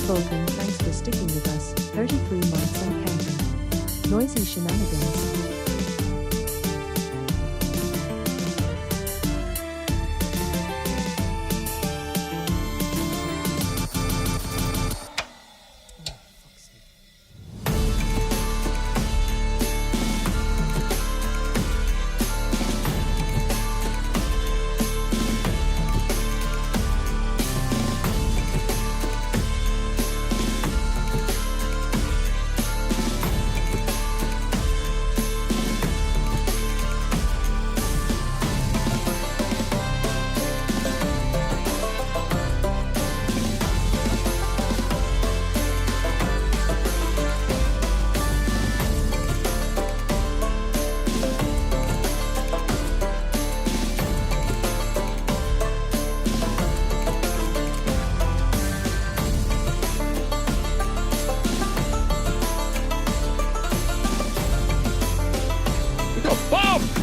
Vulcan, thanks for sticking with us, 33 months and counting. Noisy shenanigans.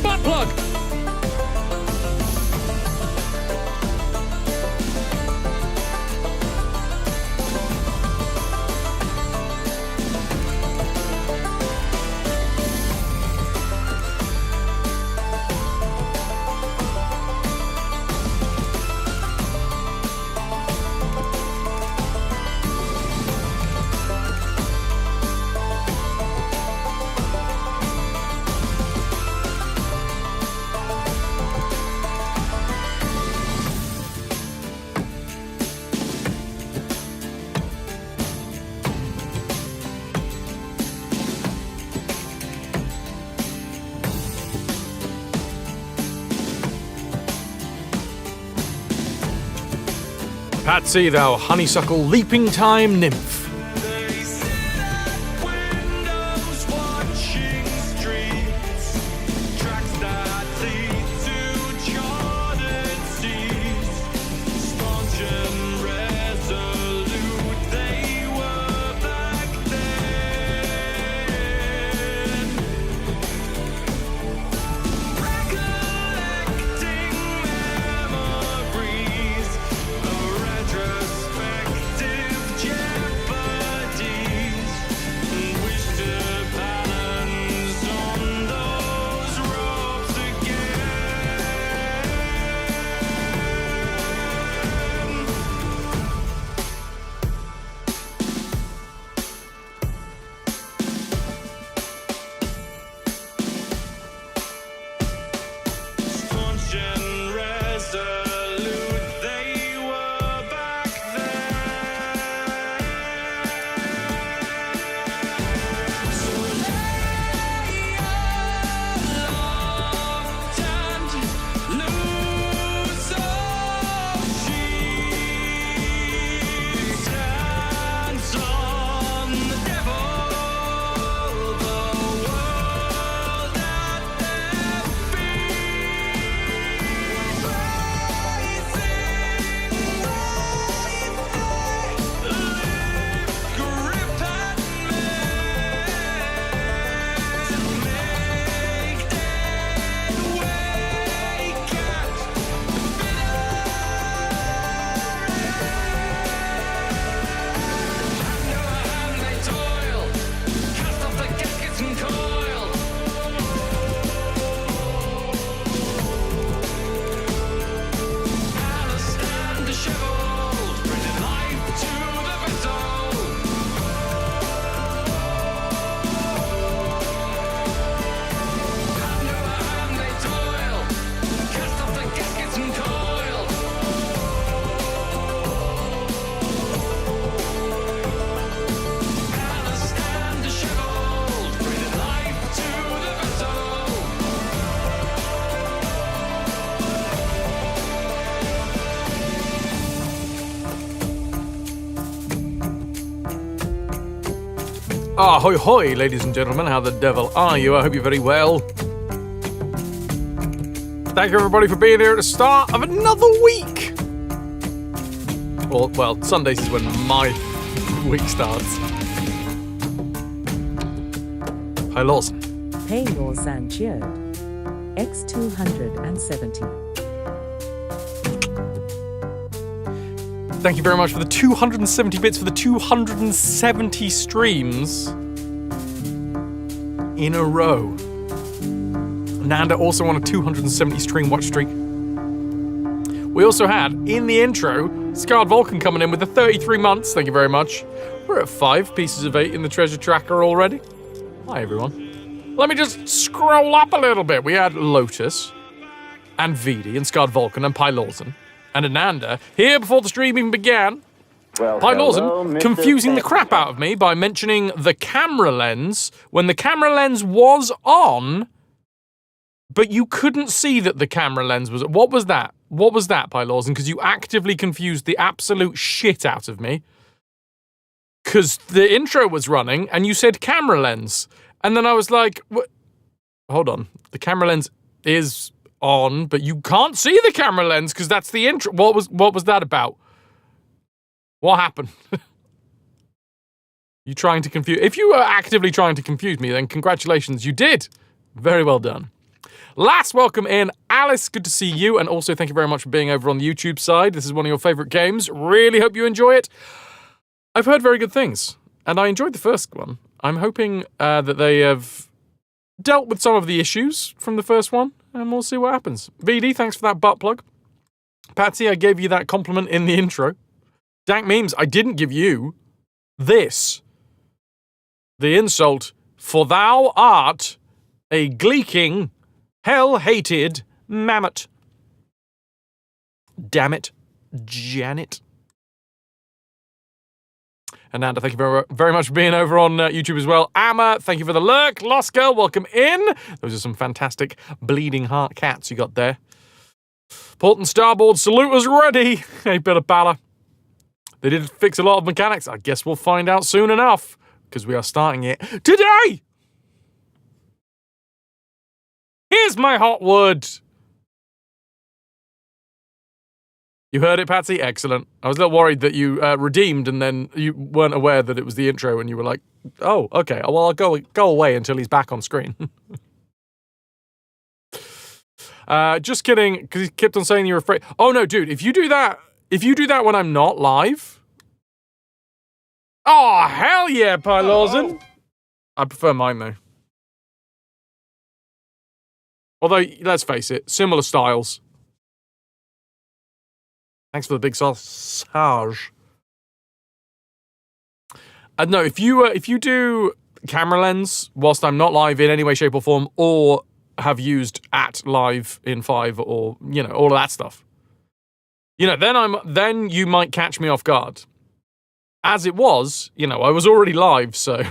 Butt plug! Patsy, thou honeysuckle leaping time nymph. Ahoy hoy, ladies and gentlemen, how the devil are you? I hope you're very well. Thank you everybody for being here at the start of another week. Well, Sundays is when my week starts. Hi Lawson. Hey Lawson cheered. X270. thank you very much for the 270 bits for the 270 streams in a row. Nanda also on a 270 stream watch streak. We also had, in the intro, Scarred Vulcan coming in with the 33 months. Thank you very much. We're at 5 pieces of 8 in the treasure tracker already. Hi, everyone. Let me just scroll up a little bit. We had Lotus, and Vidi, and Scarred Vulcan, and Pylorzen, and Ananda here before the stream even began. Well, Pylorzen confusing the crap out of me by mentioning the camera lens when the camera lens was on, but you couldn't see that the camera lens was. What was that? What was that, Pylorzen? Because you actively confused the absolute shit out of me. Because the intro was running and you said camera lens. And then I was like, what? Hold on. The camera lens is on, but you can't see the camera lens because that's the intro. What was that about? What happened? You trying to confuse? If you were actively trying to confuse me, then congratulations, you did. Very well done. Last welcome in, Alice, good to see you, and also thank you very much for being over on the YouTube side. This is one of your favourite games. Really hope you enjoy it. I've heard very good things, and I enjoyed the first one. I'm hoping that they have dealt with some of the issues from the first one, and we'll see what happens. VD, thanks for that butt plug. Patsy, I gave you that compliment in the intro. Dank Memes, I didn't give you this. The insult, for thou art a gleeking, hell-hated mammoth. Damn it, Janet. And Nanda, thank you very, very much for being over on YouTube as well. Amma, thank you for the lurk. Lost Girl, welcome in. Those are some fantastic bleeding heart cats you got there. Port and starboard salute was ready. Hey, bit of Bala. They did fix a lot of mechanics. I guess we'll find out soon enough, because we are starting it today. Here's my hot wood. You heard it, Patsy? Excellent. I was a little worried that you redeemed and then you weren't aware that it was the intro and you were like, oh, okay. Well, I'll go away until he's back on screen. Just kidding, because he kept on saying you're afraid. Oh, no, dude, if you do that when I'm not live. Oh, hell yeah, Pylorzen. I prefer mine, though. Although, let's face it, similar styles. Thanks for the big sausage. No, if you do camera lens whilst I'm not live in any way, shape, or form, or have used @live in 5 or all of that stuff, then you might catch me off guard. As it was, I was already live, so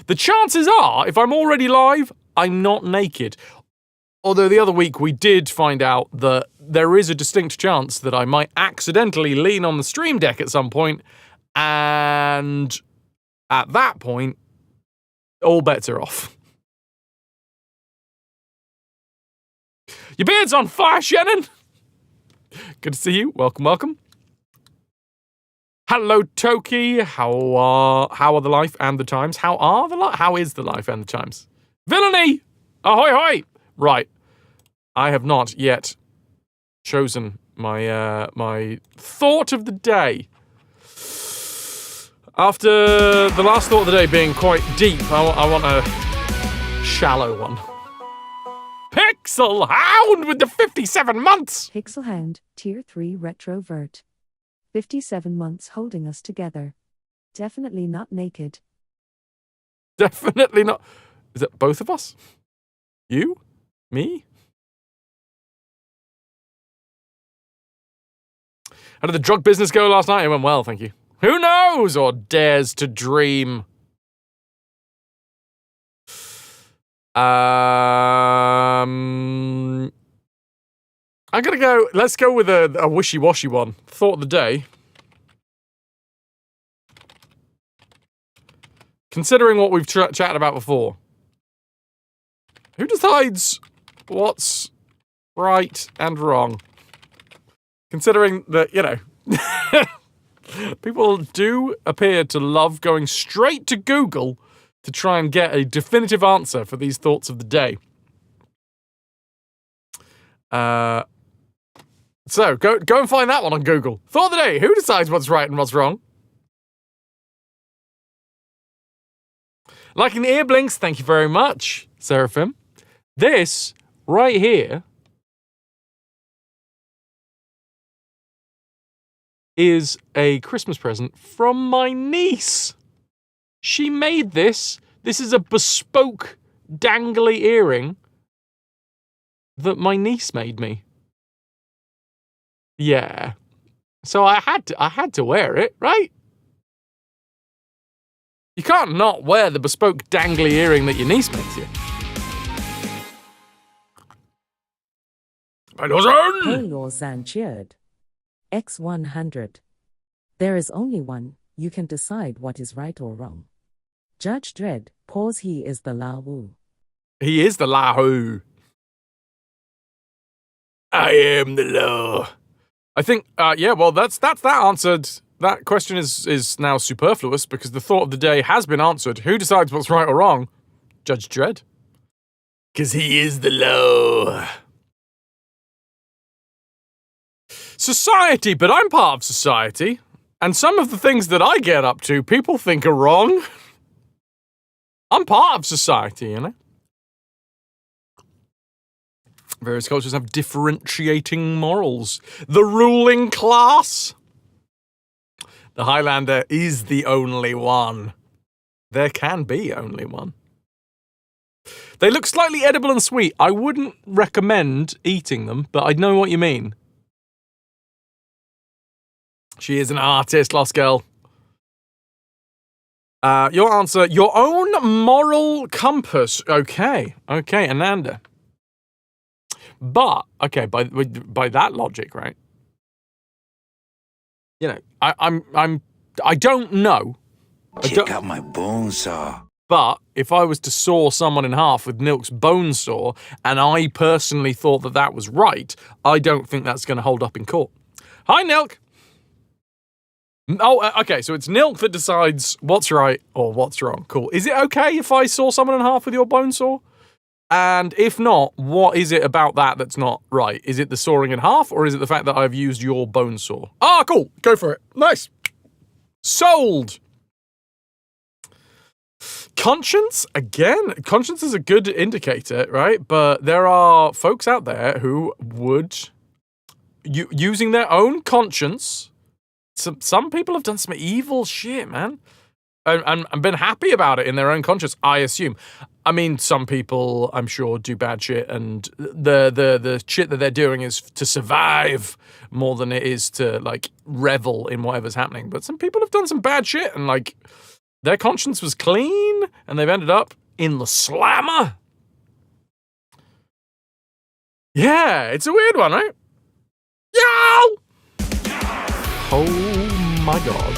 the chances are, if I'm already live, I'm not naked. Although the other week we did find out that there is a distinct chance that I might accidentally lean on the stream deck at some point, and at that point, all bets are off. Your beard's on fire, Shannon! Good to see you. Welcome, welcome. Hello, Toki. How are the life and the times? How is the life and the times? Villainy! Ahoy, hoy! Right. I have not yet chosen my my thought of the day. After the last thought of the day being quite deep, I want a shallow one. Pixel Hound with the 57 months! Pixel Hound, Tier 3 Retrovert. 57 months holding us together. Definitely not naked. Definitely not. Is it both of us? You? Me? How did the drug business go last night? It went well, thank you. Who knows or dares to dream? I'm gonna go. Let's go with a wishy-washy one. Thought of the day. Considering what we've chatted about before, who decides what's right and wrong? Considering that, people do appear to love going straight to Google to try and get a definitive answer for these thoughts of the day. So go and find that one on Google. Thought of the day: who decides what's right and what's wrong? Liking the ear blinks, thank you very much, Seraphim. This right here is a Christmas present from my niece. She made this. This is a bespoke dangly earring that my niece made me. Yeah. So I had to wear it, right? You can't not wear the bespoke dangly earring that your niece makes you. Zan cheered. X100. There is only one, you can decide what is right or wrong. Judge Dredd, he is the Lahu. He is the Lahu. I am the law. I think, well, that's that answered. That question is now superfluous because the thought of the day has been answered. Who decides what's right or wrong? Judge Dredd. Because he is the law. Society, but I'm part of society. And some of the things that I get up to, people think are wrong. I'm part of society, you know? Various cultures have differentiating morals. The ruling class. The Highlander is the only one. There can be only one. They look slightly edible and sweet. I wouldn't recommend eating them, but I know what you mean. She is an artist, Lost Girl. Your answer, your own moral compass. Okay, Ananda. But, okay, by that logic, right? You know, I don't know. Check out my bone saw. But if I was to saw someone in half with Nilk's bone saw, and I personally thought that was right, I don't think that's going to hold up in court. Hi, Nilk. Oh, okay, so it's Nilk that decides what's right or what's wrong. Cool. Is it okay if I saw someone in half with your bone saw? And if not, what is it about that that's not right? Is it the sawing in half, or is it the fact that I've used your bone saw? Ah, cool. Go for it. Nice. Sold. Conscience? Again, conscience is a good indicator, right? But there are folks out there who would, using their own conscience, some people have done some evil shit, man. And been happy about it in their own conscience, I assume. I mean, some people, I'm sure, do bad shit, and the shit that they're doing is to survive more than it is to, like, revel in whatever's happening. But some people have done some bad shit, and, like, their conscience was clean, and they've ended up in the slammer. Yeah, it's a weird one, right? Yow! Oh, my God.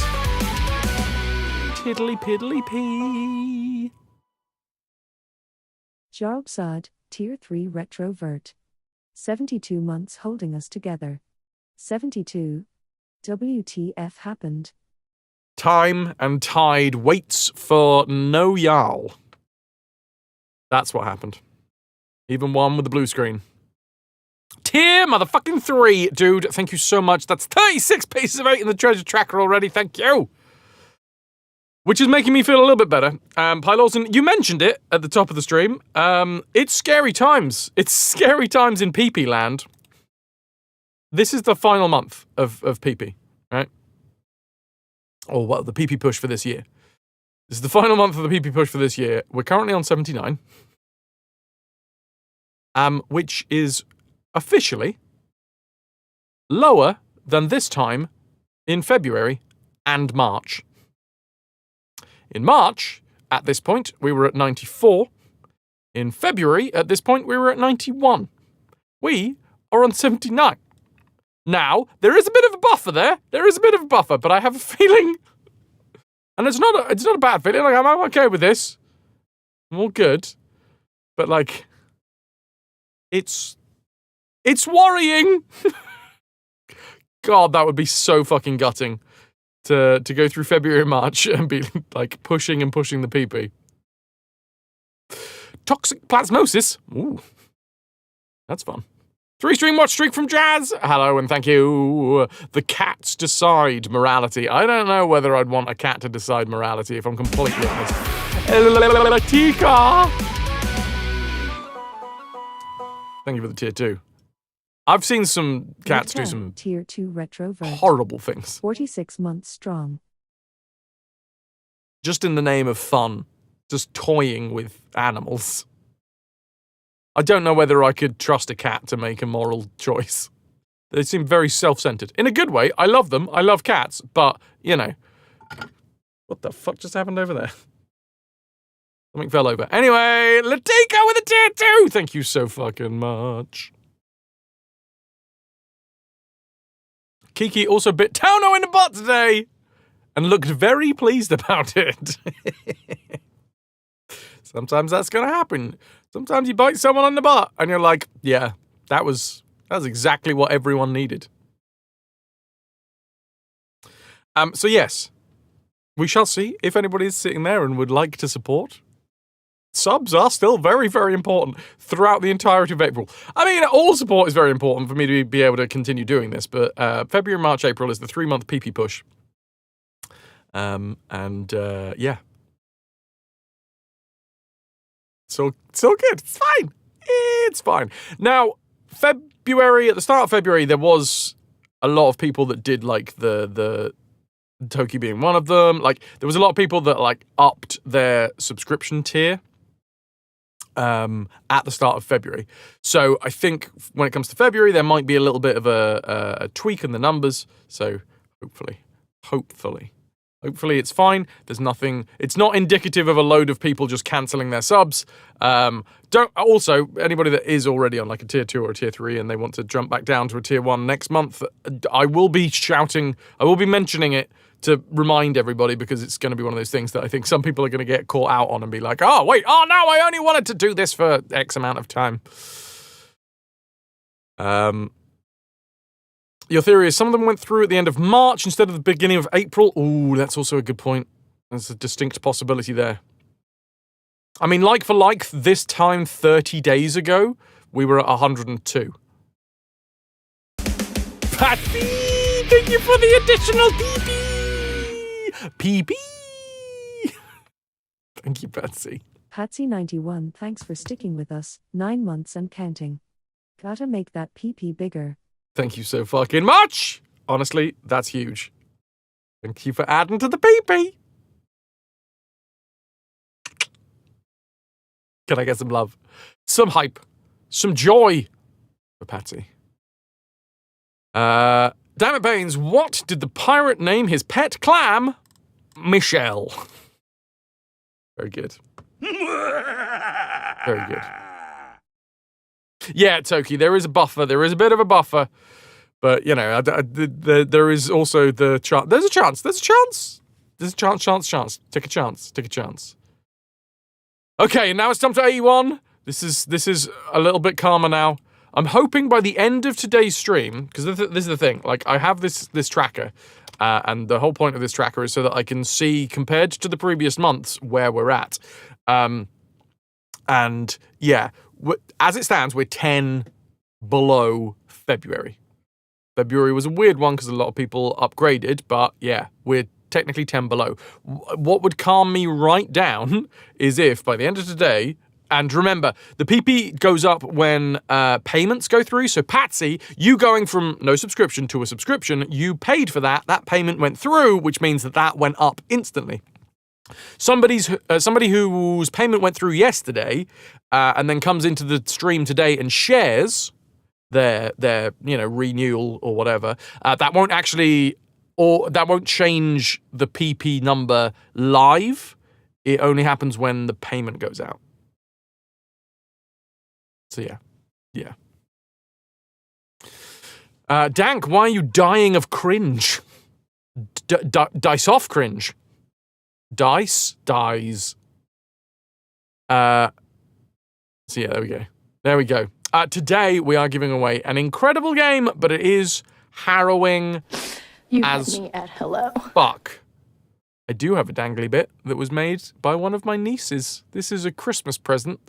Piddly piddly pee. Jarlsad, Tier 3 Retrovert. 72 months holding us together. 72. WTF happened? Time and tide waits for no Jarl. That's what happened. Even one with the blue screen. Tier motherfucking 3, dude. Thank you so much. That's 36 pieces of 8 in the treasure tracker already. Thank you. Which is making me feel a little bit better. Pylorson, you mentioned it at the top of the stream. It's scary times. It's scary times in PP land. This is the final month of PP, right? Or, well, the PP push for this year. This is the final month of the PP push for this year. We're currently on 79. Which is officially lower than this time in February and March. In March, at this point, we were at 94. In February, at this point, we were at 91. We are on 79. Now, there is a bit of a buffer there. There is a bit of a buffer, but I have a feeling, and it's not a bad feeling. Like, I'm okay with this. I'm all good. But, like, it's worrying. God, that would be so fucking gutting. To go through February and March and be, like, pushing the PP. Toxic plasmosis. Ooh. That's fun. 3-stream watch streak from Jazz. Hello and thank you. The cats decide morality. I don't know whether I'd want a cat to decide morality, if I'm completely honest. Tika. Thank you for the tier 2. I've seen some cats do some tier 2 RetroVution. horrible things. 46 months strong. Just in the name of fun. Just toying with animals. I don't know whether I could trust a cat to make a moral choice. They seem very self-centered. In a good way, I love them. I love cats, but, you know. What the fuck just happened over there? Something fell over. Anyway, Latika with a tier 2! Thank you so fucking much. Kiki also bit Tauno in the butt today and looked very pleased about it. Sometimes that's gonna happen. Sometimes you bite someone on the butt and you're like, yeah, that was exactly what everyone needed. So yes, we shall see if anybody is sitting there and would like to support. Subs are still very, very important throughout the entirety of April. I mean, all support is very important for me to be able to continue doing this, but February, March, April is the 3-month PP push. Yeah. So good. It's fine. It's fine. Now, February, at the start of February, there was a lot of people that did like the Toki being one of them. Like, there was a lot of people that like upped their subscription tier at the start of February. So I think when it comes to February, there might be a little bit of a tweak in the numbers. So hopefully it's fine. There's nothing, it's not indicative of a load of people just cancelling their subs. Also, anybody that is already on like a tier 2 or a tier 3 and they want to jump back down to a tier 1 next month, I will be mentioning it to remind everybody, because it's going to be one of those things that I think some people are going to get caught out on and be like, oh no, I only wanted to do this for X amount of time. Your theory is some of them went through at the end of March instead of the beginning of April. Ooh, that's also a good point. There's a distinct possibility there. I mean, like for like, this time 30 days ago, we were at 102. Patsy, thank you for the additional PP. PP. Thank you, Patsy. Patsy91, thanks for sticking with us. 9 months and counting. Gotta make that PP bigger. Thank you so fucking much. Honestly, that's huge. Thank you for adding to the PP. Can I get some love? Some hype. Some joy for Patsy. Damn it, Baines, what did the pirate name his pet clam? Michelle. Very good. Very good. Yeah, Toki, there is a buffer. There is a bit of a buffer. But, you know, there is also the chance. There's a chance. There's a chance. There's a chance. Take a chance. Okay, now it's time to 81. This is a little bit calmer now. I'm hoping by the end of today's stream, because this is the thing, like, I have this tracker, and the whole point of this tracker is so that I can see, compared to the previous months, where we're at. And, yeah, as it stands, we're 10 below February. February was a weird one because a lot of people upgraded, but, yeah, we're technically 10 below. What would calm me right down is if, by the end of today... And remember, the PP goes up when payments go through. So, Patsy, you going from no subscription to a subscription, you paid for that. That payment went through, which means that went up instantly. Somebody whose payment went through yesterday and then comes into the stream today and shares their renewal or whatever, that won't change the PP number live. It only happens when the payment goes out. So, yeah. Dank, why are you dying of cringe? Dice off cringe. Dice dies. So, yeah, there we go. Today, we are giving away an incredible game, but it is harrowing as me at hello. Fuck. I do have a dangly bit that was made by one of my nieces. This is a Christmas present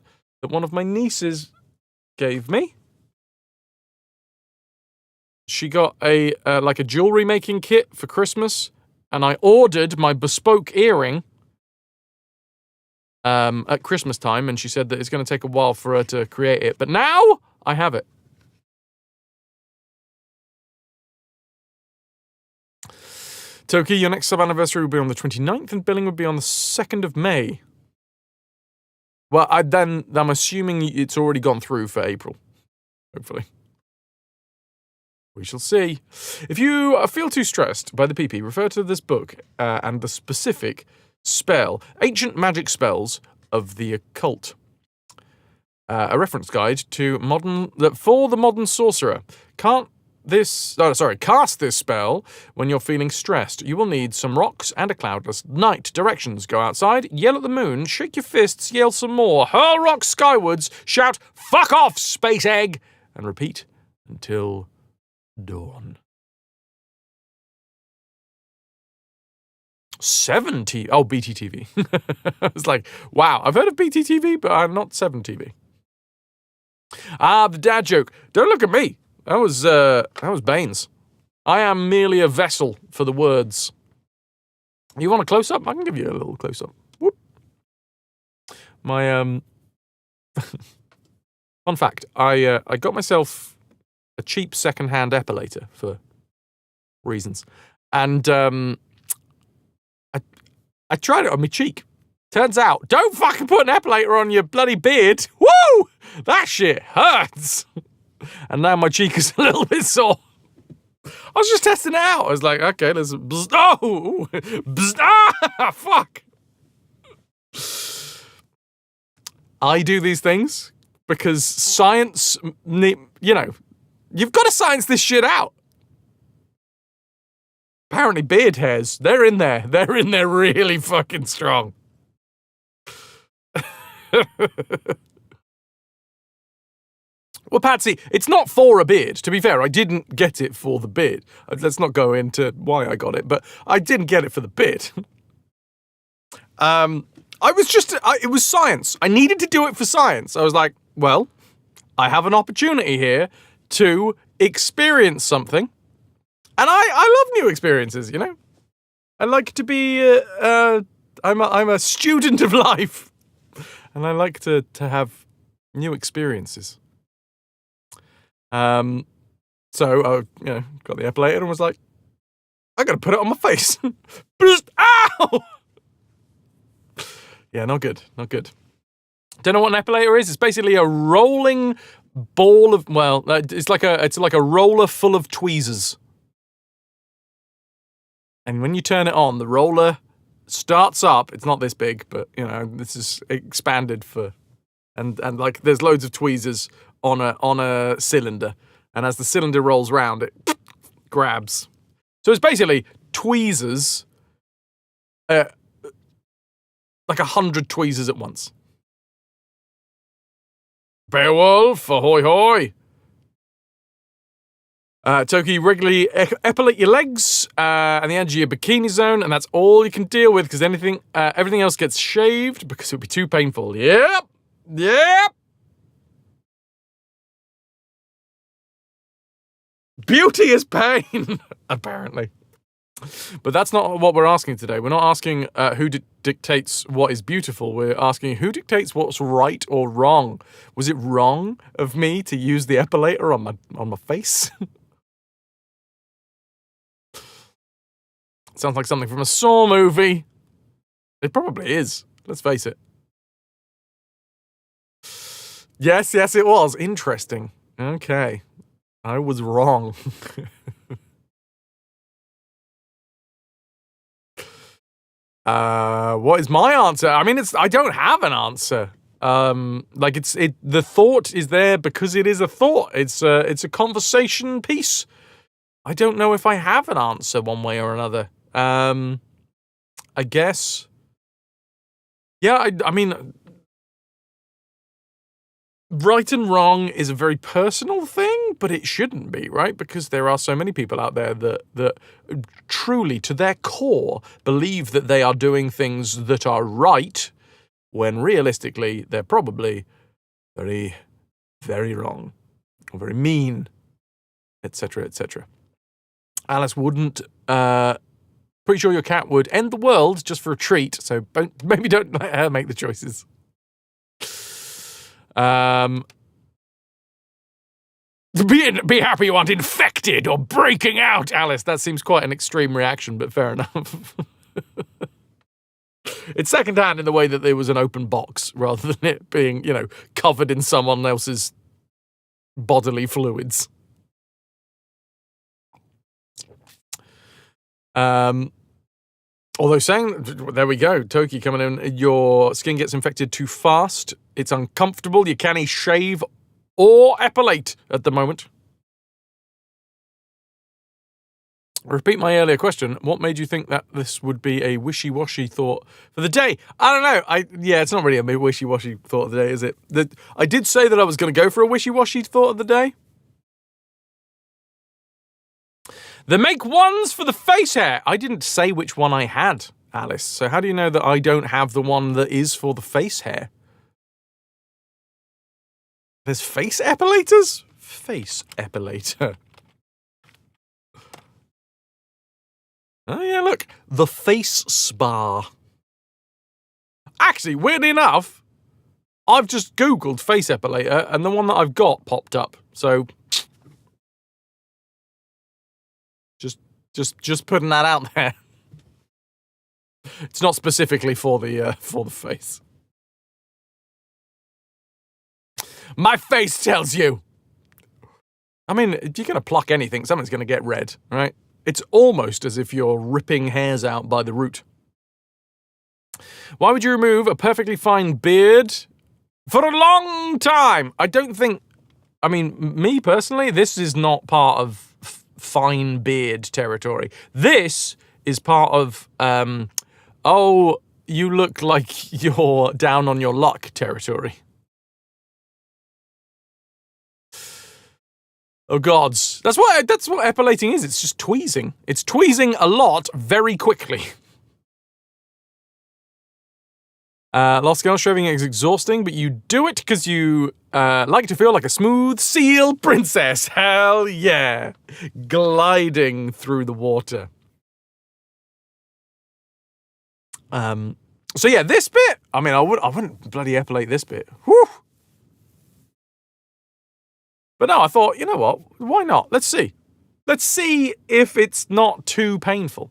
that one of my nieces gave me. she got a like a jewelry making kit for Christmas, and I ordered my bespoke earring at Christmas time, and she said that it's going to take a while for her to create it. But now I have it. Toki, your next sub-anniversary will be on the 29th, and billing would be on the 2nd of May. Well, I'm assuming it's already gone through for April. Hopefully. We shall see. If you feel too stressed by the PP, refer to this book and the specific spell, Ancient Magic Spells of the Occult. A reference guide to for the modern sorcerer. Cast this spell when you're feeling stressed. You will need some rocks and a cloudless night. Directions: go outside, yell at the moon, shake your fists, yell some more, hurl rocks skywards, shout, "Fuck off, space egg!" and repeat until dawn. 7 Oh, BTTV. I was like, wow, I've heard of BTTV, but I'm not 7TV. The dad joke. Don't look at me. That was Baines. I am merely a vessel for the words. You want a close-up? I can give you a little close-up. Whoop. My, fun fact, I got myself a cheap second-hand epilator for reasons. And, I tried it on my cheek. Turns out, don't fucking put an epilator on your bloody beard. Woo! That shit hurts. And now my cheek is a little bit sore. I was just testing it out. I was like, okay, let's... Oh! Fuck! I do these things because science... You know, you've got to science this shit out. Apparently beard hairs, they're in there. They're in there really fucking strong. Well, Patsy, it's not for a beard. To be fair, I didn't get it for the beard. Let's not go into why I got it, but I didn't get it for the beard. It was science. I needed to do it for science. I was like, well, I have an opportunity here to experience something. And I love new experiences, you know? I like to be, I'm a student of life. And I like to have new experiences. So I, got the epilator and was like, I gotta put it on my face. Ow! Yeah, not good, not good. Don't know what an epilator is? It's basically a rolling ball of, it's like a roller full of tweezers. And when you turn it on, the roller starts up. It's not this big, but, this is expanded for... And like, there's loads of tweezers on a cylinder. And as the cylinder rolls round, it grabs. So it's basically tweezers, like 100 tweezers at once. Beowulf, ahoy hoy! Toki, regularly epilate your legs and the edge of your bikini zone, and that's all you can deal with because everything else gets shaved because it would be too painful. Yep. Beauty is pain, apparently. But that's not what we're asking today. We're not asking who dictates what is beautiful. We're asking who dictates what's right or wrong. Was it wrong of me to use the epilator on my face? Sounds like something from a Saw movie. It probably is. Let's face it. Yes, it was. Interesting. Okay. I was wrong. What is my answer? I mean, I don't have an answer. The thought is there because it is a thought. It's a conversation piece. I don't know if I have an answer one way or another. I guess. Yeah, I mean, right and wrong is a very personal thing, but it shouldn't be, right? Because there are so many people out there that truly, to their core, believe that they are doing things that are right, when realistically, they're probably very, very wrong, or very mean, etc., etc. Alice wouldn't. Pretty sure your cat would end the world just for a treat. So maybe don't let her make the choices. Be happy you aren't infected or breaking out, Alice. That seems quite an extreme reaction, but fair enough. It's secondhand in the way that there was an open box rather than it being, covered in someone else's bodily fluids. Although saying, there we go, Toki coming in, your skin gets infected too fast, it's uncomfortable, you can't shave or epilate at the moment. Repeat my earlier question, what made you think that this would be a wishy-washy thought for the day? I don't know, it's not really a wishy-washy thought of the day, is it? I did say that I was going to go for a wishy-washy thought of the day. They make ones for the face hair. I didn't say which one I had, Alice. So how do you know that I don't have the one that is for the face hair? There's face epilators? Face epilator. Oh yeah, look. The face spa. Actually, weirdly enough, I've just Googled face epilator and the one that I've got popped up. So Just putting that out there. It's not specifically for the face. My face tells you. I mean, if you're going to pluck anything, something's going to get red, right? It's almost as if you're ripping hairs out by the root. Why would you remove a perfectly fine beard for a long time? I don't think... I mean, me personally, this is not part of fine beard territory. This is part of, you look like you're down on your luck territory. Oh gods. That's what epilating is. It's just tweezing. It's tweezing a lot very quickly. Lost girl shaving is exhausting, but you do it because you like to feel like a smooth seal princess. Hell yeah. Gliding through the water. So yeah, this bit, I mean, I wouldn't bloody epilate this bit. Whew. But no, I thought, you know what? Why not? Let's see. Let's see if it's not too painful.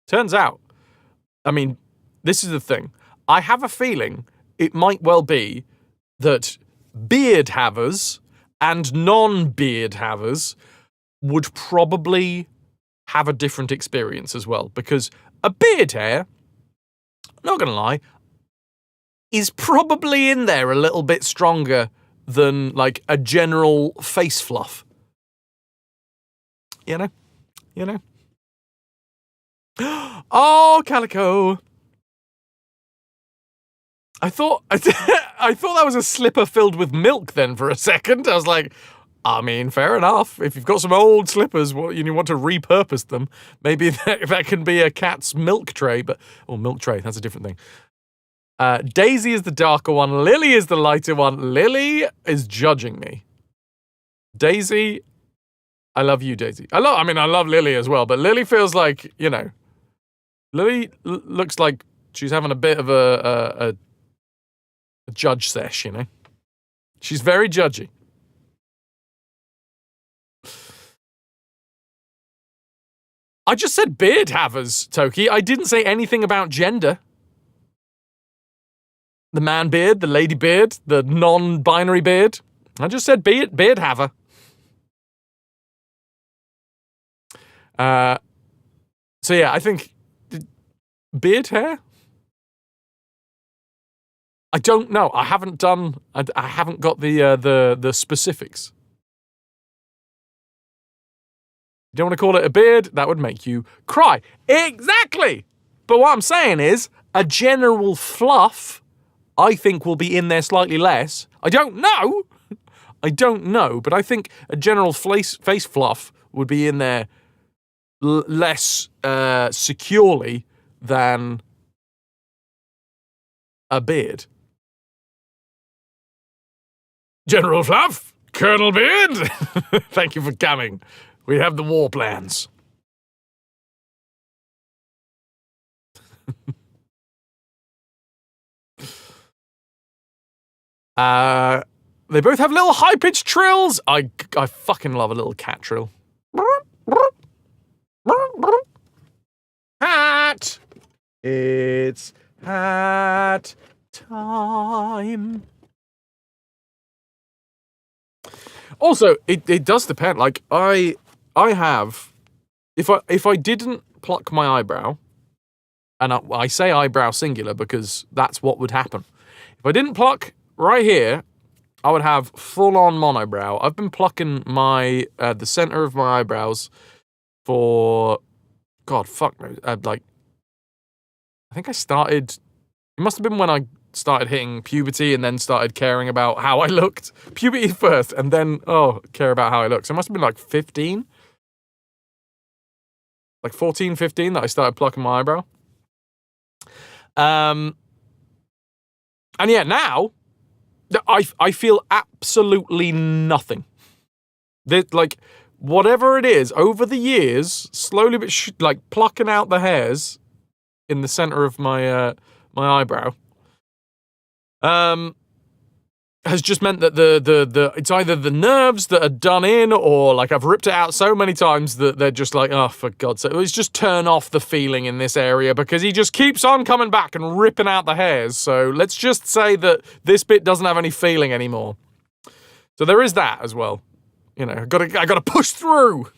Turns out, I mean, this is the thing. I have a feeling it might well be that beard havers and non-beard havers would probably have a different experience as well. Because a beard hair, not going to lie, is probably in there a little bit stronger than like a general face fluff. You know? Oh, Calico. I thought that was a slipper filled with milk then for a second. I was like, I mean, fair enough. If you've got some old slippers, you want to repurpose them, maybe that can be a cat's milk tray. Milk tray, that's a different thing. Daisy is the darker one. Lily is the lighter one. Lily is judging me. Daisy, I love you, Daisy. I love Lily as well, but Lily feels like, Lily looks like she's having a bit of a judge sesh, She's very judgy. I just said beard havers, Toki. I didn't say anything about gender. The man beard, the lady beard, the non-binary beard. I just said beard haver. So yeah, I think beard hair? I don't know. I haven't got the specifics. You don't want to call it a beard? That would make you cry. Exactly! But what I'm saying is, a general fluff, I think, will be in there slightly less. I don't know, but I think a general face fluff would be in there less securely than a beard. General fluff? Colonel Beard, thank you for coming. We have the war plans. They both have little high-pitched trills. I fucking love a little cat trill. Hat! It's hat time. Also, it does depend. Like, I have, if I didn't pluck my eyebrow, and I say eyebrow singular because that's what would happen. If I didn't pluck right here, I would have full-on monobrow. I've been plucking my, the center of my eyebrows for, God, fuck no, like, I think I started, it must have been when I started hitting puberty and then started caring about how I looked. Puberty first, and then, care about how I look. So it must have been like 15. Like 14, 15 that I started plucking my eyebrow. And yeah, now, I feel absolutely nothing. Like, whatever it is, over the years, slowly but like plucking out the hairs in the center of my my eyebrow, has just meant that the it's either the nerves that are done in, or like I've ripped it out so many times that they're just like, oh, for God's sake, let's just turn off the feeling in this area because he just keeps on coming back and ripping out the hairs. So let's just say that this bit doesn't have any feeling anymore. So there is that as well. You know, I gotta push through.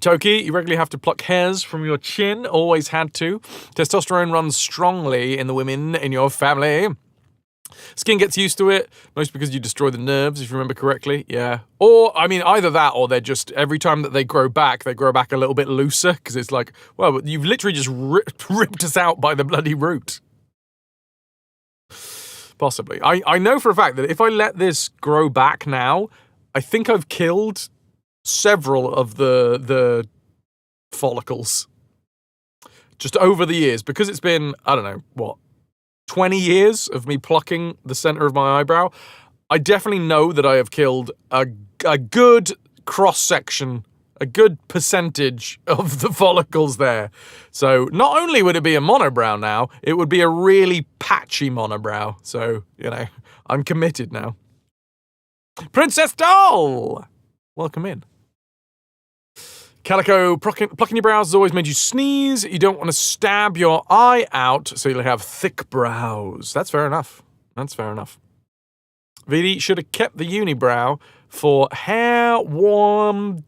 Toki, you regularly have to pluck hairs from your chin. Always had to. Testosterone runs strongly in the women in your family. Skin gets used to it, mostly because you destroy the nerves, if you remember correctly. Yeah. Or, I mean, either that or they're just, every time that they grow back a little bit looser, because it's like, well, you've literally just ripped us out by the bloody root. Possibly. I know for a fact that if I let this grow back now, I think I've killed several of the follicles just over the years, because it's been, I don't know, what, 20 years of me plucking the center of my eyebrow. I definitely know that I have killed a good cross-section, a good percentage of the follicles there. So not only would it be a monobrow now, it would be a really patchy monobrow. So, you know, I'm committed now. Princess Doll! Welcome in. Calico, plucking your brows has always made you sneeze. You don't want to stab your eye out, so you'll have thick brows. That's fair enough. That's fair enough. VD should have kept the unibrow for hair warm...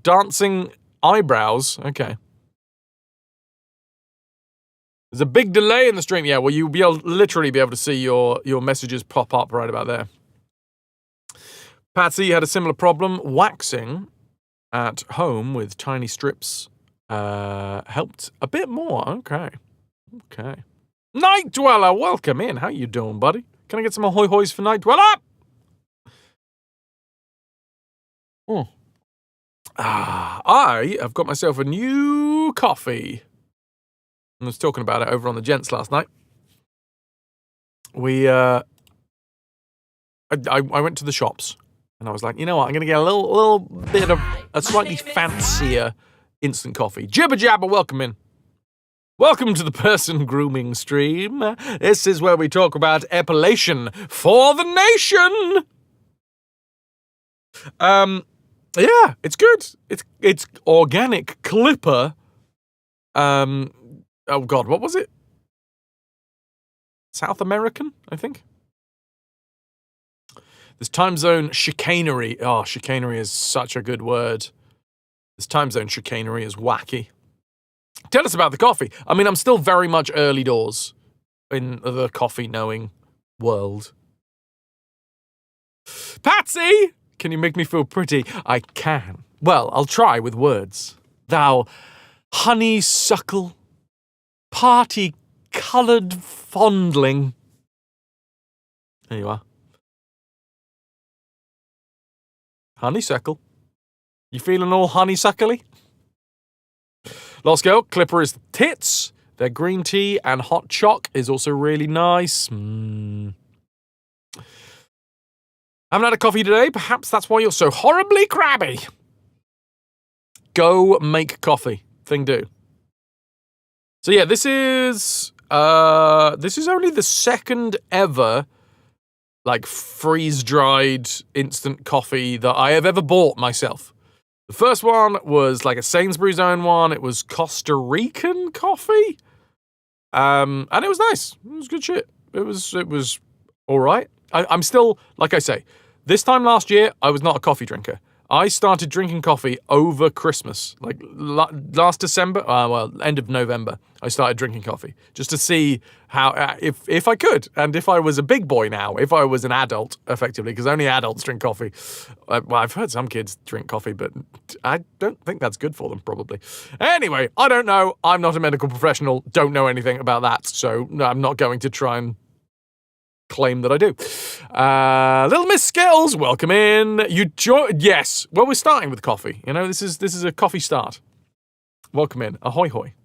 dancing eyebrows. Okay. There's a big delay in the stream. Yeah, well, you'll literally be able to see your messages pop up right about there. Patsy had a similar problem. Waxing at home with tiny strips helped a bit more. Okay. Okay. Night Dweller, welcome in. How you doing, buddy? Can I get some ahoy hoys for Night Dweller? I have got myself a new coffee. I was talking about it over on the gents last night. I went to the shops. And I was like, you know what, I'm going to get a little bit of a slightly fancier instant coffee. Jibber Jabber, welcome in. Welcome to the person grooming stream. This is where we talk about epilation for the nation. Yeah, it's good. It's organic clipper. Oh God, what was it? South American, I think. This time zone chicanery. Oh, chicanery is such a good word. This time zone chicanery is wacky. Tell us about the coffee. I mean, I'm still very much early doors in the coffee knowing world. Patsy! Can you make me feel pretty? I can. Well, I'll try with words. Thou honeysuckle, party-coloured fondling. There you are. Honeysuckle. You feeling all honeysuckly? Lost Girl, Clipper is tits. Their green tea and hot choc is also really nice. Haven't had a coffee today. Perhaps that's why you're so horribly crabby. Go make coffee. Thing do. So yeah, this is only the second ever like freeze-dried instant coffee that I have ever bought myself. The first one was like a Sainsbury's own one. It was Costa Rican coffee. And it was nice. It was good shit. It was all right. I'm still, like I say, this time last year, I was not a coffee drinker. I started drinking coffee over Christmas, like last December, end of November, I started drinking coffee just to see how, if I could, and if I was a big boy now, if I was an adult, effectively, because only adults drink coffee. Well, I've heard some kids drink coffee, but I don't think that's good for them, probably. Anyway, I don't know. I'm not a medical professional, don't know anything about that, so I'm not going to try and claim that I do. Little Miss Skills, welcome in. Yes. Well, we're starting with coffee. You know, this is a coffee start. Welcome in. Ahoy hoy.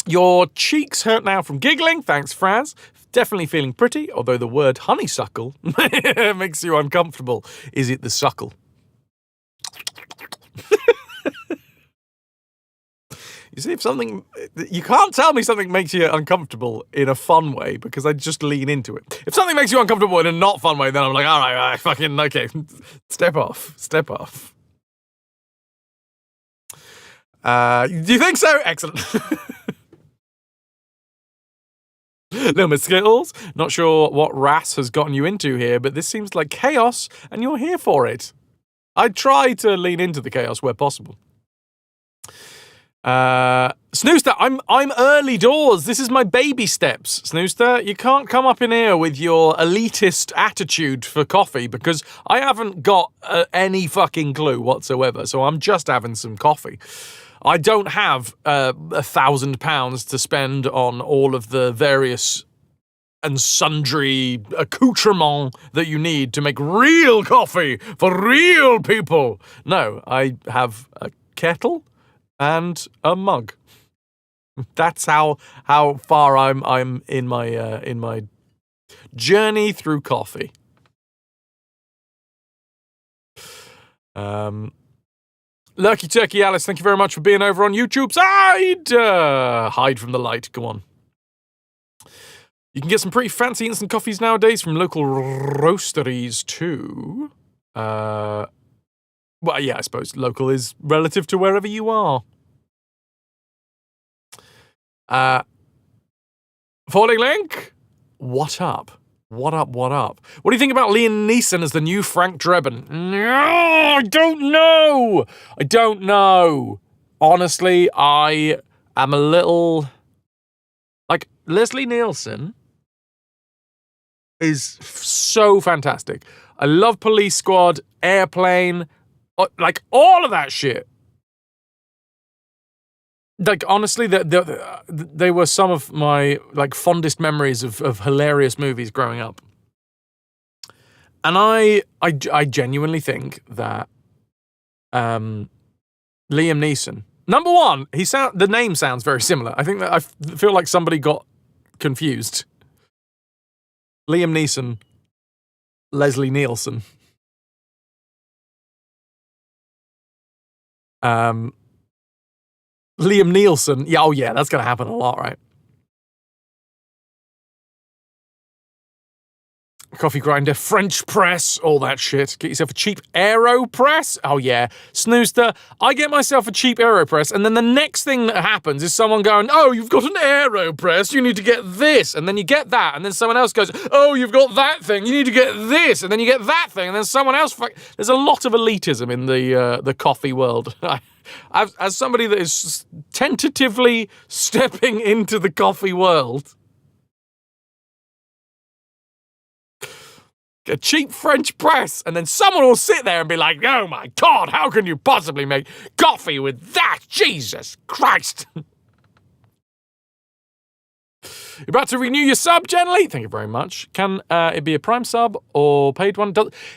Your cheeks hurt now from giggling. Thanks, Fraz. Definitely feeling pretty, although the word honeysuckle makes you uncomfortable. Is it the suckle? You see, you can't tell me something makes you uncomfortable in a fun way because I just lean into it. If something makes you uncomfortable in a not fun way, then I'm like, all right, fucking, okay, step off. Do you think so? Excellent. Little Miss Skittles, not sure what RAS has gotten you into here, but this seems like chaos and you're here for it. I try to lean into the chaos where possible. Snooster, I'm early doors. This is my baby steps. Snooster, you can't come up in here with your elitist attitude for coffee because I haven't got any fucking clue whatsoever. So I'm just having some coffee. I don't have £1,000 to spend on all of the various and sundry accoutrements that you need to make real coffee for real people. No, I have a kettle and a mug. That's how far I'm in my journey through coffee. Lurky Turkey Alice, thank you very much for being over on YouTube side. Hide from the light. Go on. You can get some pretty fancy instant coffees nowadays from local roasteries too. Well, yeah, I suppose local is relative to wherever you are. Falling Link, what up? What up? What do you think about Liam Neeson as the new Frank Drebin? No, I don't know. Honestly, I am a little... Like, Leslie Nielsen is so fantastic. I love Police Squad, Airplane, like, all of that shit. Like, honestly, they were some of my, like, fondest memories of hilarious movies growing up. And I genuinely think that Liam Neeson, number one, the name sounds very similar. I think that I feel like somebody got confused. Liam Neeson, Leslie Nielsen. Liam Nielsen. Yeah, oh yeah, that's going to happen a lot, right? Coffee grinder, French press, all that shit. Get yourself a cheap AeroPress. Oh yeah. Snooster, I get myself a cheap AeroPress, and then the next thing that happens is someone going, oh, you've got an AeroPress, you need to get this. And then you get that, and then someone else goes, oh, you've got that thing, you need to get this. And then you get that thing, and then someone else... There's a lot of elitism in the coffee world. As somebody that is tentatively stepping into the coffee world, a cheap French press, and then someone will sit there and be like, oh my God, how can you possibly make coffee with that? Jesus Christ. You're about to renew your sub, Jenny. Thank you very much. Can it be a Prime sub or paid one?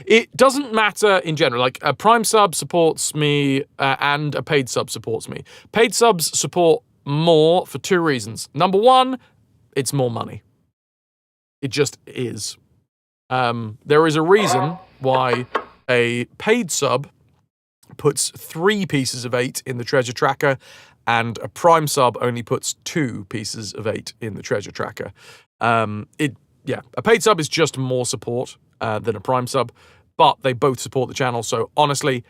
It doesn't matter in general. Like, a Prime sub supports me and a paid sub supports me. Paid subs support more for two reasons. Number one, it's more money. It just is. There is a reason why a paid sub puts 3 pieces of 8 in the treasure tracker, and a Prime sub only puts 2 pieces of 8 in the treasure tracker. A paid sub is just more support than a Prime sub, but they both support the channel. So honestly,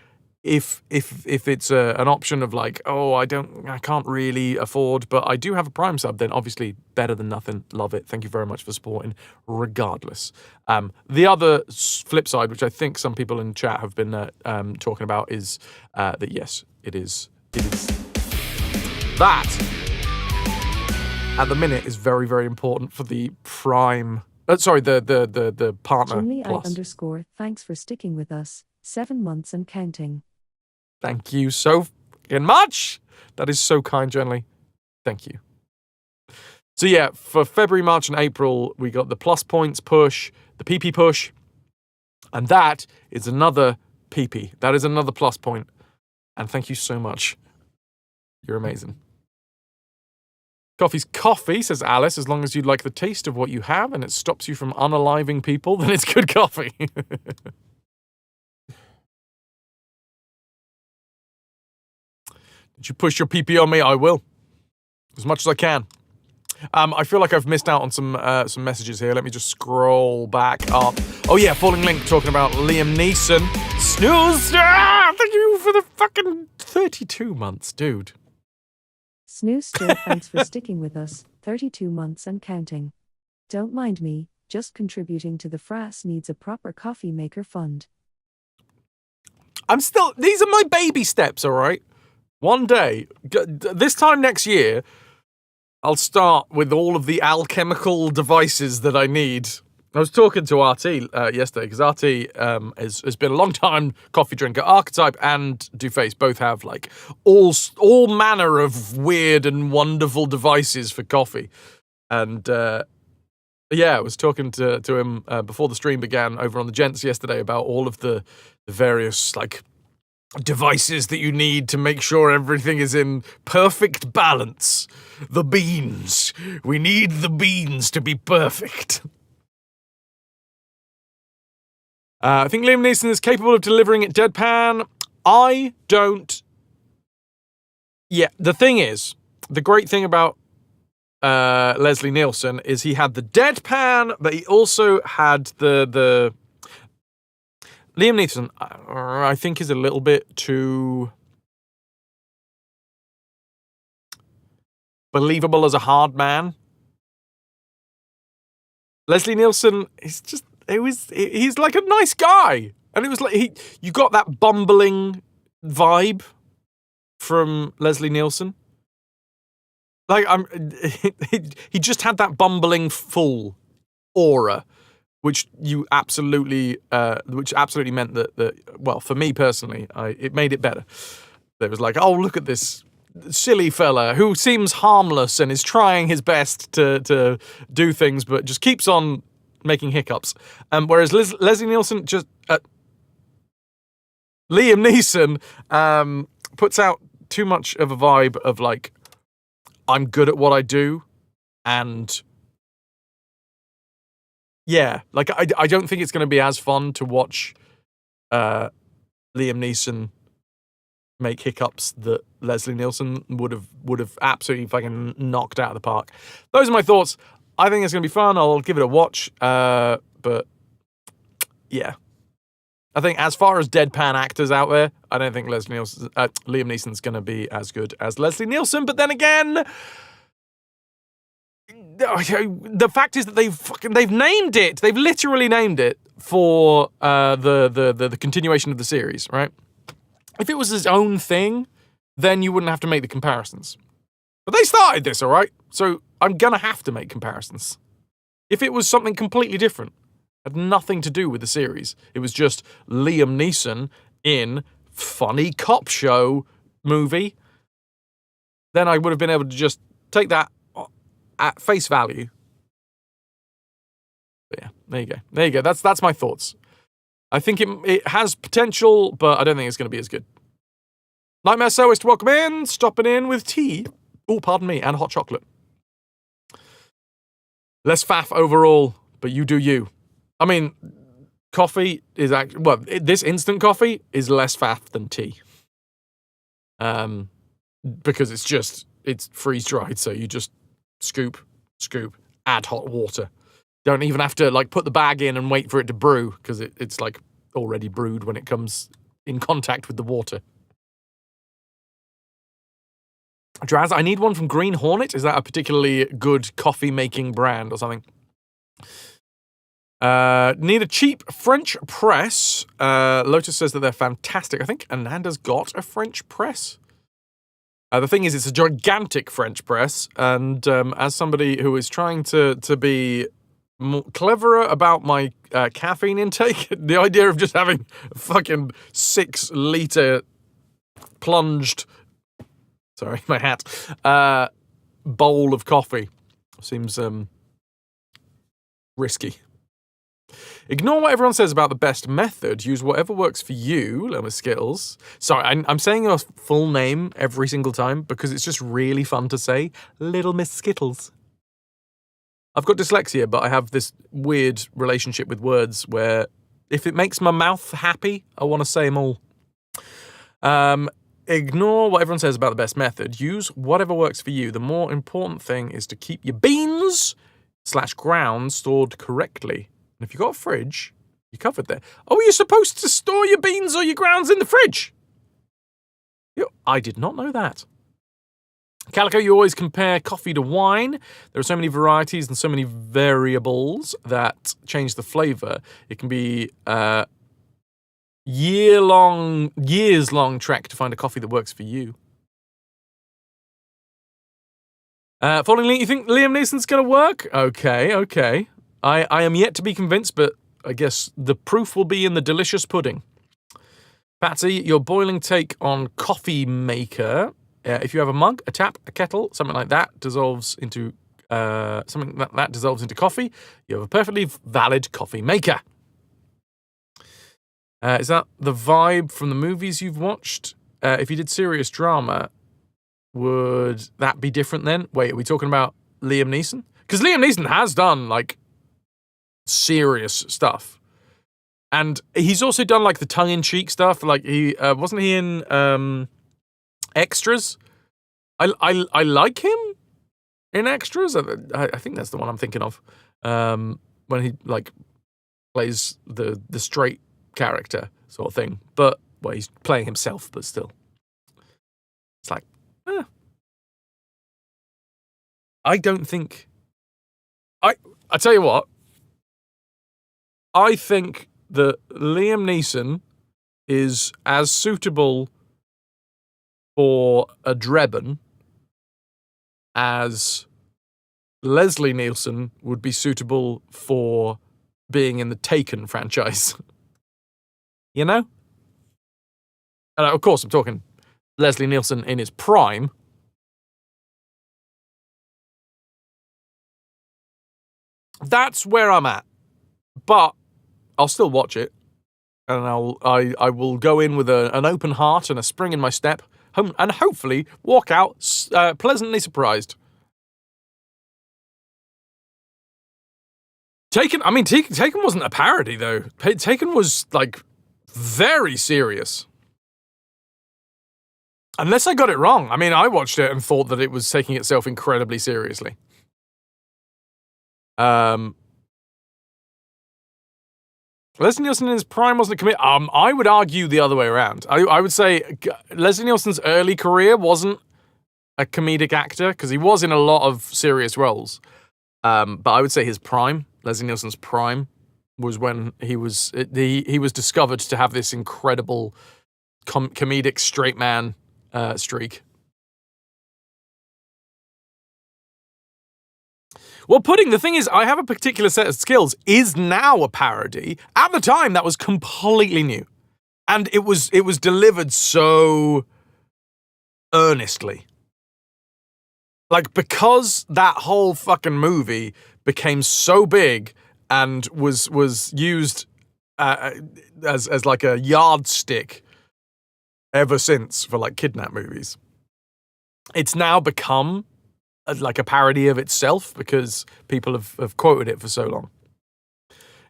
if it's an option of like, oh, I can't really afford, but I do have a Prime sub, then obviously better than nothing. Love it. Thank you very much for supporting, regardless. The other flip side, which I think some people in chat have been talking about, is that yes, it is that at the minute is very, very important for the Prime. The partner plus. Jimmy thanks for sticking with us. 7 months and counting. Thank you so fucking much. That is so kind, Jenny. Thank you. So yeah, for February, March, and April, we got the plus points push, the PP push, and that is another PP. That is another plus point. And thank you so much. You're amazing. Coffee's coffee, says Alice. As long as you like the taste of what you have and it stops you from unaliving people, then it's good coffee. Did you push your PP on me? I will. As much as I can. I feel like I've missed out on some messages here. Let me just scroll back up. Oh yeah, Falling Link talking about Liam Neeson. Snooze! Thank you for the fucking 32 months, dude. Snooze, thanks for sticking with us. 32 months and counting. Don't mind me, just contributing to the Frass needs a proper coffee maker fund. These are my baby steps, all right? One day, this time next year, I'll start with all of the alchemical devices that I need. I was talking to RT yesterday, because RT has been a long time coffee drinker. Archetype and Duface both have like all manner of weird and wonderful devices for coffee. And I was talking to him before the stream began over on the Gents yesterday about all of the various like devices that you need to make sure everything is in perfect balance. The beans. We need the beans to be perfect. I think Liam Neeson is capable of delivering it deadpan. I don't. Yeah, the thing is, the great thing about Leslie Nielsen is he had the deadpan, but he also had the Liam Neeson, I think, is a little bit too believable as a hard man. Leslie Nielsen is just, he's like a nice guy. And it was like, you got that bumbling vibe from Leslie Nielsen. Like, he just had that bumbling fool aura. Which absolutely meant that well, for me personally, it made it better. It was like, oh, look at this silly fella who seems harmless and is trying his best to do things, but just keeps on making hiccups. Whereas Leslie Nielsen Liam Neeson puts out too much of a vibe of like, I'm good at what I do, and yeah, like I don't think it's going to be as fun to watch Liam Neeson make hiccups that Leslie Nielsen would have absolutely fucking knocked out of the park. Those are my thoughts. I think it's going to be fun. I'll give it a watch. But yeah, I think as far as deadpan actors out there, I don't think Liam Neeson's going to be as good as Leslie Nielsen. But then again, the fact is that they've named it. They've literally named it for the continuation of the series, right? If it was his own thing, then you wouldn't have to make the comparisons. But they started this, all right? So I'm gonna have to make comparisons. If it was something completely different, had nothing to do with the series, it was just Liam Neeson in funny cop show movie, then I would have been able to just take that at face value There you go. There you go. That's my thoughts. I think it has potential, but I don't think it's going to be as good. Nightmare Sewist, welcome in. Stopping in with tea. Oh, pardon me, and hot chocolate. Less faff overall, but you do you. I mean, coffee is actually... Well, this instant coffee is less faff than tea. Because it's freeze-dried, so you just scoop, add hot water. Don't even have to, like, put the bag in and wait for it to brew, because it's, like, already brewed when it comes in contact with the water. Draz, I need one from Green Hornet. Is that a particularly good coffee-making brand or something? Need a cheap French press. Lotus says that they're fantastic. I think Ananda's got a French press. The thing is, it's a gigantic French press, and as somebody who is trying to be more cleverer about my caffeine intake, the idea of just having a fucking 6-liter plunged, sorry, my hat, bowl of coffee seems risky. Ignore what everyone says about the best method. Use whatever works for you, Little Miss Skittles. Sorry, I'm saying your full name every single time because it's just really fun to say. Little Miss Skittles. I've got dyslexia, but I have this weird relationship with words where if it makes my mouth happy, I want to say them all. Ignore what everyone says about the best method. Use whatever works for you. The more important thing is to keep your beans/grounds stored correctly. And if you've got a fridge, you're covered there. Oh, you're supposed to store your beans or your grounds in the fridge? I did not know that. Calico, you always compare coffee to wine. There are so many varieties and so many variables that change the flavor. It can be years-long trek to find a coffee that works for you. Following link, you think Liam Neeson's going to work? Okay. I am yet to be convinced, but I guess the proof will be in the delicious pudding. Patsy, your boiling take on coffee maker. If you have a mug, a tap, a kettle, something like that dissolves into dissolves into coffee, you have a perfectly valid coffee maker. Is that the vibe from the movies you've watched? If you did serious drama, would that be different then? Wait, are we talking about Liam Neeson? Because Liam Neeson has done, like, serious stuff. And he's also done, like, the tongue-in-cheek stuff. Like, he wasn't he in Extras? I like him in Extras. I think that's the one I'm thinking of. When he, like, plays the straight character sort of thing. But, well, he's playing himself, but still. It's like, I don't think... I tell you what. I think that Liam Neeson is as suitable for a Drebin as Leslie Nielsen would be suitable for being in the Taken franchise. You know? And of course, I'm talking Leslie Nielsen in his prime. That's where I'm at. But I'll still watch it. And I will go in with an open heart and a spring in my step. And hopefully walk out pleasantly surprised. Taken wasn't a parody, though. Taken was, like, very serious. Unless I got it wrong. I mean, I watched it and thought that it was taking itself incredibly seriously. Leslie Nielsen in his prime wasn't a comedic. I would argue the other way around. I would say Leslie Nielsen's early career wasn't a comedic actor because he was in a lot of serious roles. But I would say his prime, Leslie Nielsen's prime, was when he was discovered to have this incredible comedic straight man streak. Well, Pudding, the thing is, I have a particular set of skills, is now a parody. At the time, that was completely new. And it was delivered so earnestly. Like, because that whole fucking movie became so big and was used as like a yardstick ever since for like kidnap movies. It's now become like a parody of itself because people have quoted it for so long.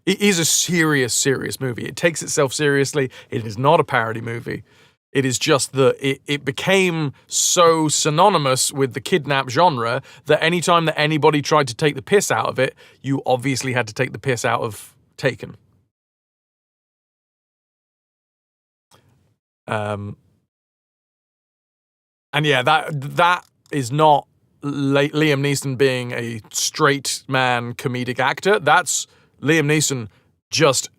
It is a serious movie. It takes itself seriously. It is not a parody movie. It is just that it became so synonymous with the kidnap genre that anytime that anybody tried to take the piss out of it, you obviously had to take the piss out of Taken. And yeah, that is not Liam Neeson being a straight man comedic actor. That's Liam Neeson just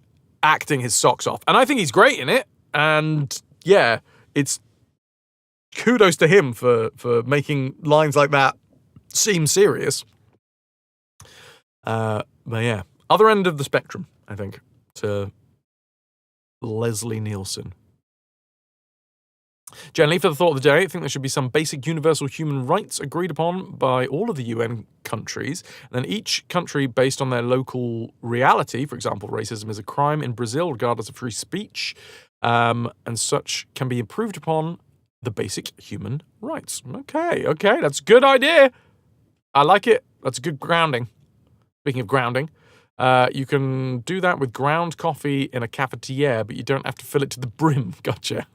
acting his socks off. And I think he's great in it. And yeah, it's kudos to him for making lines like that seem serious. But yeah, other end of the spectrum, I think, to Leslie Nielsen. Generally, for the thought of the day, I think there should be some basic universal human rights agreed upon by all of the UN countries, and then each country based on their local reality. For example, racism is a crime in Brazil, regardless of free speech, and such can be improved upon the basic human rights. Okay, that's a good idea. I like it. That's a good grounding. Speaking of grounding, you can do that with ground coffee in a cafetiere, but you don't have to fill it to the brim. Gotcha.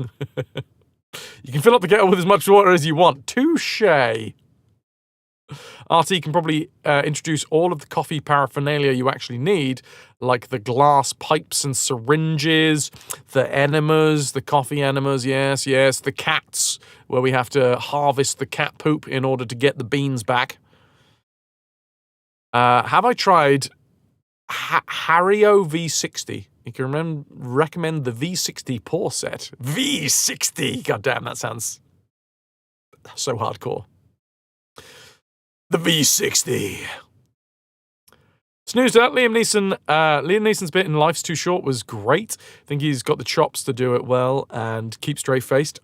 You can fill up the kettle with as much water as you want. Touché. RT can probably introduce all of the coffee paraphernalia you actually need, like the glass pipes and syringes, the enemas, the coffee enemas, yes, the cats, where we have to harvest the cat poop in order to get the beans back. Have I tried Hario V60? You can recommend the V60 pour set. V60! God damn, that sounds so hardcore. The V60. Snooze that. Liam Neeson's bit in Life's Too Short was great. I think he's got the chops to do it well and keep straight-faced.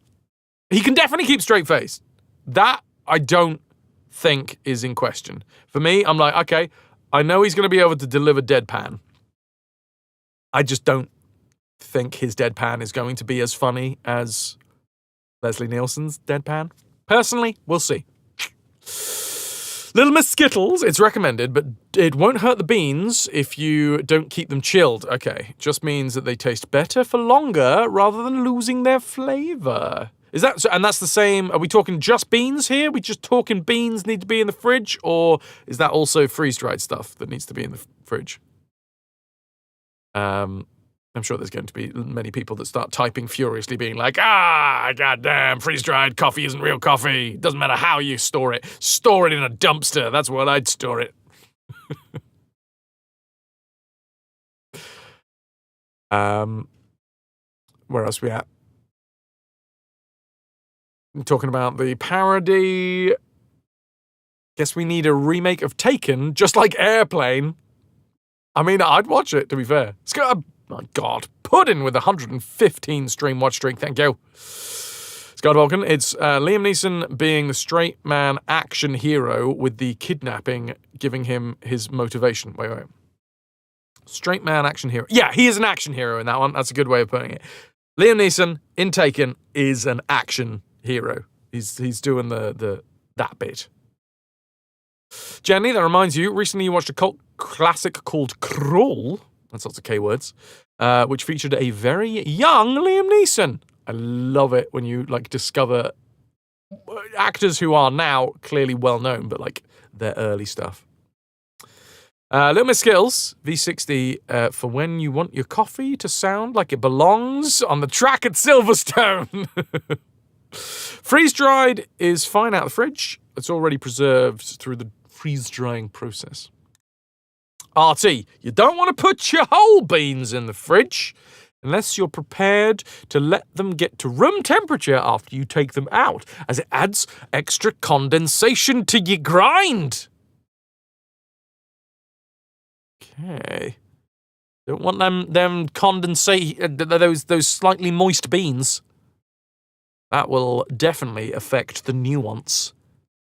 He can definitely keep straight-faced. That, I don't think, is in question. For me, I'm like, okay, I know he's going to be able to deliver deadpan. I just don't think his deadpan is going to be as funny as Leslie Nielsen's deadpan. Personally, we'll see. Little Miss Skittles, it's recommended, but it won't hurt the beans if you don't keep them chilled. Okay, just means that they taste better for longer rather than losing their flavor. Is that so? And that's the same. Are we talking just beans here? Are we just talking beans need to be in the fridge, or is that also freeze-dried stuff that needs to be in the fridge? I'm sure there's going to be many people that start typing furiously, being like, goddamn, freeze-dried coffee isn't real coffee. Doesn't matter how you store it. Store it in a dumpster. That's where I'd store it. Where else are we at? I'm talking about the parody. Guess we need a remake of Taken, just like Airplane. I mean, I'd watch it, to be fair. It's got a, my God, Puddin with 115 stream watch streak. Thank you. Scott Vulcan. It's Liam Neeson being the straight man action hero with the kidnapping giving him his motivation. Wait. Straight man action hero. Yeah, he is an action hero in that one. That's a good way of putting it. Liam Neeson in Taken is an action hero. He's doing that bit. Jenny, that reminds you, recently you watched a cult classic called Crawl, that's lots of K words, which featured a very young Liam Neeson. I love it when you discover actors who are now clearly well known, but their early stuff. Little Miss Skills, V60, for when you want your coffee to sound like it belongs on the track at Silverstone. Freeze-dried is fine out of the fridge. It's already preserved through the freeze-drying process. RT, you don't want to put your whole beans in the fridge unless you're prepared to let them get to room temperature after you take them out, as it adds extra condensation to your grind. Okay. Don't want them condensate, those slightly moist beans. That will definitely affect the nuance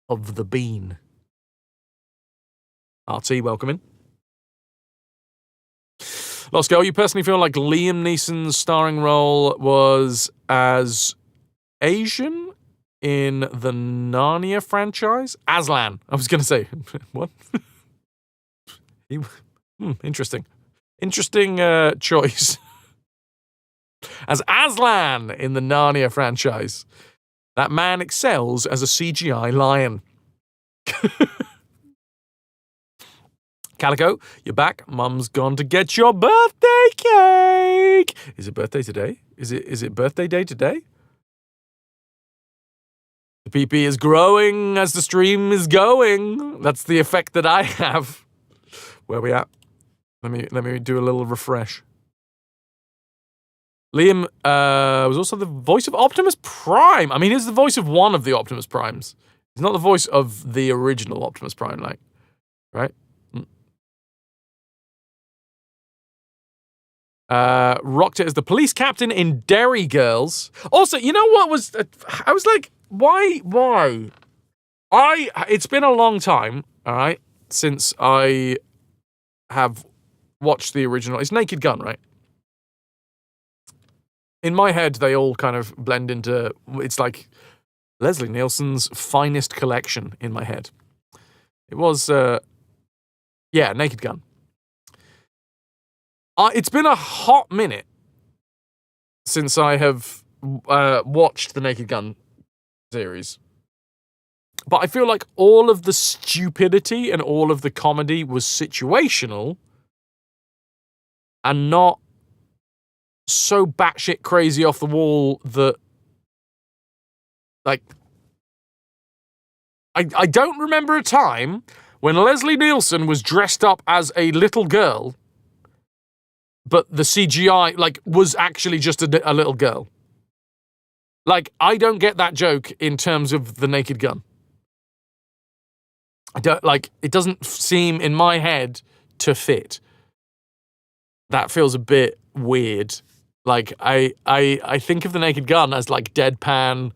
of the bean. RT, welcome in. Lost Girl, you personally feel like Liam Neeson's starring role was as Asian in the Narnia franchise? Aslan. I was going to say, what? Interesting. Interesting choice. As Aslan in the Narnia franchise. That man excels as a CGI lion. Calico, you're back. Mum's gone to get your birthday cake. Is it birthday today? Is it birthday day today? The PP is growing as the stream is going. That's the effect that I have. Where are we at? Let me do a little refresh. Liam was also the voice of Optimus Prime. I mean, he's the voice of one of the Optimus Primes. He's not the voice of the original Optimus Prime, like, right? Rocked it as the police captain in Derry Girls. Also, you know what was... I was like, why? It's been a long time, all right, since I have watched the original. It's Naked Gun, right? In my head, they all kind of blend into... It's like Leslie Nielsen's finest collection in my head. It was... yeah, Naked Gun. It's been a hot minute since I have watched the Naked Gun series. But I feel like all of the stupidity and all of the comedy was situational and not so batshit crazy off the wall that, like, I don't remember a time when Leslie Nielsen was dressed up as a little girl, but the CGI, like, was actually just a little girl. Like, I don't get that joke in terms of the Naked Gun. I don't, like, it doesn't seem in my head to fit. That feels a bit weird. Like, I think of the Naked Gun as, like, deadpan,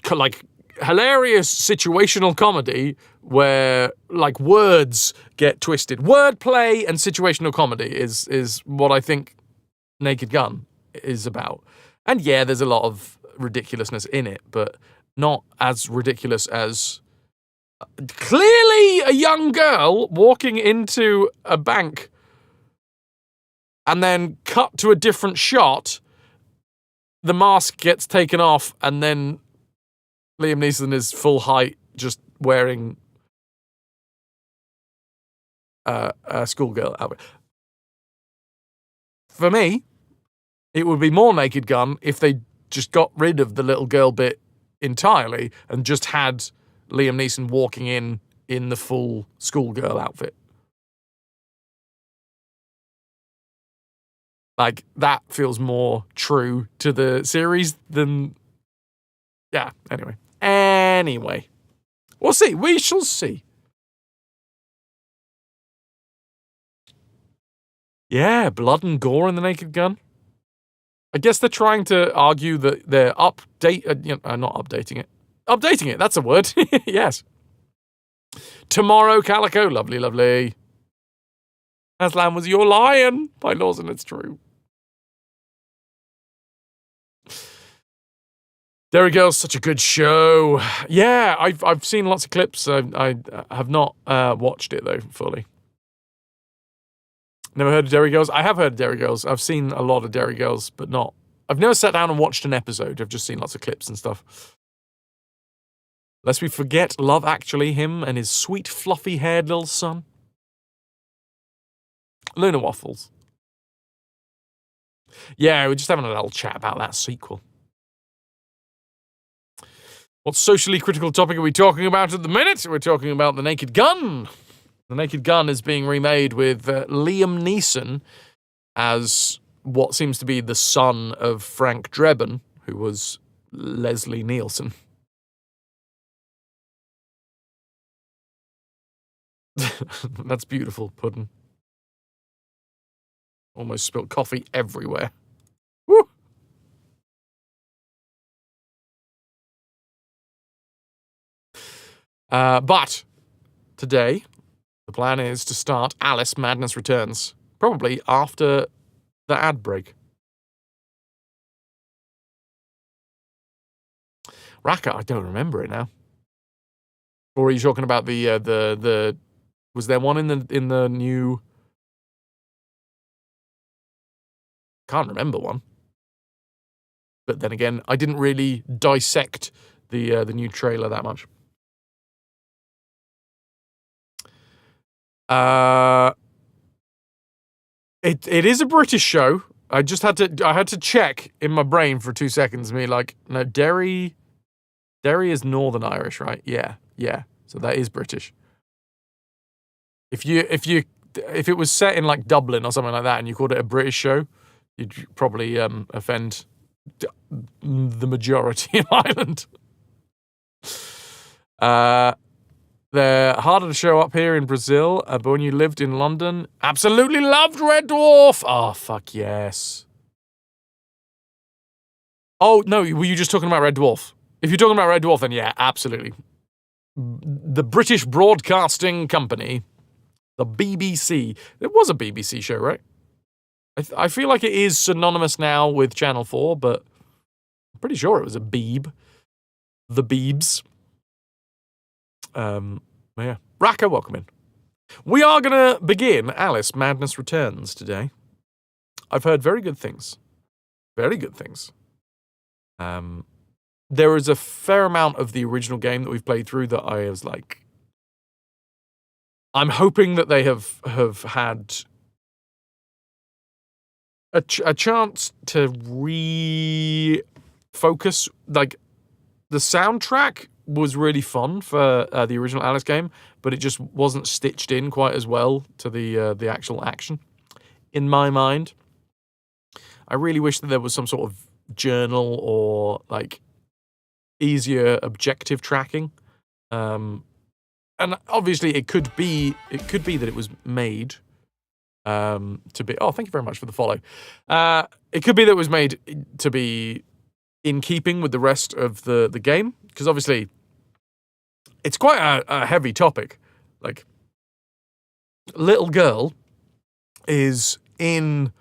like, hilarious situational comedy where, like, words get twisted. Wordplay and situational comedy is what I think Naked Gun is about. And yeah, there's a lot of ridiculousness in it, but not as ridiculous as clearly a young girl walking into a bank and then cut to a different shot. The mask gets taken off and then Liam Neeson is full height, just wearing a schoolgirl outfit. For me, it would be more Naked Gun if they just got rid of the little girl bit entirely and just had Liam Neeson walking in the full schoolgirl outfit. Like, that feels more true to the series than... Yeah, anyway. Anyway. We'll see. We shall see. Yeah, blood and gore in the Naked Gun. I guess they're trying to argue that they're not updating it. Updating it, that's a word. Yes. Tomorrow, Calico. Lovely, lovely. Aslan was your lion. By Lawson, it's true. There we go. Such a good show. Yeah, I've seen lots of clips. I have not watched it, though, fully. Never heard of Derry Girls. I have heard of Derry Girls. I've seen a lot of Derry Girls, but not... I've never sat down and watched an episode. I've just seen lots of clips and stuff. Lest we forget Love Actually, him and his sweet, fluffy-haired little son. Luna Waffles. Yeah, we're just having a little chat about that sequel. What socially critical topic are we talking about at the minute? We're talking about The Naked Gun. The Naked Gun is being remade with Liam Neeson as what seems to be the son of Frank Drebin, who was Leslie Nielsen. That's beautiful, Puddin'. Almost spilt coffee everywhere. Woo! But today, the plan is to start Alice Madness Returns. probably after the ad break. Raka, I don't remember it now. Or are you talking about the was there one in the new? Can't remember one. But then again, I didn't really dissect the new trailer that much. It is a British show. I had to check in my brain for 2 seconds. Me like, no, Derry is Northern Irish, right? Yeah. So that is British. If it was set in like Dublin or something like that, and you called it a British show, you'd probably offend the majority of Ireland. They're harder to show up here in Brazil, but when you lived in London, absolutely loved Red Dwarf. Oh, fuck yes. Oh, no, were you just talking about Red Dwarf? If you're talking about Red Dwarf, then yeah, absolutely. The British Broadcasting Company, the BBC. It was a BBC show, right? I feel like it is synonymous now with Channel 4, but I'm pretty sure it was a Beeb. The Beebs. Yeah. Raka, welcome in. We are going to begin Alice Madness Returns today. I've heard very good things. Very good things. There is a fair amount of the original game that we've played through that I was like, I'm hoping that they have had a chance to refocus. Like, the soundtrack was really fun for the original Alice game, but it just wasn't stitched in quite as well to the actual action. In my mind, I really wish that there was some sort of journal or like easier objective tracking. And obviously, it could be that it was made to be. Oh, thank you very much for the follow. It could be that it was made to be in keeping with the rest of the game, because obviously it's quite a heavy topic. Like, little girl is in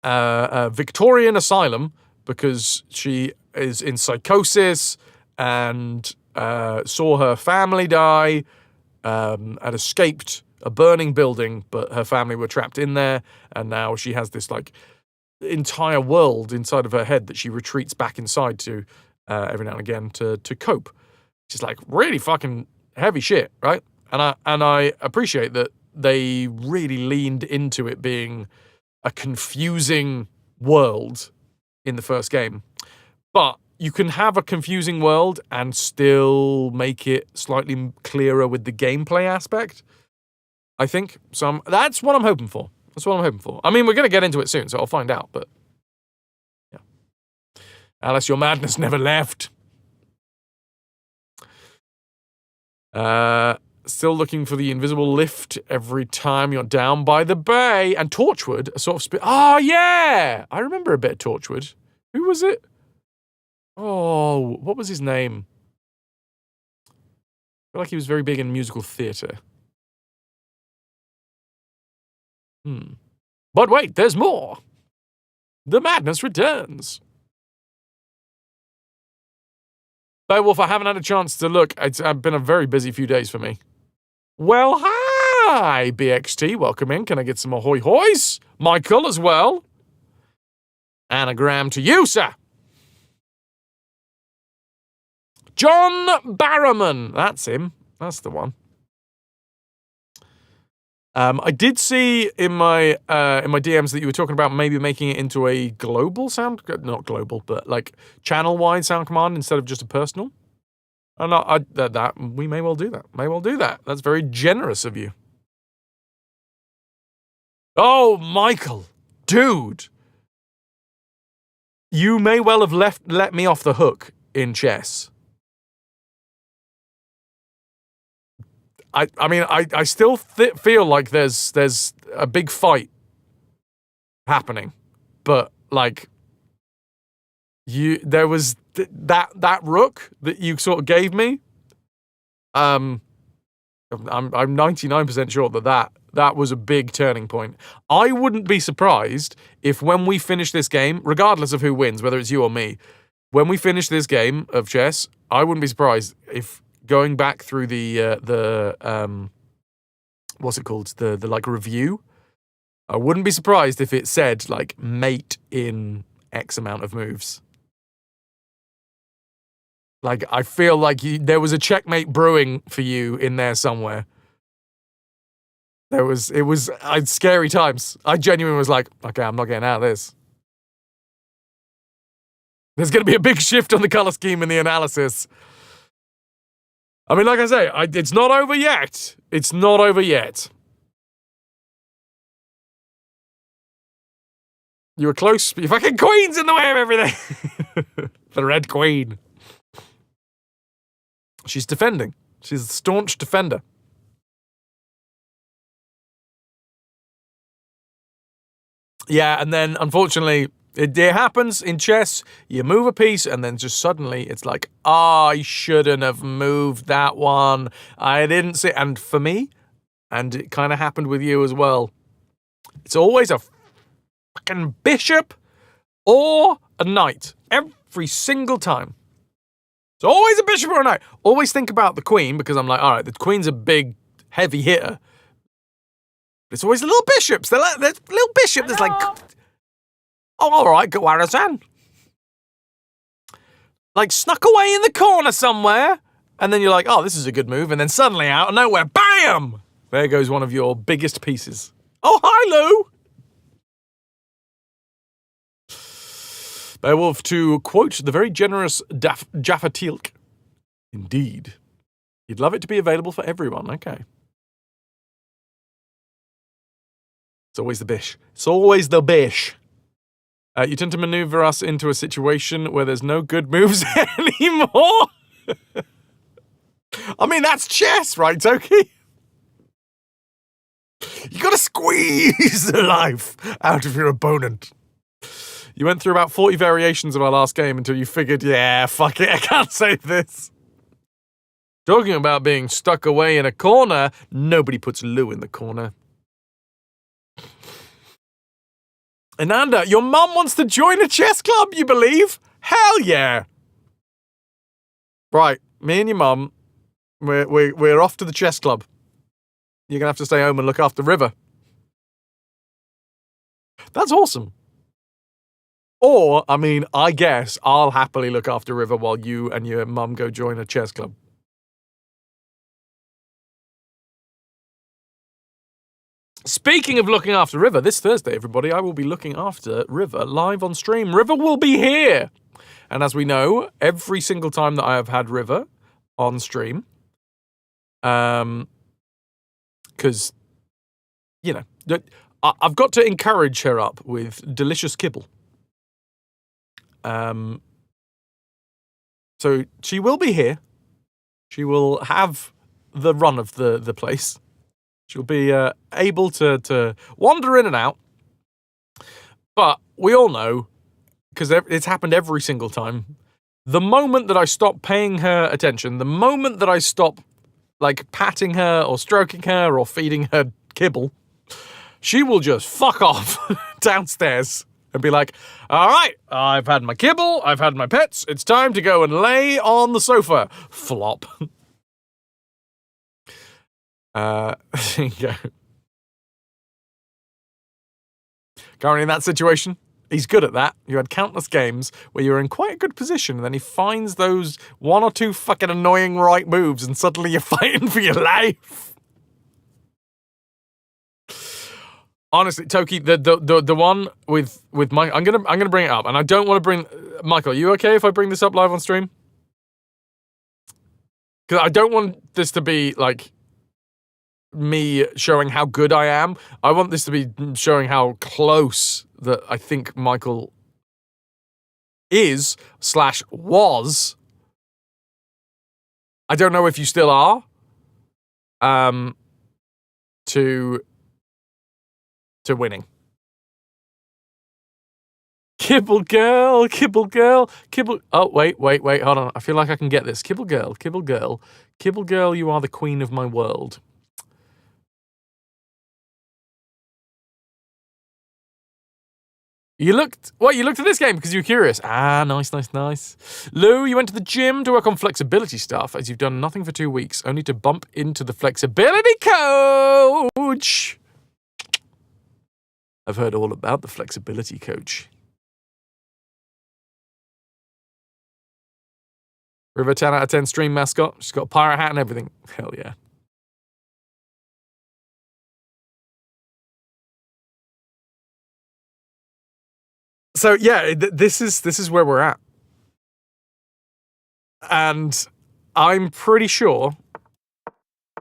a Victorian asylum because she is in psychosis and saw her family die and escaped a burning building, but her family were trapped in there, and now she has this like entire world inside of her head that she retreats back inside to every now and again to cope. It's like really fucking heavy shit, right? And I appreciate that they really leaned into it being a confusing world in the first game. But you can have a confusing world and still make it slightly clearer with the gameplay aspect, I think. So that's what I'm hoping for. I mean, we're going to get into it soon, so I'll find out, but yeah. Alice, your madness never left. Still looking for the invisible lift every time you're down by the bay. And Torchwood, a sort of oh, yeah! I remember a bit of Torchwood. Who was it? Oh, what was his name? I feel like he was very big in musical theatre. But wait, there's more. The madness returns. Beowulf, I haven't had a chance to look. It's been a very busy few days for me. Well, hi, BXT. Welcome in. Can I get some ahoy hoys? Michael as well. Anagram to you, sir. John Barrowman. That's him. That's the one. I did see in my DMs that you were talking about maybe making it into a global sound, not global, but like channel-wide sound command instead of just a personal. And that we may well do that. That's very generous of you. Oh, Michael, dude, you may well have let me off the hook in chess. I mean, I still feel like there's a big fight happening, but like there was that rook that you sort of gave me. I'm 99% sure that was a big turning point. I wouldn't be surprised if when we finish this game, regardless of who wins, whether it's you or me, when we finish this game of chess, I wouldn't be surprised if going back through the what's it called? The like review. I wouldn't be surprised if it said like mate in X amount of moves. Like, I feel like there was a checkmate brewing for you in there somewhere. It was scary times. I genuinely was like, okay, I'm not getting out of this. There's going to be a big shift on the color scheme in the analysis. I mean, like I say, it's not over yet. It's not over yet. You were close, but your fucking queen's in the way of everything. The red queen. She's defending. She's a staunch defender. Yeah, and then, unfortunately, it happens in chess. You move a piece, and then just suddenly, it's like, I shouldn't have moved that one. I didn't see... And for me, and it kind of happened with you as well, it's always a fucking bishop or a knight. Every single time. It's always a bishop or a knight. Always think about the queen, because I'm like, all right, the queen's a big, heavy hitter. But it's always the little bishops. They're like, there's little bishop that's like, oh, all right, go Arasan. Like, snuck away in the corner somewhere. And then you're like, oh, this is a good move. And then suddenly, out of nowhere, bam! There goes one of your biggest pieces. Oh, hi, Lou! Beowulf, to quote the very generous Jaffa Teal'c. Indeed. You'd love it to be available for everyone. Okay. It's always the bish. It's always the bish. You tend to maneuver us into a situation where there's no good moves anymore. I mean, that's chess, right, Toki? You gotta squeeze the life out of your opponent. You went through about 40 variations of our last game until you figured, yeah, fuck it, I can't save this. Talking about being stuck away in a corner, nobody puts Lou in the corner. Ananda, your mum wants to join a chess club, you believe? Hell yeah! Right, me and your mum, we're off to the chess club. You're gonna have to stay home and look after River. That's awesome. Or, I mean, I guess I'll happily look after River while you and your mum go join a chess club. Speaking of looking after River, this Thursday, everybody, I will be looking after River live on stream. River will be here. And as we know, every single time that I have had River on stream, because, you know, I've got to encourage her up with delicious kibble. So she will be here. She will have the run of the place. She'll be able to wander in and out. But we all know, because it's happened every single time, the moment that I stop paying her attention, the moment that I stop, like, patting her or stroking her or feeding her kibble, she will just fuck off downstairs and be like, all right, I've had my kibble, I've had my pets, it's time to go and lay on the sofa. Flop. There you go. Currently in that situation, he's good at that. You had countless games where you're in quite a good position, and then he finds those one or two fucking annoying right moves, and suddenly you're fighting for your life. Honestly, Toki, the one with Mike, I'm gonna bring it up, and I don't want to bring Michael. Are you okay if I bring this up live on stream? Because I don't want this to be like me showing how good I am. I want this to be showing how close that I think Michael is/was. I don't know if you still are. To winning. Kibble girl, kibble girl, kibble... Oh, wait, hold on. I feel like I can get this. Kibble girl, you are the queen of my world. You looked at this game because you were curious. Ah, nice. Lou, you went to the gym to work on flexibility stuff as you've done nothing for 2 weeks, only to bump into the flexibility coach. I've heard all about the flexibility coach. River 10 out of 10 stream mascot. She's got a pirate hat and everything. Hell yeah. So yeah, this is where we're at. And I'm pretty sure,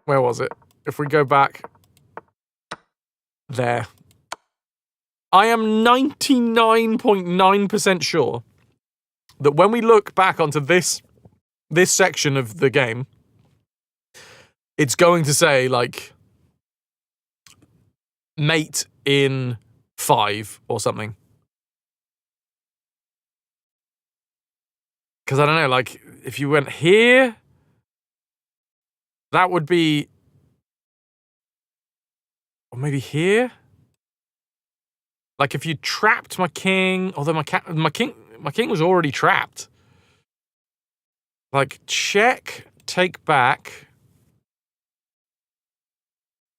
where was it? If we go back there, I am 99.9% sure that when we look back onto this section of the game, it's going to say, like, mate in 5 or something. Because I don't know, like, if you went here, that would be... Or maybe here? Like, if you trapped my king... Although my king was already trapped. Like, check, take back.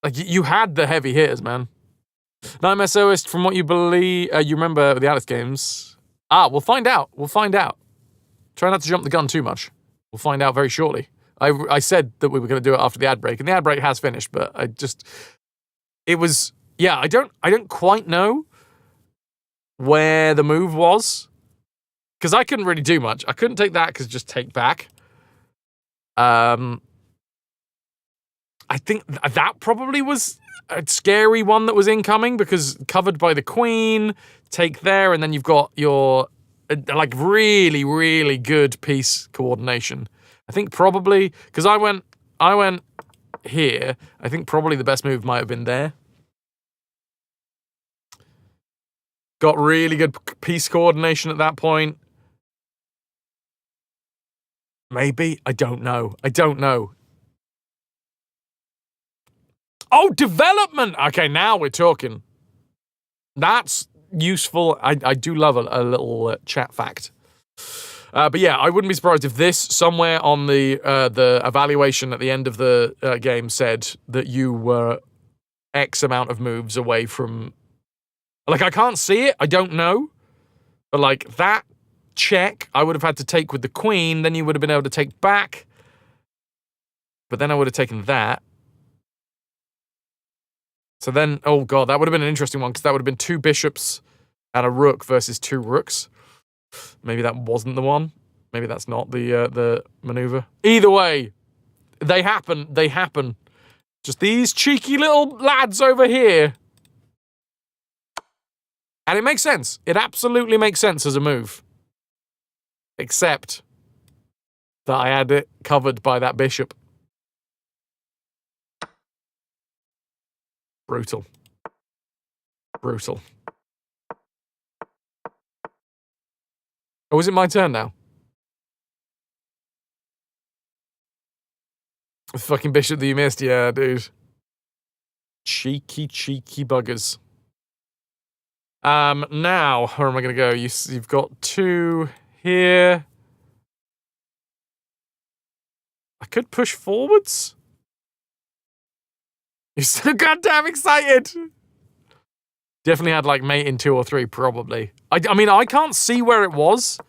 Like, you had the heavy hitters, man. Nightmare Soist, from what you believe... you remember the Alice games. We'll find out. Try not to jump the gun too much. We'll find out very shortly. I said that we were going to do it after the ad break, and the ad break has finished, but it was, yeah, I don't quite know where the move was, because I couldn't really do much. I couldn't take that, because just take back. I think that probably was a scary one that was incoming, because covered by the queen, take there, and then you've got your... like really, really good piece coordination. I think probably, because I went here, I think probably the best move might have been there. Got really good piece coordination at that point. Maybe, I don't know. Oh, development! Okay, now we're talking. That's useful. I do love a little chat fact. But yeah, I wouldn't be surprised if this somewhere on the evaluation at the end of the game said that you were X amount of moves away from... Like, I can't see it. I don't know. But like that check, I would have had to take with the queen. Then you would have been able to take back. But then I would have taken that. So then, oh god, that would have been an interesting one, because that would have been 2 bishops and a rook versus 2 rooks. Maybe that wasn't the one. Maybe that's not the maneuver. Either way, they happen. Just these cheeky little lads over here. And it makes sense. It absolutely makes sense as a move. Except that I had it covered by that bishop. Brutal. Oh, is it my turn now? The fucking bishop that you missed, yeah, dude. Cheeky buggers. Now, where am I going to go? You've got 2 here. I could push forwards. You're so goddamn excited. Definitely had like mate in 2 or 3, probably. I mean, I can't see where it was.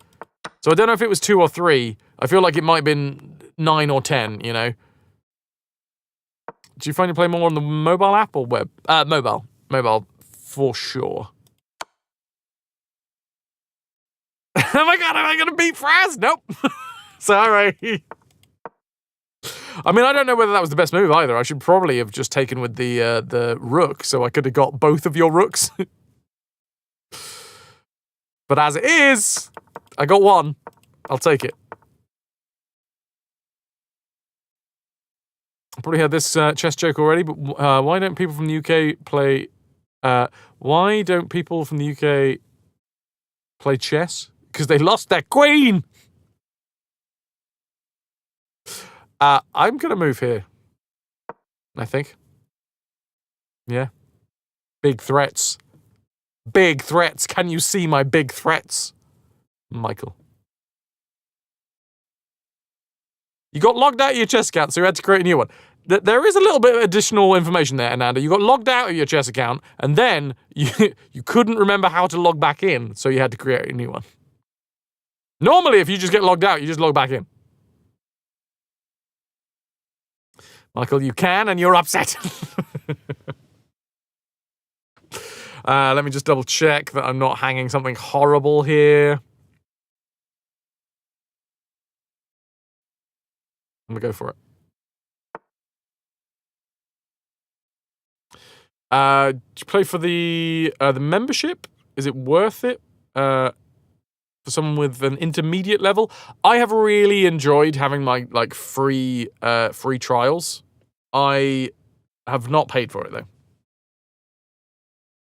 So I don't know if it was 2 or 3. I feel like it might have been 9 or 10, you know. Do you find you play more on the mobile app or web? Mobile. Mobile, for sure. Oh my god, am I going to beat Fraz? Nope. Sorry. I mean, I don't know whether that was the best move either. I should probably have just taken with the rook, so I could have got both of your rooks. But as it is, I got one. I'll take it. I probably had this chess joke already, but why don't people from the UK play... why don't people from the UK play chess? Because they lost their queen! I'm going to move here. I think. Yeah. Big threats. Big threats. Can you see my big threats? Michael. You got logged out of your chess account, so you had to create a new one. There is a little bit of additional information there, Ananda. You got logged out of your chess account, and then you couldn't remember how to log back in, so you had to create a new one. Normally, if you just get logged out, you just log back in. Michael, you can, and you're upset. Let me just double check that I'm not hanging something horrible here. I'm gonna go for it. Do you play for the membership? Is it worth it? For someone with an intermediate level? I have really enjoyed having my free trials. I have not paid for it though.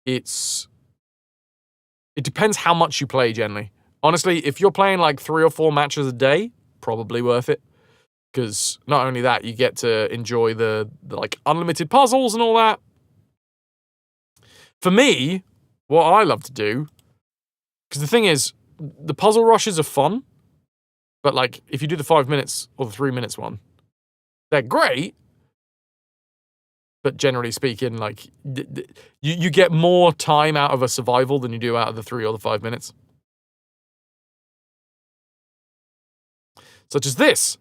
It depends how much you play generally. Honestly, if you're playing like 3 or 4 matches a day, probably worth it. Because not only that, you get to enjoy the like unlimited puzzles and all that. For me, what I love to do, because the thing is, the puzzle rushes are fun, but like if you do the 5 minutes or the 3 minutes one, they're great. But generally speaking, like you get more time out of a survival than you do out of the 3 or the 5 minutes. Such as this,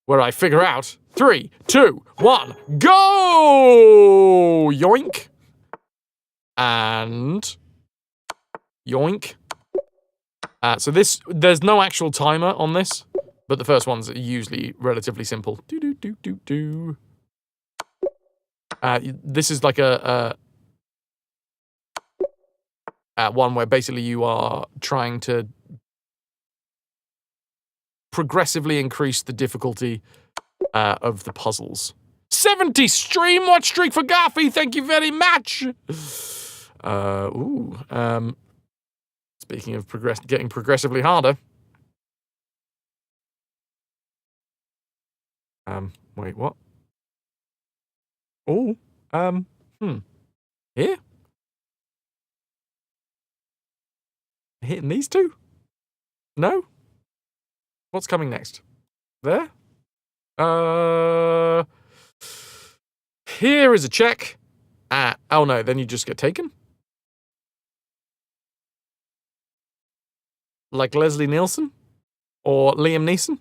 where I figure out 3, 2, 1, go! Yoink. And yoink. So there's no actual timer on this, but the first ones are usually relatively simple. Do. This is like a one where basically you are trying to progressively increase the difficulty of the puzzles. 70 stream watch streak for Garfy, thank you very much. Speaking of getting progressively harder. Wait, what? Oh, here? Hitting these two? No? What's coming next? There? Here is a check. Oh no, then you just get taken? Like Leslie Nielsen? Or Liam Neeson?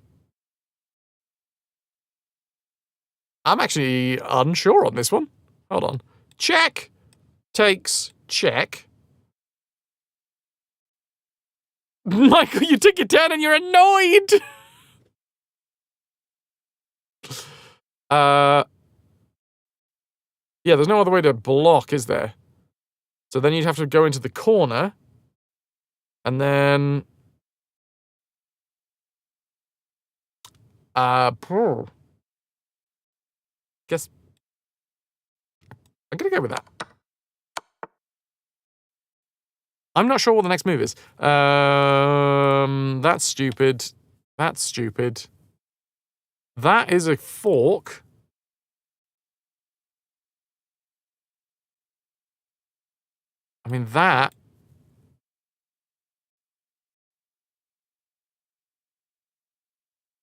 I'm actually unsure on this one. Hold on. Check. Takes. Check. Michael, you took your turn and you're annoyed! Yeah, there's no other way to block, is there? So then you'd have to go into the corner. And then... Guess... I'm gonna go with that. I'm not sure what the next move is. That's stupid. That's stupid. That is a fork. I mean, that...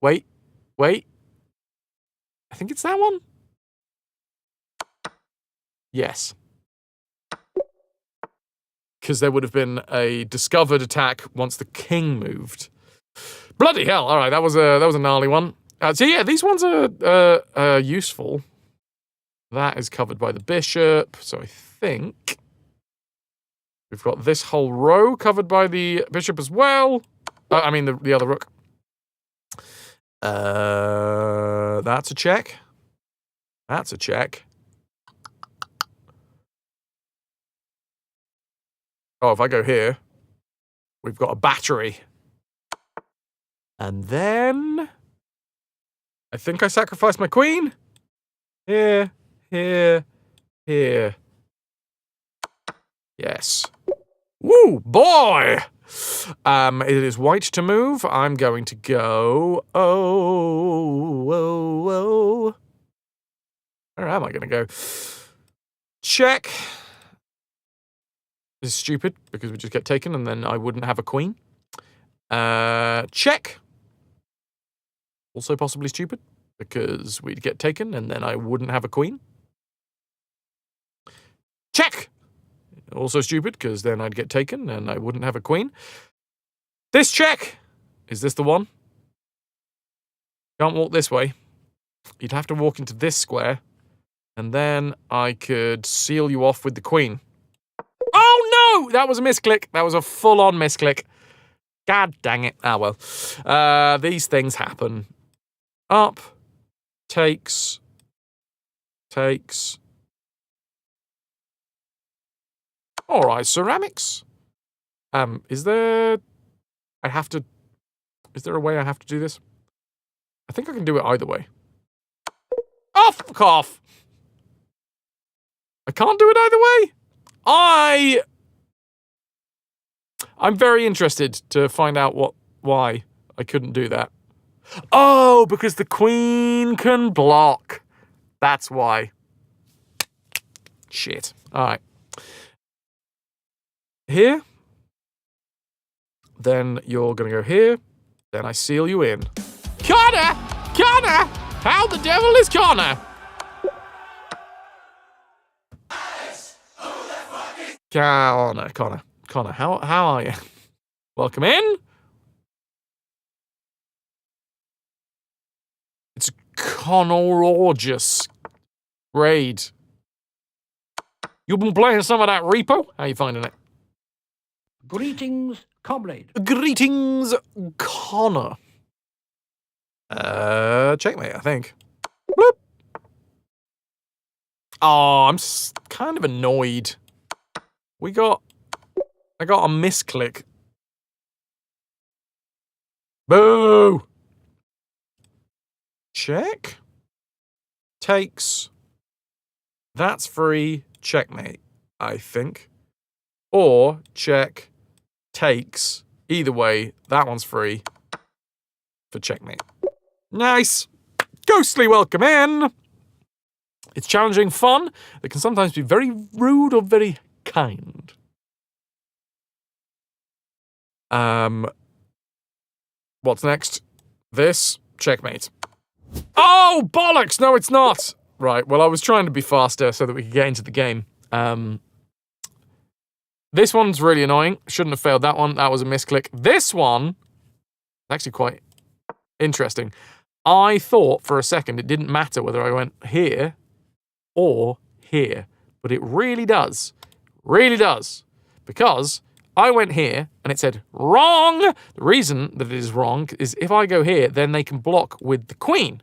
Wait. I think it's that one? Yes. Because there would have been a discovered attack once the king moved. Bloody hell! All right, that was a gnarly one. So yeah, these ones are useful. That is covered by the bishop, so I think we've got this whole row covered by the bishop as well. I mean the other rook. That's a check. That's a check. Oh, if I go here, we've got a battery. And then... I think I sacrificed my queen. Here. Yes. Woo, boy! It is white to move. I'm going to go... Oh. Where am I going to go? Check. This is stupid because we just get taken and then I wouldn't have a queen. Check. Also possibly stupid because we'd get taken and then I wouldn't have a queen. Check. Also stupid because then I'd get taken and I wouldn't have a queen. This check. Is this the one? Can't walk this way. You'd have to walk into this square and then I could seal you off with the queen. Oh no! That was a misclick. That was a full-on misclick. God dang it. Ah, well. These things happen. Up. Takes. Alright, ceramics. Is there a way I have to do this? I think I can do it either way. Oh, fuck off! I can't do it either way? I'm very interested to find out why I couldn't do that. Oh, because the queen can block. That's why. Shit. Alright. Here. Then you're gonna go here. Then I seal you in. Connor! Connor! How the devil is Connor? Connor, how are you? Welcome in. It's Connororgeous raid. You've been playing some of that repo? How you finding it? Greetings, comrade. Greetings, Connor. Checkmate, I think. Bloop. Oh, I'm kind of annoyed. I got a misclick. Boo! Check. Takes. That's free. Checkmate, I think. Or check. Takes. Either way, that one's free for checkmate. Nice. Ghostly welcome in. It's challenging fun that can sometimes be very rude or very kind. What's next? This. Checkmate. Oh, bollocks! No, it's not! Right, well, I was trying to be faster so that we could get into the game. This one's really annoying. Shouldn't have failed that one. That was a misclick. This one, actually quite interesting. I thought for a second it didn't matter whether I went here or here, but it really does. Really does. Because I went here and it said wrong. The reason that it is wrong is if I go here, then they can block with the queen.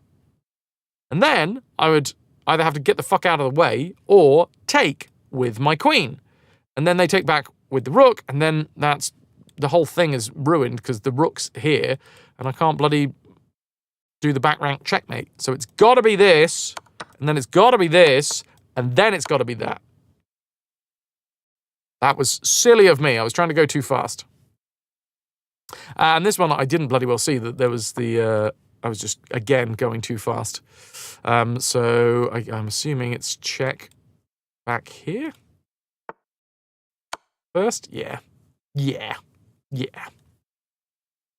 And then I would either have to get the fuck out of the way or take with my queen. And then they take back with the rook, and then the whole thing is ruined because the rook's here, and I can't bloody do the back rank checkmate. So it's got to be this, and then it's got to be this, and then it's got to be that. That was silly of me. I was trying to go too fast. And this one, I didn't bloody well see that there was the... I was just, again, going too fast. So I'm assuming it's check back here. First? Yeah.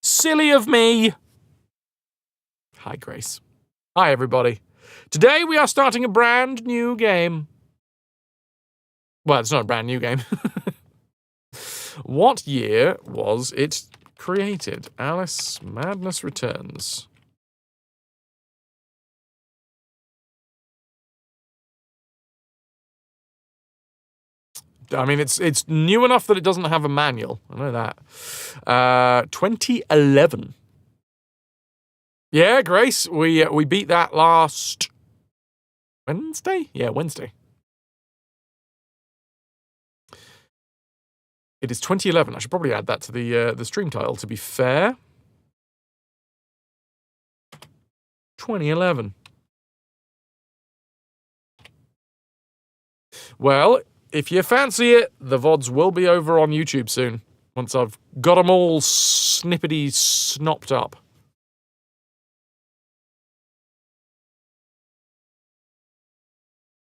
Silly of me. Hi, Grace. Hi, everybody. Today we are starting a brand new game. Well, it's not a brand new game. What year was it created? Alice Madness Returns. I mean, it's new enough that it doesn't have a manual. I know that. 2011. Yeah, Grace, we beat that last Wednesday? Yeah, Wednesday. It is 2011. I should probably add that to the stream title, to be fair. 2011. Well, if you fancy it, the VODs will be over on YouTube soon, once I've got them all snippety snopped up.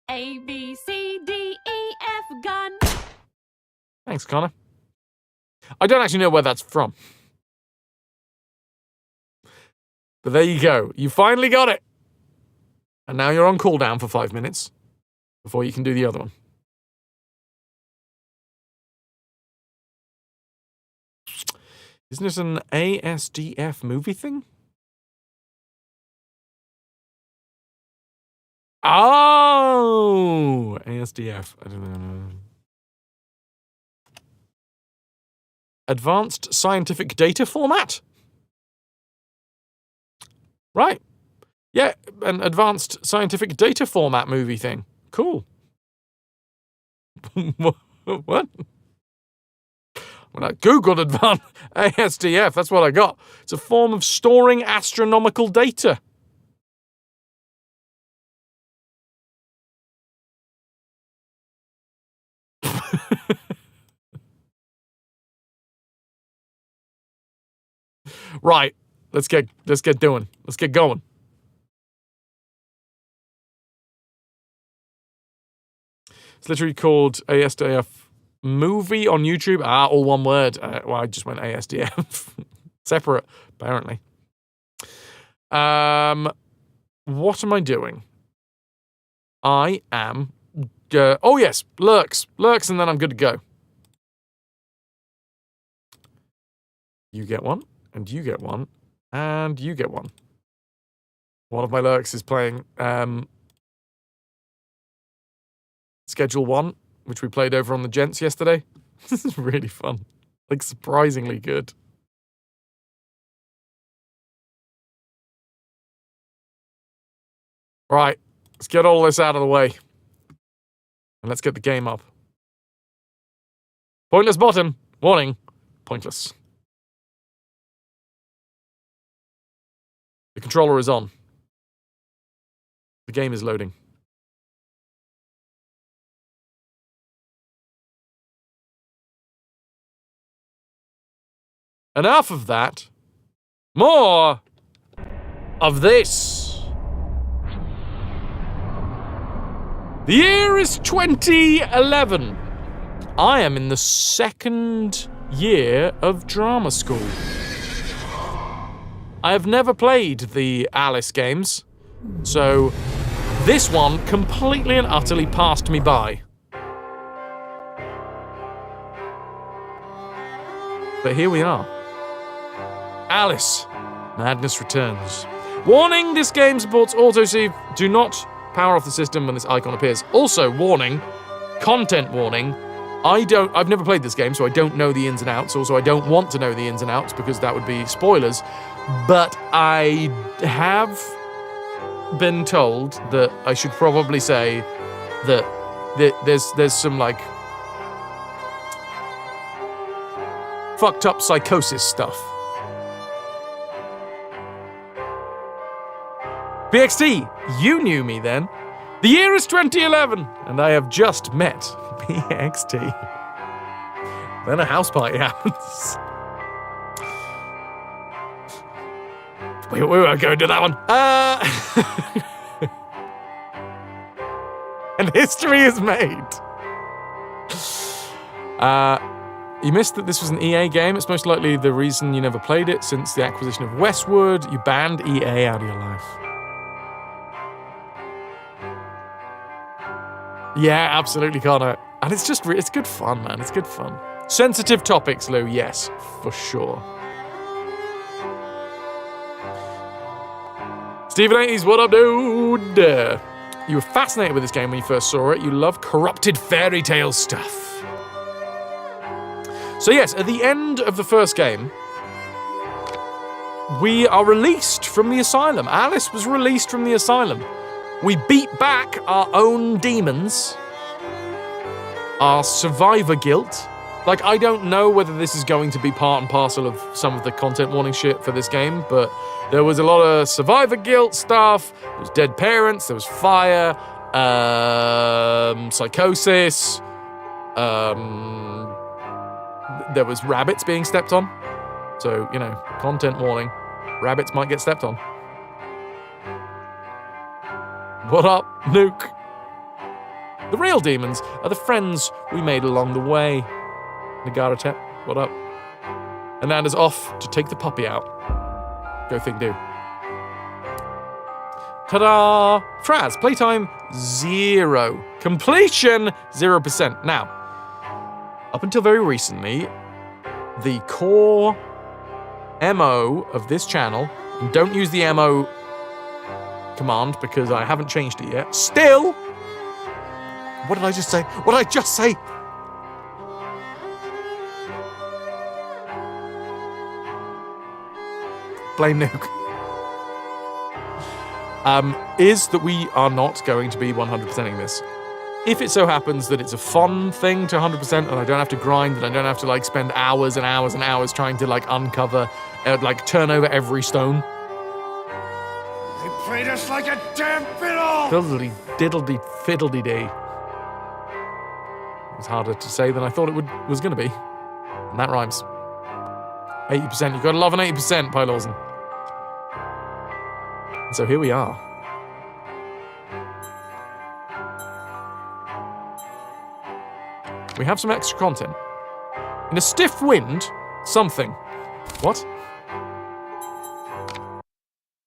A, B, C, D, E, F, gun. Thanks, Connor. I don't actually know where that's from. But there you go. You finally got it. And now you're on cooldown for 5 minutes before you can do the other one. Isn't it an ASDF movie thing? Oh! ASDF. I don't know. Advanced Scientific Data Format? Right. Yeah, an Advanced Scientific Data Format movie thing. Cool. What? When I googled advanced ASDF, that's what I got. It's a form of storing astronomical data. Right. Let's get doing. Let's get going. It's literally called ASDF movie on YouTube. All one word. Well, I just went ASDF. Separate, apparently. What am I doing? I am... oh, yes. Lurks. Lurks, and then I'm good to go. You get one, and you get one, and you get one. One of my lurks is playing Schedule 1, which we played over on the Gents yesterday. This is really fun. Like, surprisingly good. Right, let's get all this out of the way. And let's get the game up. Pointless bottom. Warning. Pointless. The controller is on. The game is loading. Enough of that. More of this. The year is 2011. I am in the second year of drama school. I have never played the Alice games, so this one completely and utterly passed me by. But here we are. Alice, Madness Returns. Warning, this game supports autosave. Do not power off the system when this icon appears. Also, warning, content warning. I've never played this game, so I don't know the ins and outs. Also, I don't want to know the ins and outs because that would be spoilers. But I have been told that I should probably say that there's some, like, fucked up psychosis stuff. BXT, you knew me then. The year is 2011, and I have just met BXT. Then a house party happens. We won't go into that one. And history is made. You missed that this was an EA game. It's most likely the reason you never played it. Since the acquisition of Westwood, you banned EA out of your life. Yeah, absolutely, Connor. And it's just, it's good fun, man. It's good fun. Sensitive topics, Lou, yes, for sure. Stephen 80s, what up, dude? You were fascinated with this game when you first saw it. You love corrupted fairy tale stuff. So yes, at the end of the first game, we are released from the asylum. Alice was released from the asylum. We beat back our own demons, our survivor guilt. Like, I don't know whether this is going to be part and parcel of some of the content warning shit for this game, but there was a lot of survivor guilt stuff. There was dead parents, there was fire, psychosis, there was rabbits being stepped on. So, you know, content warning. Rabbits might get stepped on. What up, Nuke? The real demons are the friends we made along the way. Nagaratep, what up? Ananda's off to take the puppy out. Go thing do. Ta-da! Fraz, playtime 0. Completion 0%. Now, up until very recently, the core MO of this channel, and don't use the MO command because I haven't changed it yet. Still, what did I just say? What did I just say? Blame Nuke. Is that we are not going to be 100%ing this. If it so happens that it's a fun thing to 100% and I don't have to grind and I don't have to like spend hours and hours and hours trying to like uncover, like turn over every stone. They played us like a damn fiddle! Fiddly diddledy fiddledy dee. It was harder to say than I thought it was going to be. And that rhymes. 80%. You've got to love an 80%, Pylorzen. And so here we are. We have some extra content. In a stiff wind, something. What?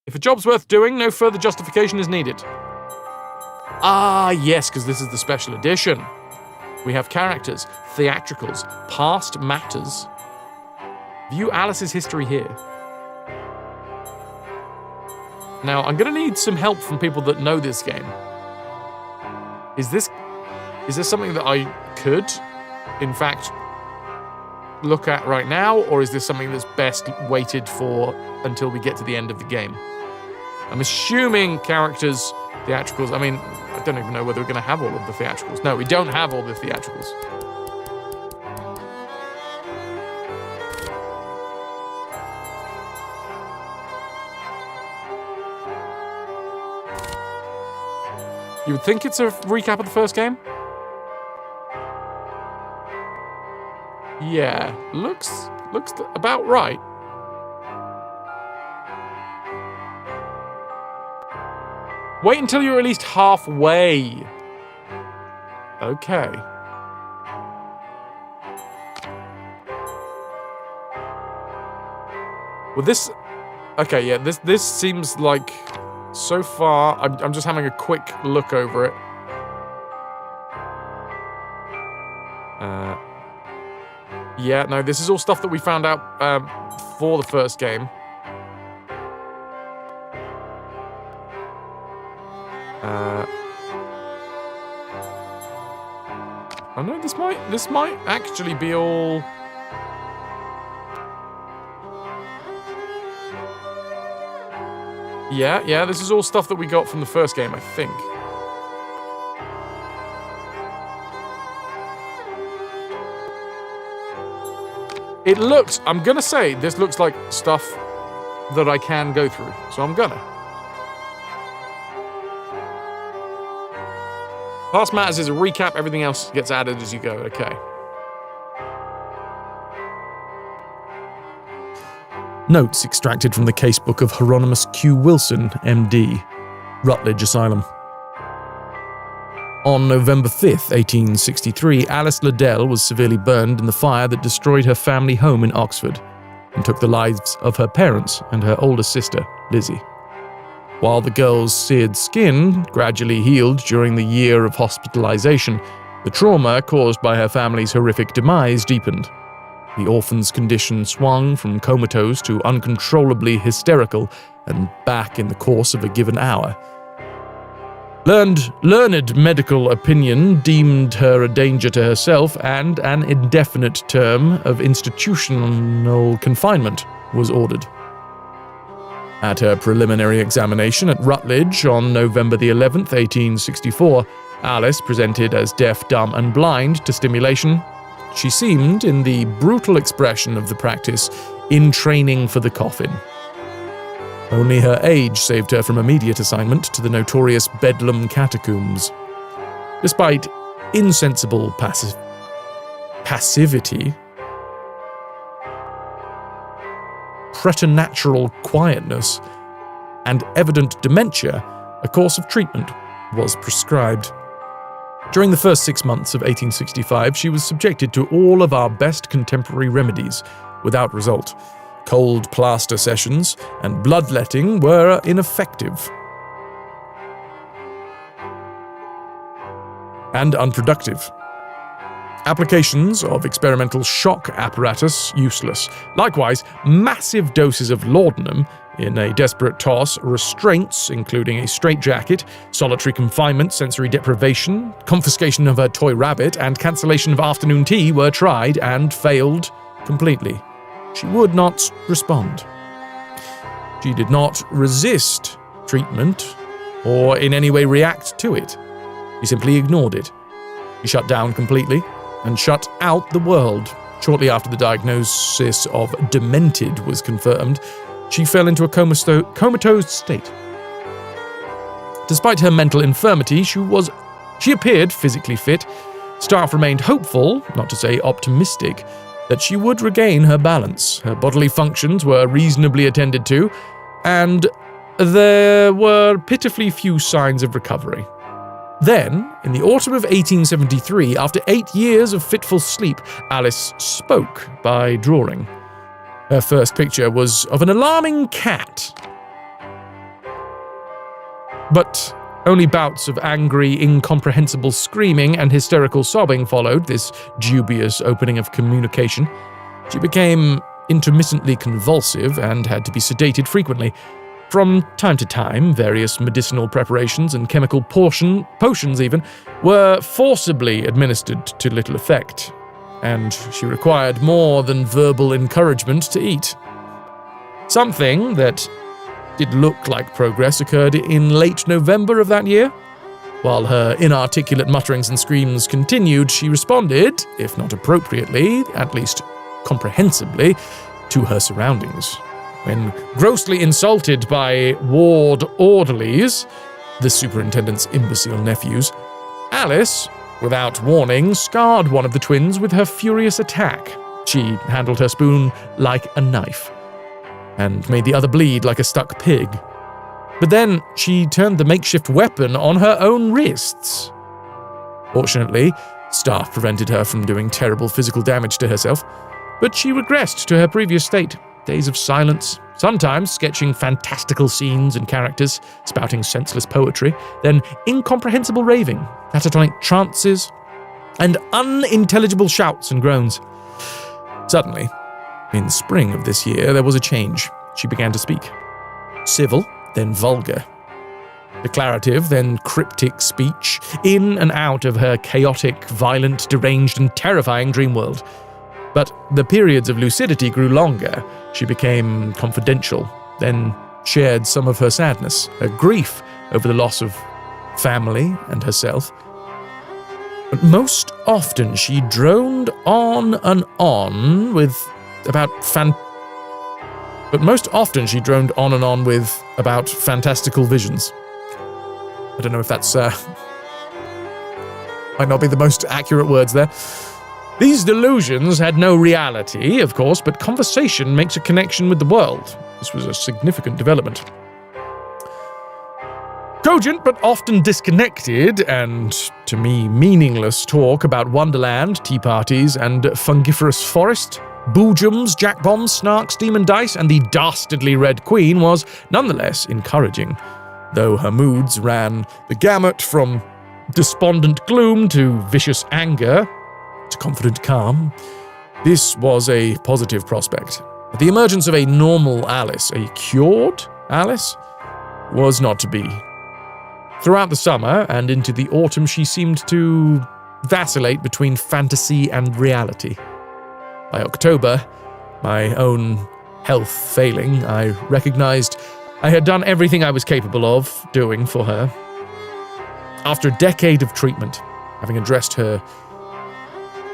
If a job's worth doing, no further justification is needed. Ah, yes, because this is the special edition. We have characters, theatricals, past matters. View Alice's history here. Now, I'm going to need some help from people that know this game. Is this something that I could, in fact, look at right now, or is this something that's best waited for until we get to the end of the game? I'm assuming characters, theatricals, I mean, I don't even know whether we're going to have all of the theatricals. No, we don't have all the theatricals. You would think it's a recap of the first game? Yeah, looks about right. Wait until you're at least halfway. Okay. Well, this... Okay, yeah, this seems like... So far, I'm just having a quick look over it. Yeah, no, this is all stuff that we found out for the first game. Oh no, this might actually be all... Yeah, this is all stuff that we got from the first game, I think. It looks, I'm gonna say, this looks like stuff that I can go through, so I'm gonna. Past matters is a recap, everything else gets added as you go, okay. Notes extracted from the casebook of Hieronymus Q. Wilson, M.D., Rutledge Asylum. On November 5th, 1863, Alice Liddell was severely burned in the fire that destroyed her family home in Oxford and took the lives of her parents and her older sister, Lizzie. While the girl's seared skin gradually healed during the year of hospitalization, the trauma caused by her family's horrific demise deepened. The orphan's condition swung from comatose to uncontrollably hysterical and back in the course of a given hour. Learned medical opinion deemed her a danger to herself, and an indefinite term of institutional confinement was ordered. At her preliminary examination at Rutledge on November the 11th, 1864, Alice presented as deaf, dumb, and blind to stimulation. She seemed, in the brutal expression of the practice, in training for the coffin. Only her age saved her from immediate assignment to the notorious Bedlam catacombs. Despite insensible passivity, preternatural quietness, and evident dementia, a course of treatment was prescribed. During the first 6 months of 1865, she was subjected to all of our best contemporary remedies, without result. Cold plaster sessions and bloodletting were ineffective and unproductive. Applications of experimental shock apparatus useless. Likewise, massive doses of laudanum in a desperate toss, restraints, including a straitjacket, solitary confinement, sensory deprivation, confiscation of her toy rabbit, and cancellation of afternoon tea were tried and failed completely. She would not respond. She did not resist treatment or in any way react to it. She simply ignored it. She shut down completely and shut out the world. Shortly after the diagnosis of demented was confirmed, she fell into a comatose state. Despite her mental infirmity, she appeared physically fit. Staff remained hopeful, not to say optimistic, that she would regain her balance. Her bodily functions were reasonably attended to, and there were pitifully few signs of recovery. Then, in the autumn of 1873, after 8 years of fitful sleep, Alice spoke by drawing. Her first picture was of an alarming cat. But only bouts of angry, incomprehensible screaming and hysterical sobbing followed this dubious opening of communication. She became intermittently convulsive and had to be sedated frequently. From time to time, various medicinal preparations and chemical potions even, were forcibly administered to little effect, and she required more than verbal encouragement to eat. Something that did look like progress occurred in late November of that year. While her inarticulate mutterings and screams continued, she responded, if not appropriately, at least comprehensibly, to her surroundings. When grossly insulted by ward orderlies, the superintendent's imbecile nephews, Alice, without warning, scarred one of the twins with her furious attack. She handled her spoon like a knife, and made the other bleed like a stuck pig. But then she turned the makeshift weapon on her own wrists. Fortunately, staff prevented her from doing terrible physical damage to herself, but she regressed to her previous state. Days of silence, sometimes sketching fantastical scenes and characters, spouting senseless poetry, then incomprehensible raving, catatonic trances, and unintelligible shouts and groans. Suddenly, in spring of this year, there was a change. She began to speak. Civil, then vulgar. Declarative, then cryptic speech, in and out of her chaotic, violent, deranged, and terrifying dream world. But the periods of lucidity grew longer. She became confidential, then shared some of her sadness, her grief over the loss of family and herself. But most often she droned on and on with about fantastical visions. I don't know if that's might not be the most accurate words there. These delusions had no reality, of course, but conversation makes a connection with the world. This was a significant development. Cogent but often disconnected and, to me, meaningless talk about Wonderland, tea parties, and fungiferous forest, boojums, jack bombs, snarks, demon dice, and the dastardly Red Queen was nonetheless encouraging, though her moods ran the gamut from despondent gloom to vicious anger to confident calm. This was a positive prospect. But the emergence of a normal Alice, a cured Alice, was not to be. Throughout the summer and into the autumn, she seemed to vacillate between fantasy and reality. By October, my own health failing, I recognized I had done everything I was capable of doing for her. After a decade of treatment, having addressed her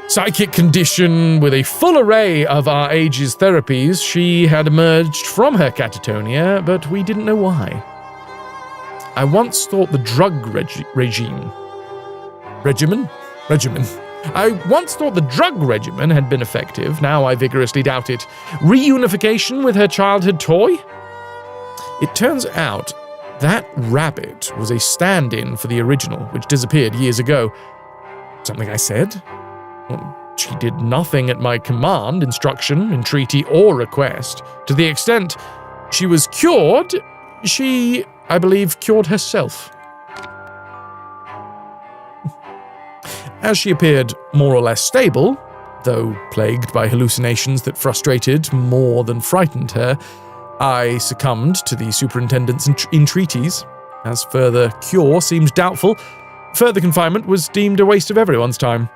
psychic condition with a full array of our age's therapies, she had emerged from her catatonia, but we didn't know why. I once thought the drug regimen had been effective. Now I vigorously doubt it. Reunification with her childhood toy? It turns out that rabbit was a stand-in for the original, which disappeared years ago. Something I said? Well, she did nothing at my command, instruction, entreaty, or request. To the extent she was cured, she, I believe, cured herself. As she appeared more or less stable, though plagued by hallucinations that frustrated more than frightened her, I succumbed to the superintendent's entreaties. As further cure seemed doubtful, further confinement was deemed a waste of everyone's time.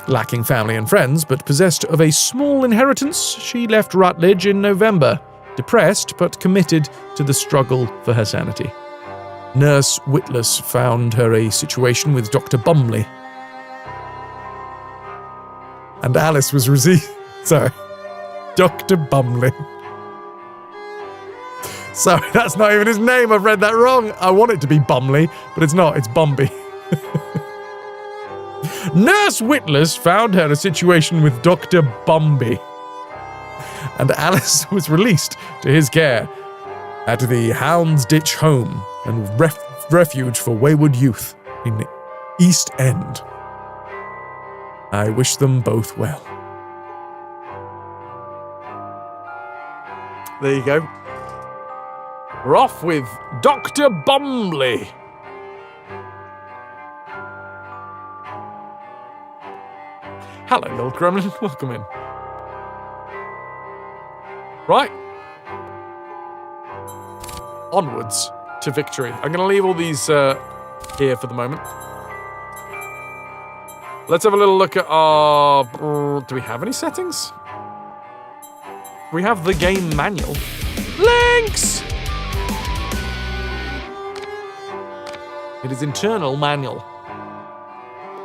Lacking family and friends, but possessed of a small inheritance, she left Rutledge in November, depressed but committed to the struggle for her sanity. Nurse Witless found her a situation with Dr. Bumley. And Alice was sorry, Dr. Bumley. Sorry, that's not even his name. I've read that wrong. I want it to be Bumley, but it's not. It's Bumby. Nurse Witless found her a situation with Dr. Bumby, and Alice was released to his care at the Houndsditch Home and Refuge for Wayward Youth in East End. I wish them both well. There you go. We're off with Dr. Bumley. Hello, little gremlin. Welcome in. Right. Onwards to victory. I'm going to leave all these here for the moment. Let's have a little look at our... do we have any settings? We have the game manual. Links! It is internal manual.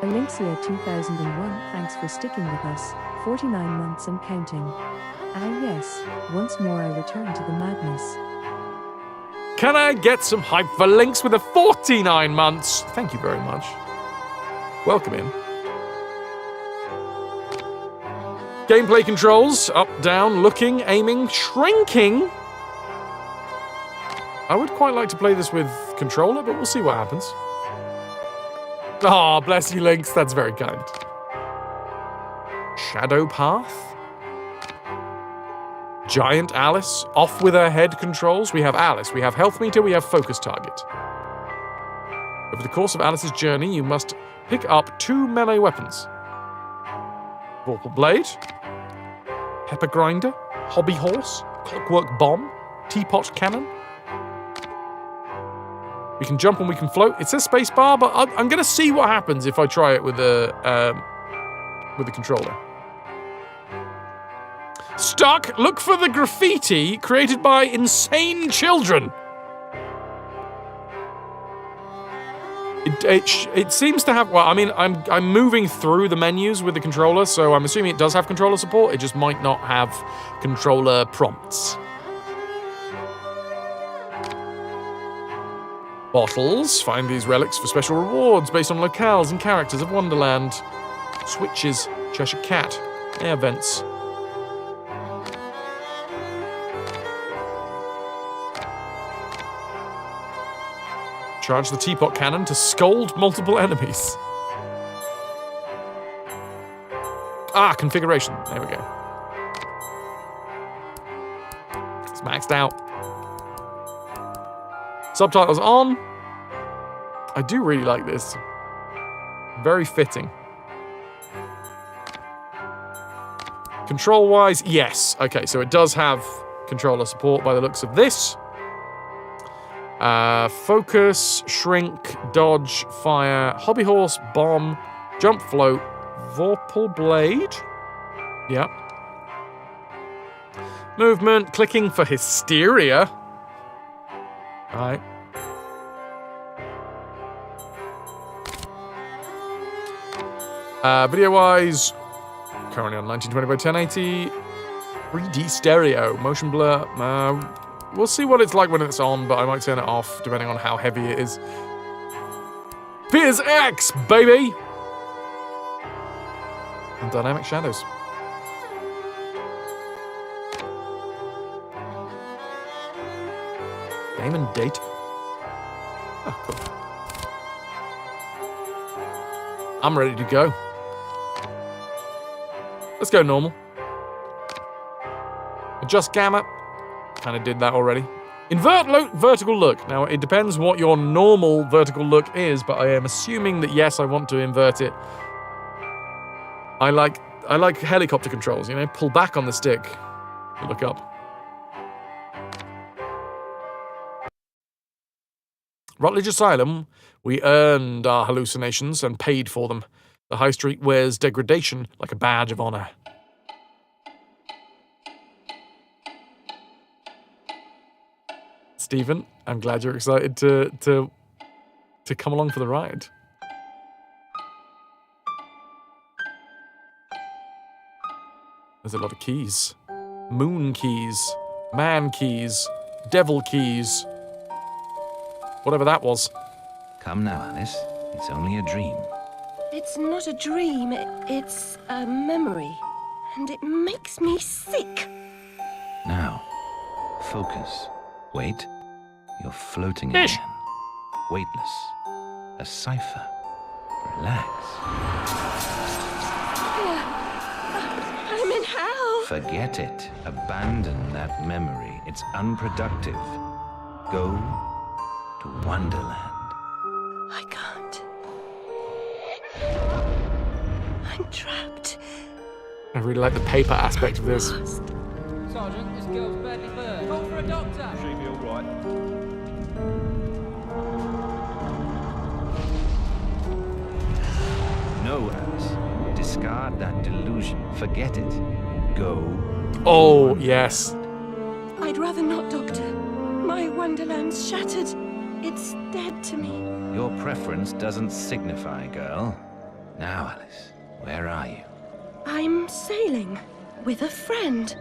Elixir 2001, thanks for sticking with us. 49 months and counting. Ah yes, once more I return to the madness. Can I get some hype for Links with a 49 months? Thank you very much. Welcome in. Gameplay controls, up, down, looking, aiming, shrinking. I would quite like to play this with controller, but we'll see what happens. Ah, bless you, Lynx. That's very kind. Shadow Path. Giant Alice. Off with her head controls. We have Alice. We have health meter. We have focus target. Over the course of Alice's journey, you must pick up 2 melee weapons. Vorpal Blade. Pepper Grinder. Hobby Horse. Clockwork Bomb. Teapot Cannon. We can jump and we can float. It says spacebar, but I'm going to see what happens if I try it with the controller. Stuck. Look for the graffiti created by insane children. It seems to have. Well, I mean, I'm moving through the menus with the controller, so I'm assuming it does have controller support. It just might not have controller prompts. Bottles. Find these relics for special rewards based on locales and characters of Wonderland. Switches. Cheshire Cat. Air vents. Charge the teapot cannon to scold multiple enemies. Ah, configuration. There we go. It's maxed out. Subtitles on. I do really like this. Very fitting. Control-wise, yes. Okay, so it does have controller support by the looks of this. Focus, shrink, dodge, fire, hobby horse, bomb, jump, float, vorpal blade. Yep. Movement, clicking for hysteria. Alright. Video-wise, currently on 1920 by 1080. 3D stereo, motion blur. We'll see what it's like when it's on, but I might turn it off depending on how heavy it is. Piers X, baby! And dynamic shadows. Game and date. Oh, cool. I'm ready to go. Let's go normal. Adjust gamma. Kind of did that already. Invert vertical look. Now, it depends what your normal vertical look is, but I am assuming that, yes, I want to invert it. I like helicopter controls, you know? Pull back on the stick. Look up. Rutledge Asylum, we earned our hallucinations and paid for them. The High Street wears degradation like a badge of honor. Stephen, I'm glad you're excited to come along for the ride. There's a lot of keys. Moon keys, man keys, devil keys. Whatever that was. Come now, Alice. It's only a dream. It's not a dream, it's a memory. And it makes me sick. Now, focus. Wait. You're floating Ish. again. Weightless. A cipher. Relax. I'm in hell. Forget it. Abandon that memory. It's unproductive. Go to Wonderland. I can't. I'm trapped. I really like the paper aspect of this. Sergeant, this girl's badly burned. Call for a doctor. She'll be all right. No, Alice. Discard that delusion. Forget it. Go. Oh, yes. I'd rather not, Doctor. My Wonderland's shattered. It's dead to me. Your preference doesn't signify, girl. Now, Alice, where are you? I'm sailing with a friend.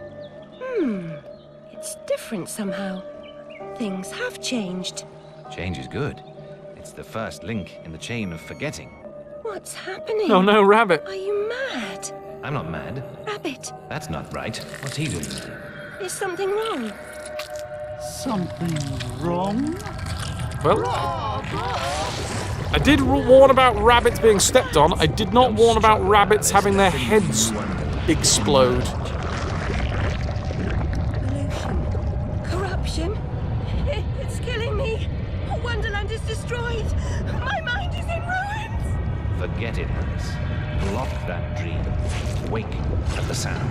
It's different somehow. Things have changed. Change is good. It's the first link in the chain of forgetting. What's happening? Oh no, Rabbit. Are you mad? I'm not mad. Rabbit, That's not right. What's he doing? is something wrong? Something wrong? Well, I did warn about rabbits being stepped on. I did not warn about rabbits having their heads explode. Pollution. Corruption. It's killing me. Wonderland is destroyed. My mind is in ruins. Forget it, Alice. Block that dream. Wake at the sound.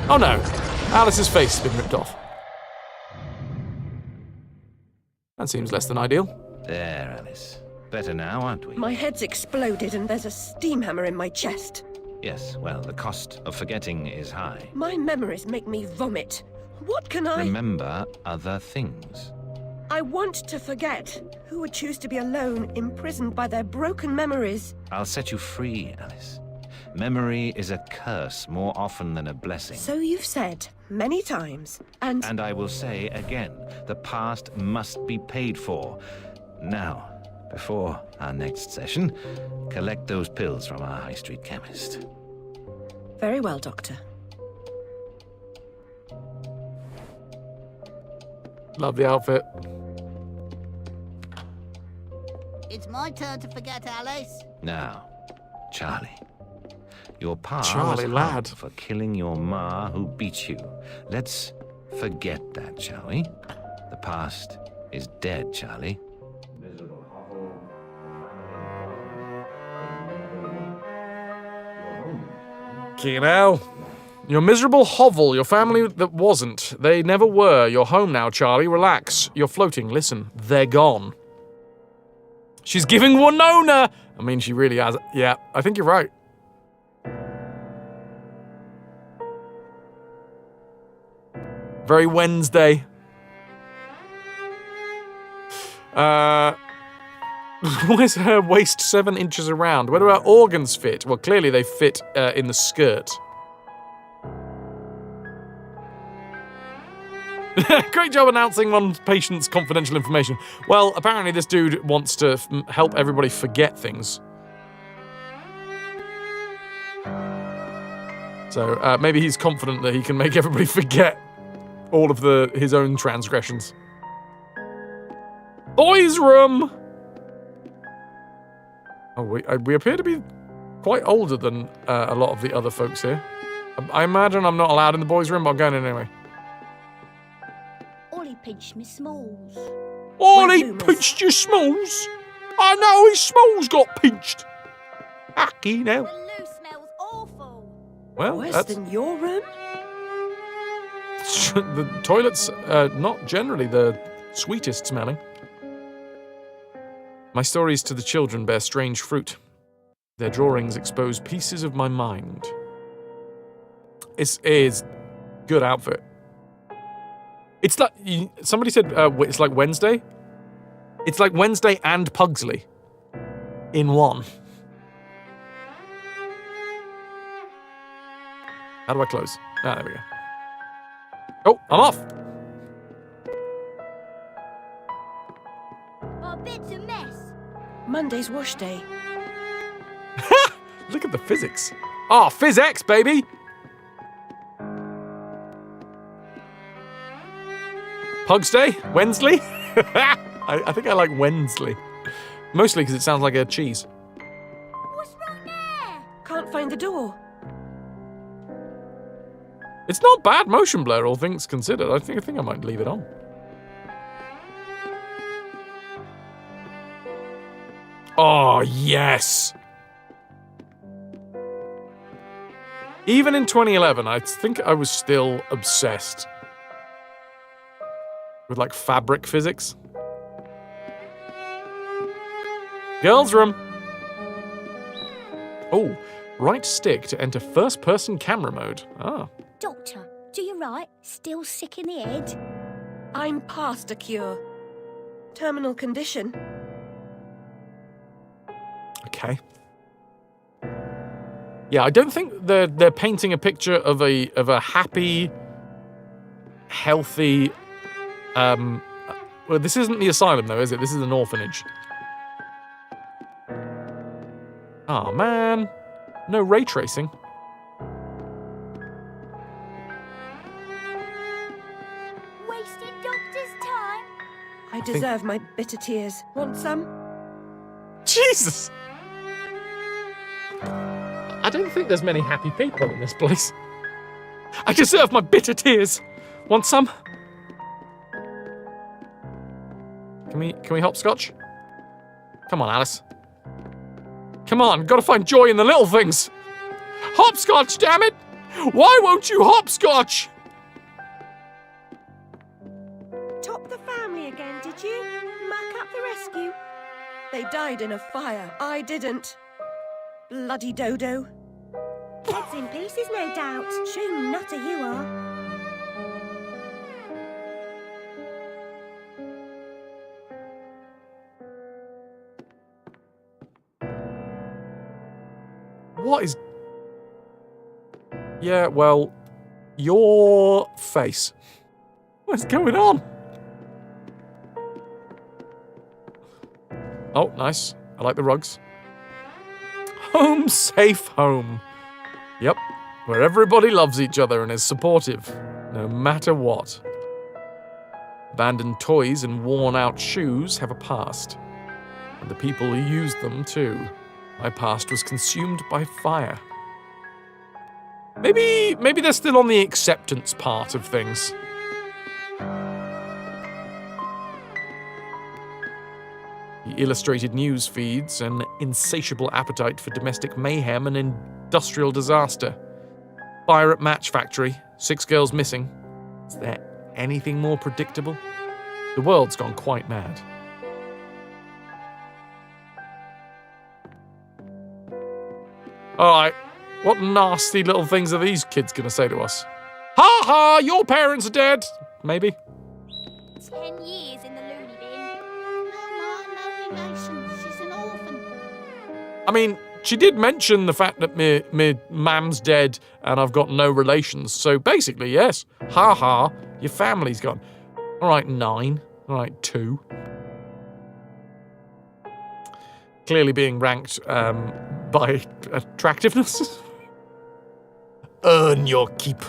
Oh no, Alice's face has been ripped off. That seems less than ideal. There, Alice. Better now, aren't we? My head's exploded and there's a steam hammer in my chest. Yes, well, the cost of forgetting is high. My memories make me vomit. What can I... Remember other things. I want to forget. Who would choose to be alone, imprisoned by their broken memories? I'll set you free, Alice. Memory is a curse more often than a blessing. So you've said many times, and... And I will say again, the past must be paid for. Now, before our next session, collect those pills from our high street chemist. Very well, Doctor. Love the outfit. It's my turn to forget, Alice. Now, Charlie. Your pa Charlie, was lad. hung for killing your ma who beat you. Let's forget that, shall we? The past is dead, Charlie. You know, your miserable hovel, your family that wasn't. They never were. You're home now, Charlie. Relax. You're floating. Listen, they're gone. She's giving Winona. I mean, she really has. Yeah, I think you're right. Very Wednesday. Why is her waist 7 inches around? Where do her organs fit? Well, clearly they fit in the skirt. Great job announcing one patient's confidential information. Well, apparently this dude wants to help everybody forget things. So maybe he's confident that he can make everybody forget all of his own transgressions. Boys' room! Oh, we appear to be quite older than a lot of the other folks here. I imagine I'm not allowed in the boys' room, but I'm going in anyway. Ollie pinched me smalls. Ollie Loomis. pinched your smalls? I know his smalls got pinched. Hacky now. The loo smells awful. Well, Worse that's... than your room? The toilet's not generally the sweetest smelling. My stories to the children bear strange fruit. Their drawings expose pieces of my mind. It is good outfit. It's like somebody said it's like Wednesday. It's like Wednesday and Pugsley in one. How do I close? Ah, there we go. Oh, I'm off. Our bed's a mess. Monday's wash day. Look at the physics. Oh, PhysX, baby. Pugs Day? Wensley? I think I like Wensley. Mostly because it sounds like a cheese. What's wrong there? Can't find the door. It's not bad motion blur, all things considered. I think I might leave it on. Oh, yes. Even in 2011, I think I was still obsessed with, like, fabric physics. Girls' room. Oh, right stick to enter first-person camera mode. Ah. Doctor, do you right? Still sick in the head? I'm past a cure. Terminal condition. Okay. Yeah, I don't think they're painting a picture of a happy, healthy. Well, this isn't the asylum though, is it? This is an orphanage. Oh man, no ray tracing. Wasted doctor's time? I deserve my bitter tears. Want some? Jesus. I don't think there's many happy people in this place. I deserve my bitter tears. Want some? Can we hopscotch? Come on, Alice. Come on, gotta find joy in the little things. Hopscotch, damn it! Why won't you hopscotch? Top the family again, did you? Muck up the rescue? They died in a fire. I didn't. Bloody dodo. Heads in pieces, no doubt. True nutter you are. What is... Yeah, well, your face. What's going on? Oh, nice. I like the rugs. Home safe home. Yep, where everybody loves each other and is supportive, no matter what. Abandoned toys and worn-out shoes have a past. And the people who used them, too. My past was consumed by fire. Maybe they're still on the acceptance part of things. The illustrated news feeds an insatiable appetite for domestic mayhem and industrial disaster. Fire at match factory, 6 girls missing. Is there anything more predictable? The world's gone quite mad. Alright, what nasty little things are these kids gonna say to us? Ha ha, your parents are dead! Maybe. 10 years in the loony bin. No, no relation. She's an orphan. I mean, she did mention the fact that me mam's dead and I've got no relations. So basically, yes. Ha ha, your family's gone. Alright, 9. Alright, 2. Clearly being ranked by attractiveness. Earn your keep.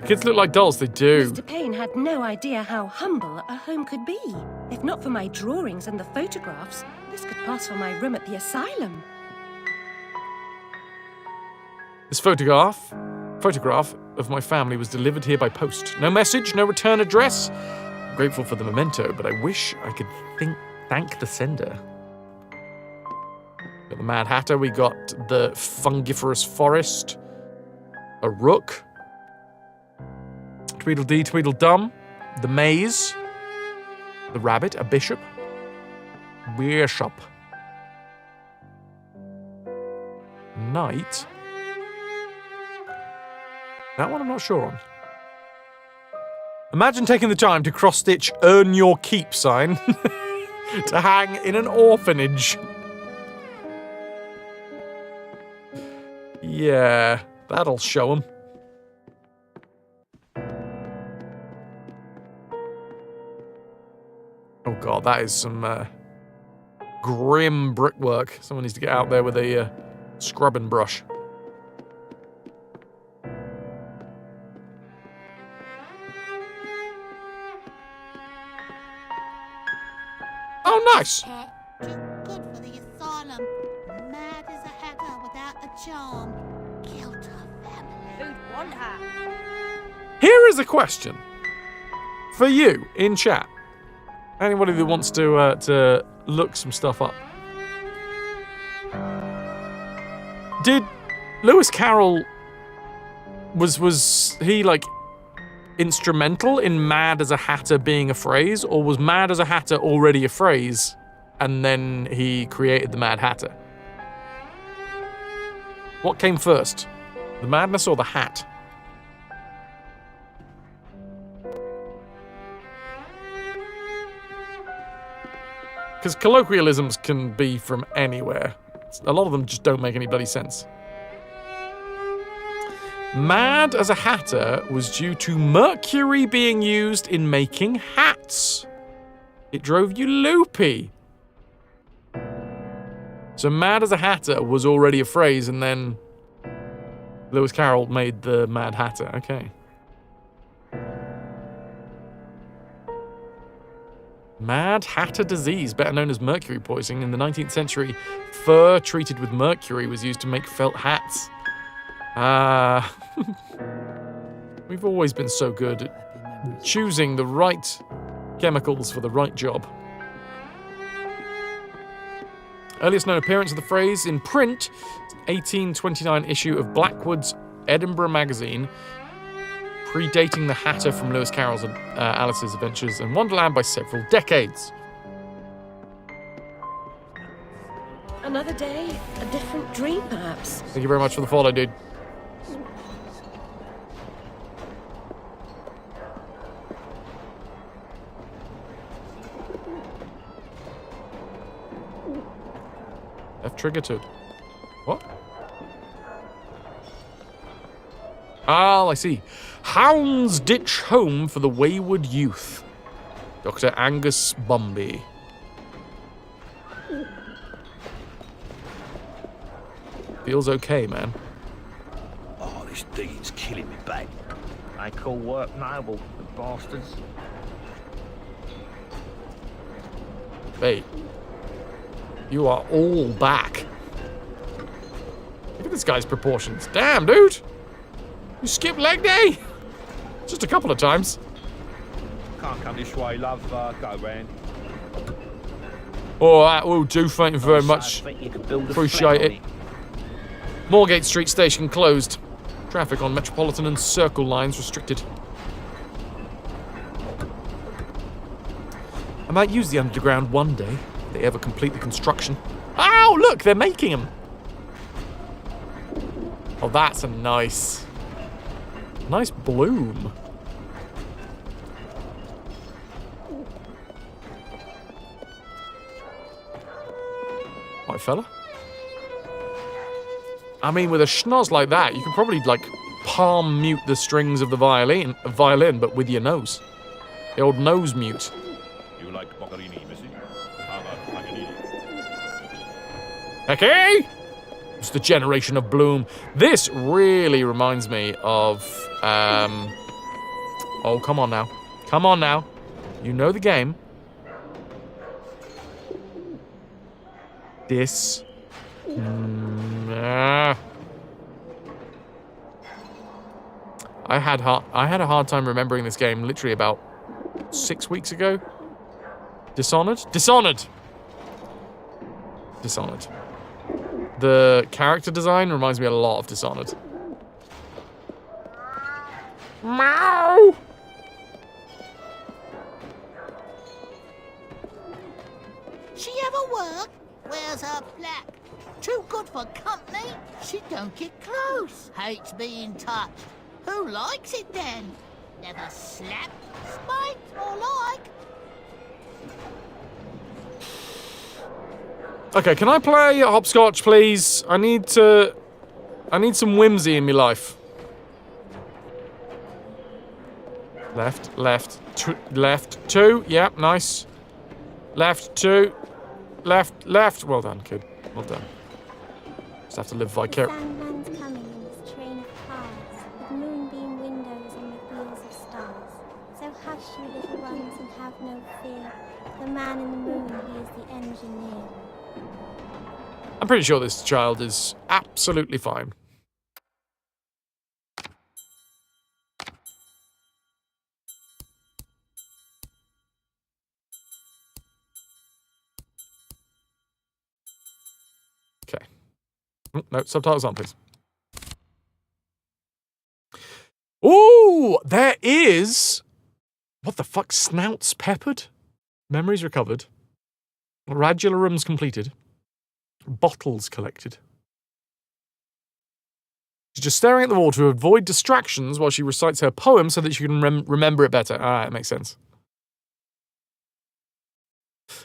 The Kids look like dolls, they do. Mr. Payne had no idea how humble a home could be. If not for my drawings and the photographs, this could pass for my room at the asylum. This photograph of my family was delivered here by post. No message, no return address. I'm grateful for the memento, but I wish I could thank the sender. Got the Mad Hatter, we got the fungiferous forest, a rook, Tweedledee, Tweedledum, the maze, the rabbit, a bishop, knight. That one I'm not sure on. Imagine taking the time to cross-stitch "Earn Your Keep" sign to hang in an orphanage. Yeah, that'll show 'em. Oh god, that is some grim brickwork. Someone needs to get out there with a scrubbing brush. Oh, nice! Too good for the asylum. Mad as a hatter without a charm. Killed her family. Who'd want her? Here is a question for you in chat. Anybody that wants to look some stuff up. Did Lewis Carroll was he like instrumental in Mad as a Hatter being a phrase, or was Mad as a Hatter already a phrase and then he created the Mad Hatter? What came first? The madness or the hat? Because colloquialisms can be from anywhere. A lot of them just don't make any bloody sense. Mad as a Hatter was due to mercury being used in making hats. It drove you loopy. So Mad as a Hatter was already a phrase, and then Lewis Carroll made the Mad Hatter. Okay. Mad Hatter disease, better known as mercury poisoning. In the 19th century, fur treated with mercury was used to make felt hats. We've always been so good at choosing the right chemicals for the right job. Earliest known appearance of the phrase in print, 1829 issue of Blackwood's Edinburgh magazine, predating the Hatter from Lewis Carroll's Alice's Adventures in Wonderland by several decades. Another day, a different dream, perhaps. Thank you very much for the follow, dude. F-trigger to... What? Ah, I see. Houndsditch Home for the Wayward Youth. Dr. Angus Bumby. Feels okay, man. Oh, this digging's killing me back. They call work noble, the bastards. Hey. You are all back. Look at this guy's proportions. Damn, dude. You skipped leg day? Just a couple of times. Can't come this way, love. Go round. All right, will do. Thank you very much. Appreciate it. Moorgate Street Station closed. Traffic on Metropolitan and Circle lines restricted. I might use the underground one day, if they ever complete the construction. Oh, look, they're making them. Oh, that's a nice bloom. Right, fella? I mean, with a schnoz like that, you could probably, like, palm mute the strings of the violin, but with your nose. The old nose mute. You like Boccherini, missy? How about Paganini? Okay? It's the generation of bloom. This really reminds me of Oh, come on now. Come on now. You know the game. This. I had a hard time remembering this game literally about 6 weeks ago. Dishonored? Dishonored! Dishonored. The character design reminds me a lot of Dishonored. Meow! She ever work? Where's her plaque? Too good for company? She don't get close. Hates being touched. Who likes it then? Never slap, spite, or like. Okay, can I play hopscotch, please? I need some whimsy in my life. Left, left, left, two. Yeah, nice. Left, two. Left, left. Well done, kid. Well done. Just have to live vicariously. Sandman's coming in his train of cars, with moonbeam windows and the wheels of stars. So hush, you little ones, and have no fear. The man in the moon, he is the engineer. I'm pretty sure this child is absolutely fine. Okay. Oh, no, subtitles on, please. Ooh, there is... What the fuck? Snouts peppered? Memories recovered. Radulorums completed. Bottles collected. She's just staring at the wall to avoid distractions while she recites her poem so that she can remember it better. Alright, that makes sense.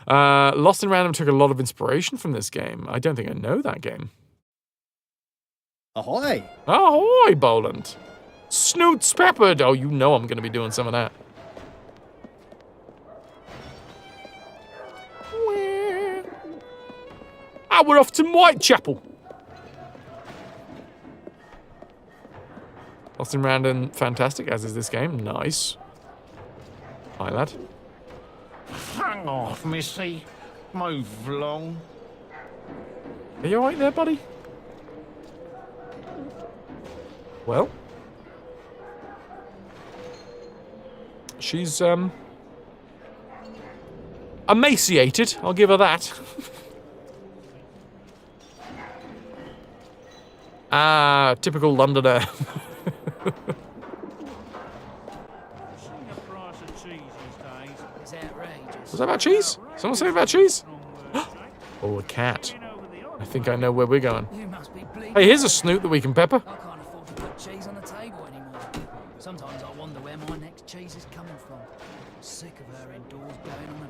Lost in Random took a lot of inspiration from this game. I don't think I know that game. Ahoy! Ahoy, Boland. Snoots peppered. Oh, you know I'm going to be doing some of that. We're off to Whitechapel. Lost in Random, fantastic, as is this game. Nice. Hi, lad. Hang off, missy. Move along. Are you alright there, buddy? Well. She's, emaciated, I'll give her that. Typical Londoner. Was that about cheese? Someone say about cheese? Oh, a cat. I think I know where we're going. Hey, here's a snoot that we can pepper. I can't afford to put cheese on the table anymore. Sometimes I wonder where my next cheese is coming from. Sick of her indoors going on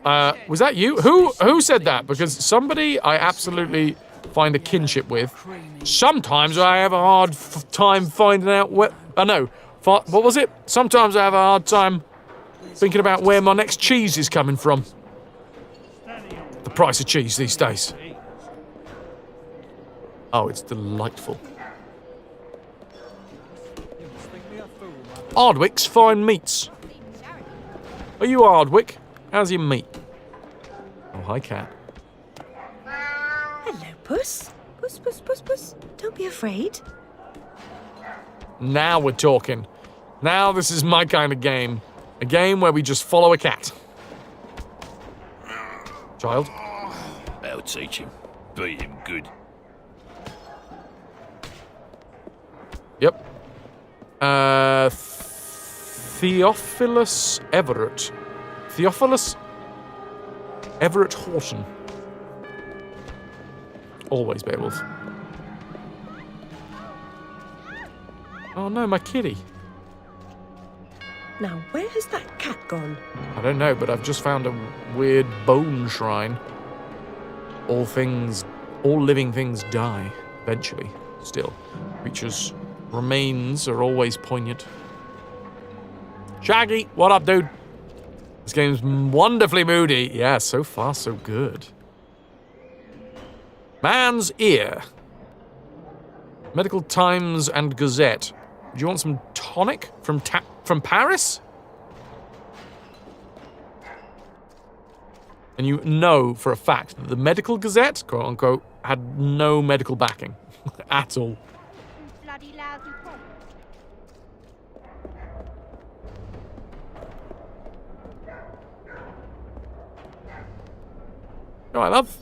about it. Was that you? Who said that? Because somebody I absolutely find a kinship with. Sometimes I have a hard time finding out where... what was it? Sometimes I have a hard time thinking about where my next cheese is coming from. The price of cheese these days. Oh, it's delightful. Ardwick's Fine Meats. Are you Ardwick? How's your meat? Oh, hi, cat. Hello, Puss. Puss, Puss, Puss, Puss. Don't be afraid. Now we're talking. Now this is my kind of game. A game where we just follow a cat. Child. I'll teach him. Beat him good. Yep. Theophilus Everett. Theophilus Everett Horton. Always Beowulf. Oh no, my kitty. Now, where has that cat gone? I don't know, but I've just found a weird bone shrine. All living things die, eventually. Still, creatures' remains are always poignant. Shaggy, what up, dude? This game's wonderfully moody. Yeah, so far so good. Man's Ear. Medical Times and Gazette. Do you want some tonic from Paris? And you know for a fact that the Medical Gazette, quote unquote, had no medical backing at all. Bloody lousy punk. All right, love.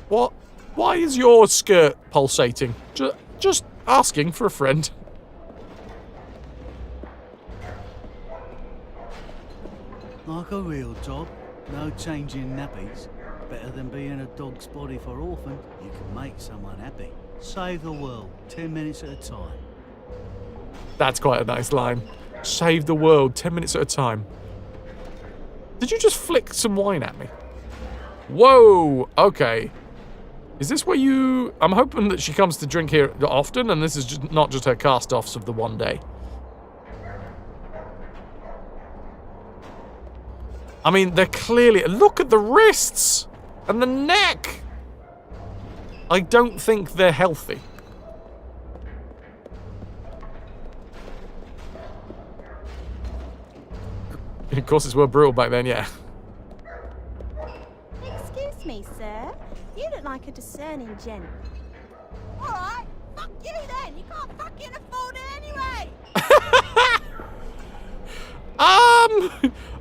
What? Why is your skirt pulsating? Just asking for a friend. Like a real job. No changing nappies. Better than being a dog's body for orphan. You can make someone happy. Save the world, 10 minutes at a time. That's quite a nice line. Save the world 10 minutes at a time. Did you just flick some wine at me? Whoa, okay. Is this where you... I'm hoping that she comes to drink here often, and this is just not just her cast-offs of the one day. I mean, they're clearly... Look at the wrists! And the neck! I don't think they're healthy. Of course, it's were brutal back then, yeah. Excuse me, sir. You look like a discerning gent. Alright, fuck you then. You can't fucking afford it anyway.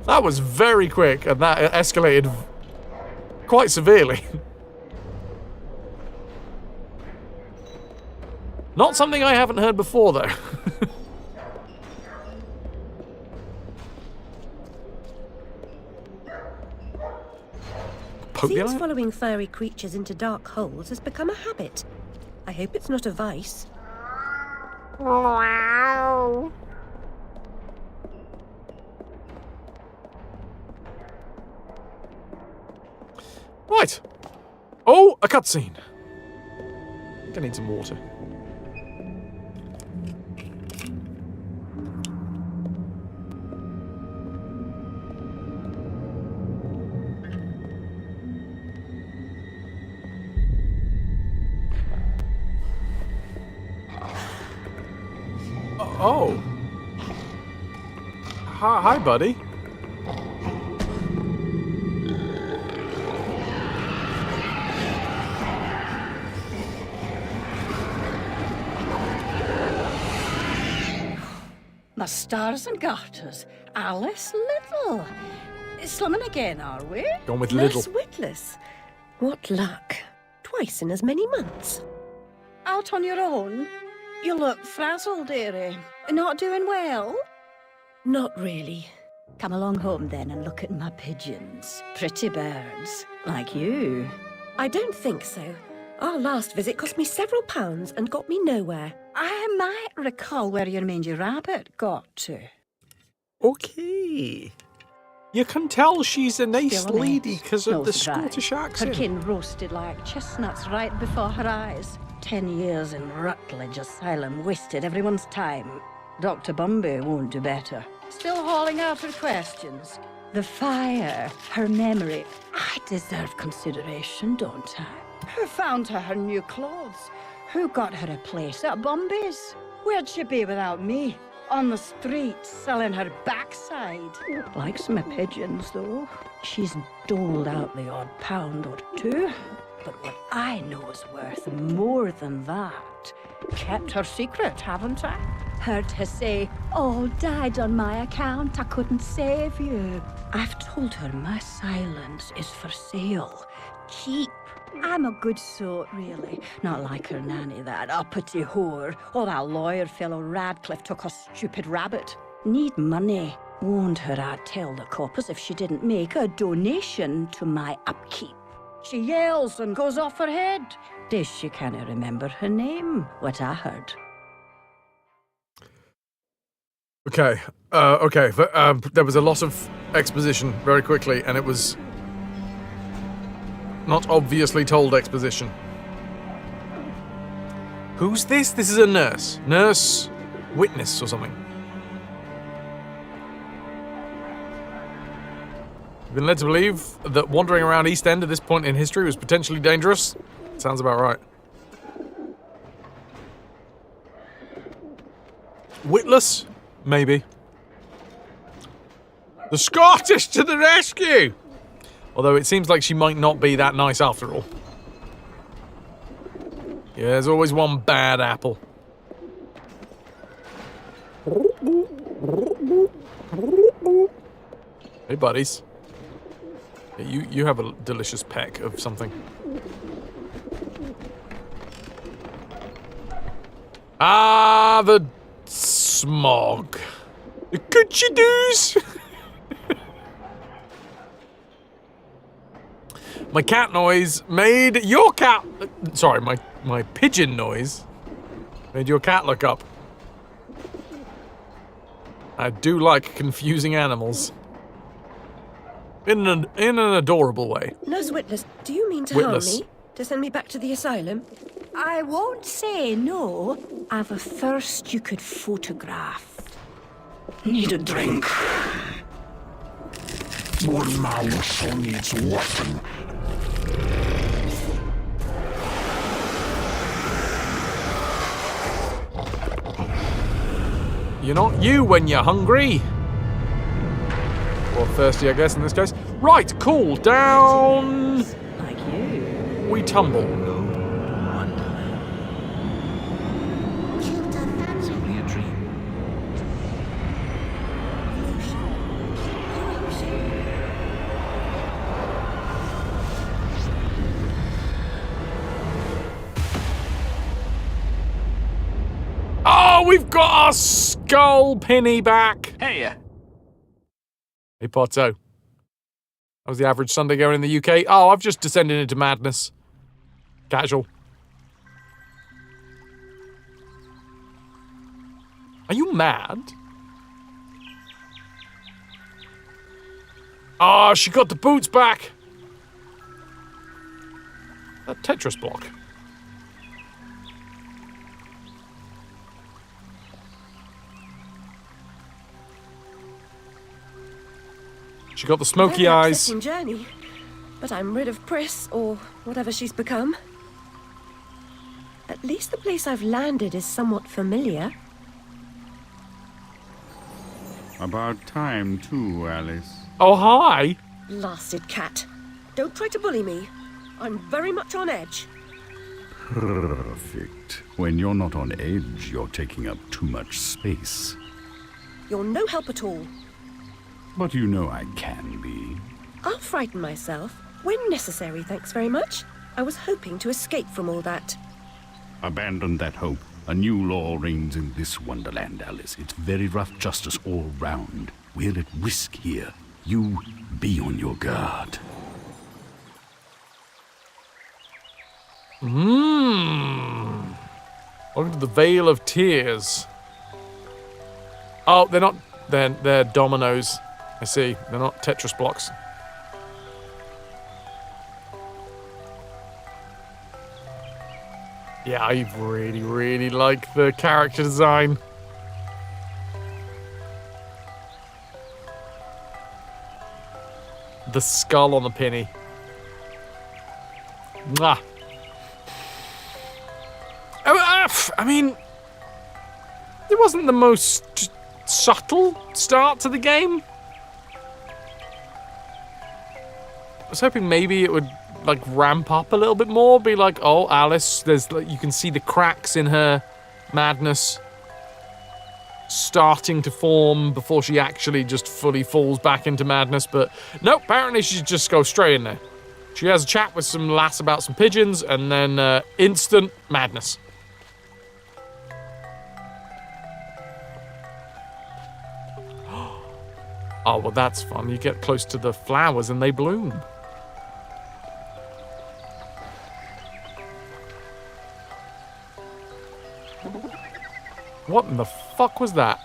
That was very quick, and that escalated quite severely. Not something I haven't heard before, though. Seems following furry creatures into dark holes has become a habit. I hope it's not a vice. Wow. Right. Oh, a cutscene. I think I need some water. Oh. Hi, buddy. My stars and garters, Alice Little. Slumming again, are we? Gone with Nurse Little. Witless. What luck. Twice in as many months. Out on your own? You look frazzled, dearie. Not doing well? Not really. Come along home then and look at my pigeons. Pretty birds, like you. I don't think so. Our last visit cost me several pounds and got me nowhere. I might recall where your mangy rabbit got to. Okay. You can tell she's a nice Still a lady mess. because of No the surprise. Scottish Her accent. kin roasted like chestnuts right before her eyes. 10 years in Rutledge Asylum wasted everyone's time. Dr. Bumby won't do better. Still hauling out her questions. The fire, her memory. I deserve consideration, don't I? Who found her new clothes? Who got her a place at Bumby's? Where'd she be without me? On the street, selling her backside. Likes my pigeons, though. She's doled out the odd pound or two. But what I know is worth more than that. Kept her secret, haven't I? Heard her say, all died on my account, I couldn't save you. I've told her my silence is for sale. Cheap. I'm a good sort, really. Not like her nanny, that uppity whore. Or that lawyer fellow Radcliffe took a stupid rabbit. Need money. Warned her I'd tell the coppers if she didn't make a donation to my upkeep. She yells and goes off her head. Days she can't remember her name, what I heard. Okay. There was a lot of exposition very quickly, and it was not obviously told exposition. Who's this? This is a nurse. Nurse witness or something. You've been led to believe that wandering around East End at this point in history was potentially dangerous. Sounds about right. Witless? Maybe. The Scottish to the rescue! Although it seems like she might not be that nice after all. Yeah, there's always one bad apple. Hey, buddies. Yeah, you have a delicious peck of something. Ah, the smog. The coochie doos. My cat noise made your cat... Sorry, my pigeon noise made your cat look up. I do like confusing animals. In an adorable way. Nurse Witless, do you mean to Witless. harm me? To send me back to the asylum? I won't say no. I've a thirst you could photograph. Need a drink. One mouse needs weapon. You're not you when you're hungry. Or thirsty, I guess, in this case. Right, cool. Down... Like you. We tumble. It's only a dream. Oh, we've got our skull penny back. Hey, Hey, Potto. That was the average Sunday going in the UK. Oh, I've just descended into madness. Casual. Are you mad? Oh, she got the boots back. A Tetris block. She got the smoky Very eyes. upsetting journey, but I'm rid of Pris, or whatever she's become. At least the place I've landed is somewhat familiar. About time, too, Alice. Oh, hi. Blasted cat. Don't try to bully me. I'm very much on edge. Perfect. When you're not on edge, you're taking up too much space. You're no help at all. But you know I can be. I'll frighten myself when necessary, thanks very much. I was hoping to escape from all that. Abandon that hope. A new law reigns in this wonderland, Alice. It's very rough justice all round. We're at risk here. You be on your guard. Welcome to the Vale of Tears. Oh, they're not... They're dominoes. I see. They're not Tetris blocks. Yeah, I really, really like the character design. The skull on the penny. Mwah. I mean, it wasn't the most subtle start to the game. I was hoping maybe it would like ramp up a little bit more, be like, oh, Alice, there's like, you can see the cracks in her madness starting to form before she actually just fully falls back into madness. But nope, apparently she just goes straight in there. She has a chat with some lass about some pigeons, and then instant madness. Oh, well, that's fun. You get close to the flowers and they bloom. What in the fuck was that?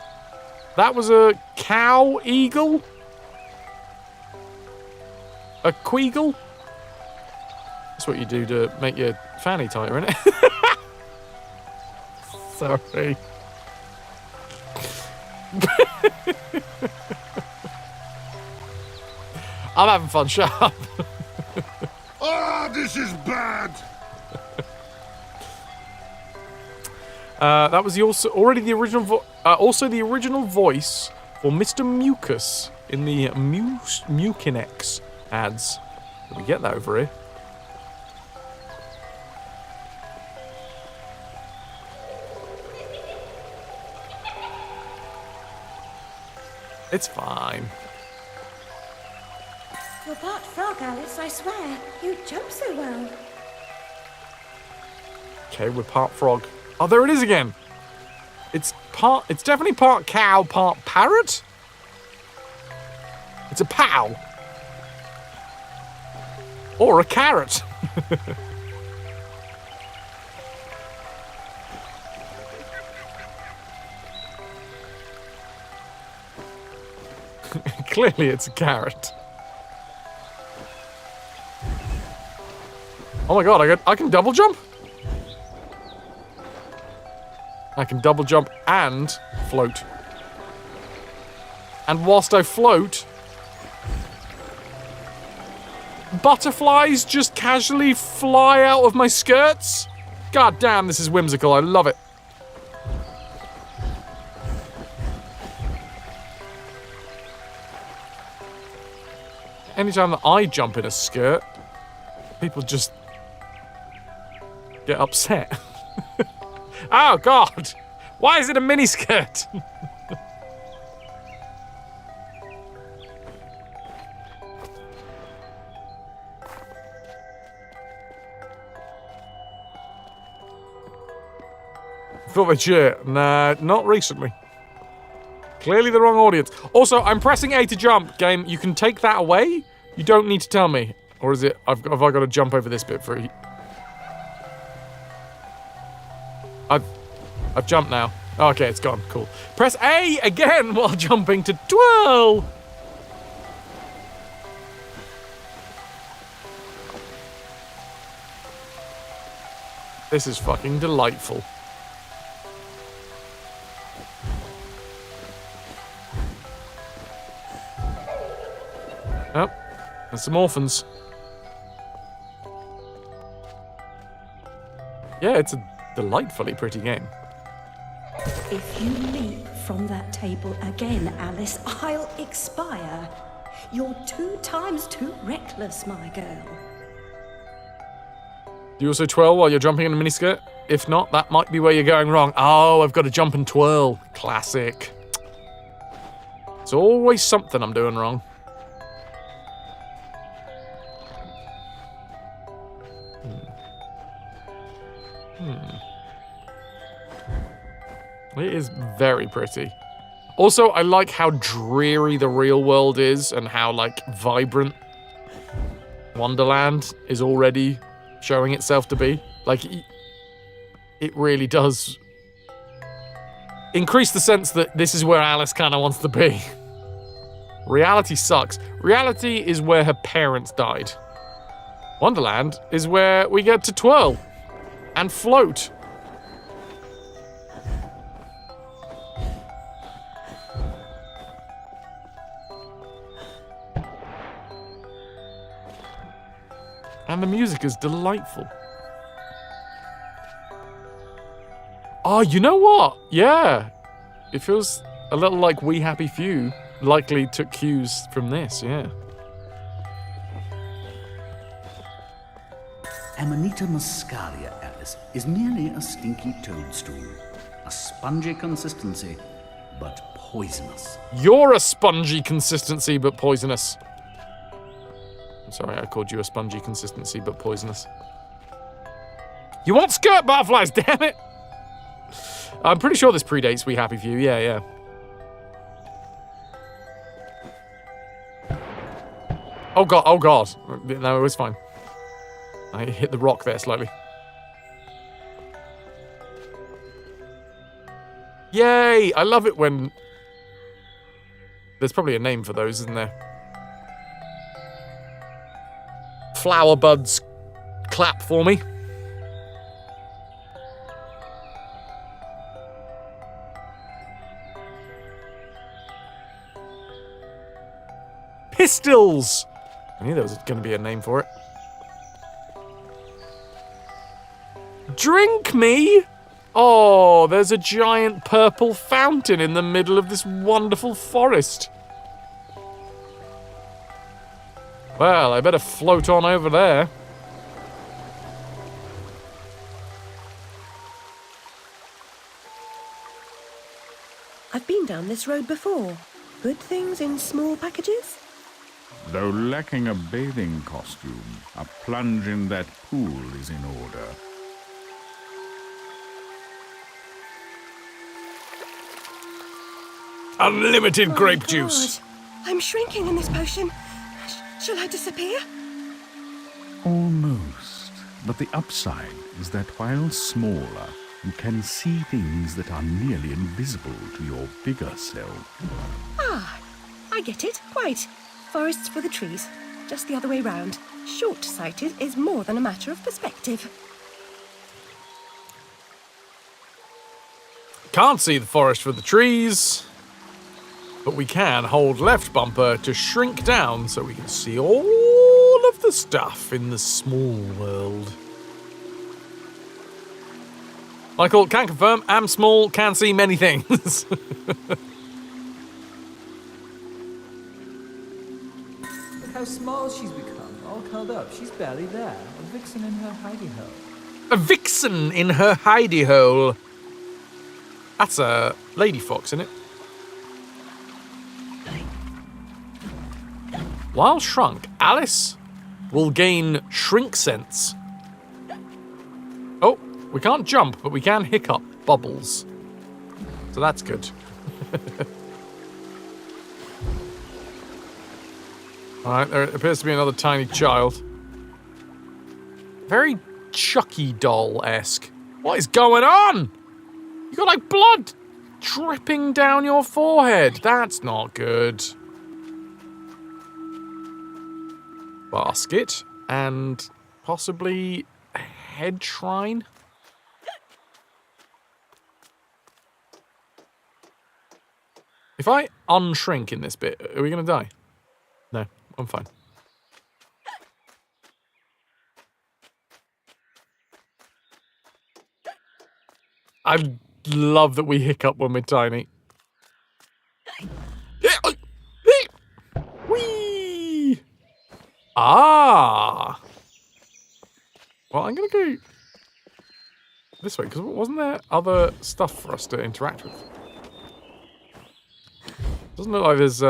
That was a cow eagle? A queagle? That's what you do to make your fanny tighter, isn't it? Sorry. I'm having fun, shut up. Ah, this is bad. That was already the original also the original voice for Mr. Mucus in the Mucinex ads. Did we get that over here? It's fine. You're part frog, Alice, I swear. You jump so well. Okay, we're part frog. Oh, there it is again. It's definitely part cow, part parrot. It's a pow. Or a carrot. Clearly it's a carrot. Oh my god, I can double jump? I can double jump and float. And whilst I float, butterflies just casually fly out of my skirts? God damn, this is whimsical. I love it. Anytime that I jump in a skirt, people just get upset. Oh, God. Why is it a miniskirt? Thought they'd share. Nah, not recently. Clearly the wrong audience. Also, I'm pressing A to jump. Game, you can take that away? You don't need to tell me. Or is it, have I got to jump over this bit for... I've jumped now. Oh, okay, it's gone. Cool. Press A again while jumping to twirl. This is fucking delightful. Oh, there's some orphans. Yeah, it's a delightfully pretty game. If you leap from that table again, Alice, I'll expire. You're 2 times too reckless, my girl. Do you also twirl while you're jumping in a miniskirt? If not, that might be where you're going wrong. Oh, I've got to jump and twirl. Classic. It's always something I'm doing wrong. It is very pretty. Also, I like how dreary the real world is and how, like, vibrant Wonderland is already showing itself to be. Like, it really does increase the sense that this is where Alice kind of wants to be. Reality sucks. Reality is where her parents died. Wonderland is where we get to twirl and float. And the music is delightful. Oh, you know what? Yeah. It feels a little like We Happy Few likely took cues from this, yeah. Amanita muscaria, Alice, is merely a stinky toadstool. A spongy consistency, but poisonous. You're a spongy consistency, but poisonous. I'm sorry, I called you a spongy consistency, but poisonous. You want skirt butterflies, damn it! I'm pretty sure this predates We Happy Few, yeah. Oh god. No, it was fine. I hit the rock there slightly. Yay! I love it when... There's probably a name for those, isn't there? Flower buds clap for me. Pistils! I knew there was going to be a name for it. Drink me! Oh, there's a giant purple fountain in the middle of this wonderful forest. Well, I better float on over there. I've been down this road before. Good things in small packages? Though lacking a bathing costume, a plunge in that pool is in order. Unlimited grape God. juice. I'm shrinking in this potion. Shall I disappear? Almost. But the upside is that while smaller, you can see things that are nearly invisible to your bigger self. Ah, I get it. Quite. Forests for the trees. Just the other way round. Short-sighted is more than a matter of perspective. Can't see the forest for the trees. But we can hold left bumper to shrink down so we can see all of the stuff in the small world. Michael, can confirm, am small, can see many things. Look how small she's become, all curled up. She's barely there. A vixen in her hidey hole. A vixen in her hidey hole. That's a lady fox, isn't it? While shrunk, Alice will gain shrink sense. Oh, we can't jump, but we can hiccup bubbles. So that's good. Alright, there appears to be another tiny child. Very Chucky doll-esque. What is going on? You got like blood dripping down your forehead. That's not good. Basket and possibly a head shrine. If I unshrink in this bit, are we going to die? No, I'm fine. I love that we hiccup when we're tiny. Whee! Ah! Well, I'm going to go this way, because wasn't there other stuff for us to interact with? Doesn't look like there's,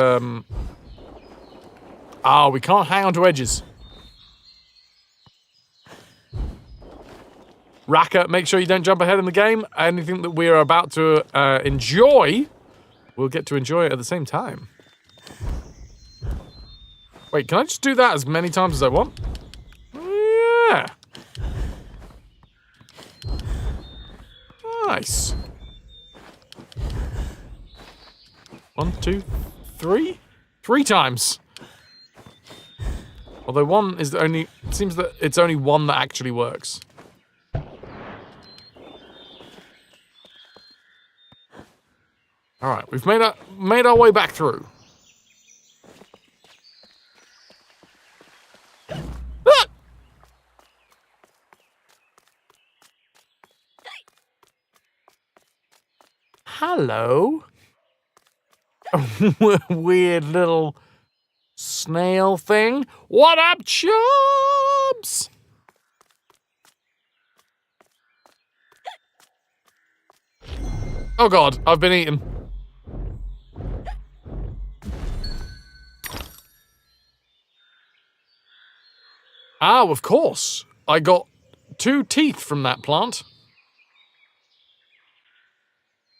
Ah, we can't hang on to edges. Raka, make sure you don't jump ahead in the game. Anything that we are about to enjoy, we'll get to enjoy it at the same time. Wait, can I just do that as many times as I want? Yeah. Nice. 1, 2, 3? 3 times. Although one is the only... It seems that it's only one that actually works. Alright, we've made our way back through. Ah! Hello. Weird little snail thing. What up, chubs? Oh god, I've been eaten. Oh, of course. I got 2 teeth from that plant.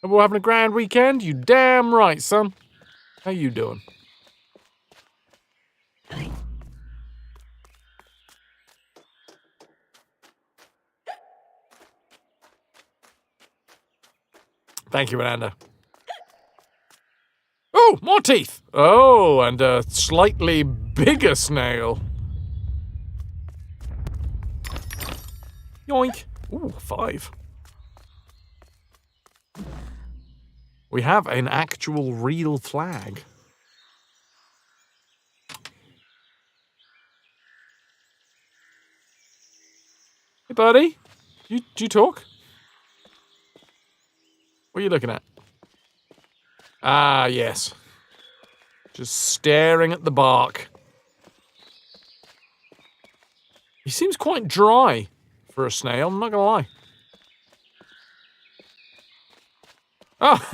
And we're having a grand weekend? You damn right, son. How you doing? Thank you, Ananda. Oh, more teeth. Oh, and a slightly bigger snail. Yoink. Ooh, 5. We have an actual real flag. Hey, buddy. Do you talk? What are you looking at? Ah, yes. Just staring at the bark. He seems quite dry for a snail, I'm not gonna lie. Oh!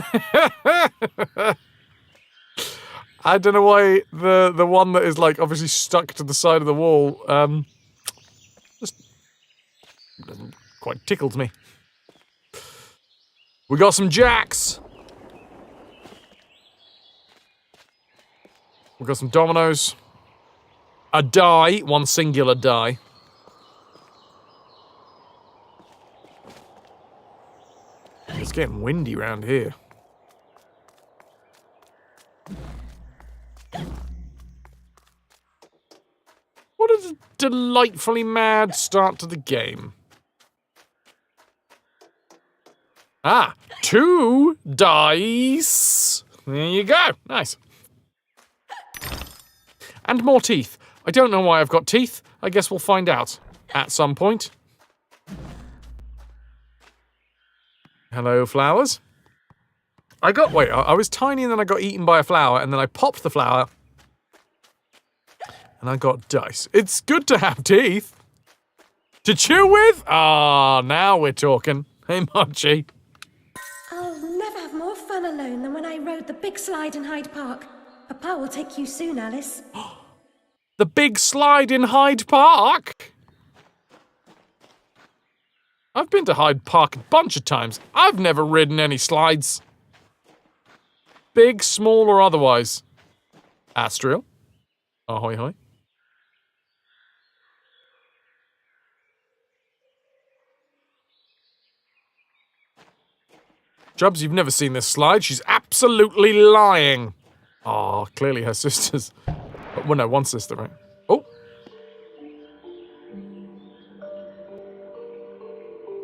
I don't know why the one that is, like, obviously stuck to the side of the wall, just quite tickled me. We got some jacks! We got some dominoes. A die, one singular die. It's getting windy around here. What a delightfully mad start to the game. Ah, 2 dice. There you go. Nice. And more teeth. I don't know why I've got teeth. I guess we'll find out at some point. Hello, flowers. Wait, I was tiny and then I got eaten by a flower and then I popped the flower and I got dice. It's good to have teeth. To chew with? Ah, now we're talking. Hey, Marchie. I'll never have more fun alone than when I rode the big slide in Hyde Park. Papa will take you soon, Alice. The big slide in Hyde Park? I've been to Hyde Park a bunch of times. I've never ridden any slides. Big, small, or otherwise. Astriel. Ahoy, hoy. Jubs, you've never seen this slide. She's absolutely lying. Oh, clearly her sisters. Well, no, one sister, right? Oh.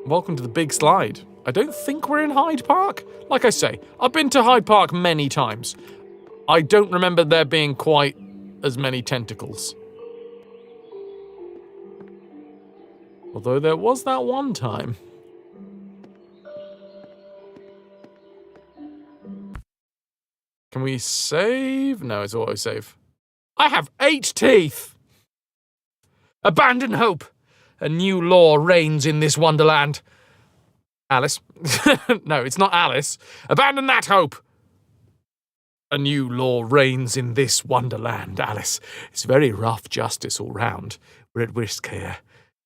Welcome to the big slide. I don't think we're in Hyde Park. Like I say, I've been to Hyde Park many times. I don't remember there being quite as many tentacles. Although there was that one time. Can we save? No, it's auto-save. I have 8 teeth! Abandon hope! A new law reigns in this wonderland. Alice? No, it's not Alice. Abandon that hope! A new law reigns in this wonderland, Alice. It's very rough justice all round. We're at risk here.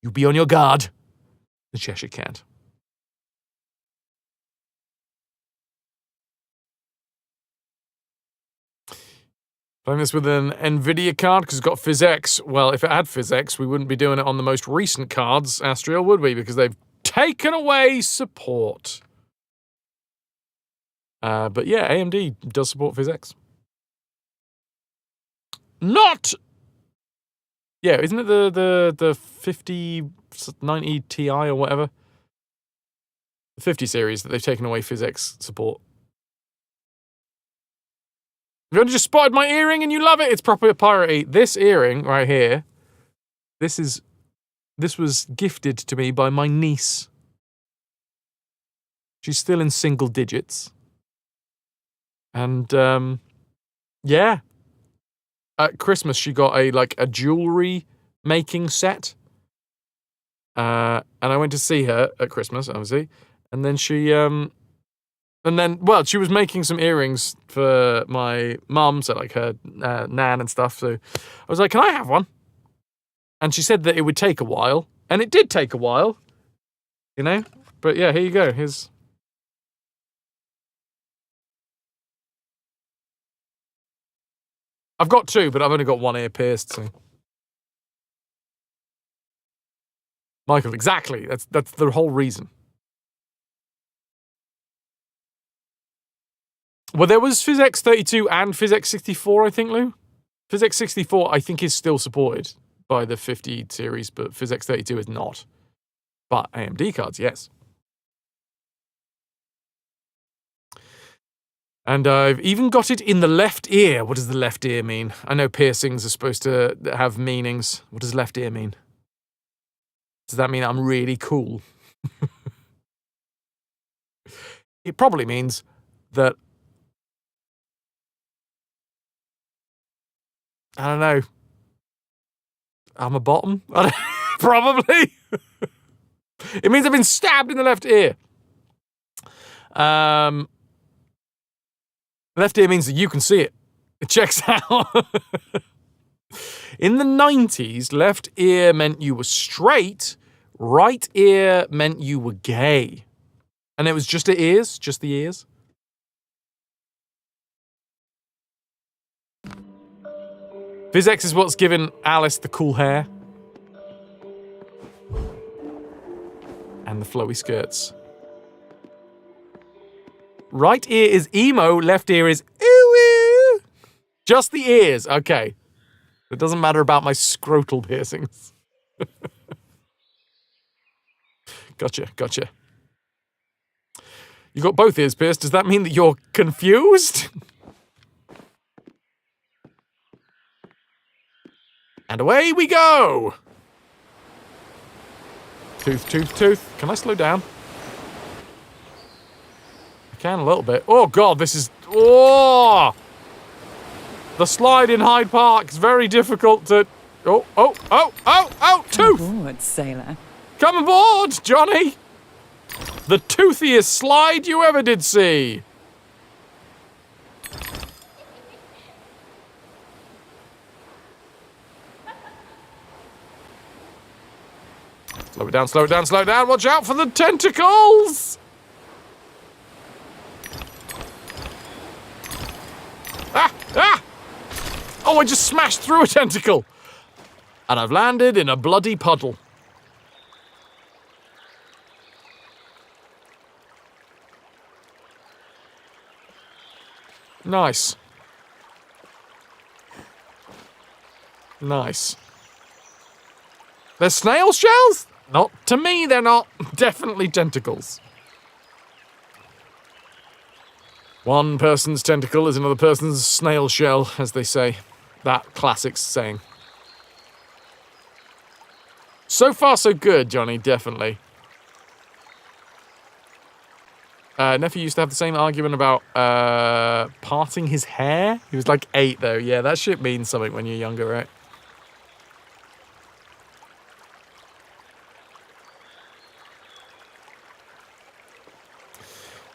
You be on your guard. The Cheshire Cat. Playing this with an NVIDIA card because it's got PhysX. Well, if it had PhysX, we wouldn't be doing it on the most recent cards, Astriel, would we? Because they've taken away support. But yeah, AMD does support PhysX. Not... Yeah, isn't it the 5090 Ti or whatever? The 50 series that they've taken away PhysX support. You've only just spotted my earring and you love it. It's proper piratey. This earring right here, this was gifted to me by my niece. She's still in single digits. And, yeah. At Christmas, she got a jewelry making set. And I went to see her at Christmas, obviously. And then she, she was making some earrings for my mum, so like her nan and stuff. So I was like, can I have one? And she said that it would take a while. And it did take a while. You know? But yeah, here you go. Here's... I've got 2, but I've only got 1 ear pierced, so... Michael, exactly. That's the whole reason. Well, there was PhysX 32 and PhysX 64, I think, Lou. PhysX 64, I think, is still supported by the 50 series, but PhysX 32 is not. But AMD cards, yes. And I've even got it in the left ear. What does the left ear mean? I know piercings are supposed to have meanings. What does left ear mean? Does that mean I'm really cool? it probably means that, I don't know, I'm a bottom? Probably. It means I've been stabbed in the left ear. Left ear means that you can see it. It checks out. In the 90s, left ear meant you were straight, right ear meant you were gay. And it was just the ears, just the ears. Physics is what's given Alice the cool hair. And the flowy skirts. Right ear is emo, left ear is ooh. Just the ears, okay. It doesn't matter about my scrotal piercings. Gotcha. You got both ears pierced, does that mean that you're confused? And away we go! Tooth. Can I slow down? I can a little bit. Oh god, this is... Oh! The slide in Hyde Park is very difficult to... Oh, tooth! Aboard, sailor. Come aboard, Johnny! The toothiest slide you ever did see! Slow it down, watch out for the tentacles! Ah! Oh, I just smashed through a tentacle! And I've landed in a bloody puddle. Nice. They're snail shells? Not to me, they're not. Definitely tentacles. One person's tentacle is another person's snail shell, as they say. That classic saying. So far, so good, Johnny, definitely. Nephew used to have the same argument about parting his hair. He was like 8, though. Yeah, that shit means something when you're younger, right?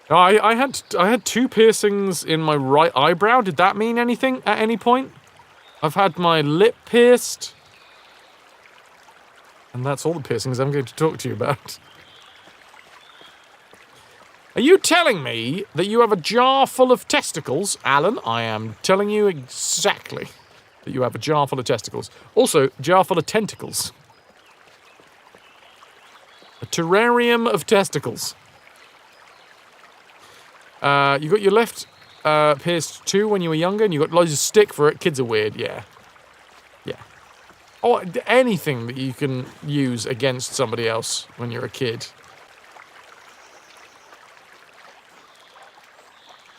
No, I had 2 piercings in my right eyebrow. Did that mean anything at any point? I've had my lip pierced. And that's all the piercings I'm going to talk to you about. Are you telling me that you have a jar full of testicles? Alan, I am telling you exactly that you have a jar full of testicles. Also, jar full of tentacles. A terrarium of testicles. You got your left pierced too when you were younger, and you got loads of stick for it. Kids are weird, yeah. Or anything that you can use against somebody else when you're a kid.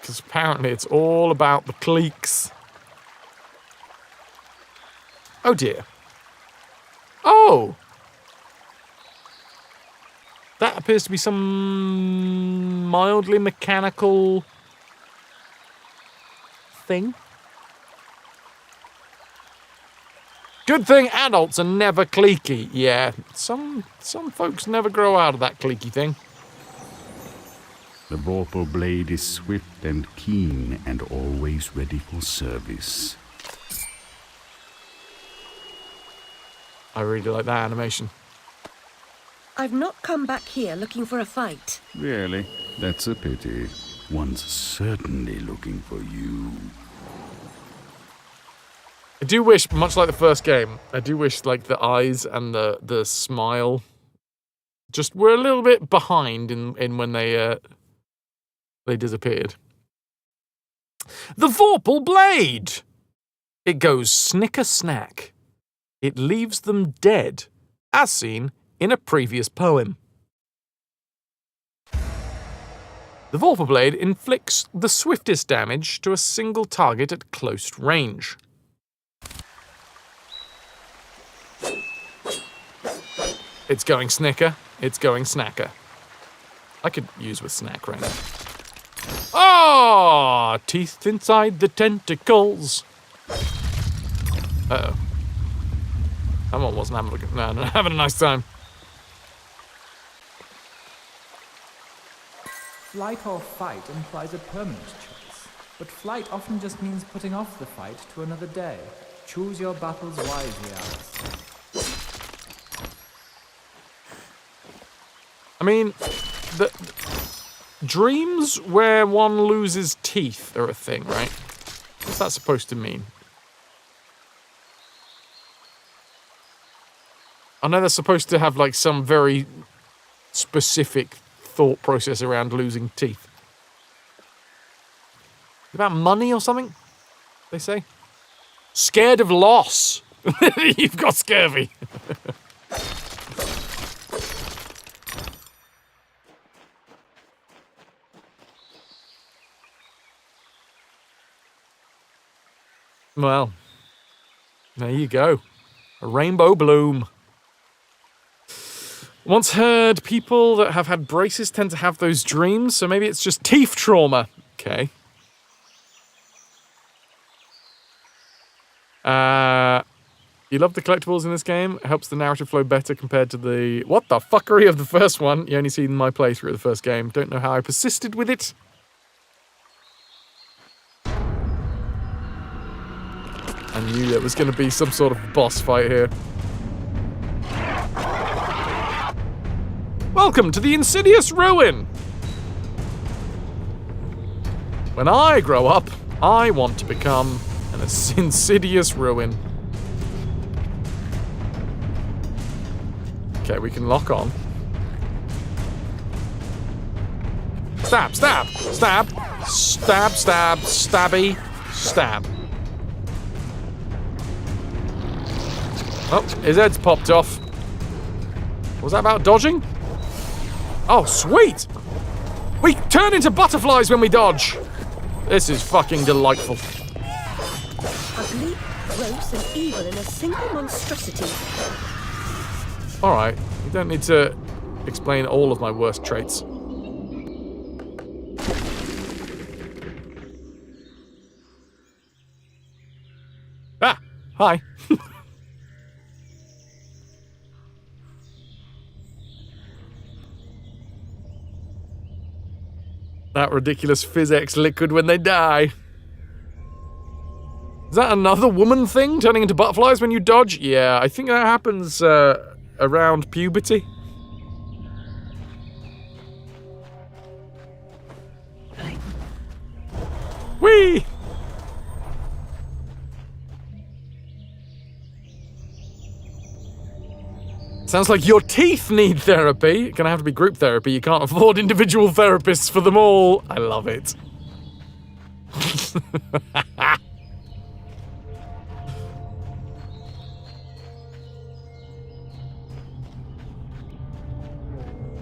Because apparently it's all about the cliques. Oh dear. Oh! That appears to be some mildly mechanical thing. Good thing adults are never cliquey. Yeah, some folks never grow out of that cliquey thing. The vorpal blade is swift and keen and always ready for service. I really like that animation. I've not come back here looking for a fight. Really? That's a pity. One's certainly looking for you. I do wish, much like the first game, I do wish like the eyes and the smile just were a little bit behind in when they disappeared. The Vorpal Blade! It goes snicker snack. It leaves them dead, as seen in a previous poem. The Vorpal Blade inflicts the swiftest damage to a single target at close range. It's going snicker, it's going snacker. I could use with snack right now. Ah, teeth inside the tentacles. Uh-oh. That one wasn't having a nice time. Flight or fight implies a permanent choice, but flight often just means putting off the fight to another day. Choose your battles wisely, Alice. I mean, the dreams where one loses teeth are a thing, right? What's that supposed to mean? I know they're supposed to have, like, some very specific thought process around losing teeth. About money or something, they say? Scared of loss. You've got scurvy. Well, there you go. A rainbow bloom. Once heard people that have had braces tend to have those dreams, so maybe it's just teeth trauma. Okay. You love the collectibles in this game. It helps the narrative flow better compared to the what the fuckery of the first one. You only seen my playthrough of the first game. Don't know how I persisted with it. I knew there was going to be some sort of boss fight here. Welcome to the Insidious Ruin! When I grow up, I want to become an Insidious Ruin. Okay, we can lock on. Stab, stab, stab, stab, stab, stabby, stab. Oh, his head's popped off. Was that about dodging? Oh, sweet! We turn into butterflies when we dodge! This is fucking delightful. Ugly, gross, and evil in a single monstrosity. Alright, you don't need to explain all of my worst traits. Ah! Hi. That ridiculous Phys-X liquid when they die. Is that another woman thing, turning into butterflies when you dodge? Yeah, I think that happens around puberty. Whee! Sounds like your teeth need therapy. It's gonna have to be group therapy. You can't afford individual therapists for them all. I love it.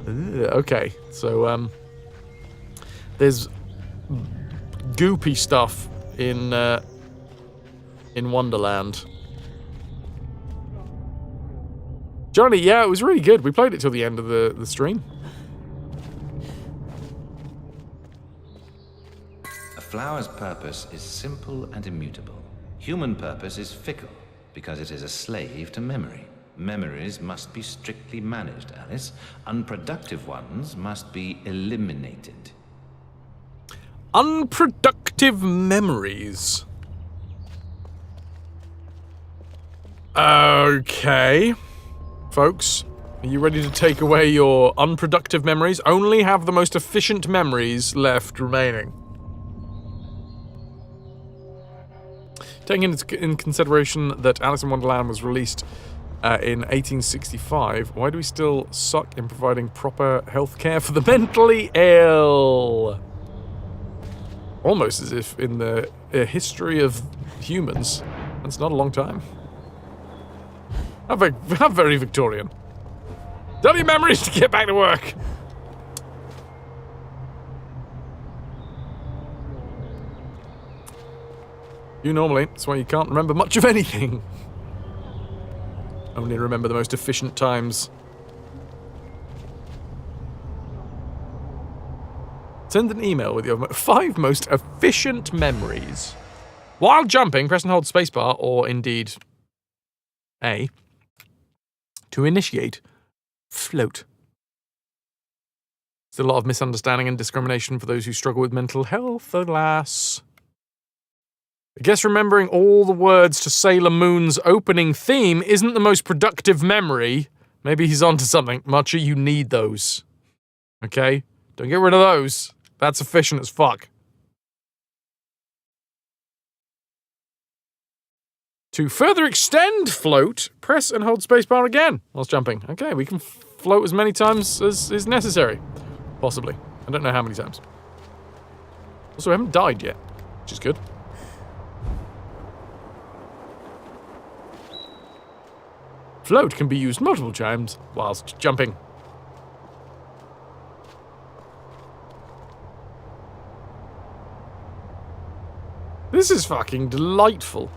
Okay, so there's goopy stuff in Wonderland. Johnny, yeah, it was really good. We played it till the end of the stream. A flower's purpose is simple and immutable. Human purpose is fickle, because it is a slave to memory. Memories must be strictly managed, Alice. Unproductive ones must be eliminated. Unproductive memories. Okay. Folks, are you ready to take away your unproductive memories? Only have the most efficient memories left remaining. Taking in consideration that Alice in Wonderland was released in 1865, why do we still suck in providing proper healthcare for the mentally ill? Almost as if in the history of humans, that's not a long time. How very Victorian. Tell your memories to get back to work. You normally, that's why you can't remember much of anything. Only remember the most efficient times. Send an email with your 5 most efficient memories. While jumping, press and hold spacebar, or indeed A, to initiate float. There's a lot of misunderstanding and discrimination for those who struggle with mental health, alas. I guess remembering all the words to Sailor Moon's opening theme isn't the most productive memory. Maybe he's onto something. Matcha, you need those. Okay? Don't get rid of those. That's efficient as fuck. To further extend float, press and hold spacebar again whilst jumping. Okay, we can float as many times as is necessary. Possibly. I don't know how many times. Also, I haven't died yet, which is good. Float can be used multiple times whilst jumping. This is fucking delightful.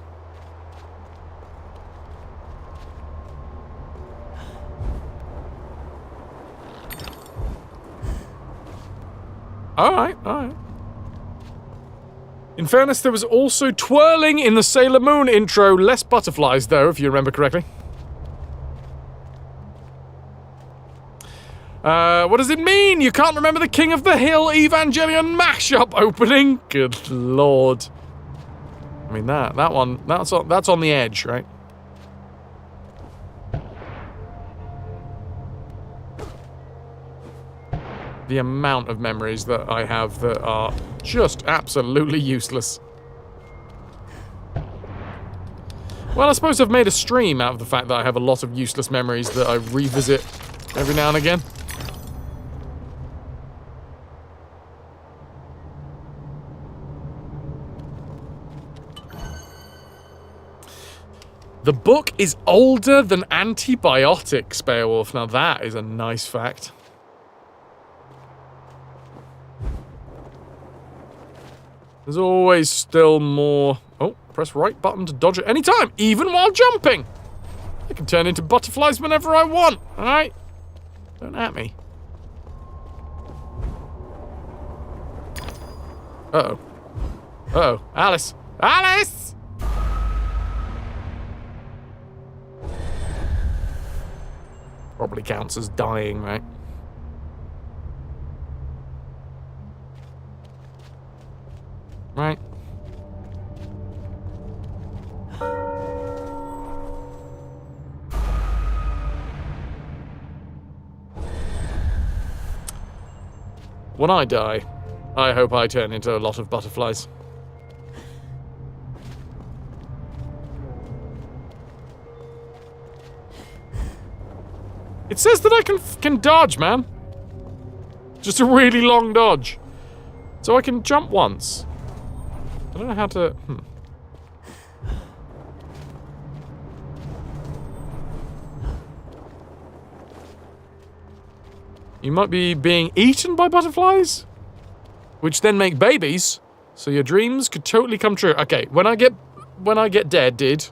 Alright, alright. In fairness, there was also twirling in the Sailor Moon intro. Less butterflies, though, if you remember correctly. What does it mean? You can't remember the King of the Hill Evangelion mashup opening? Good lord. I mean, that one, that's on the edge, right? The amount of memories that I have that are just absolutely useless. Well, I suppose I've made a stream out of the fact that I have a lot of useless memories that I revisit every now and again. The book is older than antibiotics, Beowulf. Now that is a nice fact. There's always still more... Oh, press right button to dodge at any time, even while jumping. I can turn into butterflies whenever I want, alright? Don't at me. Uh-oh. Uh-oh. Alice! Alice! Probably counts as dying, right? Right. When I die, I hope I turn into a lot of butterflies. It says that I can dodge, man. Just a really long dodge. So I can jump once. I don't know how to... You might be being eaten by butterflies? Which then make babies. So your dreams could totally come true. Okay, when I get dead,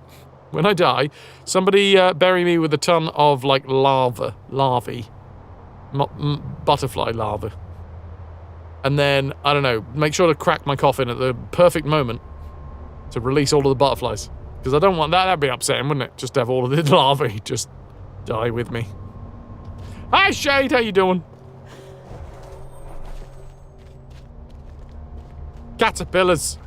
when I die, somebody bury me with a ton of, like, larvae. Butterfly larvae. And then, I don't know, make sure to crack my coffin at the perfect moment to release all of the butterflies. Because I don't want that. That'd be upsetting, wouldn't it? Just to have all of the larvae just die with me. Hi, Shade, how you doing? Caterpillars.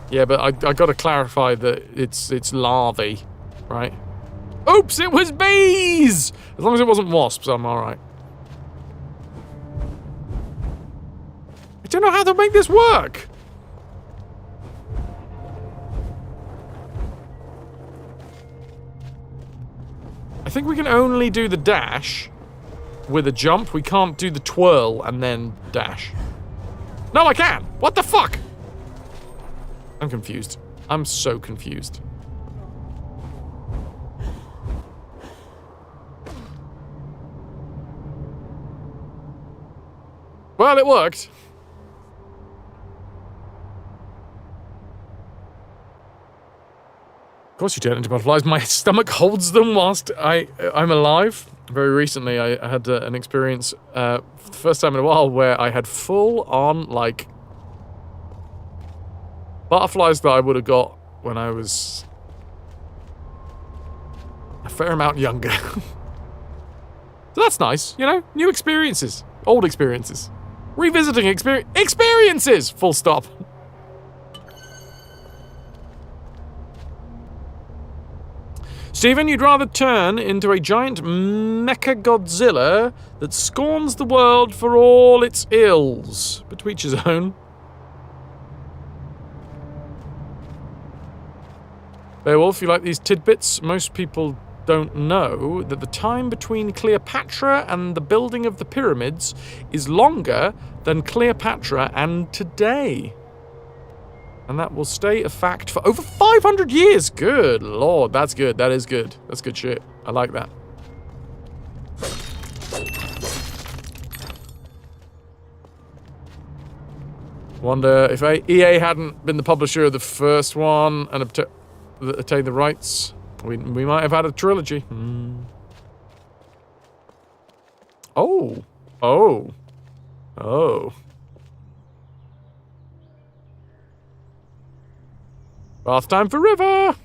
Yeah, but I gotta clarify that it's larvae, right? Oops, it was bees! As long as it wasn't wasps, I'm alright. I don't know how to make this work. I think we can only do the dash with a jump. We can't do the twirl and then dash. No, I can! What the fuck? I'm confused. I'm so confused. Well, it worked. Of course you turn into butterflies. My stomach holds them whilst I'm alive. Very recently, I had an experience, for the first time in a while, where I had full-on, like, butterflies that I would have got when I was a fair amount younger. So that's nice, you know? New experiences. Old experiences. Revisiting experiences! Full stop. Stephen, you'd rather turn into a giant mecha Godzilla that scorns the world for all its ills. But to each his own. Beowulf, you like these tidbits? Most people don't know that the time between Cleopatra and the building of the pyramids is longer than Cleopatra and today. And that will stay a fact for over 500 years. Good lord, that's good. That is good. That's good shit. I like that. Wonder if EA hadn't been the publisher of the first one and obtained the rights, we might have had a trilogy. Oh. Oh. Oh. Bath time for River!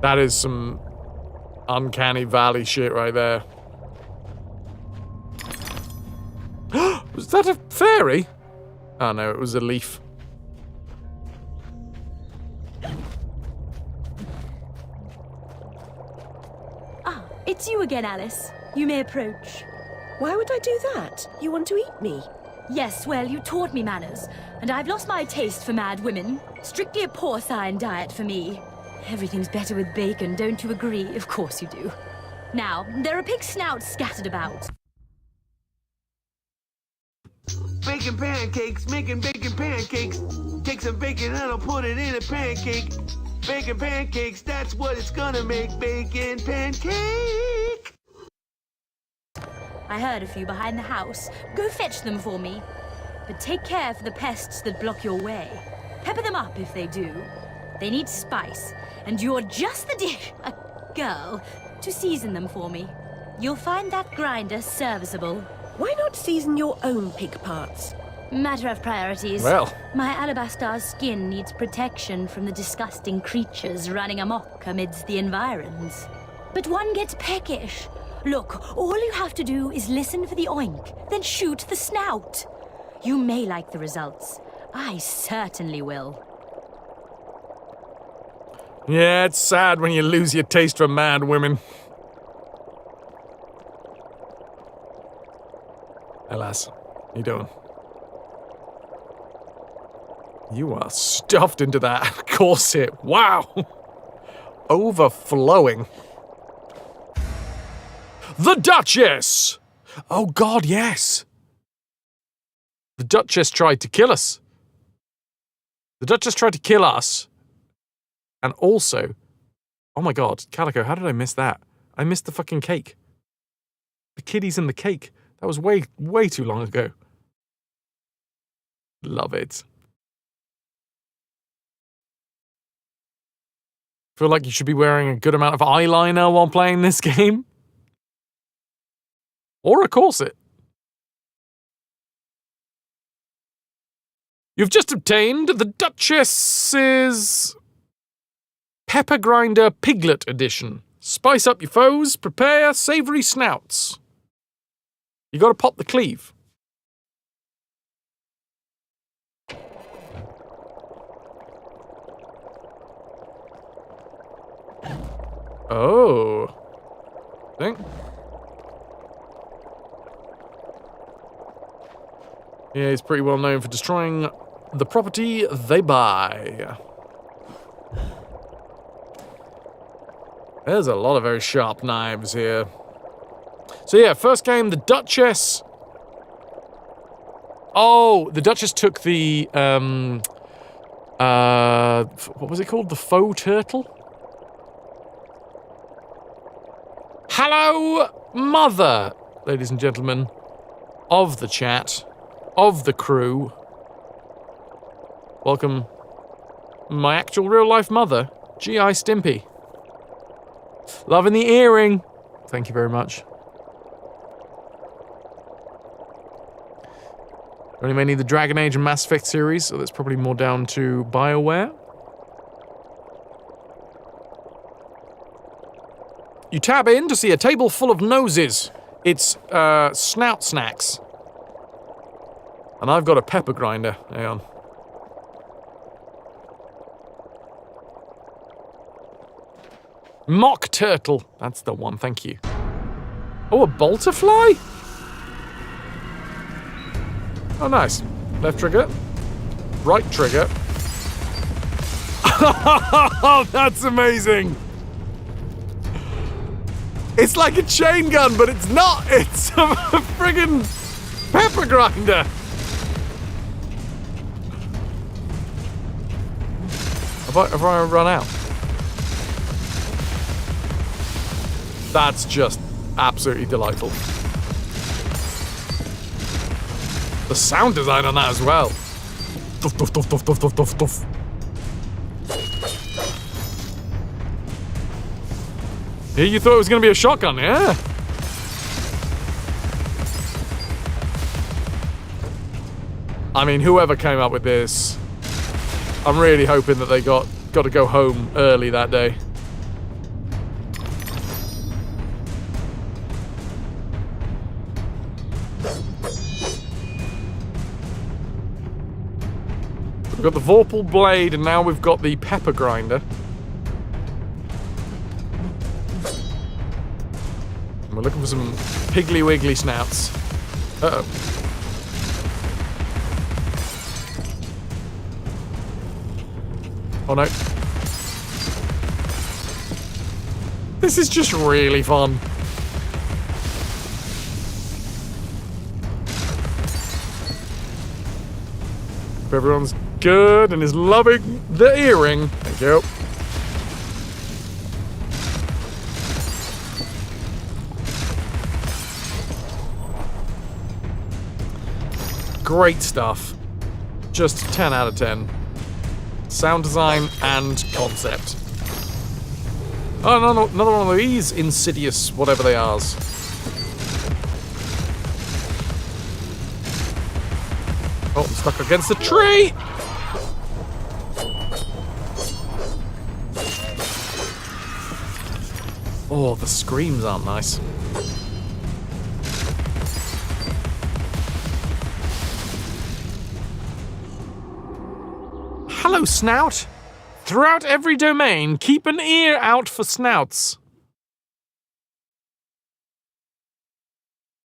That is some uncanny valley shit right there. Was that a fairy? Oh no, it was a leaf. Ah, it's you again, Alice. You may approach. Why would I do that? You want to eat me? Yes, well, you taught me manners, and I've lost my taste for mad women. Strictly a porcine diet for me. Everything's better with bacon, don't you agree? Of course you do. Now, there are pig snouts scattered about. Bacon pancakes, making bacon pancakes. Take some bacon and I'll put it in a pancake. Bacon pancakes, that's what it's gonna make. Bacon pancake! I heard a few behind the house. Go fetch them for me. But take care for the pests that block your way. Pepper them up if they do. They need spice, and you're just the girl to season them for me. You'll find that grinder serviceable. Why not season your own pig parts? Matter of priorities. Well. My alabaster skin needs protection from the disgusting creatures running amok amidst the environs. But one gets peckish. Look, all you have to do is listen for the oink, then shoot the snout. You may like the results. I certainly will. Yeah, it's sad when you lose your taste for mad women. Alas, how you doing? You are stuffed into that corset. Wow! Overflowing. The Duchess! Oh god, yes! The Duchess tried to kill us. The Duchess tried to kill us. And also... Oh my god, Calico, how did I miss that? I missed the fucking cake. The kiddies and the cake. That was way, way too long ago. Love it. Feel like you should be wearing a good amount of eyeliner while playing this game. Or a corset. You've just obtained the Duchess's Pepper Grinder Piglet Edition. Spice up your foes, prepare savoury snouts. You gotta pop the cleave. Oh. Think. Yeah, he's pretty well known for destroying the property they buy. There's a lot of very sharp knives here. So yeah, first game, the Duchess. Oh, the Duchess took the, what was it called? The faux turtle? Hello, mother, ladies and gentlemen of the chat. of the crew. Welcome my actual real-life mother, G.I. Stimpy. Loving the earring. Thank you very much. Only mainly the Dragon Age and Mass Effect series, so that's probably more down to BioWare. You tab in to see a table full of noses. It's, snout snacks. And I've got a pepper grinder. Hang on. Mock turtle. That's the one, thank you. Oh, a bolterfly? Oh, nice. Left trigger. Right trigger. Oh, that's amazing. It's like a chain gun, but it's not. It's a friggin' pepper grinder. Have I run out? That's just absolutely delightful. The sound design on that as well. Duff, duff, duff, duff, duff, duff, duff, duff. Yeah, you thought it was going to be a shotgun, yeah? I mean, whoever came up with this, I'm really hoping that they got to go home early that day. We've got the Vorpal blade, and now we've got the pepper grinder. And we're looking for some piggly wiggly snouts. Uh-oh. Oh no. This is just really fun. Hope everyone's good and is loving the earring. Thank you. Great stuff. Just 10 out of 10. Sound design and concept. Oh, no, another one of these insidious whatever they are. Oh, I'm stuck against the tree! Oh, the screams aren't nice. Hello, Snout! Throughout every domain, keep an ear out for snouts.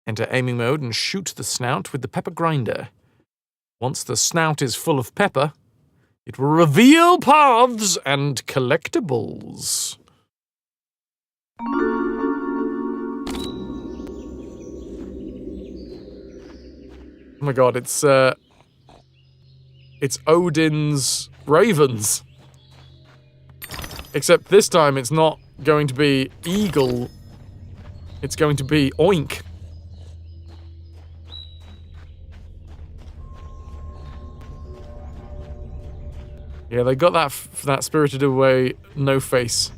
Enter aiming mode and shoot the snout with the pepper grinder. Once the snout is full of pepper, it will reveal paths and collectibles. Oh my god, it's Odin's ravens. Except this time it's not going to be eagle, it's going to be oink. Yeah, they got that Spirited Away no face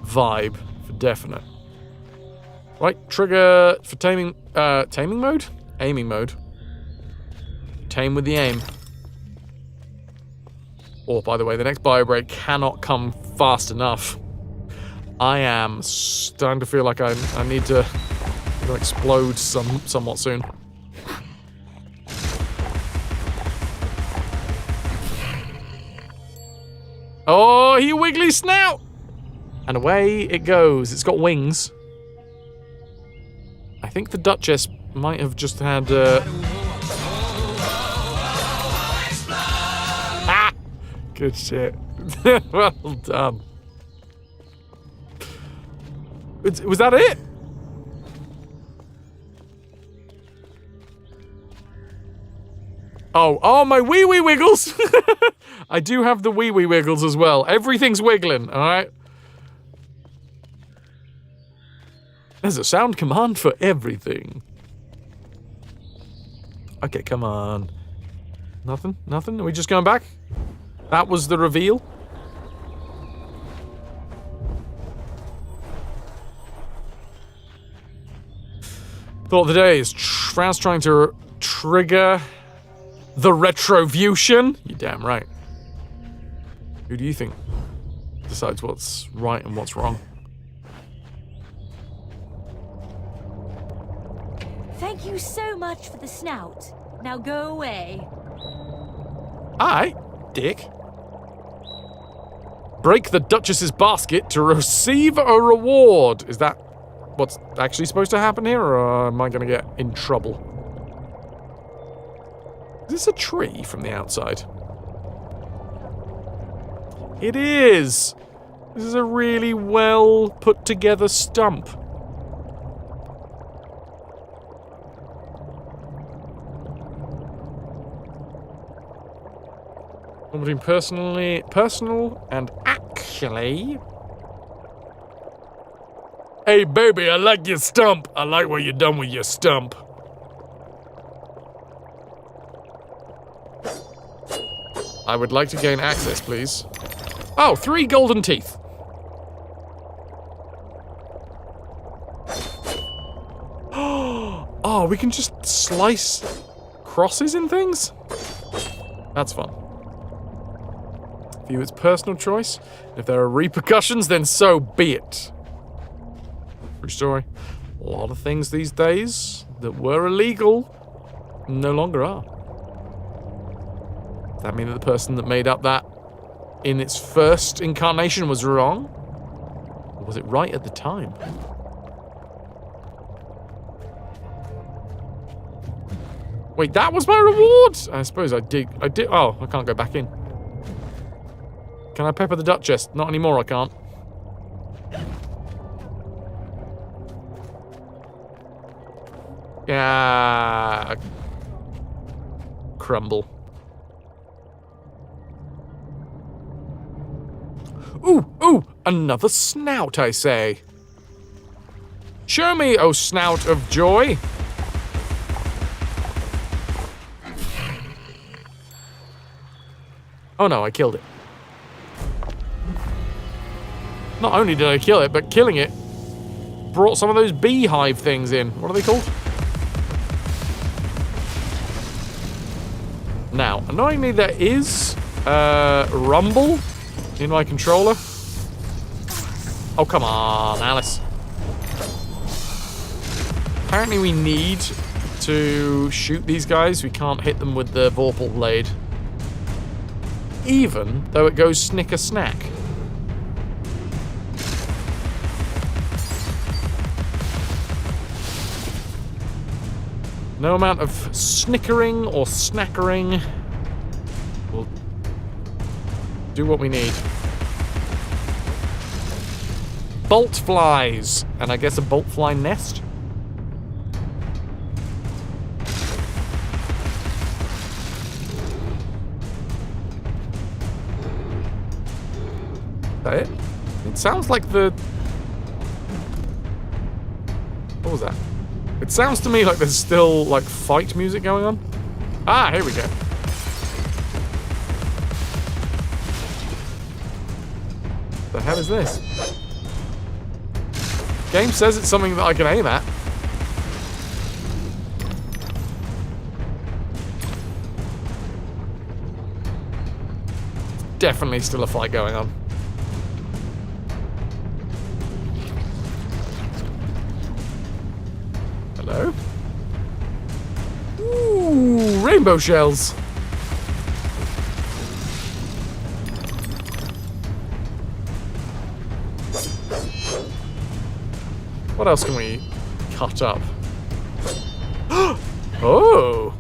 vibe for definite. Right, trigger for taming mode? Aiming mode. Tame with the aim. Oh, by the way, the next bio break cannot come fast enough. I am starting to feel like I need to explode somewhat soon. Oh, he wiggly snout! And away it goes. It's got wings. I think the Duchess might have just had Ah! Good shit. Well done. Was that it? Oh, my wee wiggles! I do have the wee wiggles as well. Everything's wiggling, alright? There's a sound command for everything. Okay, come on. Nothing? Nothing? Are we just going back? That was the reveal? Thought of the day is France trying to trigger the RetroVution. You're damn right. Who do you think decides what's right and what's wrong? Thank you so much for the snout. Now go away. Aye, dick. Break the Duchess's basket to receive a reward. Is that what's actually supposed to happen here, or am I going to get in trouble? Is this a tree from the outside? It is! This is a really well put together stump. Between personal and actually. Hey baby, I like your stump. I like what you done with your stump. I would like to gain access, please. Oh, 3 golden teeth. Oh, we can just slice crosses in things? That's fun. For you, it's personal choice. If there are repercussions, then so be it. True story. A lot of things these days that were illegal no longer are. Does that mean that the person that made up that in its first incarnation was wrong? Or was it right at the time? Wait, that was my reward? I suppose I did. Oh, I can't go back in. Can I pepper the Duchess? Not anymore, I can't. Yeah. Crumble. Ooh, another snout, I say. Show me, oh snout of joy. Oh no, I killed it. Not only did I kill it, but killing it brought some of those beehive things in. What are they called? Now, annoyingly, there is rumble in my controller. Oh, come on, Alice. Apparently we need to shoot these guys. We can't hit them with the Vorpal blade. Even though it goes snicker snack. No amount of snickering or snackering will do what we need. Bolt flies, and I guess a bolt fly nest. Is that it? It sounds like the... What was that? It sounds to me like there's still, like, fight music going on. Ah, here we go. What the hell is this? Game says it's something that I can aim at. Definitely still a fight going on. Hello? Ooh, rainbow shells. What else can we cut up? Oh!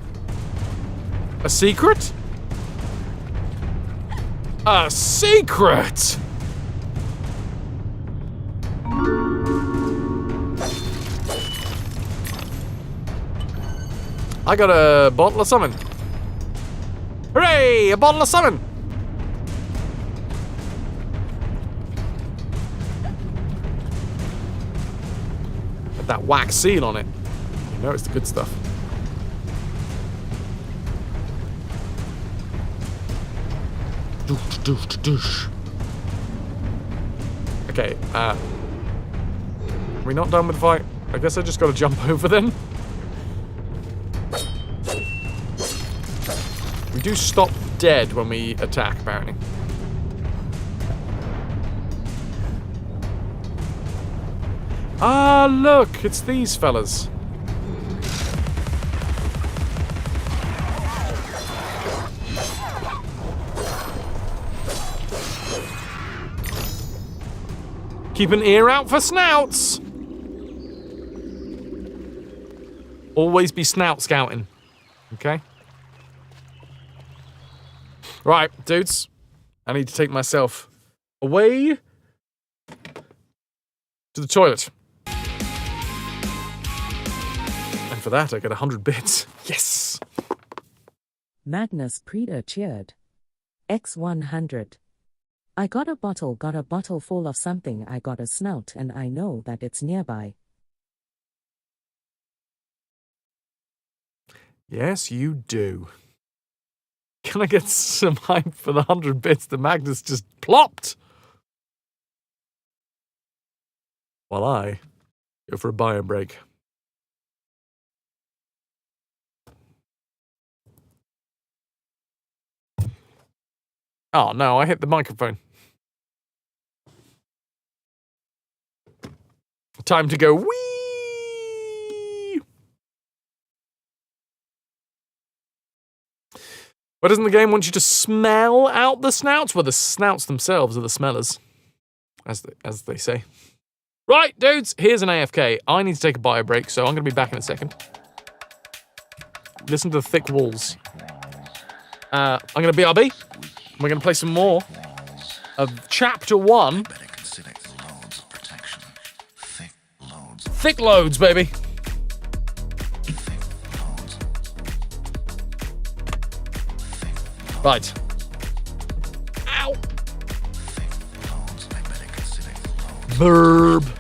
A secret? A secret! I got a bottle of something. Hooray! A bottle of something! Got that wax seal on it. You know it's the good stuff. Okay, are we not done with the fight? I guess I just gotta jump over then. We do stop dead when we attack, apparently. Ah, look! It's these fellas. Keep an ear out for snouts! Always be snout scouting. Okay? Right, dudes. I need to take myself away to the toilet. And for that, I get 100 bits. Yes! Magnus Preda cheered. X100. I got a bottle full of something. I got a snout and I know that it's nearby. Yes, you do. Can I get some hype for the 100 bits that Magnus just plopped? While I go for a bio break. Oh no, I hit the microphone. Time to go wee. Why doesn't the game want you to smell out the snouts? Well, the snouts themselves are the smellers, as they say. Right, dudes, here's an AFK. I need to take a bio break, so I'm going to be back in a second. Listen to the thick walls. I'm going to BRB. We're going to play some more of Chapter 1. Thick loads, baby. Right. Ow. Burb.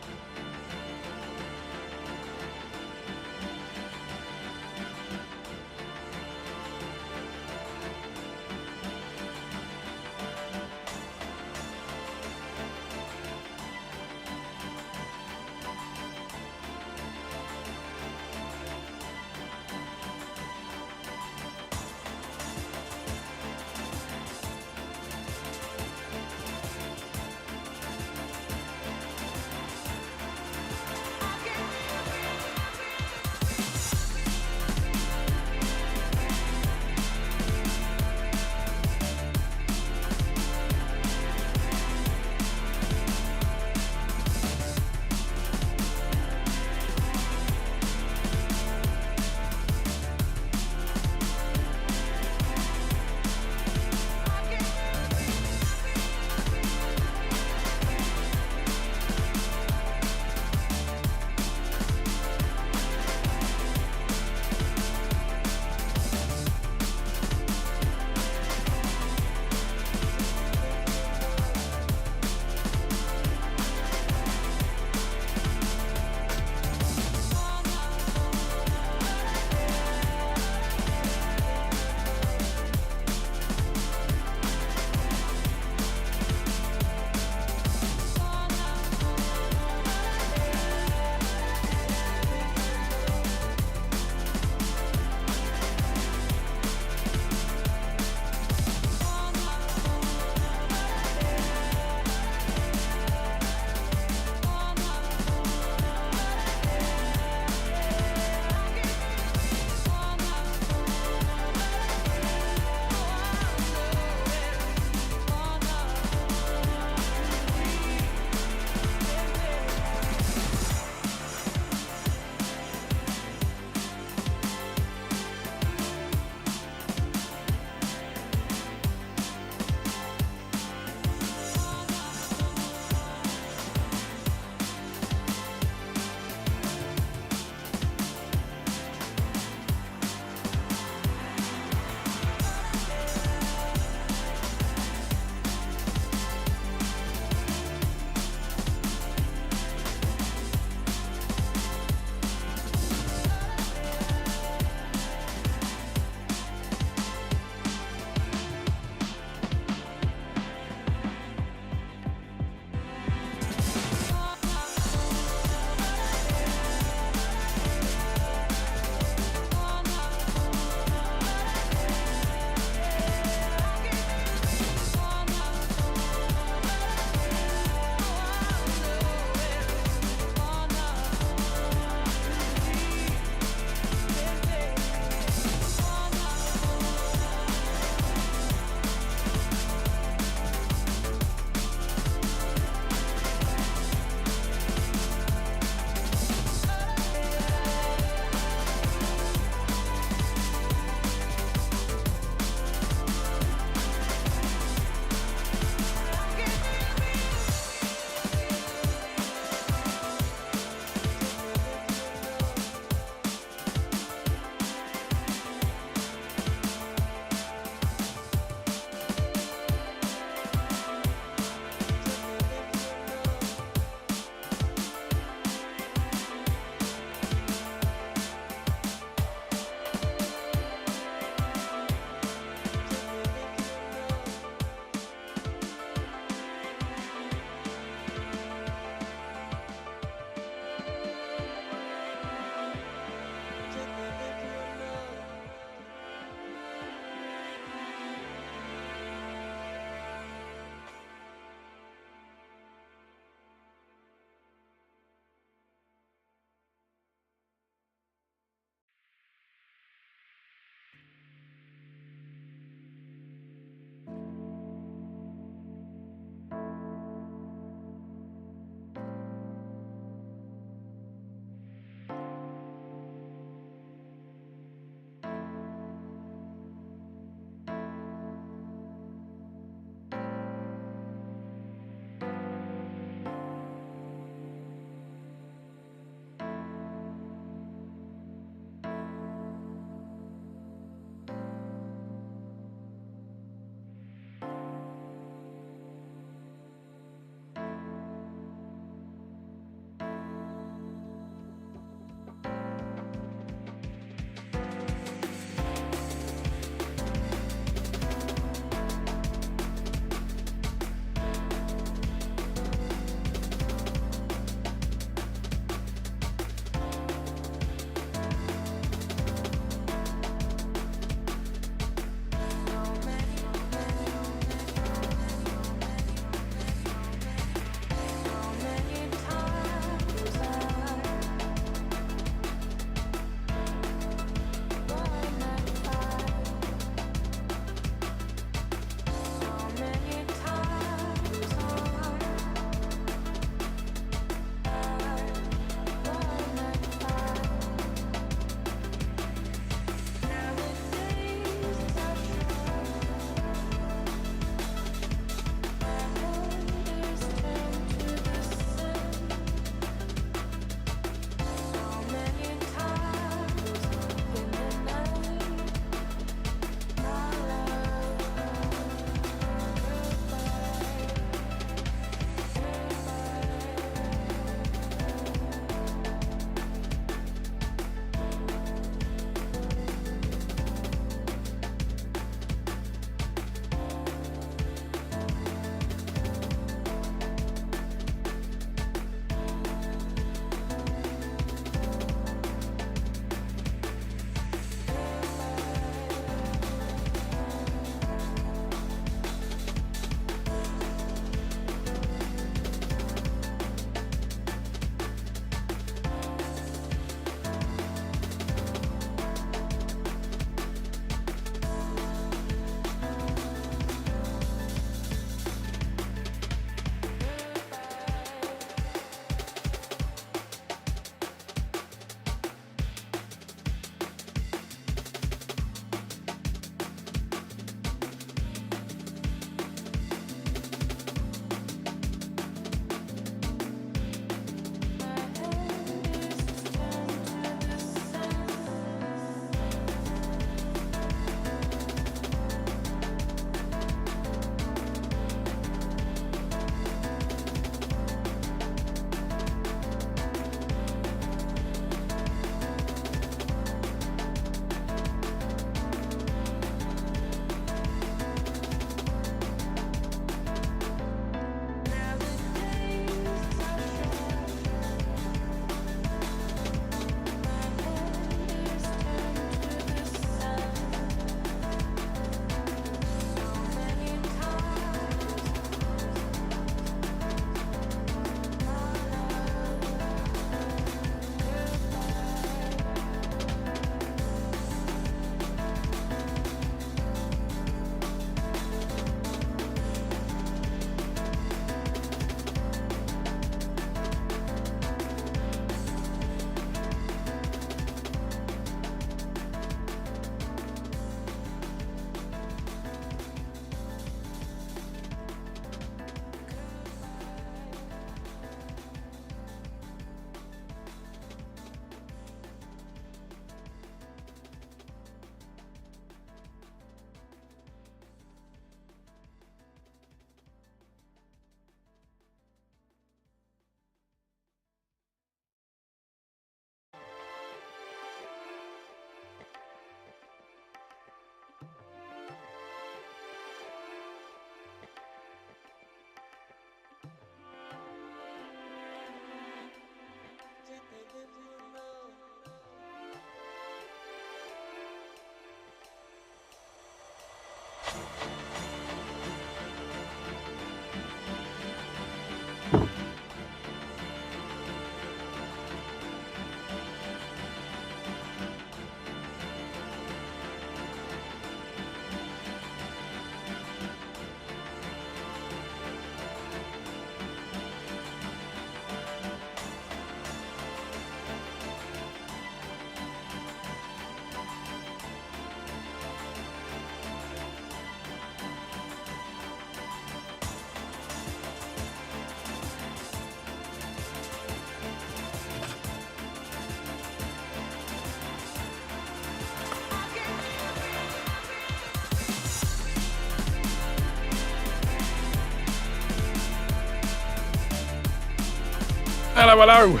Hello, hello.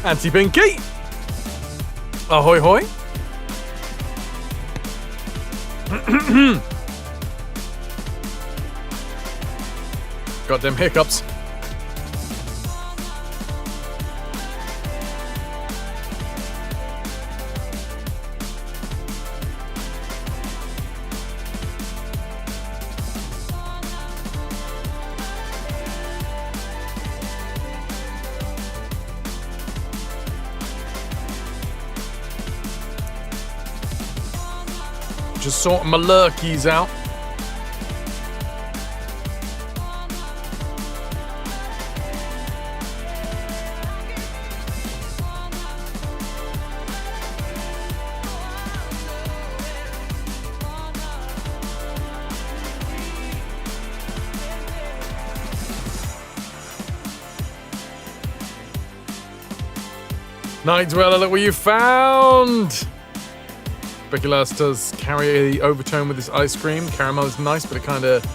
Auntie Pinky. Ahoy hoy. Got them hiccups. Just sorting my lurkies out. Night Dweller, look what you found! Speculas does carry the overtone with this ice cream. Caramel is nice, but it kind of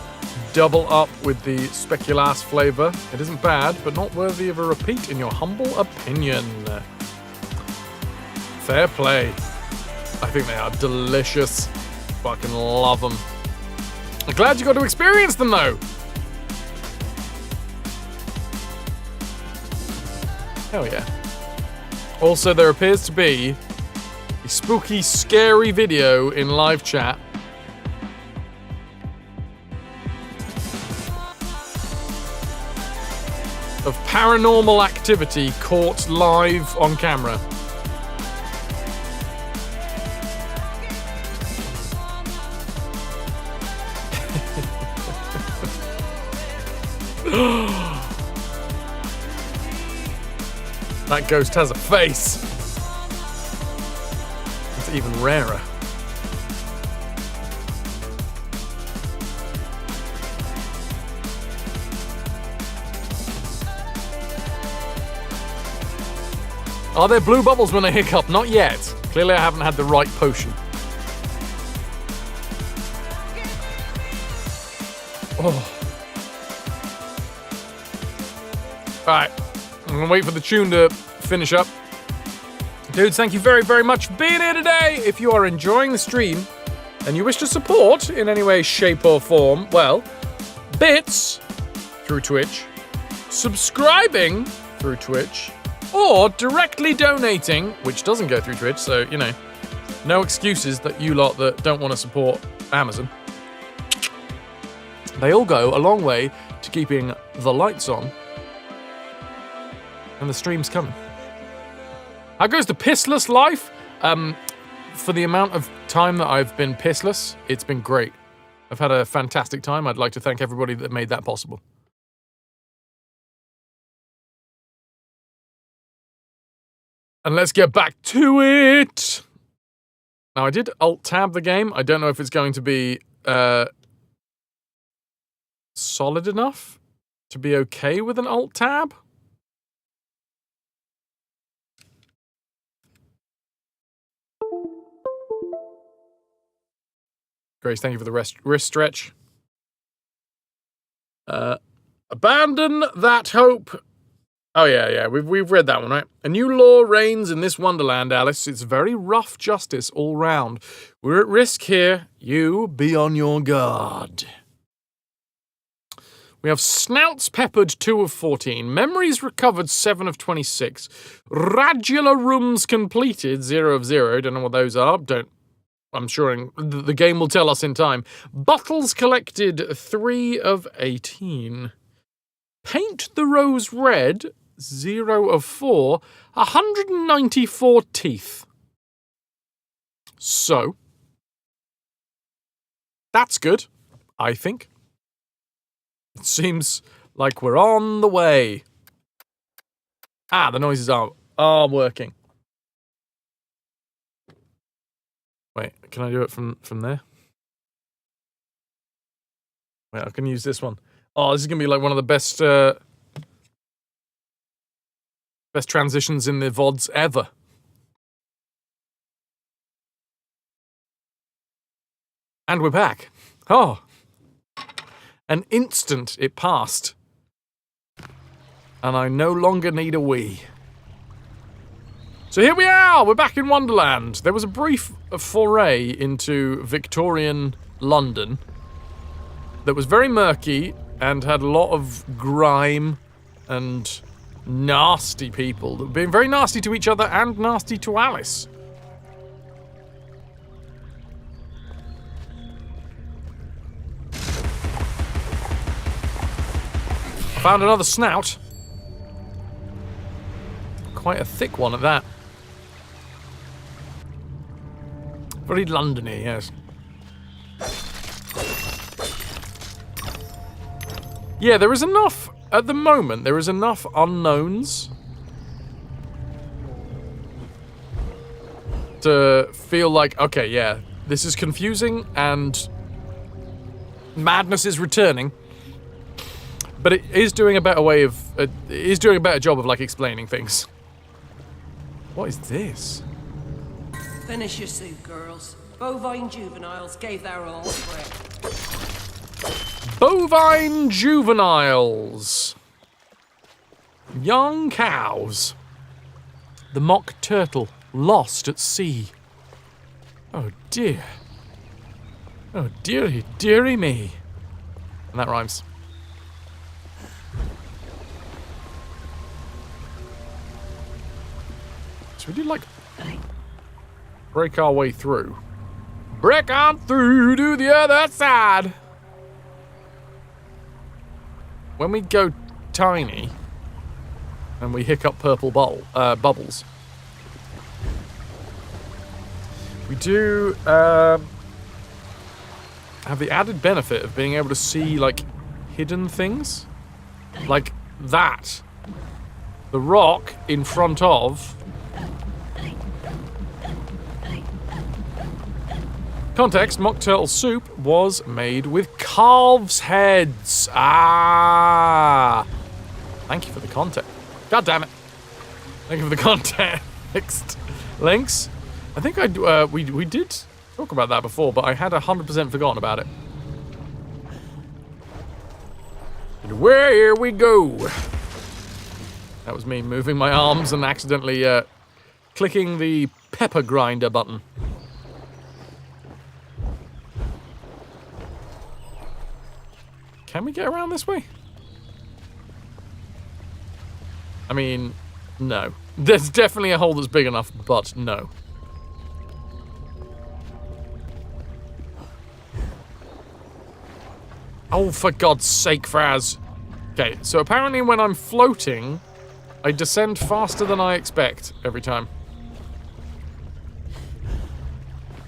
double up with the Speculas flavour. It isn't bad, but not worthy of a repeat in your humble opinion. Fair play. I think they are delicious. Fucking love them. I'm glad you got to experience them though. Hell yeah. Also, there appears to be a spooky, scary video in live chat. Of paranormal activity caught live on camera. That ghost has a face. It's even rarer. Are there blue bubbles when I hiccup? Not yet. Clearly I haven't had the right potion. Oh. Alright. I'm going to wait for the tune to finish up. Dudes, thank you very, very much for being here today. If you are enjoying the stream and you wish to support in any way, shape or form, well, bits through Twitch, subscribing through Twitch, or directly donating, which doesn't go through Twitch, so, you know, no excuses that you lot that don't want to support Amazon. They all go a long way to keeping the lights on and the stream's coming. How goes the pissless life? For the amount of time that I've been pissless, it's been great. I've had a fantastic time. I'd like to thank everybody that made that possible. And let's get back to it. Now, I did Alt-Tab the game. I don't know if it's going to be solid enough to be okay with an Alt-Tab. Grace, thank you for the wrist stretch. Abandon that hope. Oh, yeah, we've read that one, right? A new law reigns in this wonderland, Alice. It's very rough justice all round. We're at risk here. You be on your guard. We have snouts peppered 2 of 14. Memories recovered 7 of 26. Radula rooms completed 0 of 0. Don't know what those are. I'm sure the game will tell us in time. Bottles collected 3 of 18. Paint the rose red 0 of 4. 194 teeth. So, that's good, I think. It seems like we're on the way. Ah, the noises are working. Wait, can I do it from there? Wait, I can use this one. Oh, this is going to be like one of the best best transitions in the VODs ever. And we're back. Oh. An instant it passed. And I no longer need a wee. So here we are! We're back in Wonderland. There was a brief foray into Victorian London that was very murky and had a lot of grime and nasty people that were being very nasty to each other and nasty to Alice. Found another snout. Quite a thick one at that. Very Londony, yes. Yeah, there is enough, at the moment, there is enough unknowns to feel like, okay, yeah, this is confusing and madness is returning. But it is doing a better way of, it is doing a better job of, like, explaining things. What is this? Finish your soup, girls. Bovine juveniles gave their all for it. Bovine juveniles. Young cows. The mock turtle lost at sea. Oh dear. Oh dearie, dearie me. And that rhymes. So we did like break our way through. Break on through to the other side. When we go tiny and we hiccup purple bubbles, we do have the added benefit of being able to see like hidden things, like that. The rock in front of. Context, mock turtle soup was made with calves' heads. Ah! Thank you for the context. God damn it. Thank you for the context. Links? I think we did talk about that before, but I had 100% forgotten about it. And where we go. That was me moving my arms and accidentally clicking the pepper grinder button. Can we get around this way? I mean, no. There's definitely a hole that's big enough, but no. Oh, for God's sake, Fraz. Okay, so apparently when I'm floating, I descend faster than I expect every time.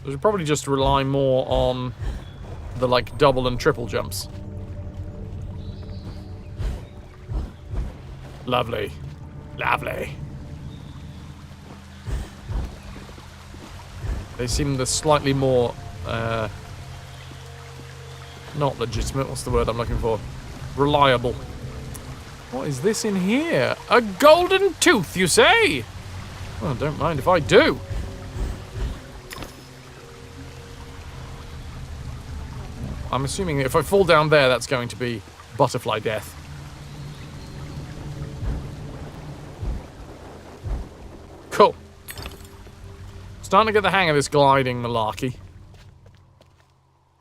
I should probably just rely more on the, like, double and triple jumps. Lovely. Lovely. They seem the slightly more, not legitimate, what's the word I'm looking for? Reliable. What is this in here? A golden tooth, you say? Well, don't mind if I do. I'm assuming if I fall down there, that's going to be butterfly death. Cool. Starting to get the hang of this gliding malarkey.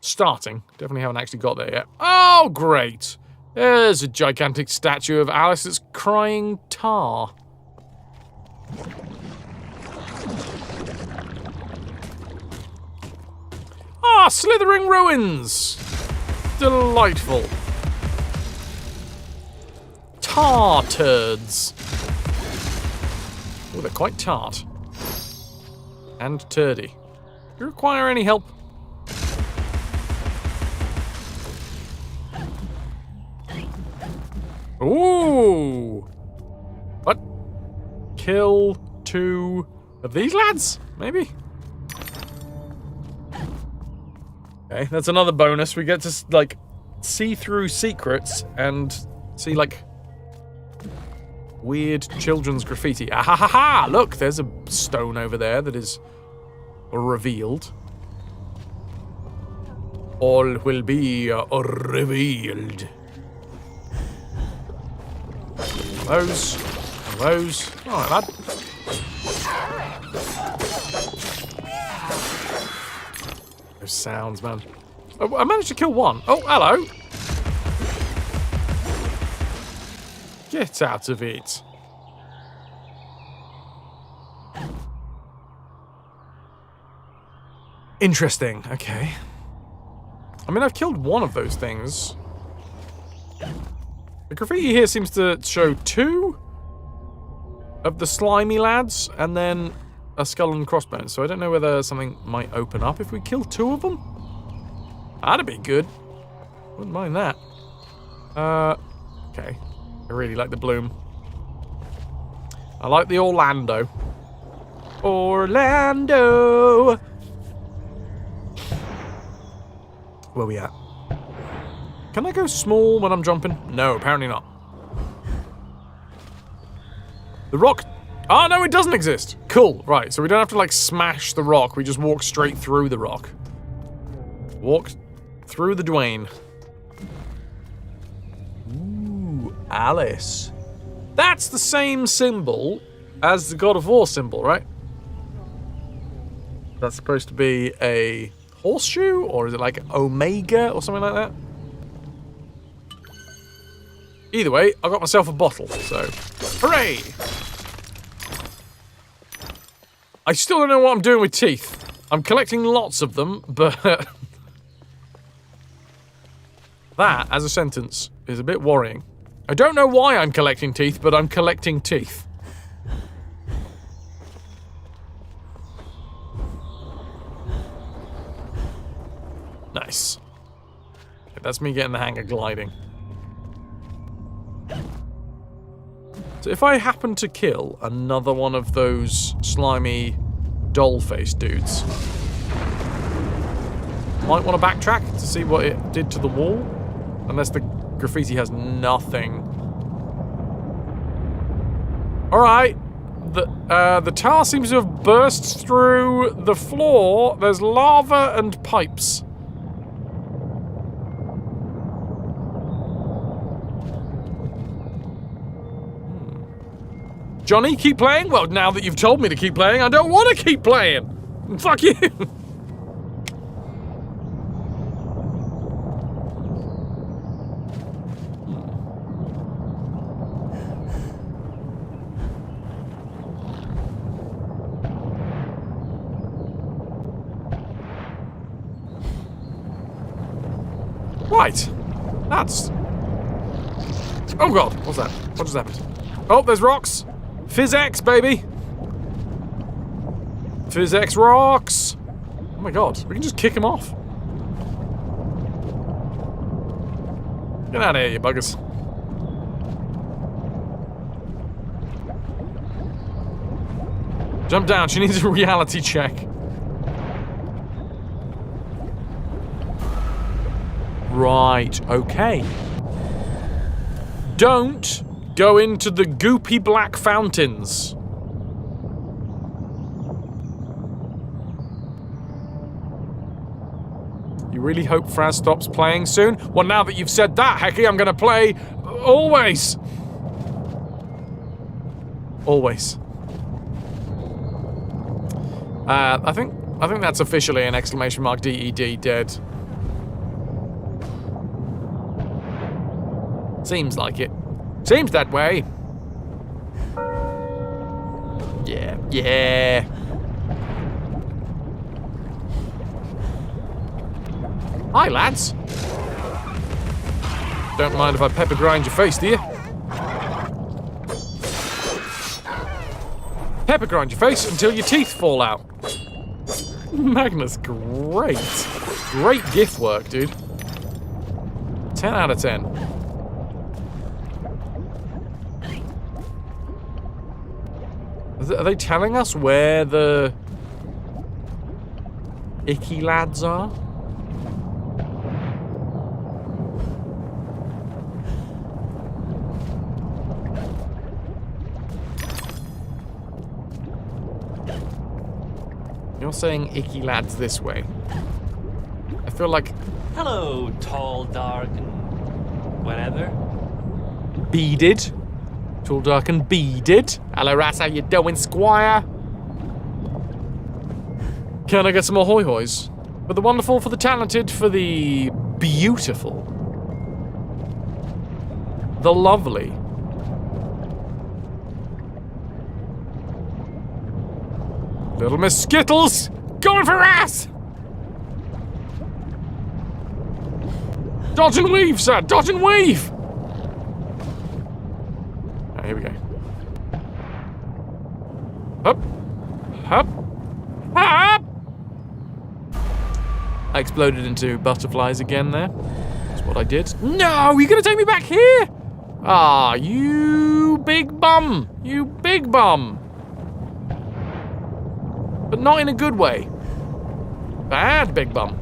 Starting. Definitely haven't actually got there yet. Oh, great. There's a gigantic statue of Alice that's crying tar. Ah, slithering ruins. Delightful. Tar turds. Oh, they're quite tart. And turdy. Do you require any help? Ooh! What? Kill 2 of these lads? Maybe? Okay, that's another bonus. We get to, like, see through secrets and see, like, weird children's graffiti. Ah ha ha ha! Look, there's a stone over there that is revealed. All will be revealed. Those. Those. Alright, lad. Those sounds, man. Oh, I managed to kill one. Oh, hello. Get out of it. Interesting. Okay. I mean, I've killed one of those things. The graffiti here seems to show 2 of the slimy lads, and then a skull and crossbones. So I don't know whether something might open up if we kill 2 of them. That'd be good. Wouldn't mind that. Okay. I really like the bloom. I like the Orlando. Orlando! Where we at? Can I go small when I'm jumping? No, apparently not. The rock... Oh, no, it doesn't exist. Cool. Right, so we don't have to, like, smash the rock. We just walk straight through the rock. Walk through the Dwayne. Ooh, Alice. That's the same symbol as the God of War symbol, right? That's supposed to be a horseshoe? Or is it like Omega or something like that? Either way, I got myself a bottle, so... Hooray! I still don't know what I'm doing with teeth. I'm collecting lots of them, but... that, as a sentence, is a bit worrying. I don't know why I'm collecting teeth, but I'm collecting teeth. Nice. Okay, that's me getting the hang of gliding. So if I happen to kill another one of those slimy doll-faced dudes, might want to backtrack to see what it did to the wall, unless the graffiti has nothing. All right, the tar seems to have burst through the floor. There's lava and pipes. Johnny, keep playing? Well, now that you've told me to keep playing, I don't want to keep playing. Fuck you. Right. That's... Oh god, what's that? What just happened? Oh, there's rocks. Fizz-X, baby! Fizz-X rocks! Oh my god, we can just kick him off. Get out of here, you buggers. Jump down, she needs a reality check. Right, okay. Don't go into the goopy black fountains. You really hope Fraz stops playing soon? Well, now that you've said that, Hecky, I'm gonna play always. Always. I think that's officially an exclamation mark DED dead. Seems like it. Seems that way. Yeah, yeah. Hi, lads. Don't mind if I pepper grind your face, do you? Pepper grind your face until your teeth fall out. Magnus, great. Great gift work, dude. 10 out of 10. Are they telling us where the icky lads are? You're saying icky lads this way. I feel like... Hello, tall, dark, and whatever. Beaded. Tall, dark, and beaded. Hello, Ras, how you doing, squire? Can I get some more hoy-hoys? For the wonderful, for the talented, for the beautiful. The lovely. Little Miss Skittles, going for ass! Dodge and weave, sir, dodge and weave! Right, here we go. Up, up, up! I exploded into butterflies again there. That's what I did. No, you're gonna take me back here? Ah, you big bum. You big bum. But not in a good way. Bad big bum.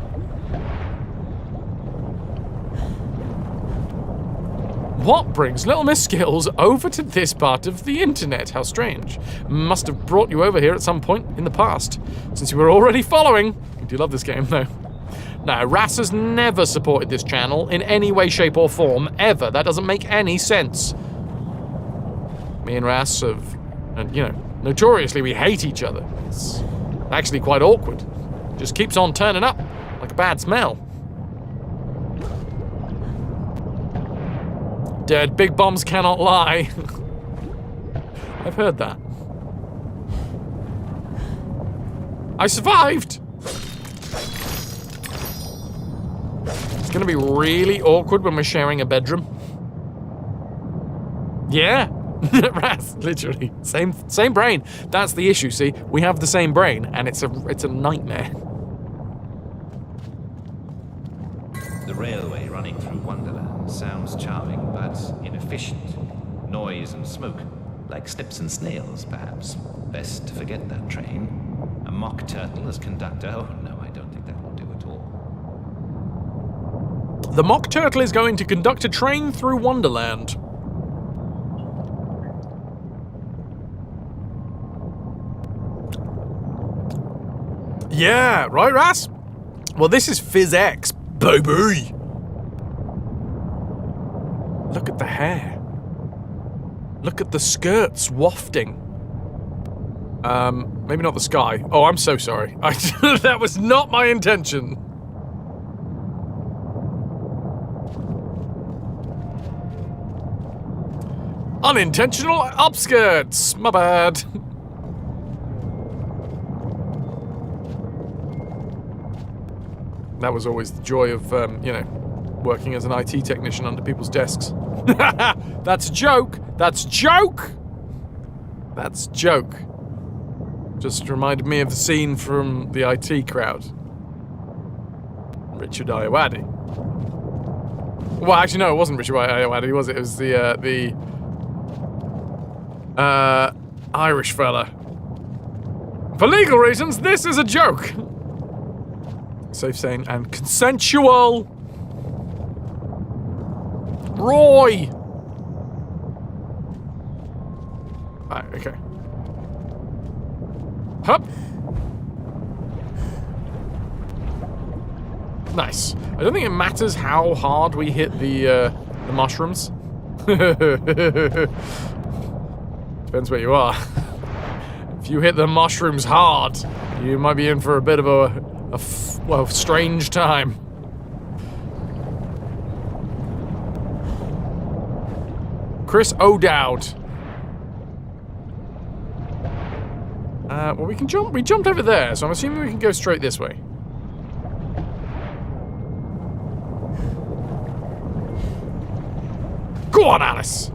What brings Little Miss Skills over to this part of the internet? How strange. Must have brought you over here at some point in the past, since you were already following. I do love this game, though. Now, Ras has never supported this channel in any way, shape, or form, ever. That doesn't make any sense. Me and Ras have, and you know, notoriously we hate each other. It's actually quite awkward. Just keeps on turning up, like a bad smell. Dead big bombs cannot lie. I've heard that. I survived! It's gonna be really awkward when we're sharing a bedroom. Yeah. Ras, literally. Same brain. That's the issue, see? We have the same brain, and it's a nightmare. The railway running through Wonderland sounds charming, but inefficient. Noise and smoke, like snips and snails, perhaps. Best to forget that train. A mock turtle as conductor? Oh, no, I don't think that will do at all. The mock turtle is going to conduct a train through Wonderland. Yeah, right, Ras? Well, this is Phys X, baby! Look at the hair. Look at the skirts wafting. Maybe not the sky. Oh, I'm so sorry. That was not my intention. Unintentional upskirts. My bad. That was always the joy of, you know, working as an IT technician under people's desks. That's a joke. That's a joke. That's a joke. Just reminded me of the scene from the IT Crowd. Richard Ayoade. Well, actually, no, it wasn't Richard Ayoade, was it? It was the Irish fella. For legal reasons, this is a joke. Safe, sane, and consensual. Roy! Right, okay. Hup! Nice. I don't think it matters how hard we hit the mushrooms. Depends where you are. If you hit the mushrooms hard, you might be in for a bit of well, strange time. Chris O'Dowd. Well, we can jump. We jumped over there, so I'm assuming we can go straight this way. Go on, Alice.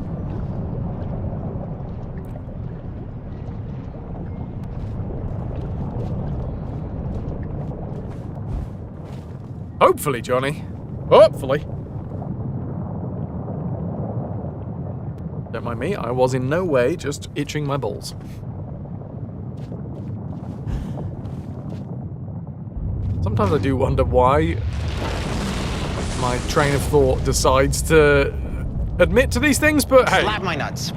Hopefully, Johnny. Hopefully. Don't mind me, I was in no way just itching my balls. Sometimes I do wonder why my train of thought decides to admit to these things, but hey. Slap my nuts.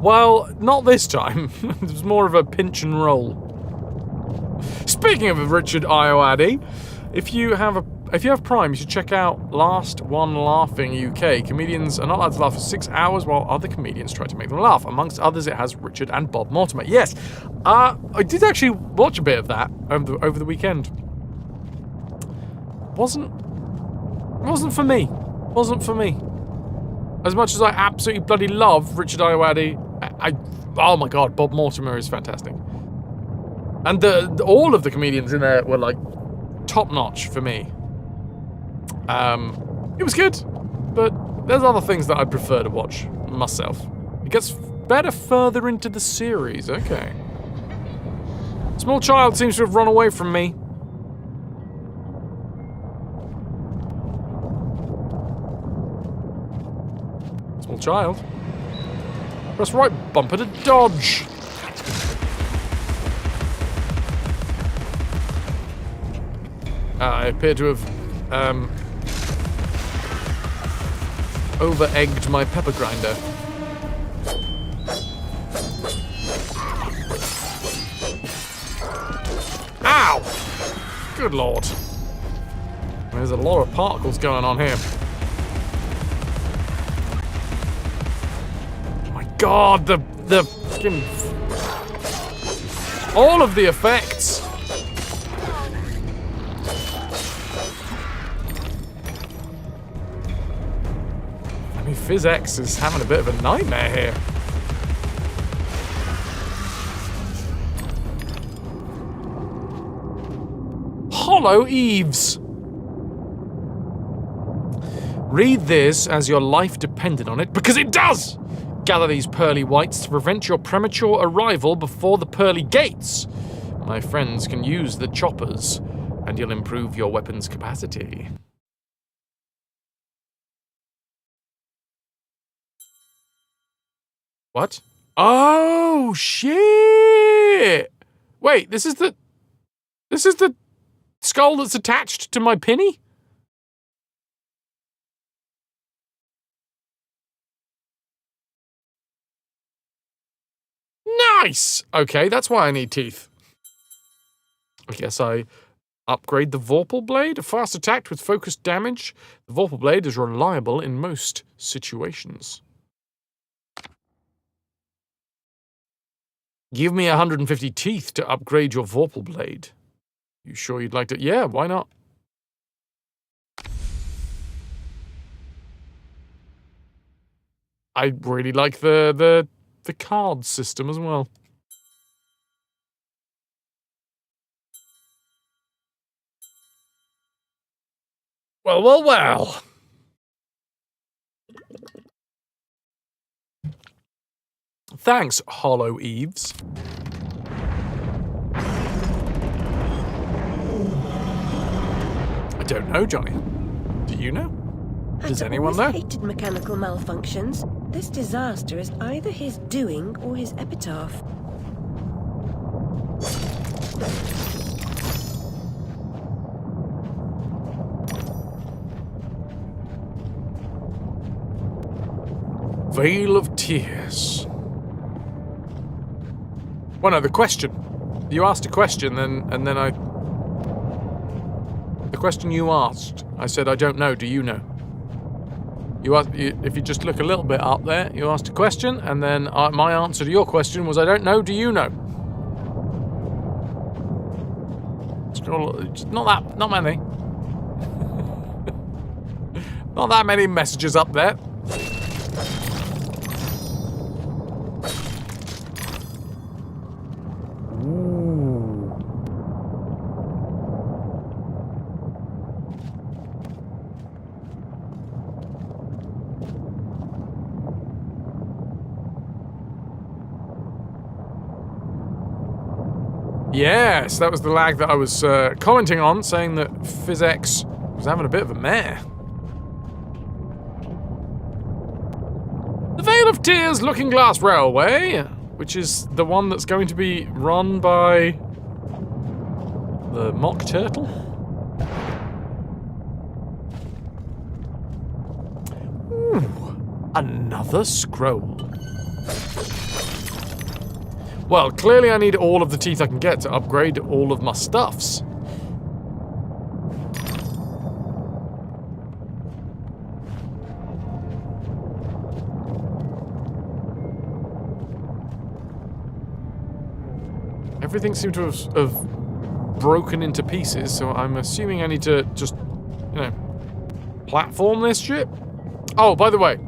Well, not this time. It was more of a pinch and roll. Speaking of Richard Ayoade, if you have Prime, you should check out Last One Laughing UK. Comedians are not allowed to laugh for 6 hours while other comedians try to make them laugh. Amongst others, it has Richard and Bob Mortimer. Yes, I did actually watch a bit of that over the weekend. Wasn't for me. Wasn't for me. As much as I absolutely bloody love Richard Ayoade, oh my god, Bob Mortimer is fantastic. And all of the comedians in there were like top notch for me. It was good, but there's other things that I prefer to watch myself. It gets better further into the series. Okay. Small child seems to have run away from me. Small child. Press right bumper to dodge. I appear to have over-egged my pepper grinder. Ow! Good lord. There's a lot of particles going on here. Oh my god, the fucking... all of the effects. I mean, PhysX is having a bit of a nightmare here. Hollow Eaves. Read this as your life depended on it, because it does! Gather these pearly whites to prevent your premature arrival before the pearly gates. My friends can use the choppers, and you'll improve your weapon's capacity. What? Oh, shit! Wait, this is the skull that's attached to my pinny? Nice! Okay, that's why I need teeth. I guess I upgrade the Vorpal Blade. A fast attack with focused damage. The Vorpal Blade is reliable in most situations. Give me 150 teeth to upgrade your Vorpal Blade. You sure you'd like to? Yeah, why not? I really like the card system as well. Well, well, well. Thanks, Hollow Eaves. I don't know, Johnny. Do you know? Does anyone know? I hated mechanical malfunctions. This disaster is either his doing or his epitaph. Veil of Tears. Well, no, the question. You asked a question, and then I... The question you asked, I said, I don't know, do you know? If you just look a little bit up there, you asked a question, and then my answer to your question was, I don't know, do you know? It's not many. Not that many messages up there. Yes, that was the lag that I was commenting on, saying that PhysX was having a bit of a mare. The Veil of Tears Looking Glass Railway, which is the one that's going to be run by the Mock Turtle. Ooh, another scroll. Well, clearly I need all of the teeth I can get to upgrade all of my stuffs. Everything seemed to have broken into pieces, so I'm assuming I need to just, you know, platform this shit. Oh, by the way,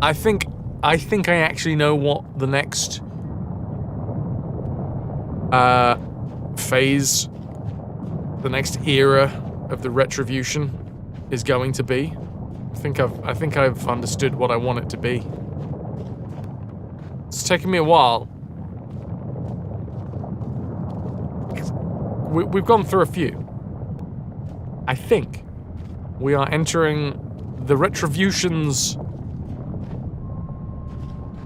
I think I actually know what the next phase, the next era of the RetroVution is going to be. I think I've understood what I want it to be. It's taken me a while. We've gone through a few. I think we are entering the RetroVution's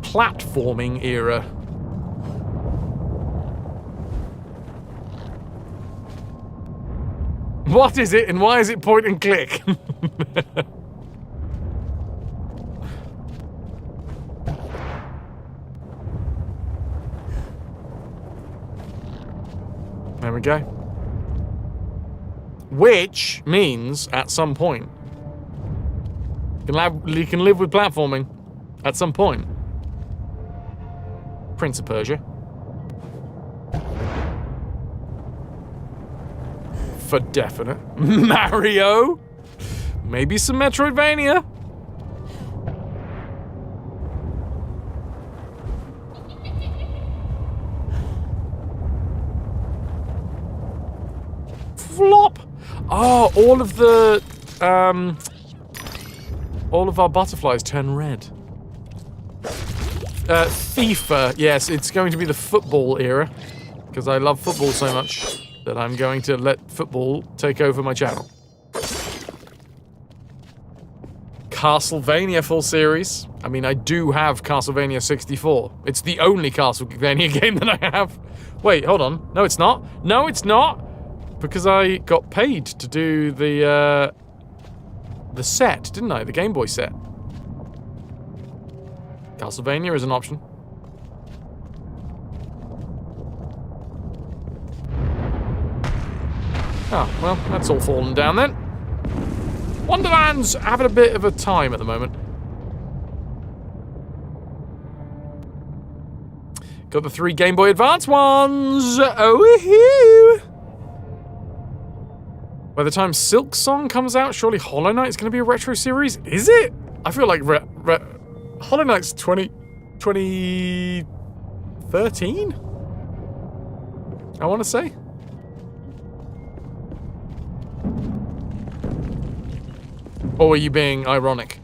platforming era. What is it and why is it point and click? There we go. Which means, at some point, you can live with platforming. At some point. Prince of Persia. For definite. Mario. Maybe some Metroidvania. Flop. Oh, all of our butterflies turn red. FIFA. Yes, it's going to be the football era. Because I love football so much that I'm going to let football take over my channel. Castlevania full series. I mean, I do have Castlevania 64. It's the only Castlevania game that I have. Wait, hold on. No, it's not. No, it's not. Because I got paid to do the set, didn't I? The Game Boy set. Castlevania is an option. Oh, well, that's all fallen down then. Wonderland's having a bit of a time at the moment. Got the 3 Game Boy Advance ones! Oh, woohoo! By the time Silk Song comes out, surely Hollow Knight's going to be a retro series? Is it? I feel like Hollow Knight's 2013? I want to say. Or are you being ironic?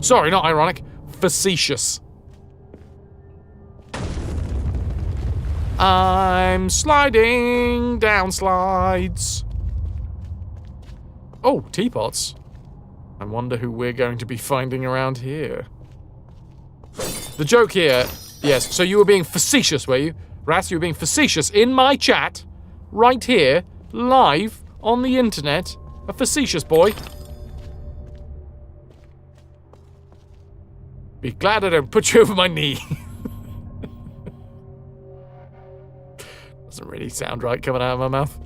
Sorry, not ironic. Facetious. I'm sliding down slides. Oh, teapots. I wonder who we're going to be finding around here. The joke here, yes, so you were being facetious, were you? Ras, you were being facetious in my chat, right here, live on the internet. A facetious boy. Be glad I don't put you over my knee. Doesn't really sound right coming out of my mouth.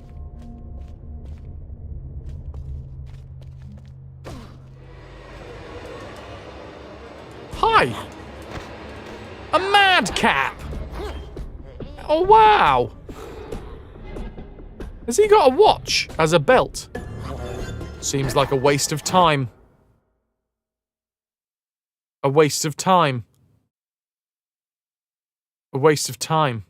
Hi! A madcap! Oh, wow! Has he got a watch as a belt? Seems like a waste of time. A waste of time. A waste of time.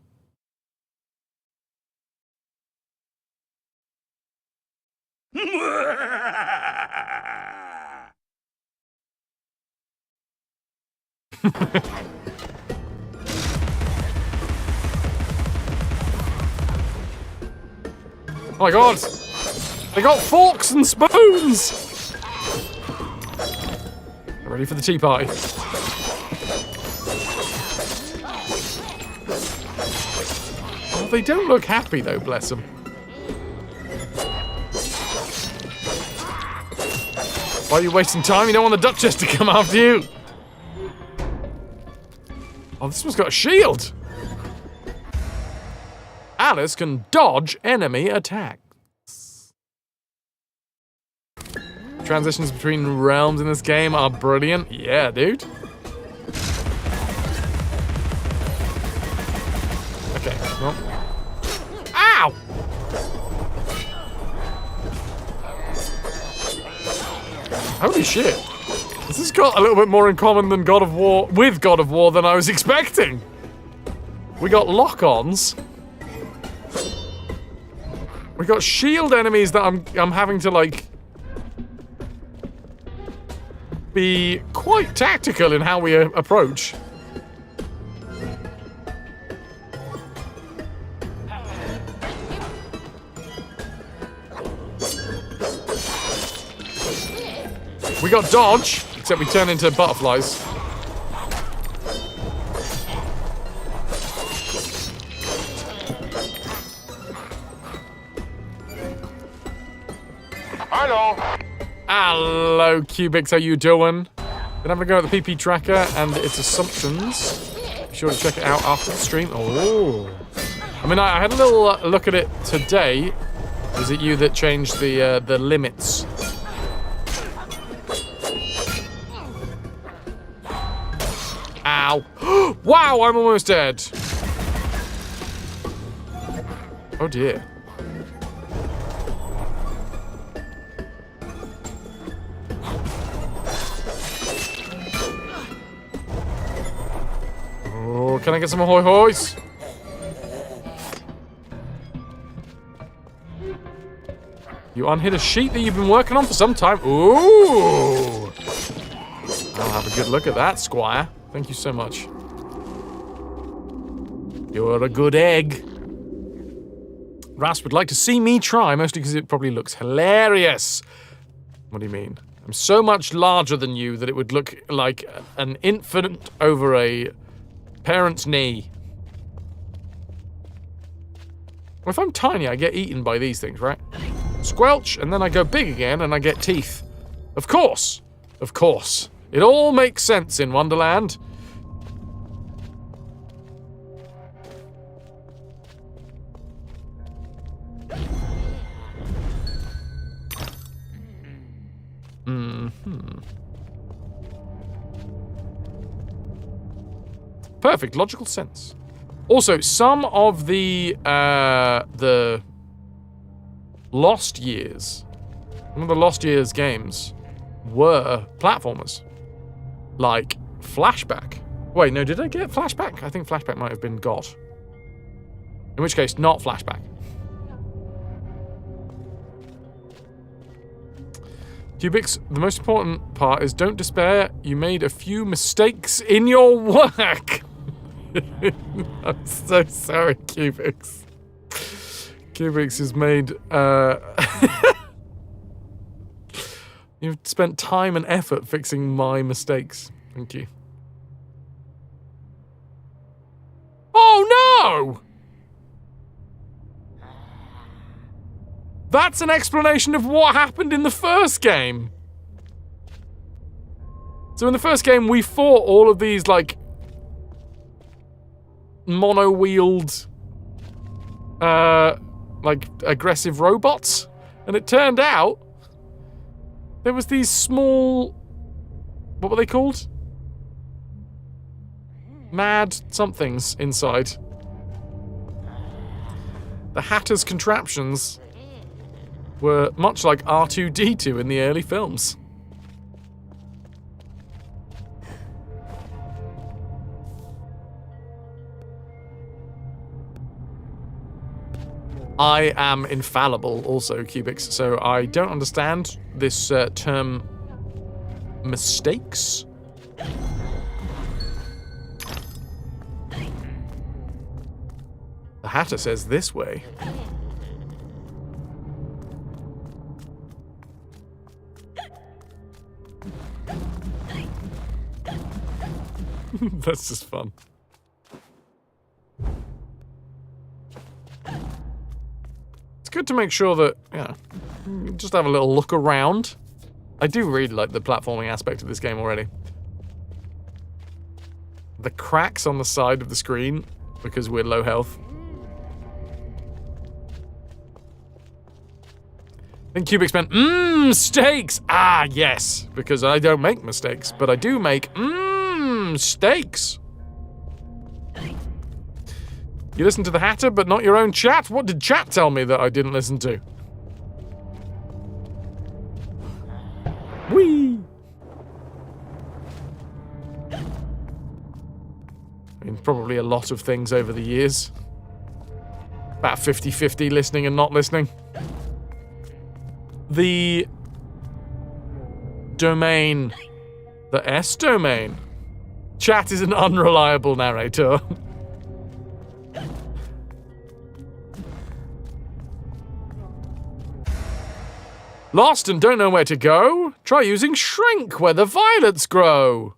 Oh my god! They got forks and spoons! Ready for the tea party. Oh, they don't look happy though, bless them. Why are you wasting time? You don't want the Duchess to come after you. Oh, this one's got a shield. Alice can dodge enemy attacks. Transitions between realms in this game are brilliant. Yeah, dude. Okay, well. Ow! Holy shit. This has got a little bit more in common than God of War than I was expecting. We got lock-ons. We got shield enemies that I'm having to like be quite tactical in how we approach. We got dodge, except we turn into butterflies. Hello. Hello, Cubics. How you doing? Been having a go at the PP tracker and its assumptions. Be sure to check it out after the stream. Oh. I mean, I had a little look at it today. Was it you that changed the limits? Ow. Wow, I'm almost dead. Oh dear. Oh, can I get some ahoy hoys? You unhid a sheet that you've been working on for some time. Ooh. I'll have a good look at that, Squire. Thank you so much. You're a good egg. Ras would like to see me try, mostly because it probably looks hilarious. What do you mean? I'm so much larger than you that it would look like an infant over a parent's knee. Well, if I'm tiny, I get eaten by these things, right? Squelch, and then I go big again, and I get teeth. Of course. Of course. It all makes sense in Wonderland. Perfect, logical sense. Also, some of the Lost Years, some of the Lost Years games were platformers. Like Flashback. Wait, no, did I get Flashback? I think Flashback might have been God. In which case, not Flashback. Cubics, the most important part is don't despair. You made a few mistakes in your work. I'm so sorry, Cubics. Cubics has made, you've spent time and effort fixing my mistakes. Thank you. Oh no! That's an explanation of what happened in the first game. So in the first game, we fought all of these, like, mono-wheeled, like, aggressive robots. And it turned out there was these small... What were they called? Mad somethings inside. The Hatter's contraptions were much like R2-D2 in the early films. I am infallible also, Cubics, so I don't understand this term mistakes. The Hatter says this way. That's just fun. It's good to make sure that, just have a little look around. I do really like the platforming aspect of this game already. the cracks on the side of the screen because we're low health. I think Cubic spent, steaks! Ah, yes, because I don't make mistakes, but I do make, steaks. You listen to the Hatter, but not your own chat? What did chat tell me that I didn't listen to? Whee! I mean, probably a lot of things over the years. About 50-50 listening and not listening. The domain. The S domain. Chat is an unreliable narrator. Lost and don't know where to go? Try using Shrink where the violets grow.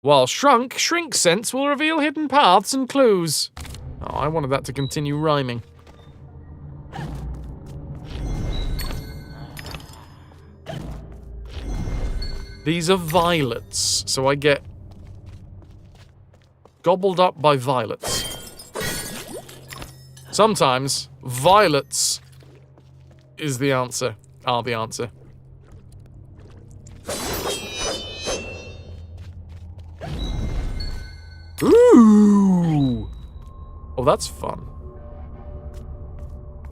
While Shrink sense will reveal hidden paths and clues. Oh, I wanted that to continue rhyming. These are violets, so I get gobbled up by violets. Sometimes violets is the answer. Are the answer. Ooh! Oh, that's fun.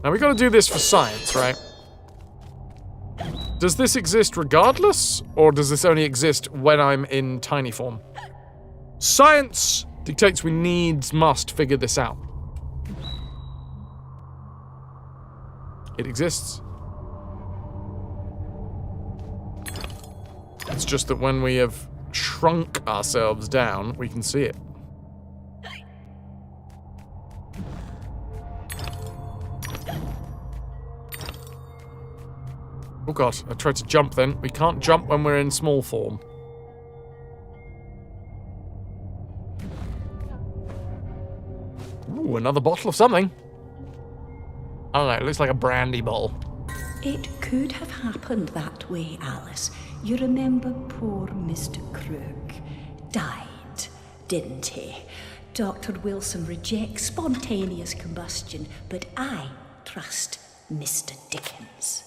Now we gotta do this for science, right? Does this exist regardless, or does this only exist when I'm in tiny form? Science dictates we must figure this out. It exists. It's just that when we have shrunk ourselves down, we can see it. Oh god, I tried to jump then. We can't jump when we're in small form. Ooh, another bottle of something. I don't know, it looks like a brandy bottle. It could have happened that way, Alice. You remember poor Mr. Crook died, didn't he? Dr. Wilson rejects spontaneous combustion, but I trust Mr. Dickens.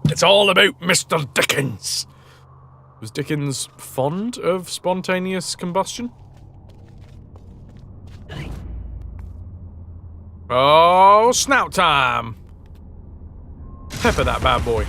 It's all about Mr. Dickens. Was Dickens fond of spontaneous combustion? Oh, snout time! Pepper that bad boy.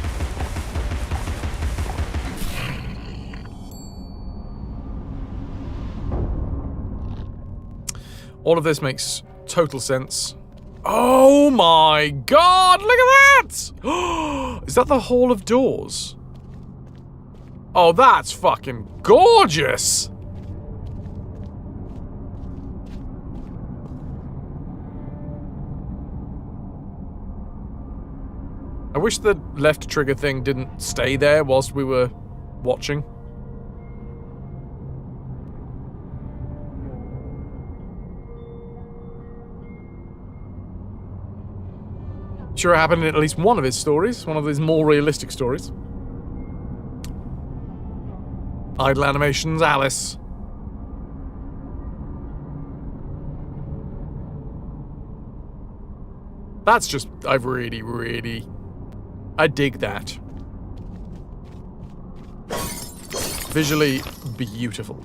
All of this makes total sense. Oh my god, look at that! Is that the Hall of Doors? Oh, that's fucking gorgeous! I wish the left trigger thing didn't stay there whilst we were watching. Sure, it happened in at least one of his stories, one of his more realistic stories. Idle Animations, Alice. That's just, I dig that. Visually beautiful.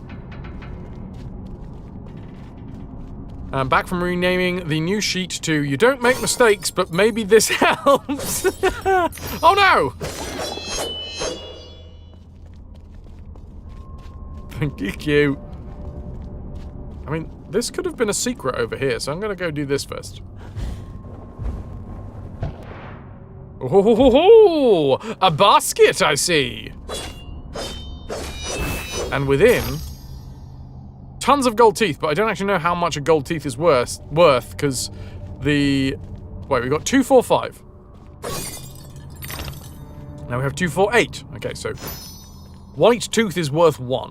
I'm back from renaming the new sheet to You Don't Make Mistakes, but maybe this helps. Oh no! Thank you. I mean, this could have been a secret over here, so I'm gonna go do this first. Oh, a basket, I see. And within, tons of gold teeth, but I don't actually know how much a gold teeth is worth, because the... Wait, we've got 2, 4, 5. Now we have 2, 4, 8. Okay, so white tooth is worth 1.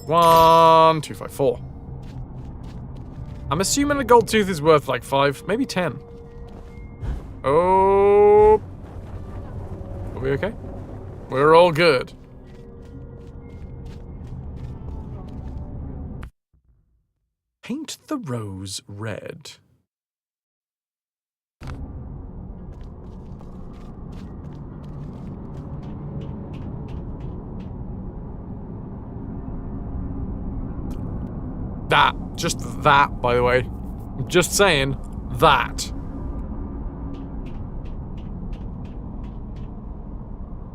1, 2, 5, 4. I'm assuming a gold tooth is worth like 5, maybe 10. Oh. Are we okay? We're all good. Paint the rose red. That. Just that, by the way. I'm just saying that.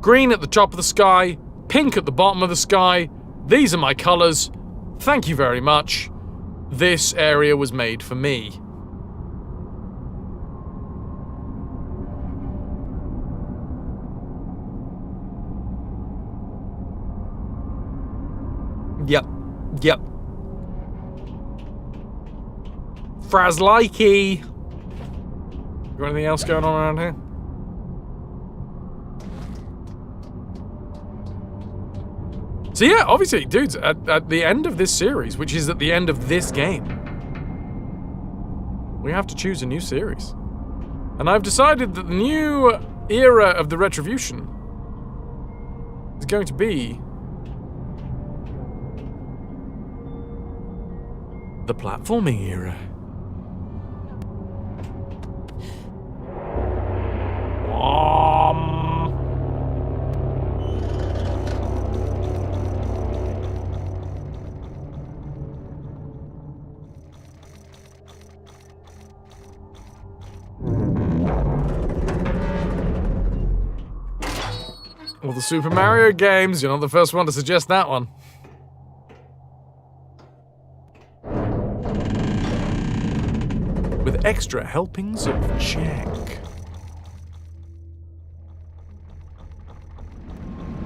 Green at the top of the sky, pink at the bottom of the sky. These are my colours. Thank you very much. This area was made for me. Yep. Yep. Frazlikey. Got anything else going on around here? So yeah, obviously, dudes, at the end of this series, which is at the end of this game, we have to choose a new series. And I've decided that the new era of the RetroVution is going to be the platforming era. All the Super Mario games, you're not the first one to suggest that one. With extra helpings of Jack.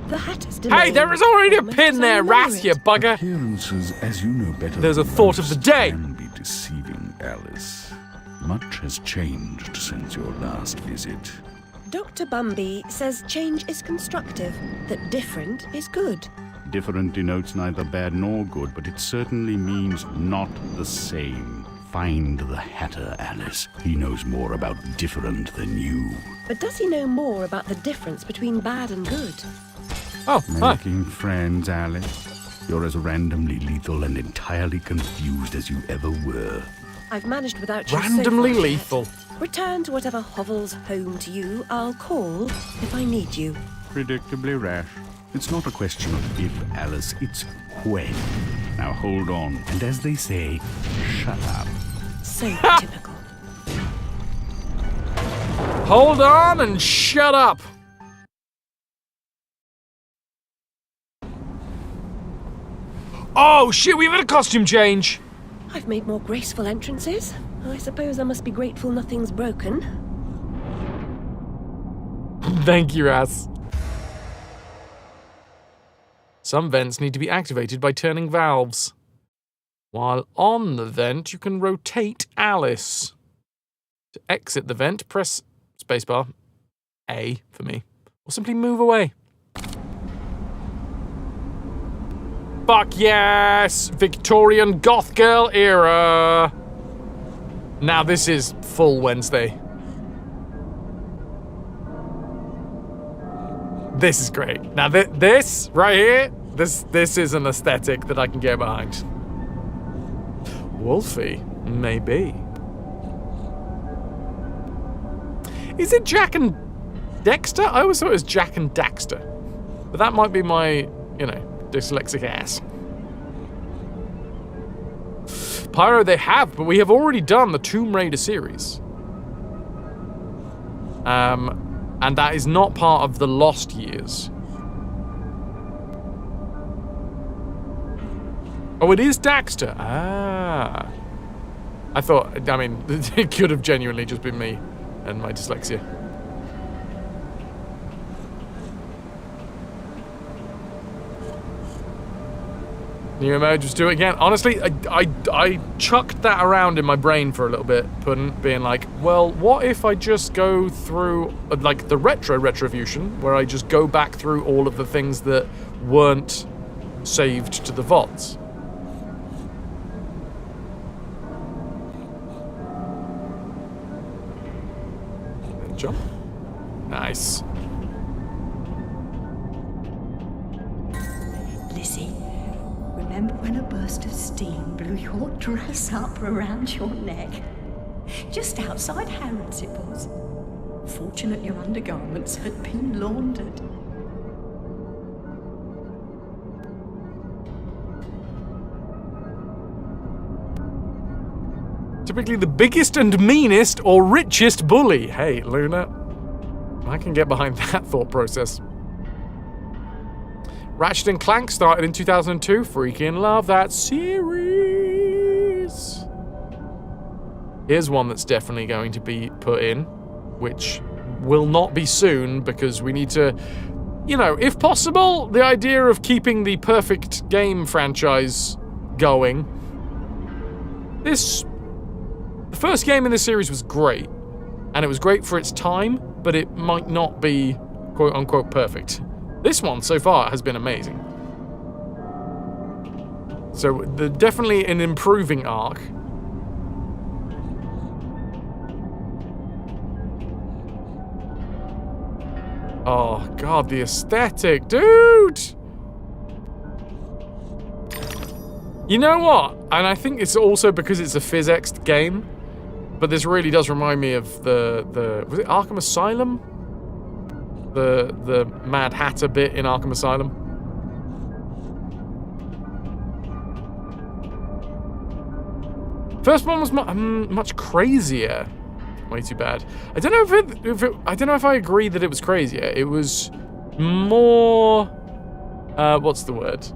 The hat is Hey, there is already a pin there, Wrath, you bugger! Appearances, as you know better. There's a thought of the day! Can be deceiving, Alice. Much has changed since your last visit. Dr. Bumby says change is constructive, that different is good. Different denotes neither bad nor good, but it certainly means not the same. Find the Hatter, Alice. He knows more about different than you. But does he know more about the difference between bad and good? Oh, Making friends, Alice. You're as randomly lethal and entirely confused as you ever were. I've managed without you Randomly so far. lethal. Return to whatever hovels home to you. I'll call if I need you. Predictably rash. It's not a question of if, Alice, it's when. Now hold on, and as they say, shut up. So typical. Hold on and shut up! Oh shit, we've had a costume change! I've made more graceful entrances. I suppose I must be grateful nothing's broken. Thank you, Raz. Some vents need to be activated by turning valves. While on the vent, you can rotate Alice. To exit the vent, press spacebar, A for me, or simply move away. Fuck yes! Victorian goth girl era! Now this is full Wednesday. This is great. Now this right here, this is an aesthetic that I can get behind. Wolfie, maybe. Is it Jack and Dexter? I always thought it was Jack and Daxter. But that might be my, dyslexic ass. Pyro they have, but we have already done the Tomb Raider series. And that is not part of the Lost Years. Oh, it is Daxter. Ah. I mean, it could have genuinely just been me and my dyslexia. New emojis, do it again. Honestly, I chucked that around in my brain for a little bit, being like, well, what if I just go through, like, the RetroVution, where I just go back through all of the things that weren't saved to the VODs? Jump. Nice. Lizzie, remember when a burst of steam blew your dress up around your neck? Just outside Harrods it was. Fortunate your undergarments had been laundered. Typically the biggest and meanest or richest bully. Hey, Luna, I can get behind that thought process. Ratchet & Clank started in 2002. Freaking love that series. Here's one that's definitely going to be put in, which will not be soon because we need to, you know, if possible, the idea of keeping the perfect game franchise going. The first game in this series was great, and it was great for its time, but it might not be quote-unquote perfect. This one, so far, has been amazing. So, definitely an improving arc. Oh, God, the aesthetic, dude! You know what? And I think it's also because it's a PhysX game, but this really does remind me of the was it Arkham Asylum? The Mad Hatter bit in Arkham Asylum. First one was much crazier. Way too bad. I don't know I don't know if I agree that it was crazier. It was more what's the word?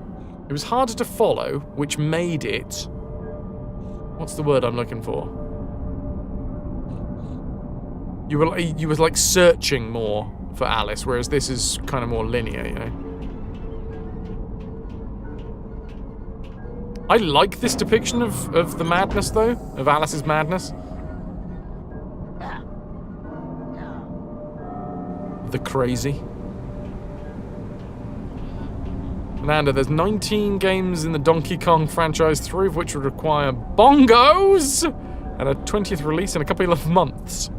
It was harder to follow, which made it, what's the word I'm looking for? You were like searching more for Alice, whereas this is kind of more linear, you know. I like this depiction of the madness, though, of Alice's madness. The crazy. Amanda, there's 19 games in the Donkey Kong franchise, 3 of which would require bongos, and a 20th release in a couple of months.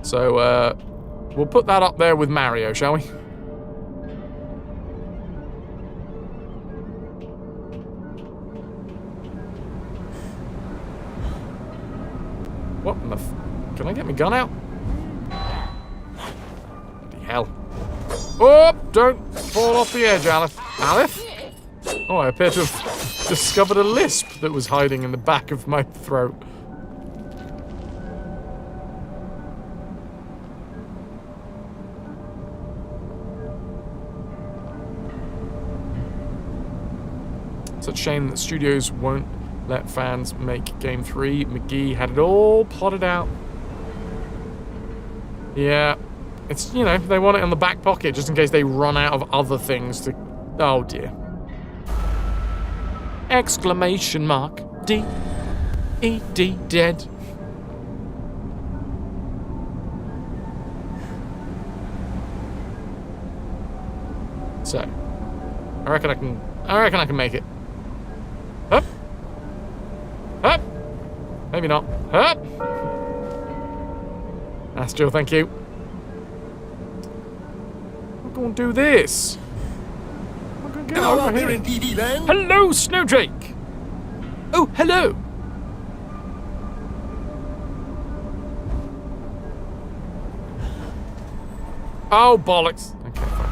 So, we'll put that up there with Mario, shall we? What in the can I get my gun out? Bloody hell. Oh, don't fall off the edge, Alice. Alice? Oh, I appear to have discovered a lisp that was hiding in the back of my throat. Such a shame that studios won't let fans make Game 3. McGee had it all plotted out. Yeah. It's, you know, they want it in the back pocket just in case they run out of other things to... Oh, dear. Exclamation mark. D-E-D, dead. So, I reckon I can make it. Up. Up. Maybe not. Up. Astral, thank you. I'm gonna do this. I'm gonna get over here. In PD land. Hello, Snowdrake. Oh, hello. Oh, bollocks. Okay, fine.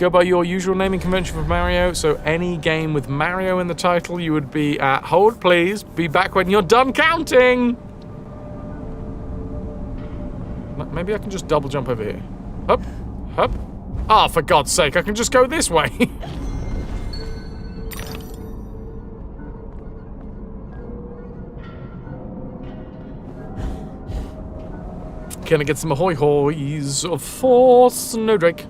Go by your usual naming convention for Mario, so any game with Mario in the title, you would be at hold, please. Be back when you're done counting. Maybe I can just double jump over here. Up, up. Ah, for God's sake, I can just go this way. Can I get some ahoy hoys for Snowdrake?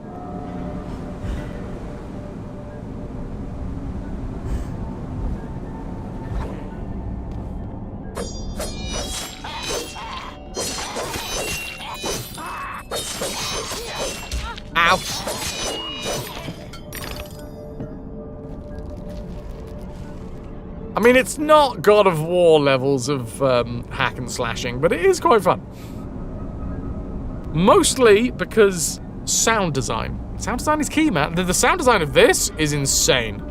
I mean, it's not God of War levels of hack and slashing, but it is quite fun. Mostly because sound design. Sound design is key, man. The sound design of this is insane.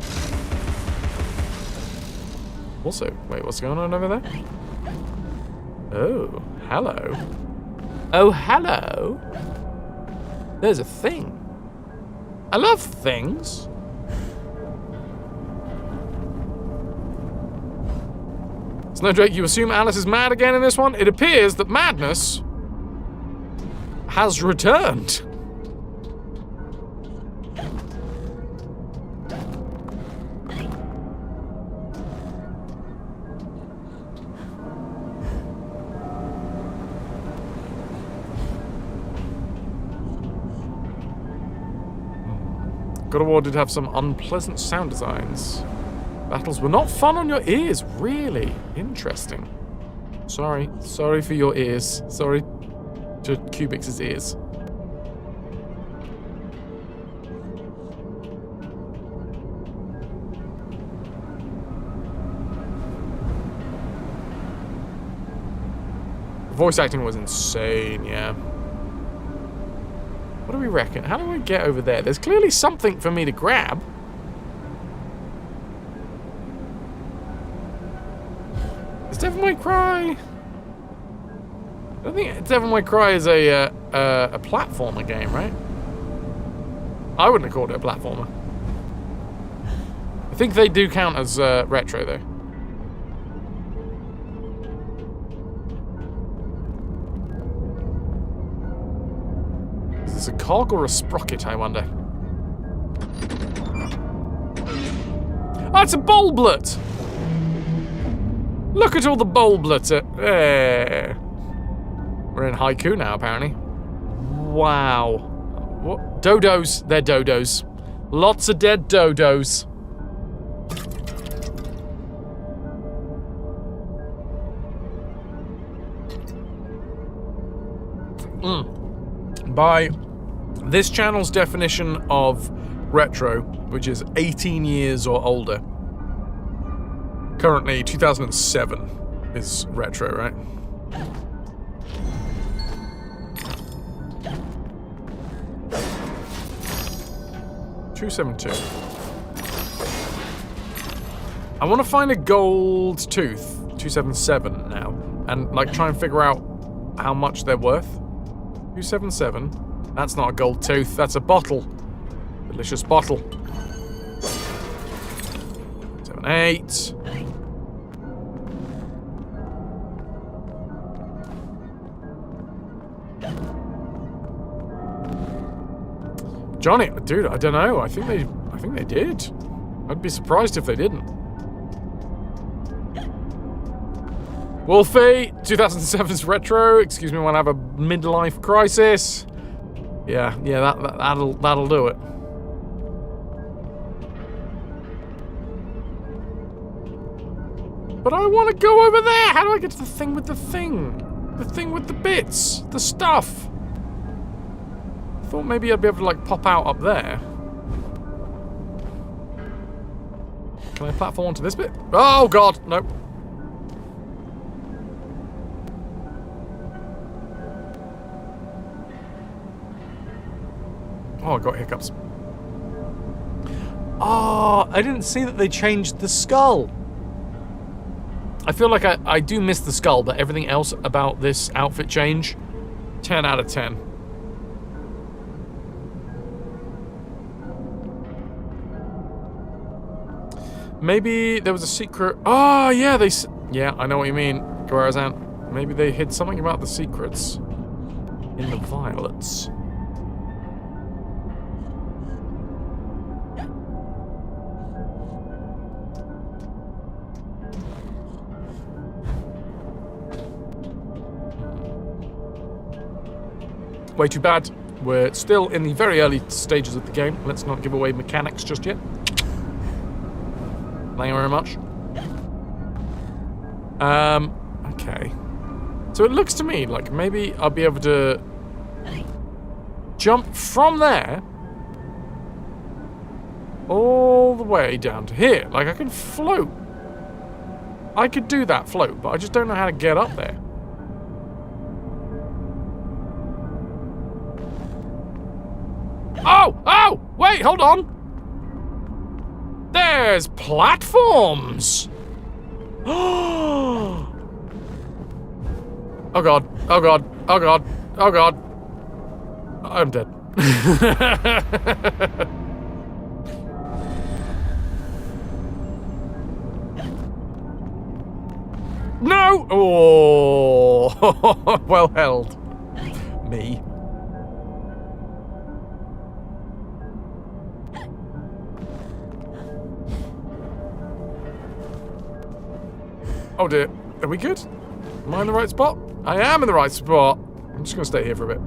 Also, wait, what's going on over there? Oh, hello. Oh, hello. There's a thing. I love things. Snowdrake, you assume Alice is mad again in this one? It appears that madness has returned. God of War did have some unpleasant sound designs. Battles were not fun on your ears, really. Interesting. Sorry for your ears. Sorry to Kubix's ears. Voice acting was insane, yeah. What do we reckon? How do I get over there? There's clearly something for me to grab. Is Devil May Cry? I don't think Devil May Cry is a platformer game, right? I wouldn't have called it a platformer. I think they do count as retro, though. Is this a cog or a sprocket, I wonder? Oh, it's a bowlblet! Look at all the bowlblets. We're in haiku now, apparently. Wow. What? Dodos. They're dodos. Lots of dead dodos. By this channel's definition of retro, which is 18 years or older. Currently, 2007 is retro, right? $272. I want to find a gold tooth, 277 now, and like try and figure out how much they're worth. 277. That's not a gold tooth. That's a bottle. Delicious bottle. 78. Johnny, dude, I don't know. I think they did. I'd be surprised if they didn't. Wolfie, 2007's retro. Excuse me when I have a midlife crisis. Yeah, that'll do it. But I want to go over there. How do I get to the thing with the thing? The thing with the bits, the stuff. I thought maybe I'd be able to like pop out up there. Can I platform onto this bit? Oh god, nope. Oh, I got hiccups. Oh, I didn't see that they changed the skull. I feel like I do miss the skull, but everything else about this outfit change, 10 out of 10. Maybe there was a secret. Oh, yeah, yeah, I know what you mean, Guarazan. Maybe they hid something about the secrets in the violets. Way too bad. We're still in the very early stages of the game. Let's not give away mechanics just yet. Thank you very much. Okay. So it looks to me like maybe I'll be able to jump from there all the way down to here. Like I can float. I could do that float, but I just don't know how to get up there. Oh! Oh! Wait, hold on! There's platforms! Oh god, oh god, oh god, oh god. I'm dead. No! Oh, well held. Me. Oh dear. Are we good? Am I in the right spot? I am in the right spot. I'm just gonna stay here for a bit.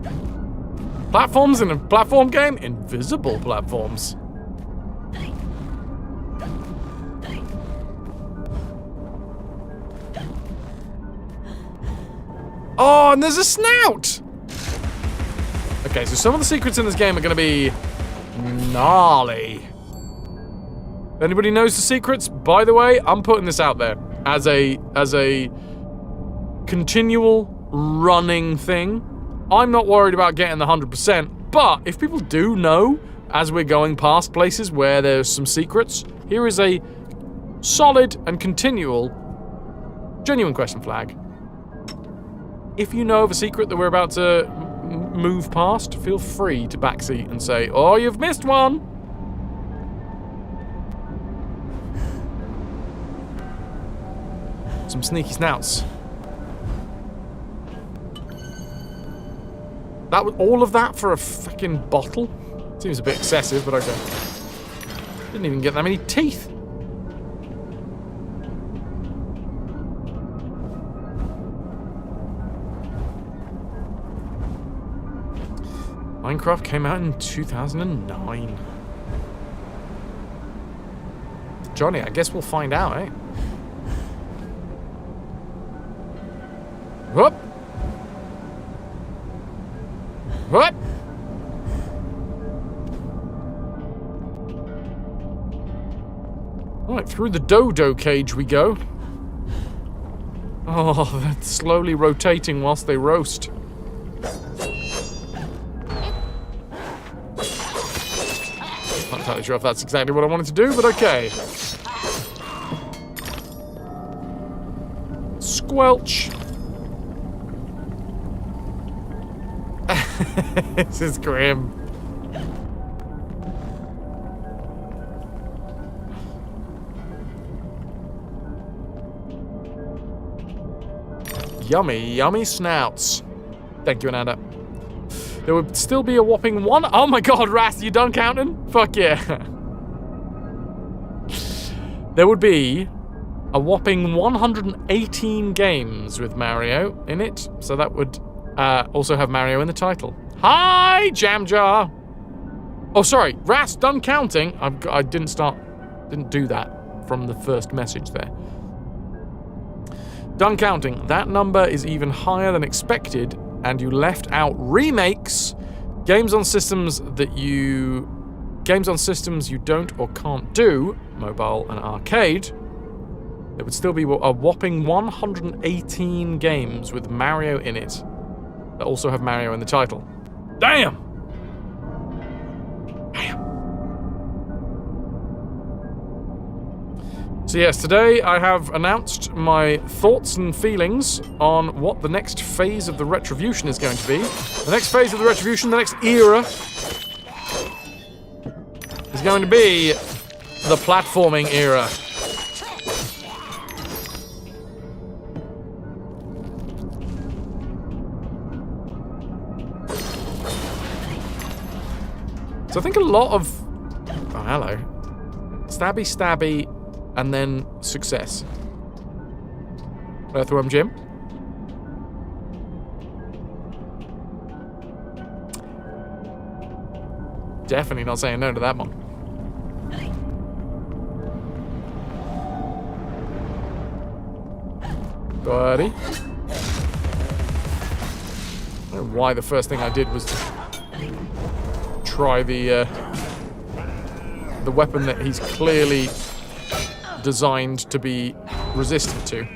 Platforms in a platform game? Invisible platforms. Oh, and there's a snout! Okay, so some of the secrets in this game are gonna be gnarly. Anybody knows the secrets? By the way, I'm putting this out there as a continual running thing. I'm not worried about getting the 100%, but if people do know as we're going past places where there's some secrets, here is a solid and continual genuine question flag. If you know of a secret that we're about to move past, feel free to backseat and say, oh, you've missed one. Some sneaky snouts. That was all of that for a fucking bottle? Seems a bit excessive, but okay. Didn't even get that many teeth. Minecraft came out in 2009. Johnny, I guess we'll find out, eh? Whoop! What? Right, through the dodo cage we go. Oh, that's slowly rotating whilst they roast. Not entirely sure if that's exactly what I wanted to do, but okay. Squelch. This is grim. Yummy, yummy snouts. Thank you, Ananda. There would still be a whopping one. Oh my god, Ras, you done counting? Fuck yeah. There would be a whopping 118 games with Mario in it, so that would also have Mario in the title. Hi, Jam Jar. Oh, sorry, Ras, done counting. I didn't do that from the first message there. Done counting. That number is even higher than expected, and you left out remakes, games on systems you don't or can't do, mobile and arcade. There would still be a whopping 118 games with Mario in it that also have Mario in the title. Damn! So yes, today I have announced my thoughts and feelings on what the next phase of the RetroVution is going to be. The next phase of the RetroVution, the next era, is going to be the platforming era. So I think a lot of... Oh, hello. Stabby, stabby, and then success. Earthworm Jim. Definitely not saying no to that one. Buddy. I don't know why the first thing I did was try the weapon that he's clearly designed to be resistant to.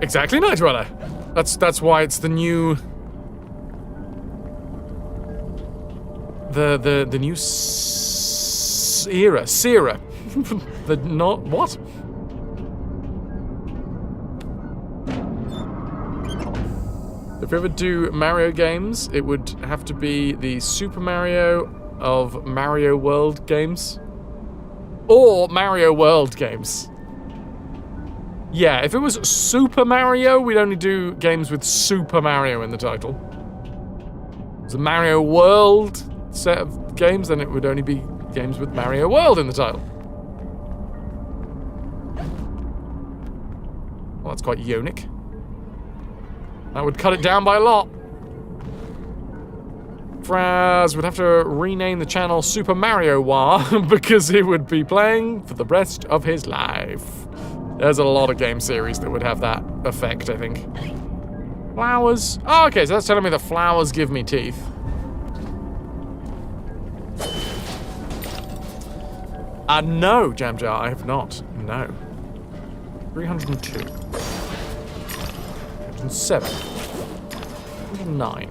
Exactly, Night Dweller. That's why it's the new... The new era. Sierra. The not... What? If we ever do Mario games, it would have to be the Super Mario of Mario World games. Or Mario World games. Yeah, if it was Super Mario, we'd only do games with Super Mario in the title. If it was a Mario World set of games, then it would only be games with Mario World in the title. Well, that's quite unique. That would cut it down by a lot. Fraz would have to rename the channel Super Mario War because he would be playing for the rest of his life. There's a lot of game series that would have that effect, I think. Flowers. Oh, okay, so that's telling me that flowers give me teeth. No, Jam Jar, I have not. No. 302. 307. 309.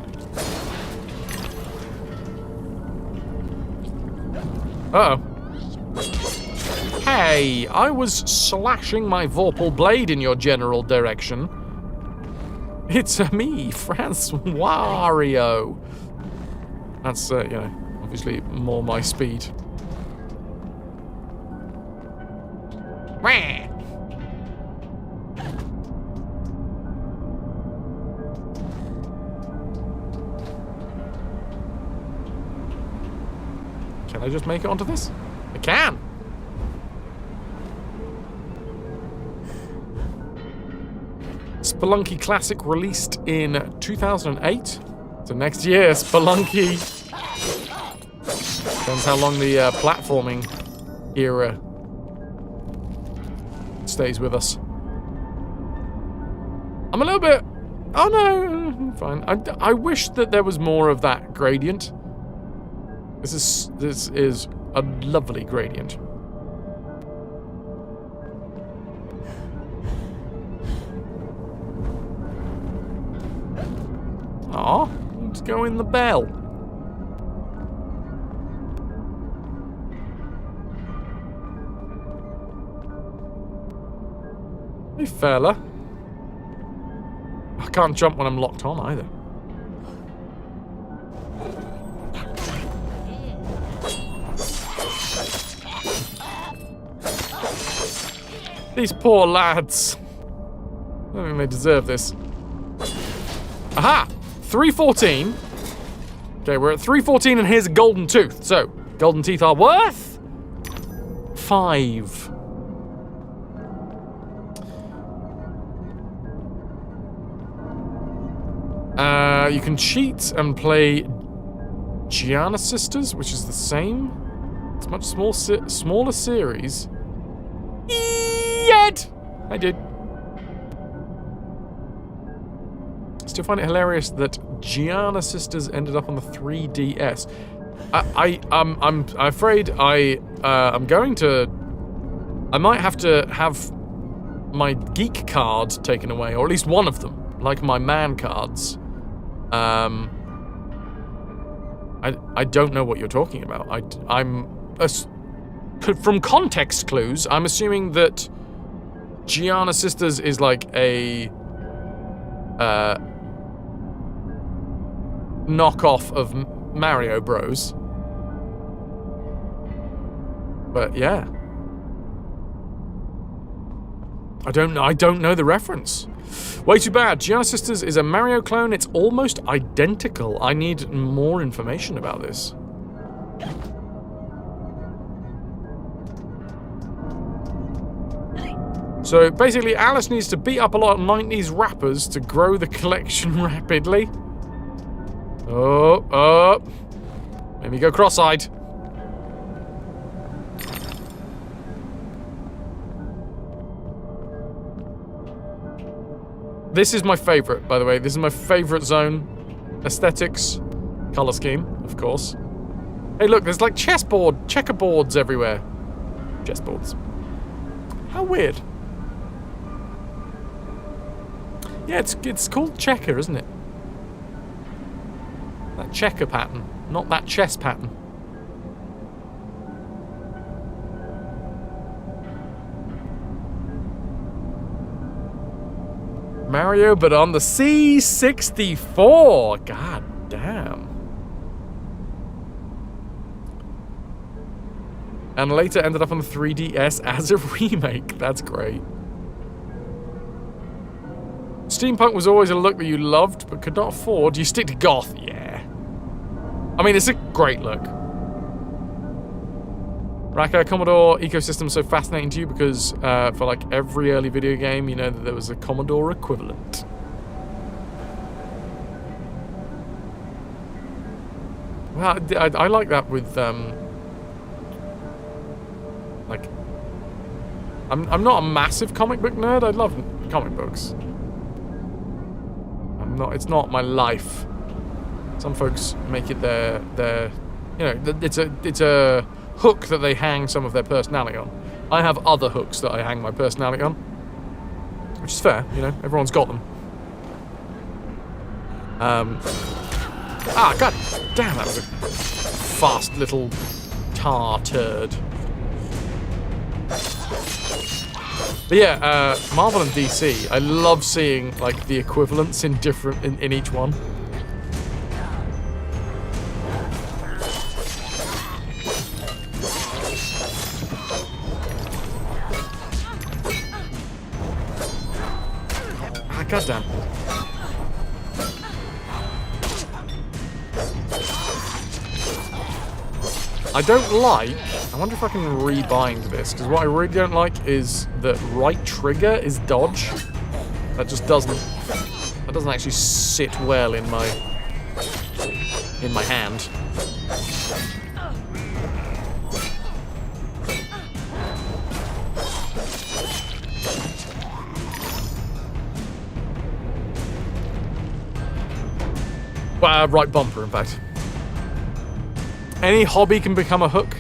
Uh-oh. Hey, I was slashing my Vorpal blade in your general direction. It's me, Franz Wario. That's, you know, obviously more my speed. Wah! Can I just make it onto this? I can! Spelunky Classic released in 2008. So next year, Spelunky. Depends how long the platforming era stays with us. I'm a little bit... Oh no, fine. I wish that there was more of that gradient. This is a lovely gradient. Aw, let's go in the bell. Hey, fella. I can't jump when I'm locked on either. These poor lads. I don't think they deserve this. Aha! 314. Okay, we're at 314 and here's a golden tooth. So, golden teeth are worth 5. You can cheat and play Gianna Sisters, which is the same. It's a much smaller series. Yet! I did. Still find it hilarious that Gianna Sisters ended up on the 3DS. I'm afraid I'm going to... I might have to have my geek card taken away, or at least one of them, like my man cards. I don't know what you're talking about. From context clues, I'm assuming that Gianna Sisters is like a knockoff of Mario Bros. But yeah, I don't know the reference. Way too bad. Gianna Sisters is a Mario clone. It's almost identical. I need more information about this. So basically, Alice needs to beat up a lot of 90s rappers to grow the collection rapidly. Oh. Made me go cross-eyed. This is my favorite, by the way. This is my favorite zone. Aesthetics. Color scheme, of course. Hey, look, there's like checkerboards everywhere. Chessboards. How weird. Yeah, it's called checker, isn't it? That checker pattern, not that chess pattern. Mario, but on the C64. God damn. And later ended up on the 3DS as a remake. That's great. Steampunk was always a look that you loved but could not afford. You stick to goth? Yeah. I mean, it's a great look. Raka, Commodore ecosystem is so fascinating to you because for like every early video game, you know that there was a Commodore equivalent. Well, I like that with like, I'm not a massive comic book nerd. I love comic books. It's not my life. Some folks make it their you know, it's a hook that they hang some of their personality on. I have other hooks that I hang my personality on, which is fair, you know, everyone's got them. God damn, that was a fast little tar turd. But yeah, Marvel and DC, I love seeing like the equivalents in each one. Goddamn. I don't like... I wonder if I can rebind this, because what I really don't like is that right trigger is dodge. That just doesn't... That doesn't actually sit well in my hand. Right bumper, in fact. Any hobby can become a hook.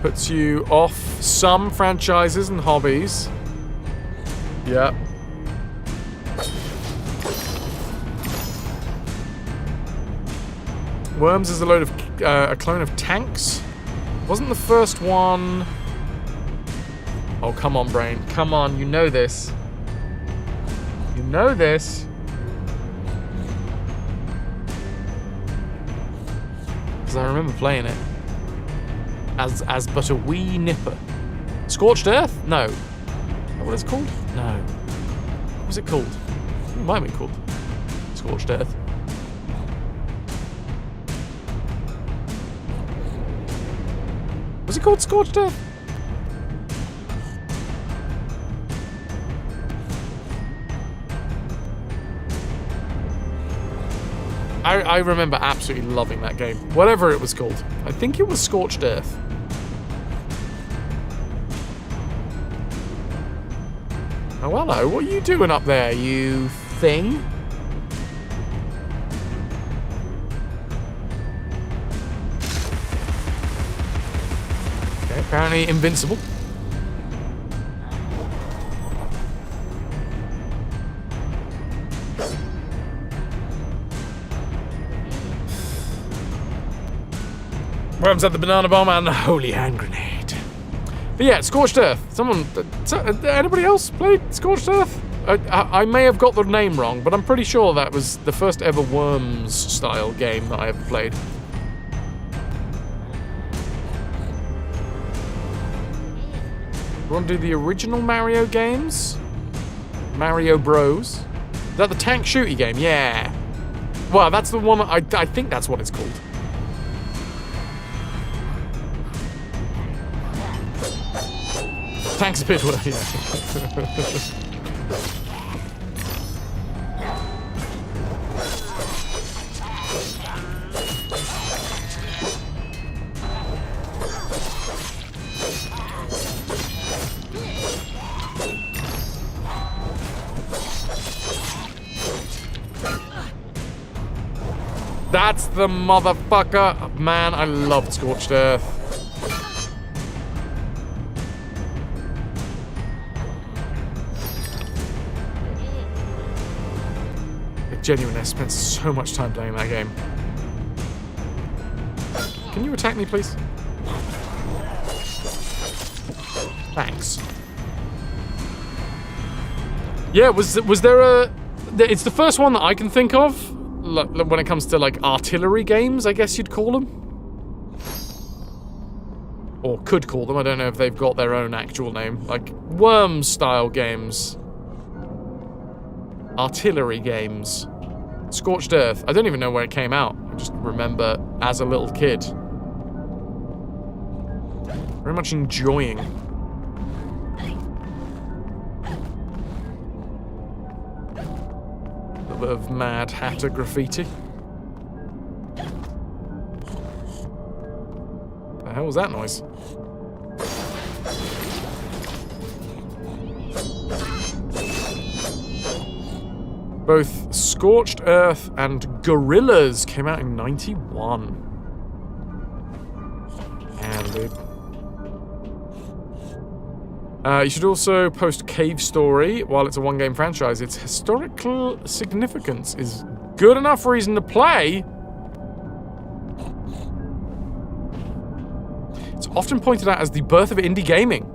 Puts you off some franchises and hobbies. Yeah. Worms is a load of a clone of Tanks. Wasn't the first one... Oh, come on, brain. Come on, you know this. You know this. I remember playing it as but a wee nipper. Scorched Earth? No. Is that what it's called? No. What was it called? It might have been called Scorched Earth. Was it called Scorched Earth? I remember absolutely loving that game. Whatever it was called. I think it was Scorched Earth. Oh, hello. What are you doing up there, you thing? Okay, apparently invincible. Worms had the banana bomb and the holy hand grenade. But yeah, Scorched Earth. Anybody else played Scorched Earth? I may have got the name wrong, but I'm pretty sure that was the first ever Worms style game that I ever played. You want to do the original Mario games? Mario Bros. Is that the tank shooty game? Yeah. Well, that's the one, I think that's what it's called. Tanks a bit, yeah. That's the motherfucker. Man, I loved Scorched Earth. Genuinely, I spent so much time playing that game. Can you attack me, please? Thanks. Yeah, was there a... It's the first one that I can think of when it comes to, like, artillery games, I guess you'd call them. Or could call them. I don't know if they've got their own actual name. Like, Worms-style games. Artillery games. Scorched Earth. I don't even know where it came out. I just remember as a little kid. Very much enjoying. A little bit of Mad Hatter graffiti. The hell was that noise? Both Scorched Earth and Gorillas came out in 91. And you should also post Cave Story. While it's a one-game franchise, its historical significance is good enough reason to play. It's often pointed out as the birth of indie gaming.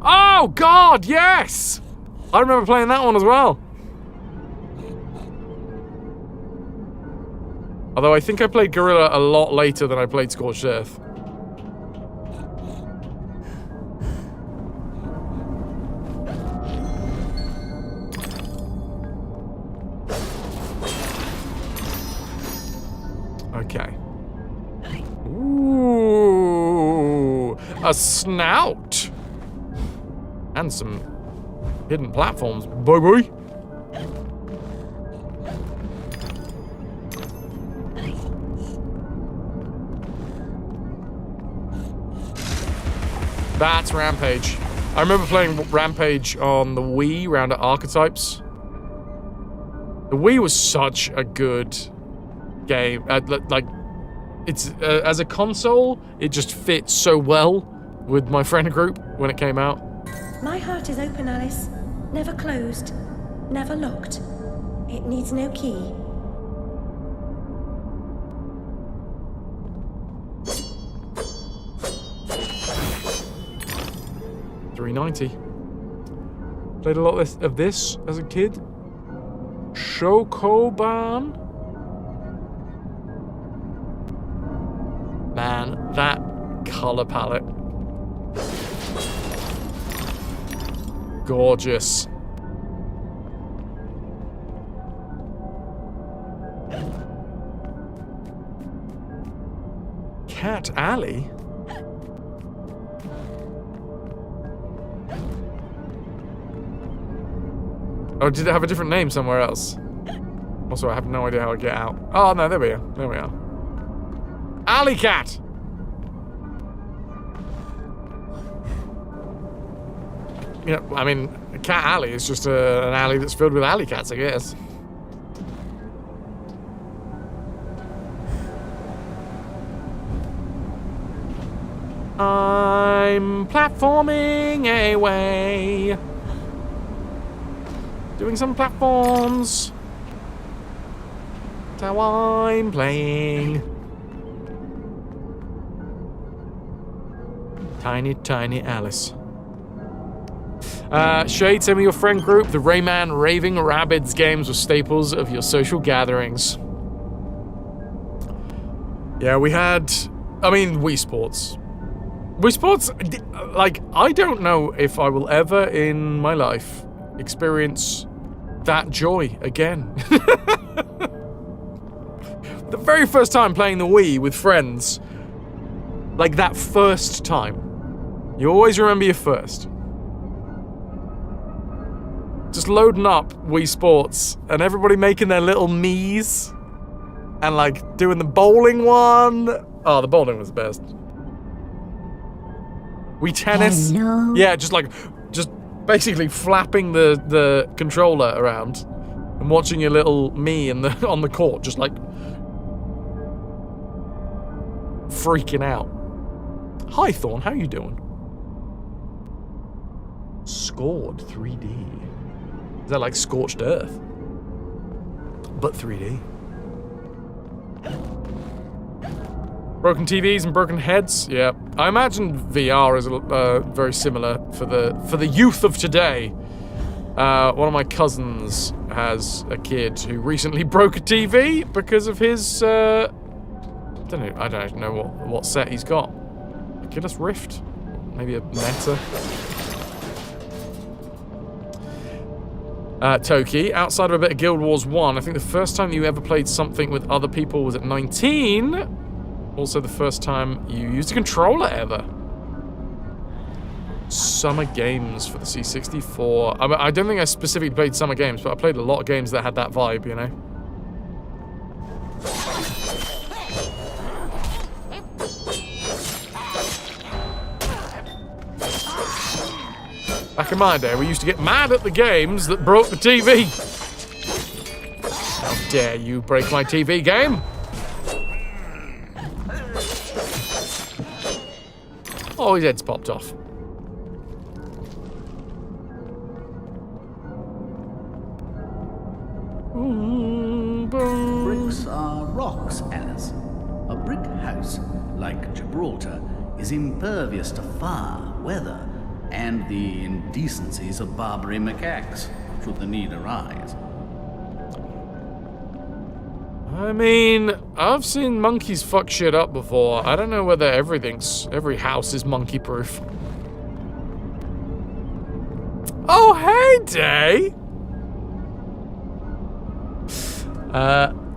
Oh, God, yes! I remember playing that one as well. Although I think I played Gorilla a lot later than I played Scorched Earth. Okay. Ooh, a snout. And some hidden platforms, boy. That's Rampage. I remember playing Rampage on the Wii, round at Archetypes. The Wii was such a good game. Like, it's as a console, it just fits so well with my friend group when it came out. My heart is open, Alice. Never closed. Never locked. It needs no key. $3.90. Played a lot of this as a kid. Shokoban. Man, that color palette. Gorgeous. Cat Alley? Oh, did it have a different name somewhere else? Also, I have no idea how to get out. Oh, no, there we are. There we are. Alley Cat! Yeah, I mean, Cat Alley is just an alley that's filled with alley cats, I guess. I'm platforming away. Doing some platforms. That's how I'm playing. Tiny, tiny Alice. Shade, send me your friend group. The Rayman Raving Rabbids games were staples of your social gatherings. Yeah, we had... I mean, Wii Sports. Wii Sports, like, I don't know if I will ever in my life experience that joy again. The very first time playing the Wii with friends, like that first time, you always remember your first. Just loading up Wii Sports and everybody making their little Miis and like doing the bowling one. Oh, the bowling was the best. Wii Tennis. Hello. Yeah, just basically flapping the controller around and watching your little me on the court, just like freaking out. Hi Thorn, how you doing? Scored 3D. Is that like Scorched Earth? But 3D. Broken TVs and broken heads. Yeah, I imagine VR is very similar for the youth of today. One of my cousins has a kid who recently broke a TV because of his. I don't know what set he's got. Oculus Rift, maybe a Meta. Toki, outside of a bit of Guild Wars 1, I think the first time you ever played something with other people was at 19. Also the first time you used a controller ever. Summer games for the C64. I don't think I specifically played summer games, but I played a lot of games that had that vibe, you know? Back in my day, we used to get mad at the games that broke the TV. How dare you break my TV game? Oh, his head's popped off. Bricks are rocks, Alice. A brick house, like Gibraltar, is impervious to fire, weather, and the indecencies of Barbary macaques, should the need arise. I mean, I've seen monkeys fuck shit up before. I don't know whether every house is monkey-proof. Oh, hey, Day!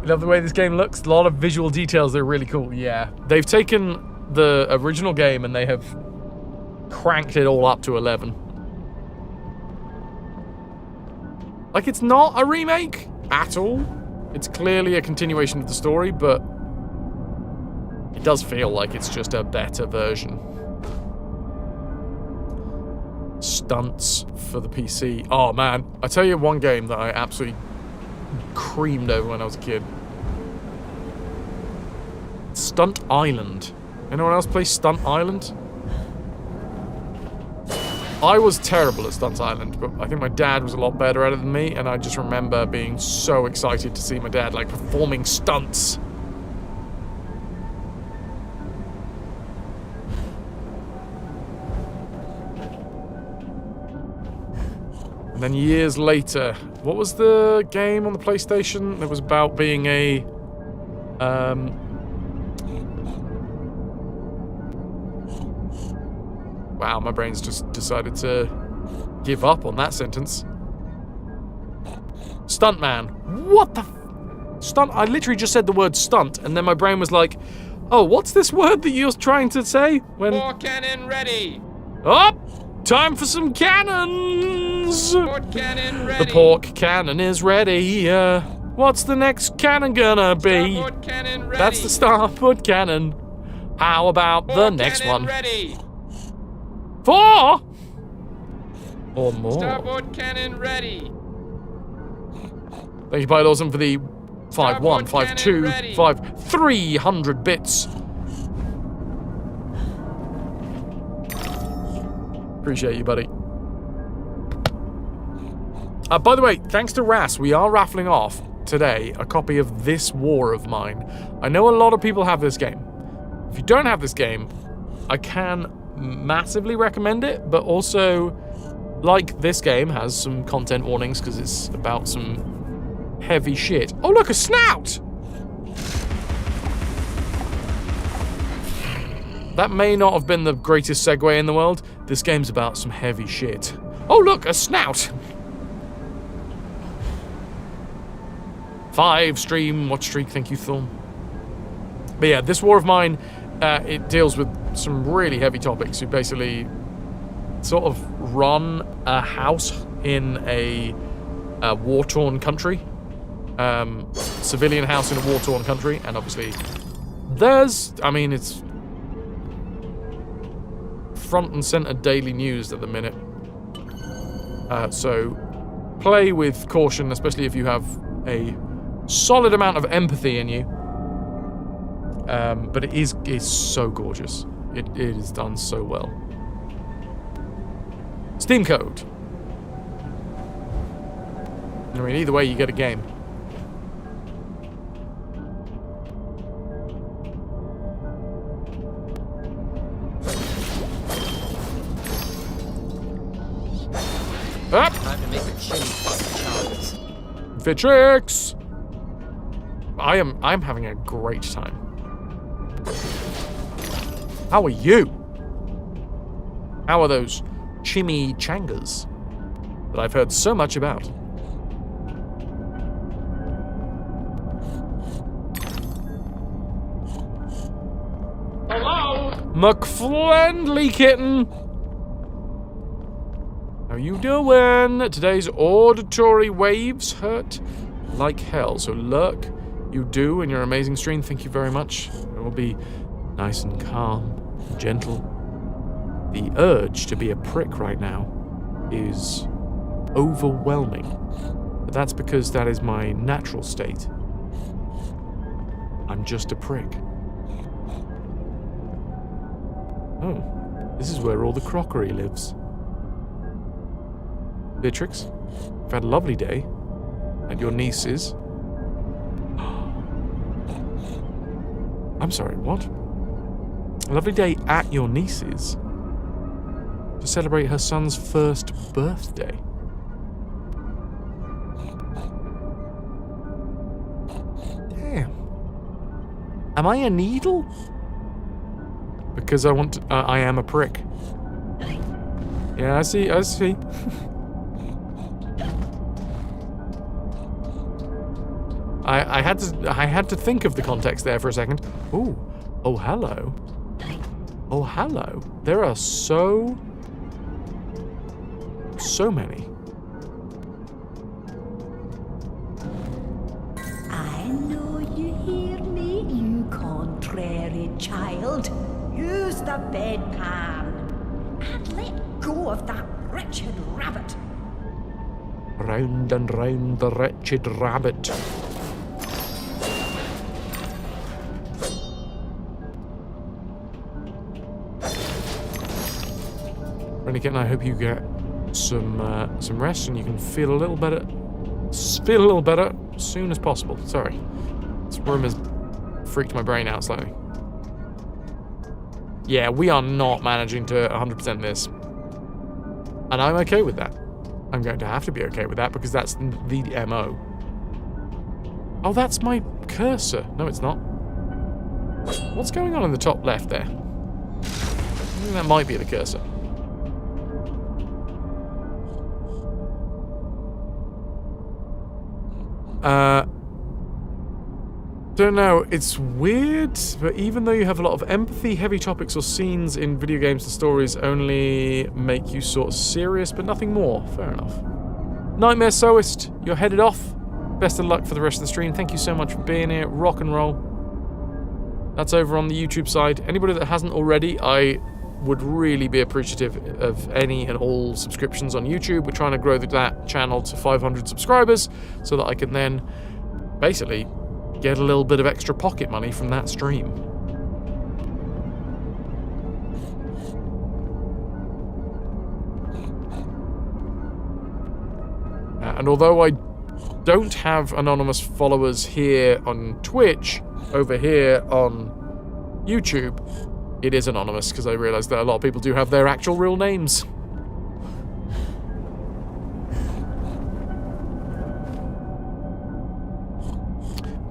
Love the way this game looks. A lot of visual details that are really cool. Yeah. They've taken the original game and they have cranked it all up to 11. Like, it's not a remake at all. It's clearly a continuation of the story, but it does feel like it's just a better version. Stunts for the PC. Oh, man. I tell you one game that I absolutely creamed over when I was a kid. Stunt Island. Anyone else play Stunt Island? I was terrible at Stunt Island, but I think my dad was a lot better at it than me, and I just remember being so excited to see my dad, like, performing stunts. And then years later, what was the game on the PlayStation that was about being a, wow, my brain's just decided to give up on that sentence. Stuntman. What the stunt? I literally just said the word stunt, and then my brain was like, oh, what's this word that you're trying to say? When... Pork cannon ready. Oh, time for some cannons. Pork cannon ready. The pork cannon is ready. What's the next cannon gonna be? Starboard cannon ready. That's the starboard cannon. How about the next one? Ready. 4 or more. Starboard cannon ready. Thank you, Pilot Awesome, for the 5-1, 5-2, 5-300 bits. Appreciate you, buddy. By the way, thanks to Ras, we are raffling off today a copy of This War of Mine. I know a lot of people have this game. If you don't have this game, I can massively recommend it, but also, like this game, has some content warnings because it's about some heavy shit. Oh, look, a snout! That may not have been the greatest segue in the world. This game's about some heavy shit. Oh, look, a snout! 5 stream, watch streak, thank you, Thorn. But yeah, This War of Mine, it deals with some really heavy topics. You basically sort of run a house in a war-torn country. Civilian house in a war-torn country, and obviously it's front and center daily news at the minute. So play with caution, especially if you have a solid amount of empathy in you. But it is so gorgeous. It is done so well. Steam code. I mean, either way, you get a game. Up! Time to make the chili pop charts. Vitrix! I'm having a great time. How are you? How are those chimichangas that I've heard so much about? Hello? McFriendly kitten! How you doing? Today's auditory waves hurt like hell, so lurk you do in your amazing stream. Thank you very much. It will be nice and calm, and gentle. The urge to be a prick right now is overwhelming, but that's because that is my natural state. I'm just a prick. Oh, this is where all the crockery lives. Beatrix, you've had a lovely day at your niece's. I'm sorry, what? A lovely day at your niece's to celebrate her son's first birthday. Damn. Am I a needle? Because I am a prick. Yeah, I see. I had to think of the context there for a second. Ooh. Oh, hello. Oh, hello. There are so many. I know you hear me, you contrary child. Use the bedpan and let go of that wretched rabbit. Round and round the wretched rabbit. Rennie Kitten, I hope you get some rest and you can feel a little better. Feel a little better as soon as possible. Sorry, this room has freaked my brain out slightly. Yeah, we are not managing to 100% this, and I'm okay with that. I'm going to have to be okay with that because that's the MO. Oh, that's my cursor. No, it's not. What's going on in the top left there? I think that might be the cursor. Don't know, it's weird, but even though you have a lot of empathy, heavy topics or scenes in video games, the stories only make you sort of serious, but nothing more. Fair enough. Nightmare Sewist, you're headed off. Best of luck for the rest of the stream. Thank you so much for being here. Rock and roll. That's over on the YouTube side. Anybody that hasn't already, I would really be appreciative of any and all subscriptions on YouTube. We're trying to grow that channel to 500 subscribers so that I can then basically get a little bit of extra pocket money from that stream. And although I don't have anonymous followers here on Twitch, over here on YouTube, it is anonymous because I realize that a lot of people do have their actual real names.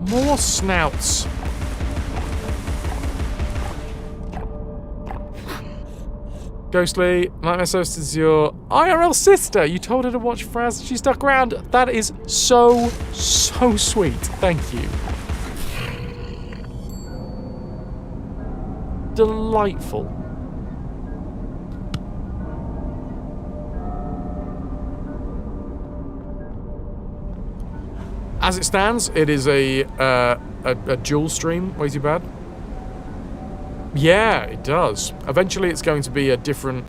More snouts. Ghostly, Nightmare Sewist is your IRL sister. You told her to watch Fraz and she stuck around. That is so sweet. Thank you. Delightful. As it stands, it is a dual stream. Way too bad. Yeah, it does. Eventually, it's going to be a different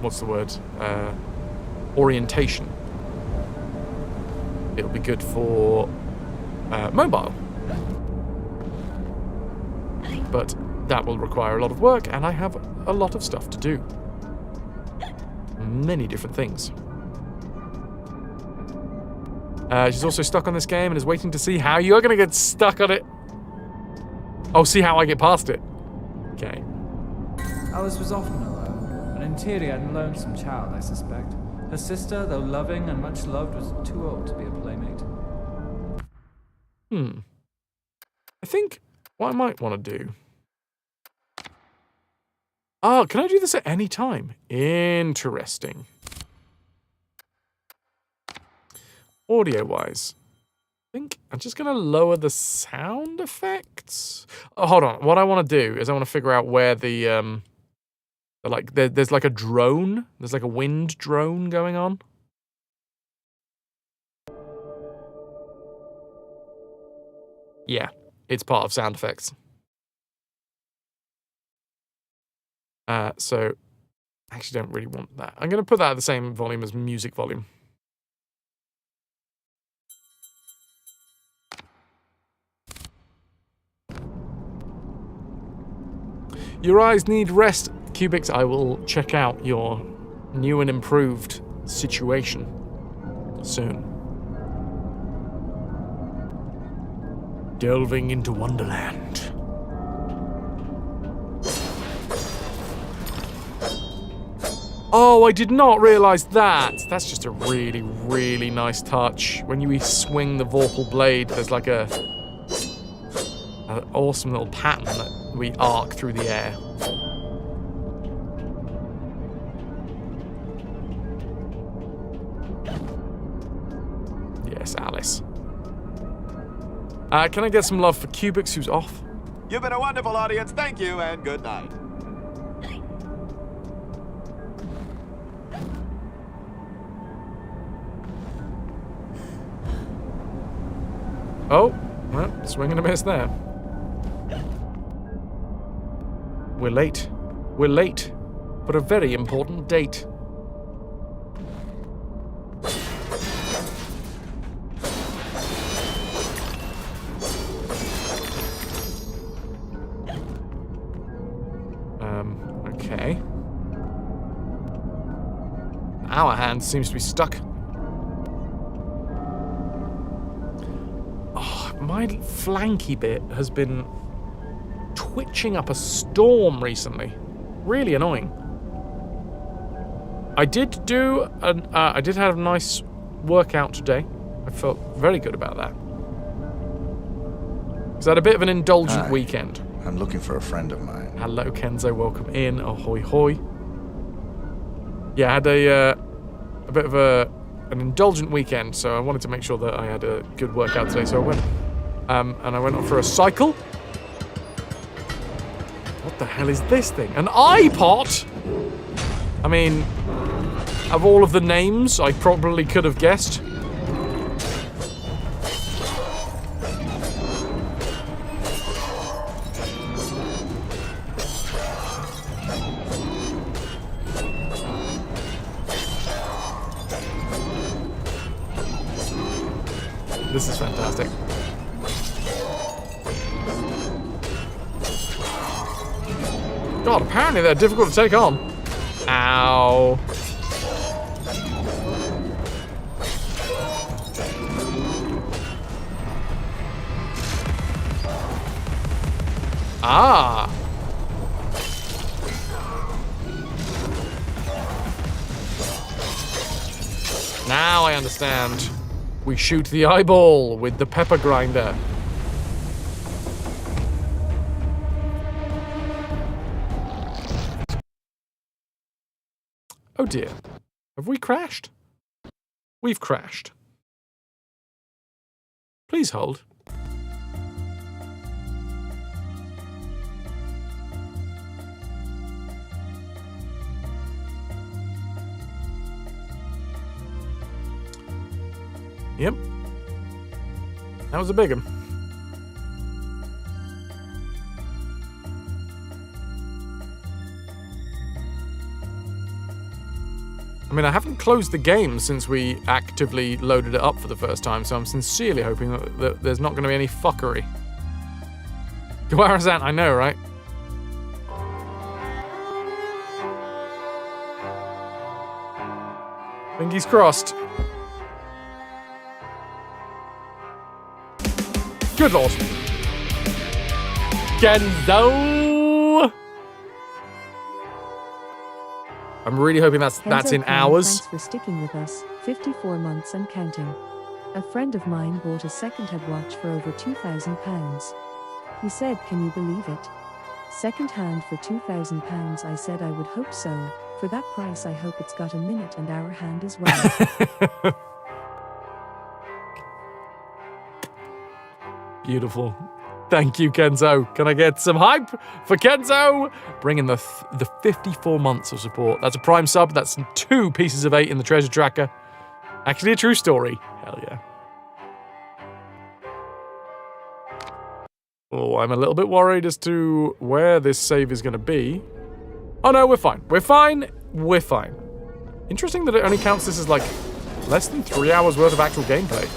what's the word? Orientation. It'll be good for mobile, but that will require a lot of work, and I have a lot of stuff to do. Many different things. She's also stuck on this game and is waiting to see how you're going to get stuck on it. Oh, see how I get past it. Okay. Alice was often alone, an interior and lonesome child, I suspect. Her sister, though loving and much loved, was too old to be a playmate. I think what I might want to do... Oh, can I do this at any time? Interesting. Audio-wise, I think I'm just going to lower the sound effects. Oh, hold on. What I want to do is I want to figure out where the like there's like a drone. There's like a wind drone going on. Yeah, it's part of sound effects. So I actually don't really want that. I'm going to put that at the same volume as music volume. Your eyes need rest, Cubics. I will check out your new and improved situation soon. Delving into Wonderland. Oh, I did not realise that. That's just a really, really nice touch. When you swing the Vorpal blade, there's like an awesome little pattern that we arc through the air. Yes, Alice. Can I get some love for Cubics, who's off? You've been a wonderful audience. Thank you, and good night. Oh, well, swing and a miss there. We're late. We're late for a very important date. Okay. Our hand seems to be stuck. Oh, my flanky bit has been twitching up a storm recently. Really annoying. I did have a nice workout today. I felt very good about that. Was that a bit of an indulgent weekend? I'm looking for a friend of mine. Hello, Kenzo. Welcome in. Ahoy, hoy. Yeah, I had a bit of an indulgent weekend, so I wanted to make sure that I had a good workout today. So I went, and I went on for a cycle. What the hell is this thing? An iPod? I mean, of all of the names, I probably could have guessed. This is fantastic. God, apparently they're difficult to take on. Ow. Ah. Now I understand. We shoot the eyeball with the pepper grinder. Oh dear. Have we crashed? We've crashed. Please hold. Yep. That was a big one. I mean, I haven't closed the game since we actively loaded it up for the first time, so I'm sincerely hoping that there's not going to be any fuckery. Gawarazant, I know, right? Fingers crossed. Good lord. Kenzo! I'm really hoping that's in hours. Thanks for sticking with us, 54 months and counting. A friend of mine bought a second-hand watch for over £2,000. He said, can you believe it? Second-hand for £2,000. I said I would hope so. For that price, I hope it's got a minute and hour hand as well. Beautiful. Thank you, Kenzo. Can I get some hype for Kenzo? Bringing the 54 months of support. That's a Prime sub. That's 2 pieces of 8 in the treasure tracker. Actually a true story. Hell yeah. Oh, I'm a little bit worried as to where this save is going to be. Oh no, we're fine. We're fine. We're fine. Interesting that it only counts this as like less than 3 hours worth of actual gameplay.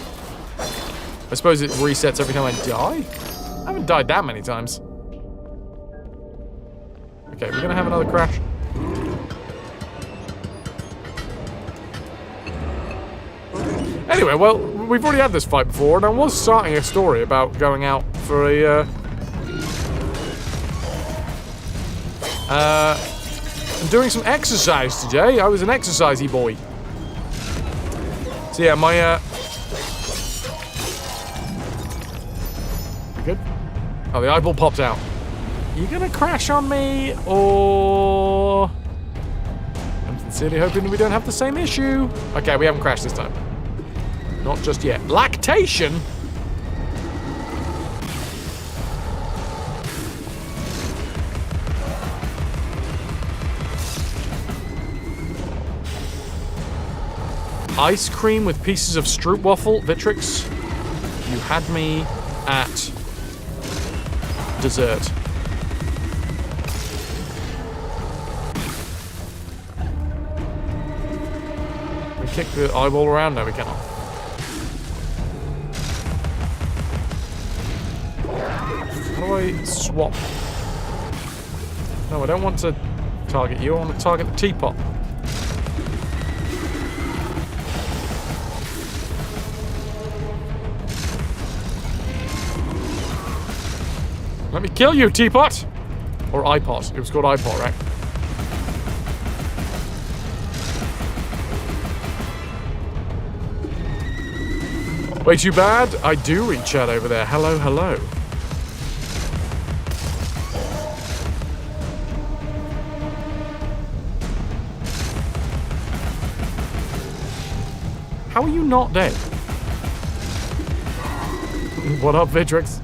I suppose it resets every time I die? I haven't died that many times. Okay, we're gonna have another crash. Anyway, well, we've already had this fight before, and I was starting a story about going out for a, I'm doing some exercise today. I was an exercisey boy. So yeah, my, good? Oh, the eyeball popped out. You gonna crash on me, or... I'm sincerely hoping we don't have the same issue. Okay, we haven't crashed this time. Not just yet. Lactation? Ice cream with pieces of stroopwafel, Vitrix. You had me at dessert. We kick the eyeball around? No, we cannot. How do I swap? No, I don't want to target you. I want to target the teapot. Let me kill you, teapot! Or iPod. It was called iPod, right? Way too bad? I do reach out over there. Hello, hello. How are you not dead? What up, Vitrix?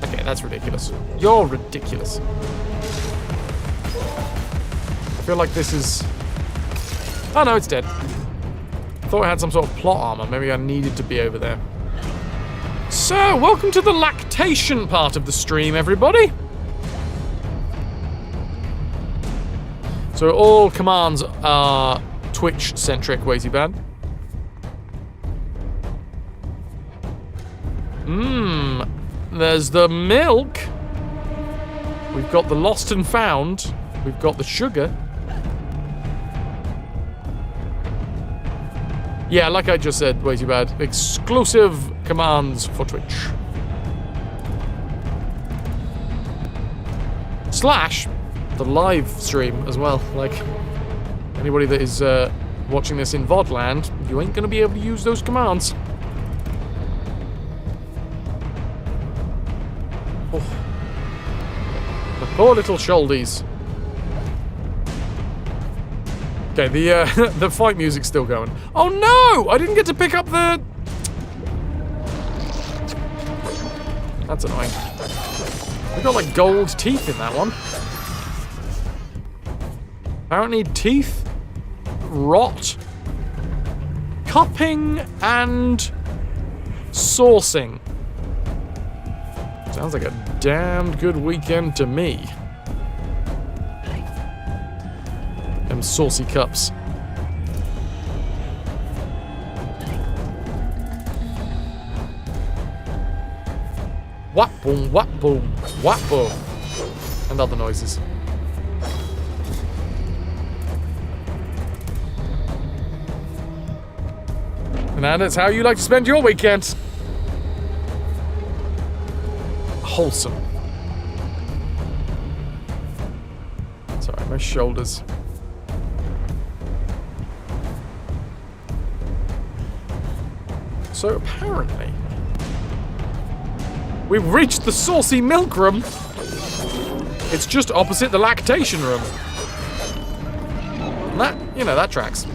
Okay, that's ridiculous. You're ridiculous. I feel like this is... Oh no, it's dead. Thought I had some sort of plot armor. Maybe I needed to be over there. So, welcome to the lactation part of the stream, everybody. So all commands are Twitch-centric, Wazy-Bad. There's the milk. We've got the lost and found. We've got the sugar. Yeah, like I just said, Wazy-Bad, exclusive commands for Twitch. Slash the live stream as well. Like, anybody that is watching this in VOD land, you ain't gonna be able to use those commands. Oh. The poor little shouldies. Okay, the the fight music's still going. Oh no! I didn't get to pick up the... That's annoying. We got like gold teeth in that one. Apparently teeth, rot, cupping, and saucing. Sounds like a damned good weekend to me. Them saucy cups. Whap boom, whap boom, whap boom. And other noises. And that's how you like to spend your weekend. Wholesome. Sorry, my shoulders. So apparently, we've reached the saucy milk room. It's just opposite the lactation room. And that, you know, that tracks.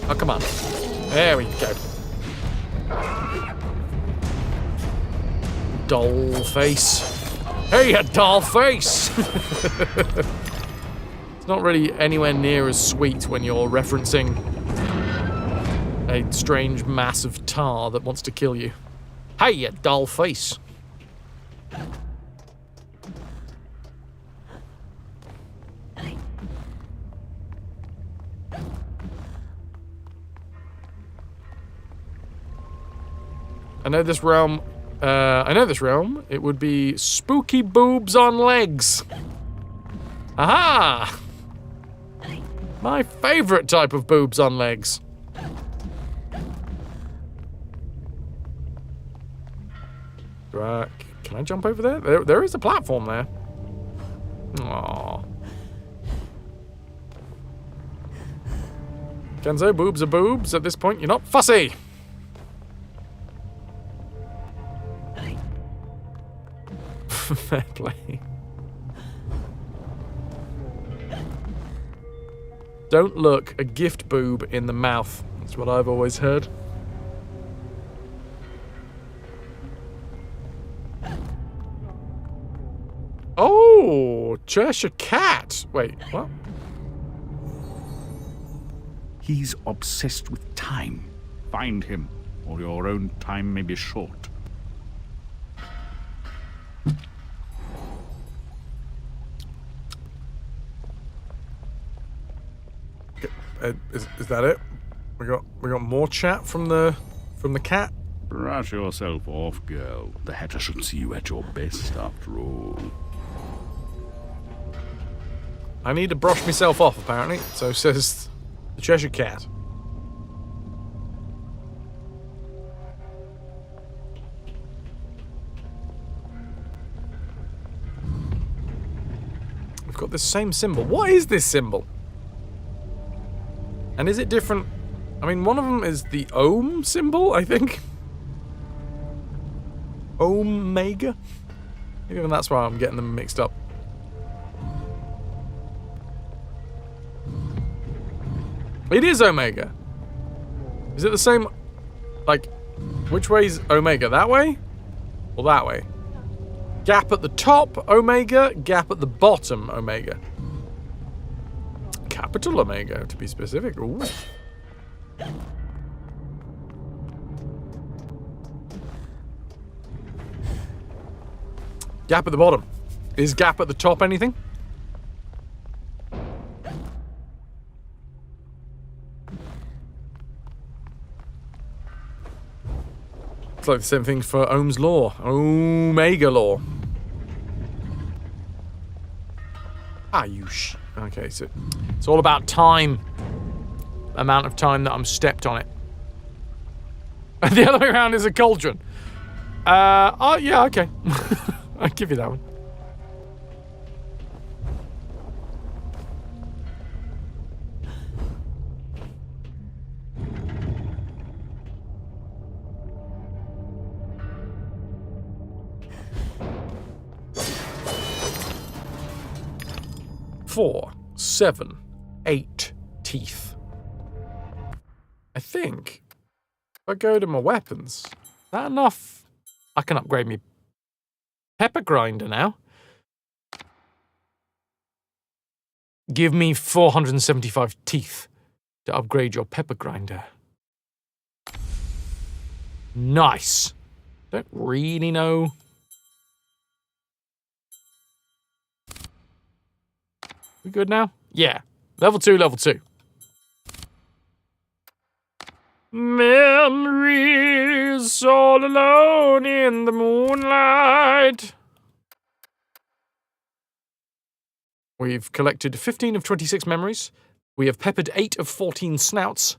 Oh, come on. There we go. Doll face. Hey, a doll face! It's not really anywhere near as sweet when you're referencing a strange mass of tar that wants to kill you. Hey, a doll face. I know this realm. It would be spooky boobs on legs. Aha! My favorite type of boobs on legs. Right. Can I jump over there? There is a platform there. Aww. Kenzo, boobs are boobs. At this point, you're not fussy. Fair play. Don't look a gift boob in the mouth. That's what I've always heard. Oh, Cheshire Cat. Wait, what? He's obsessed with time. Find him, or your own time may be short. Is that it? We got more chat from the cat. Brush yourself off, girl. The Hatter should see you at your best, after all. I need to brush myself off, apparently. So says the Cheshire Cat. We've got the same symbol. What is this symbol? And is it different? I mean, one of them is the ohm symbol, I think. Omega? Maybe even that's why I'm getting them mixed up. It is Omega. Is it the same? Like, which way's Omega? That way? Or that way? Gap at the top, Omega. Gap at the bottom, Omega. Capital Omega, to be specific. Ooh. Gap at the bottom. Is gap at the top anything? It's like the same thing for Ohm's law. Omega law. Ah, you okay, so it's all about time. Amount of time that I'm stepped on it. The other way around is a cauldron. Oh, yeah, okay. I'll give you that one. Four, 7, 8 teeth. I think if I go to my weapons, is that enough? I can upgrade me pepper grinder now. Give me 475 teeth to upgrade your pepper grinder. Nice. Don't really know. We good now? Yeah. Level 2, level 2. Memories all alone in the moonlight. We've collected 15 of 26 memories. We have peppered 8 of 14 snouts.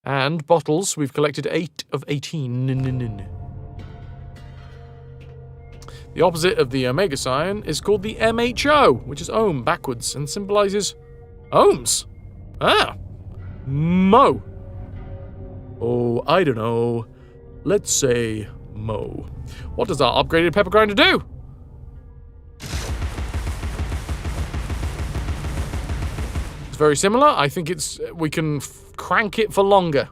And bottles, we've collected 8 of 18. The opposite of the Omega sign is called the MHO, which is ohm backwards and symbolizes ohms. Ah. Mo. Oh, I don't know. Let's say Mo. What does our upgraded pepper grinder do? It's very similar. I think we can crank it for longer.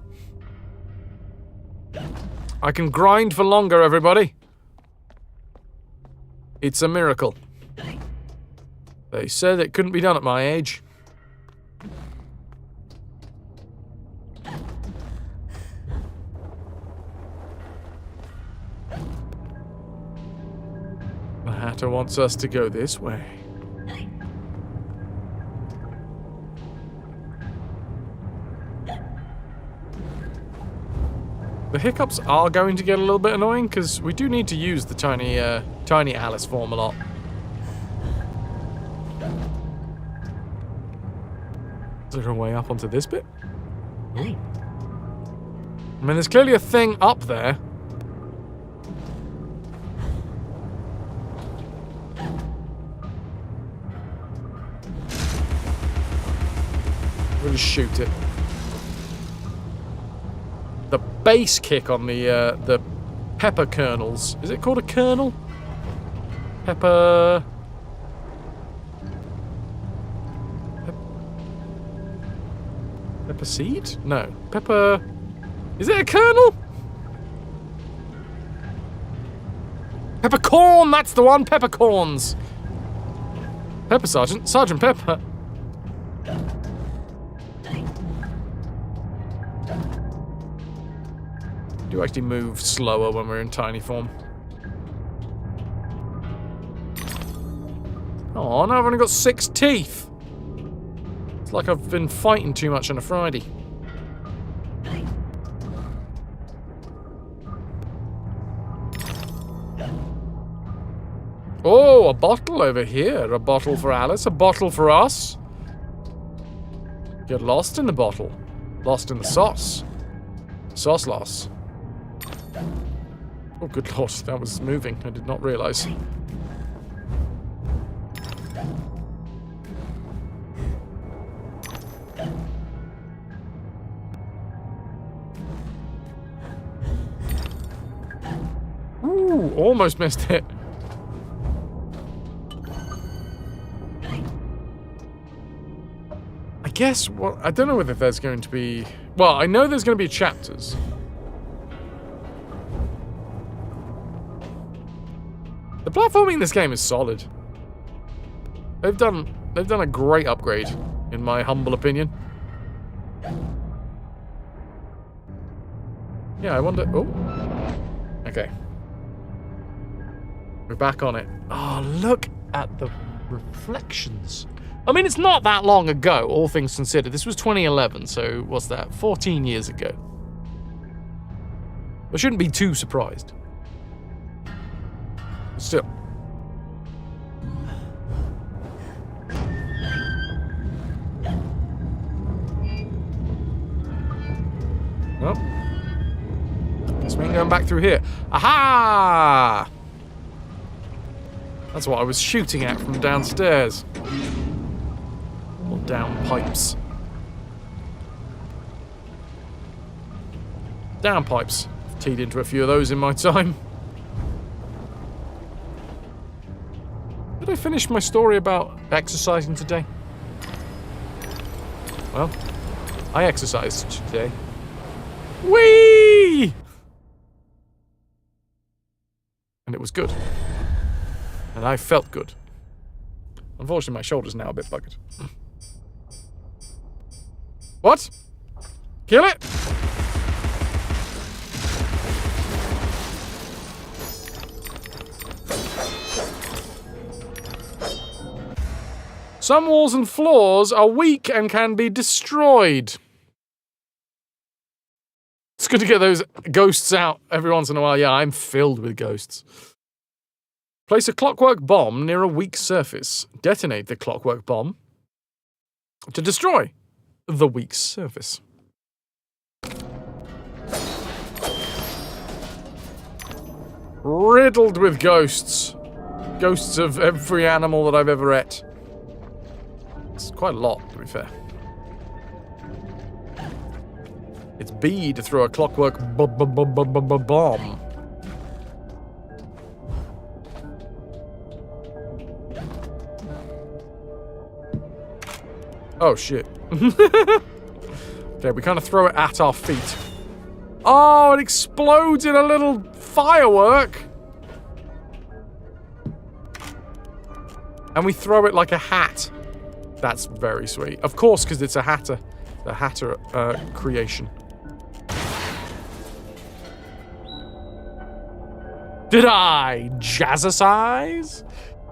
I can grind for longer, everybody. It's a miracle. They said it couldn't be done at my age. The Hatter wants us to go this way. The hiccups are going to get a little bit annoying because we do need to use the tiny Alice form a lot. Is there a way up onto this bit? Ooh. I mean, there's clearly a thing up there. We'll just shoot it. The base kick on the pepper kernels. Is it called a kernel? Pepper seed? No. Pepper... Is it a kernel? Peppercorn! That's the one! Peppercorns! Pepper Sergeant. Sergeant Pepper. Do actually move slower when we're in tiny form. Oh, now I've only got 6 teeth. It's like I've been fighting too much on a Friday. Oh, a bottle over here. A bottle for Alice, a bottle for us. Get lost in the bottle. Lost in the sauce. Sauce loss. Oh, good lord, that was moving. I did not realize. Ooh, almost missed it. I guess, well, I don't know whether there's going to be... Well, I know there's going to be chapters. The platforming in this game is solid. They've done a great upgrade, in my humble opinion. Yeah, I wonder... Oh. Okay. We're back on it. Oh, look at the reflections. I mean, it's not that long ago, all things considered. This was 2011, so what's that? 14 years ago. I shouldn't be too surprised. Still. Well. Guess we ain't going back through here. Aha! That's what I was shooting at from downstairs. Or down pipes. Down pipes. I've teed into a few of those in my time. Did I finish my story about exercising today? Well, I exercised today. Whee! And it was good. And I felt good. Unfortunately, my shoulder's now a bit buggered. What? Kill it? Some walls and floors are weak and can be destroyed. It's good to get those ghosts out every once in a while. Yeah, I'm filled with ghosts. Place a clockwork bomb near a weak surface. Detonate the clockwork bomb to destroy the weak surface. Riddled with ghosts. Ghosts of every animal that I've ever ate. It's quite a lot, to be fair. It's B to throw a clockwork bomb. Oh, shit. Okay, we kind of throw it at our feet. Oh, it explodes in a little firework. And we throw it like a hat. That's very sweet. Of course, because it's a hatter. The hatter creation. Did I jazzercise?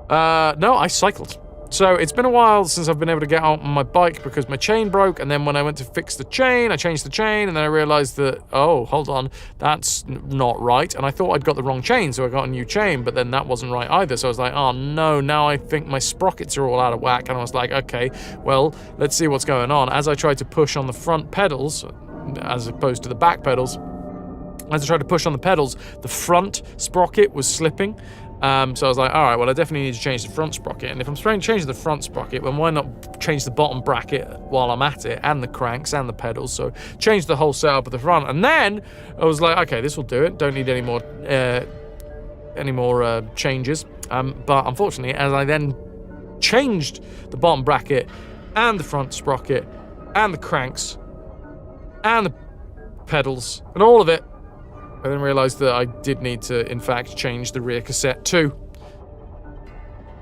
No, I cycled. So it's been a while since I've been able to get out on my bike because my chain broke, and then when I went to fix the chain, I changed the chain, and then I realized that, oh, hold on, that's not right, and I thought I'd got the wrong chain, so I got a new chain, but then that wasn't right either, so I was like, oh no, now I think my sprockets are all out of whack, and I was like, okay, well, let's see what's going on. As I tried to push on the front pedals, as opposed to the back pedals, as I tried to push on the pedals, the front sprocket was slipping. So I was like, all right, well, I definitely need to change the front sprocket. And if I'm trying to change the front sprocket, then why not change the bottom bracket while I'm at it, and the cranks and the pedals? So change the whole setup at the front. And then I was like, okay, this will do it. Don't need any more changes. But unfortunately, as I then changed the bottom bracket and the front sprocket and the cranks and the pedals and all of it, I then realised that I did need to, in fact, change the rear cassette too.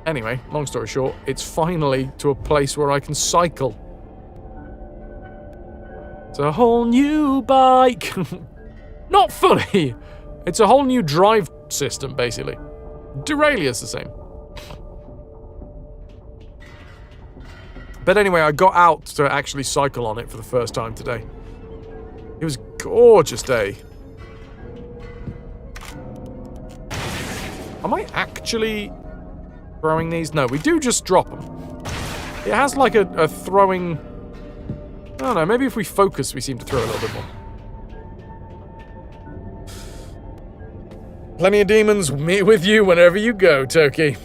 Anyway, long story short, it's finally to a place where I can cycle. It's a whole new bike. Not fully. It's a whole new drive system, basically. Deraillier's the same. But anyway, I got out to actually cycle on it for the first time today. It was a gorgeous day. Am I actually throwing these? No, we do just drop them. It has like a throwing... I don't know, maybe if we focus, we seem to throw a little bit more. Plenty of demons, me with you whenever you go, Toki.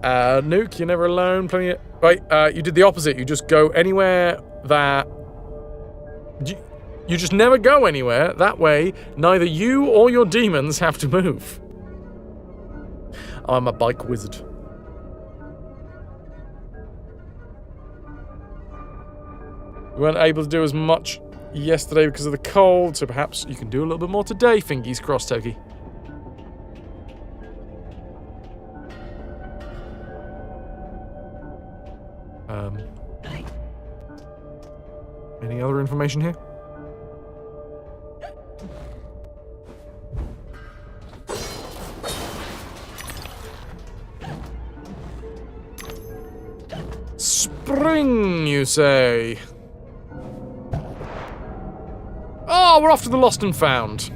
Nuke, you're never alone. Plenty of... Right, you did the opposite. You just go anywhere that... You just never go anywhere. That way, neither you or your demons have to move. I'm a bike wizard. We weren't able to do as much yesterday because of the cold, so perhaps you can do a little bit more today. Fingies crossed, Toki. Any other information here? Spring, you say? Oh, we're off to the Lost and Found.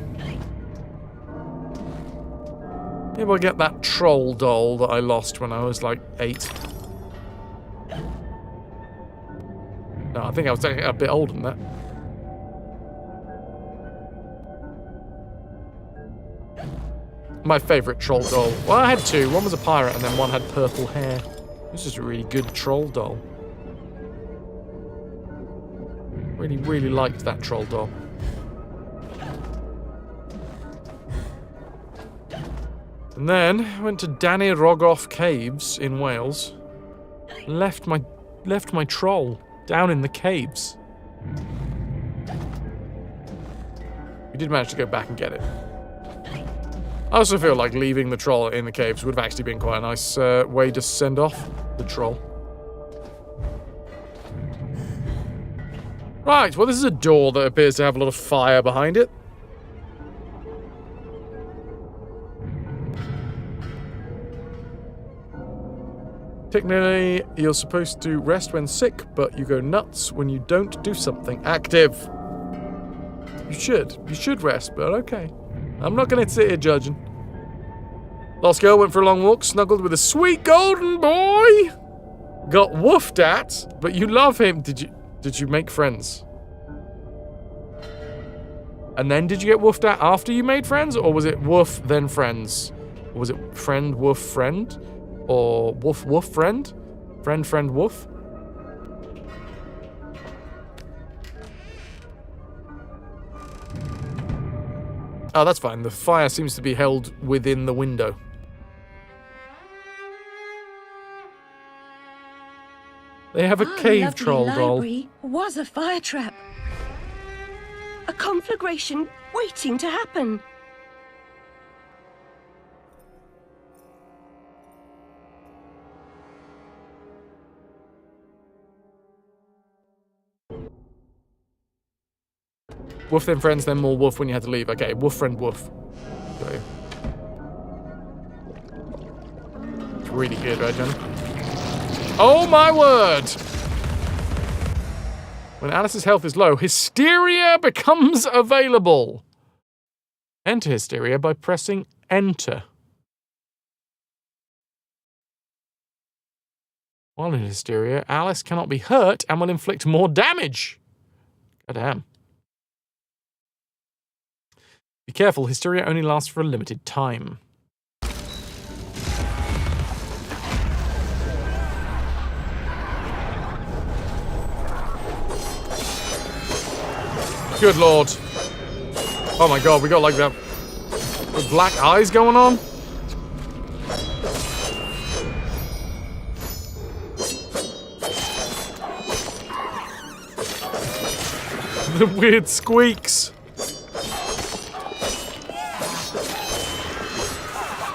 Maybe I'll get that troll doll that I lost when I was like 8. No, I think I was a bit older than that. My favourite troll doll. Well, I had 2. One was a pirate and then one had purple hair. This is a really good troll doll. Really, really liked that troll doll. And then went to Danny Rogoff Caves in Wales. Left my troll down in the caves. We did manage to go back and get it. I also feel like leaving the troll in the caves would have actually been quite a nice way to send off the troll. Right, well, this is a door that appears to have a lot of fire behind it. Technically, you're supposed to rest when sick, but you go nuts when you don't do something active. You should. You should rest, but okay. I'm not going to sit here judging. Lost girl went for a long walk, snuggled with a sweet golden boy. Got woofed at, but you love him. Did you make friends? And then did you get woofed at after you made friends? Or was it woof, then friends? Or was it friend, woof, friend? Or woof, woof, friend? Friend, friend, woof? Oh, that's fine. The fire seems to be held within the window. They have a cave troll doll. Library was a fire trap. A conflagration waiting to happen. Woof, then friends, then more woof when you had to leave. Okay, woof, friend, woof. Okay. It's really good, right, Jen? Oh my word! When Alice's health is low, hysteria becomes available. Enter hysteria by pressing enter. While in hysteria, Alice cannot be hurt and will inflict more damage. Goddamn. Be careful, hysteria only lasts for a limited time. Good lord. Oh my god, we got like that with black eyes going on. The weird squeaks.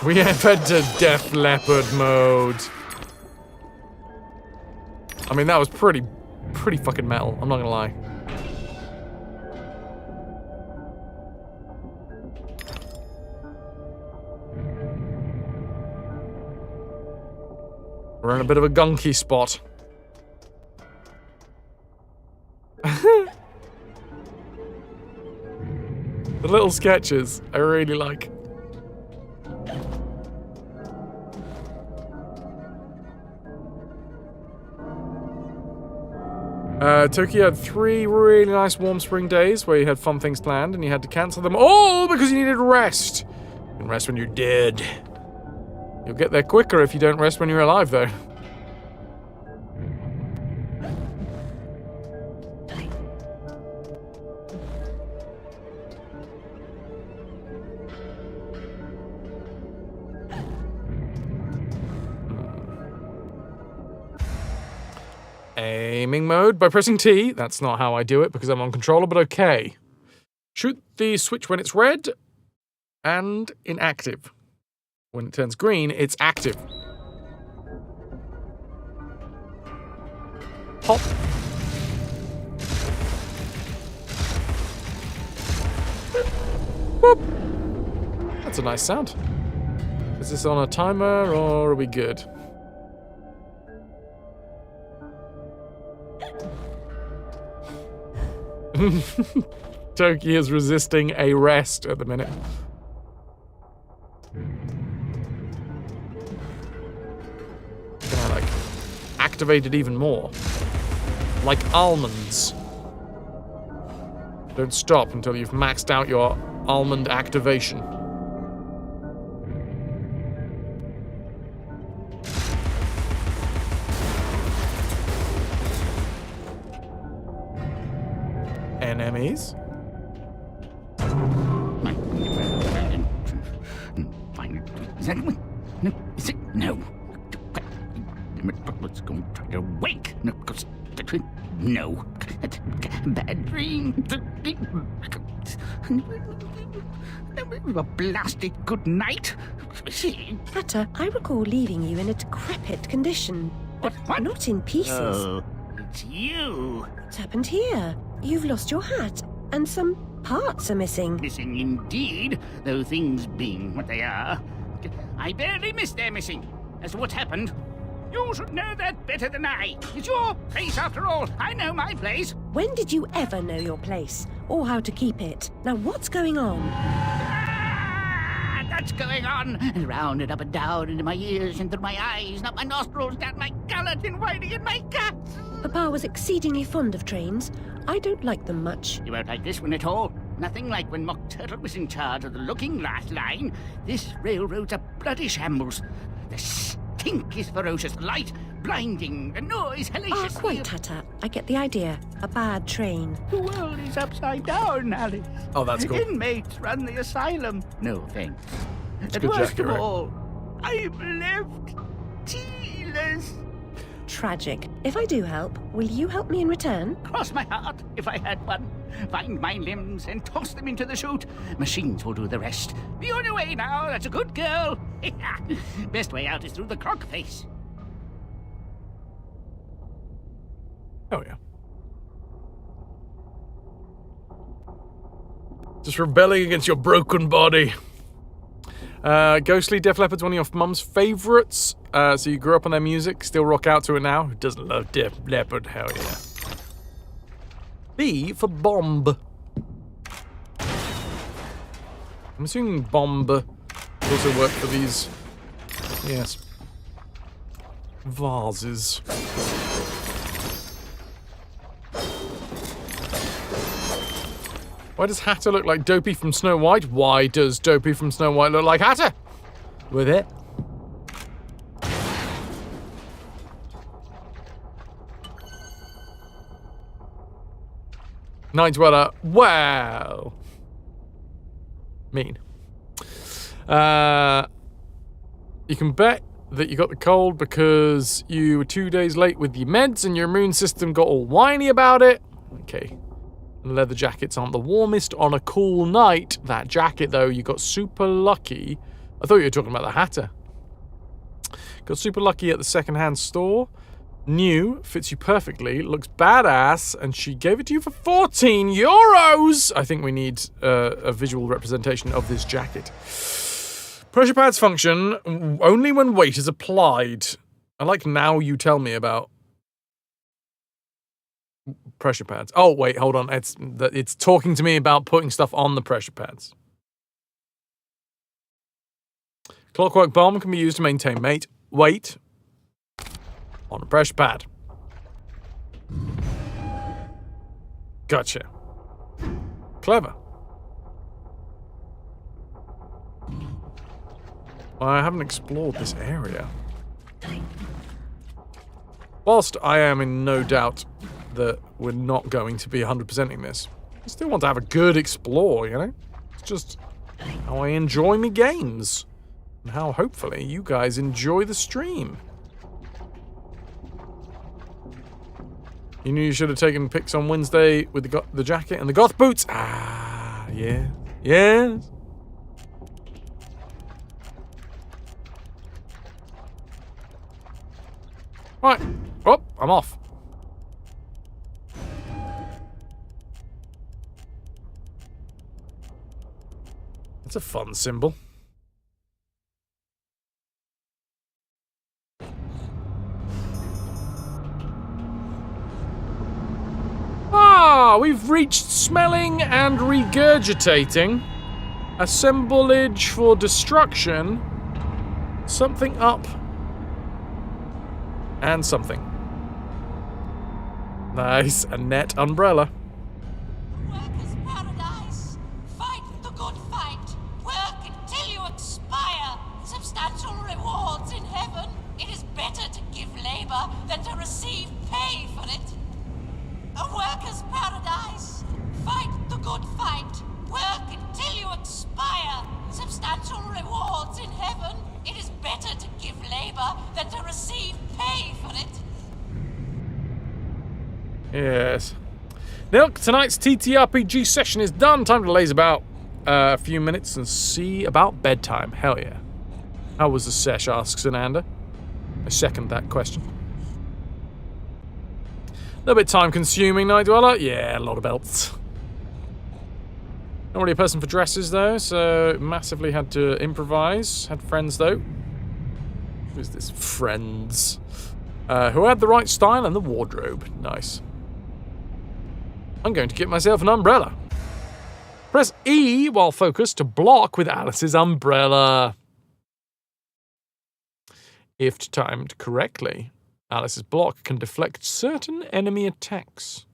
We have entered Def Leopard mode. I mean, that was pretty fucking metal. I'm not gonna lie. We're in a bit of a gunky spot. The little sketches I really like. Tokyo had 3 really nice warm spring days where you had fun things planned and you had to cancel them all because you needed rest. You can rest when you're dead. You'll get there quicker if you don't rest when you're alive, though. Aiming mode by pressing T. That's not how I do it because I'm on controller, but okay. Shoot the switch when it's red and inactive. When it turns green, it's active. Hop. Whoop. That's a nice sound. Is this on a timer or are we good? Toki is resisting a rest at the minute. Can I, like, activate it even more? Like almonds. Don't stop until you've maxed out your almond activation. Enemies? No. Let's go try to wake. No. Bad dream. A blasted good night. Hatter, I recall leaving you in a decrepit condition. What? Not in pieces. Oh, it's you. What's happened here? You've lost your hat, and some parts are missing. Missing indeed, though things being what they are. I barely missed their missing. As to what's happened, You should know that better than I. It's your place, after all. I know my place. When did you ever know your place? Or how to keep it? Now what's going on? That's going on. And round and up and down, into my ears, and through my eyes, and up my nostrils, down my gullet, and winding in my guts. Papa was exceedingly fond of trains. I don't like them much. You won't like this one at all. Nothing like when Mock Turtle was in charge of the Looking Glass line. This railroad's a bloody shambles. The stink is ferocious, the light blinding, the noise hellacious. Ah, quite, Tata. I get the idea. A bad train. The world is upside down, Alice. Oh, that's cool. Inmates run the asylum. No thanks. It's And good worst jacket, of right? all, I'm left tealess. Tragic. If I do help, will you help me in return? Cross my heart, if I had one. Find my limbs and toss them into the chute. Machines will do the rest. Be on your way now, that's a good girl. Best way out is through the croc face. Oh, yeah. Just rebelling against your broken body. Ghostly Def Leppard's one of your mum's favourites. So you grew up on their music, still rock out to it now. Who doesn't love Def Leppard? Hell yeah. B for bomb. I'm assuming bomb also work for these, yes, vases. Why does Hatter look like Dopey from Snow White? Why does Dopey from Snow White look like Hatter? With it. Night Dweller. Wow. Mean. You can bet that you got the cold because you were 2 days late with your meds and your immune system got all whiny about it. Okay. Leather jackets aren't the warmest on a cool night. That jacket, though, you got super lucky. I thought you were talking about the Hatter. Got super lucky at the second-hand store. New, fits you perfectly, looks badass, and she gave it to you for 14 euros! I think we need a visual representation of this jacket. Pressure pads function only when weight is applied. I like now you tell me about pressure pads. Oh, wait, hold on. It's talking to me about putting stuff on the pressure pads. Clockwork bomb can be used to maintain weight on a pressure pad. Gotcha. Clever. I haven't explored this area. Whilst I am in no doubt that we're not going to be 100%ing this, I still want to have a good explore, you know? It's just how I enjoy me games. And how, hopefully, you guys enjoy the stream. You knew you should have taken pics on Wednesday with the jacket and the goth boots. Ah, yeah. Yes. Right. Oh, I'm off. That's a fun symbol. Ah, we've reached smelling and regurgitating. Assemblage for destruction. Something up. And something. Nice, a net umbrella. Workers' paradise. Fight the good fight. Work until you expire. Substantial rewards in heaven. It is better to give labor than to receive pay for it. A workers' paradise. Fight the good fight. Work until you expire. Substantial rewards in heaven. It is better to give labor than to receive pay for it. Yes. Look, tonight's TTRPG session is done. Time to laze about a few minutes and see about bedtime. Hell yeah. How was the sesh, asks Ananda. I second that question. A little bit time consuming, Night Dweller. Yeah, a lot of belts. Not really a person for dresses though, so massively had to improvise. Had friends though. Who's this? Friends. Who had the right style and the wardrobe. Nice. I'm going to get myself an umbrella. Press E while focused to block with Alice's umbrella. If timed correctly, Alice's block can deflect certain enemy attacks.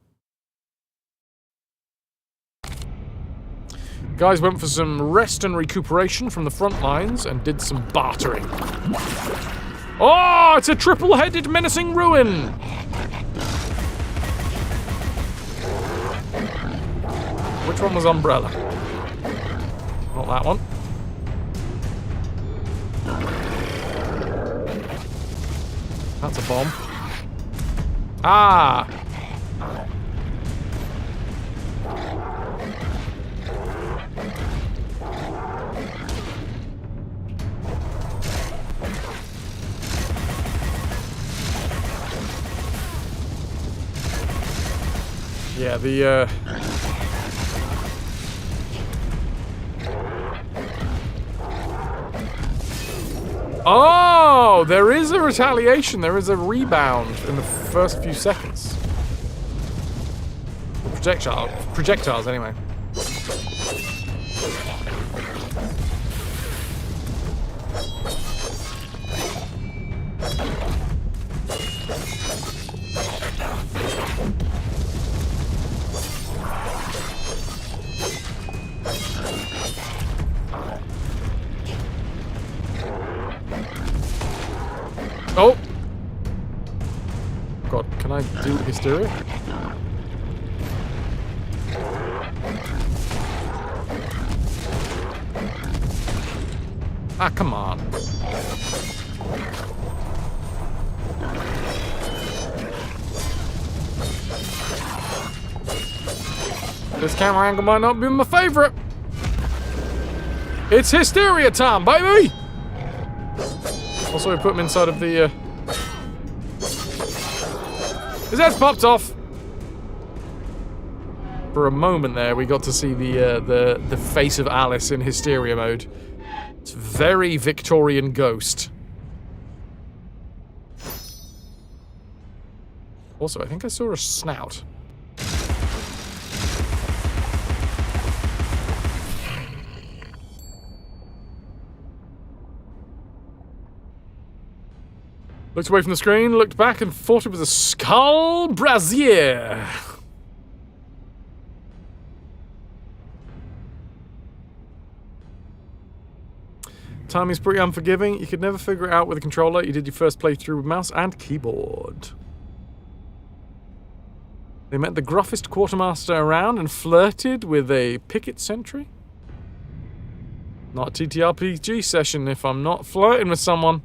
Guys went for some rest and recuperation from the front lines and did some bartering. Oh, it's a triple-headed menacing ruin! Which one was umbrella? Not that one. That's a bomb. Ah! Yeah, the, Oh! There is a retaliation. There is a rebound in the first few seconds. Projectiles, anyway. Oh! God, can I do hysteria? Ah, come on. This camera angle might not be my favorite. It's hysteria time, baby! Also, we put him inside of the, His head's popped off! For a moment there, we got to see the face of Alice in hysteria mode. It's very Victorian Ghost. Also, I think I saw a snout. Looked away from the screen, looked back, and thought it was a skull brazier. Timing's pretty unforgiving. You could never figure it out with a controller. You did your first playthrough with mouse and keyboard. They met the gruffest quartermaster around and flirted with a picket sentry. Not a TTRPG session if I'm not flirting with someone.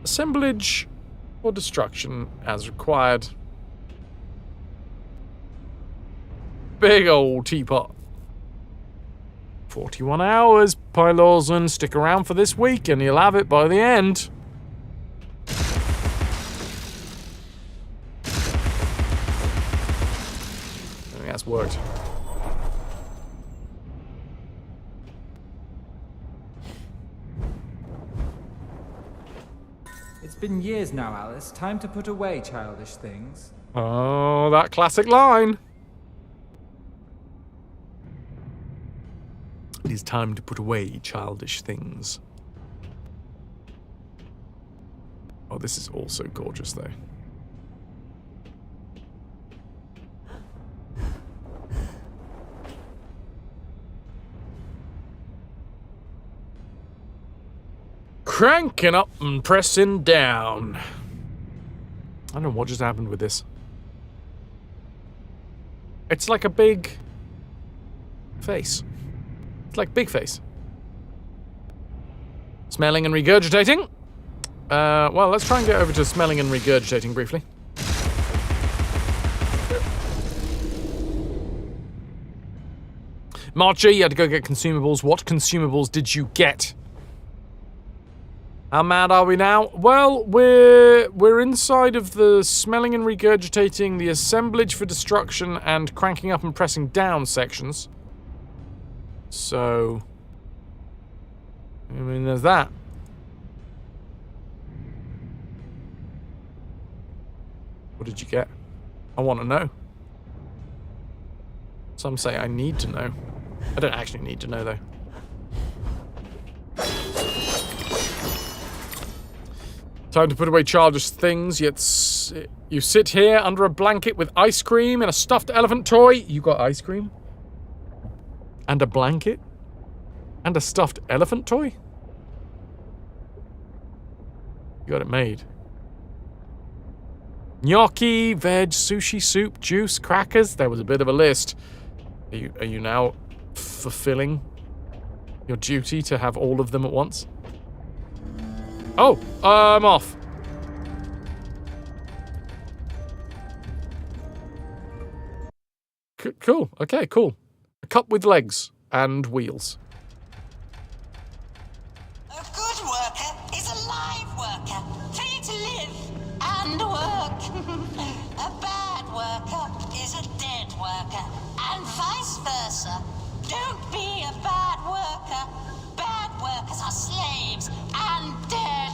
Assemblage or destruction as required. Big old teapot. 41 hours, Pylorson. Stick around for this week and you'll have it by the end. I think that's worked. It's been years now, Alice. Time to put away childish things. Oh, that classic line. It is time to put away childish things. Oh, this is also gorgeous, though. Cranking up and pressing down. I don't know what just happened with this. It's like a big face. It's like big face. Smelling and regurgitating. Well, let's try and get over to smelling and regurgitating briefly. Margie, you had to go get consumables. What consumables did you get? How mad are we now? Well, we're inside of the smelling and regurgitating, the assemblage for destruction, and cranking up and pressing down sections. So, I mean, there's that. What did you get? I want to know. Some say I need to know. I don't actually need to know, though. Time to put away childish things, yet you sit here under a blanket with ice cream and a stuffed elephant toy. You got ice cream? And a blanket? And a stuffed elephant toy? You got it made. Gnocchi, veg, sushi, soup, juice, crackers. There was a bit of a list. Are you now fulfilling your duty to have all of them at once? Oh, I'm off. Cool. Okay, cool. A cup with legs and wheels. A good worker is a live worker, free to live and work. A bad worker is a dead worker, and vice versa. Don't be a bad worker. Bad workers are slaves and dead.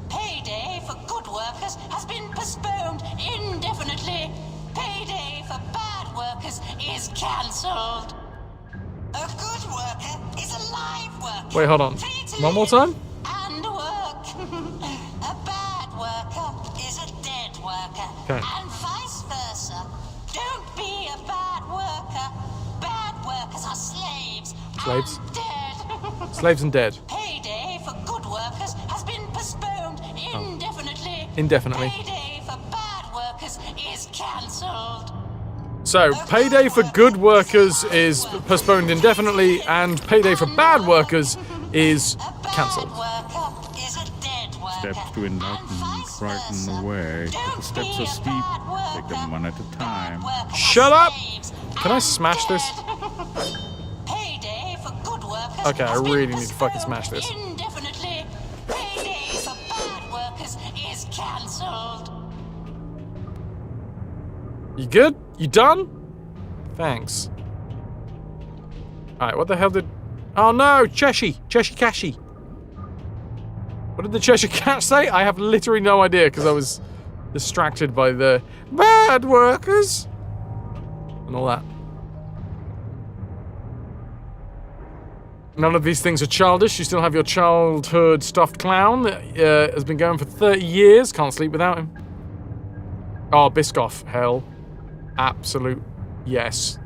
Payday for good workers has been postponed indefinitely. Payday for bad workers is cancelled. A good worker is a live worker. Wait, hold on. One more time? And work. A bad worker is a dead worker. Okay. And vice versa. Don't be a bad worker. Bad workers are slaves. Slaves. And dead. Slaves and dead. Payday for good workers has been postponed indefinitely. Indefinitely. Payday for bad workers is cancelled. So, payday for good workers is postponed indefinitely, and payday for bad workers is cancelled. Steps to enlightenment brighten the way, but the steps are steep. Take them one at a time. Shut up! Can I smash this? Okay, I really need to fucking smash this. Indefinitely. Payday for bad workers is cancelled. You good? You done? Thanks. Alright, what the hell did... Oh no! Cheshire Cashy! What did the Cheshire Cat say? I have literally no idea because I was distracted by the bad workers and all that. None of these things are childish. You still have your childhood stuffed clown that has been going for 30 years. Can't sleep without him. Oh, Biscoff. Hell. Absolute yes.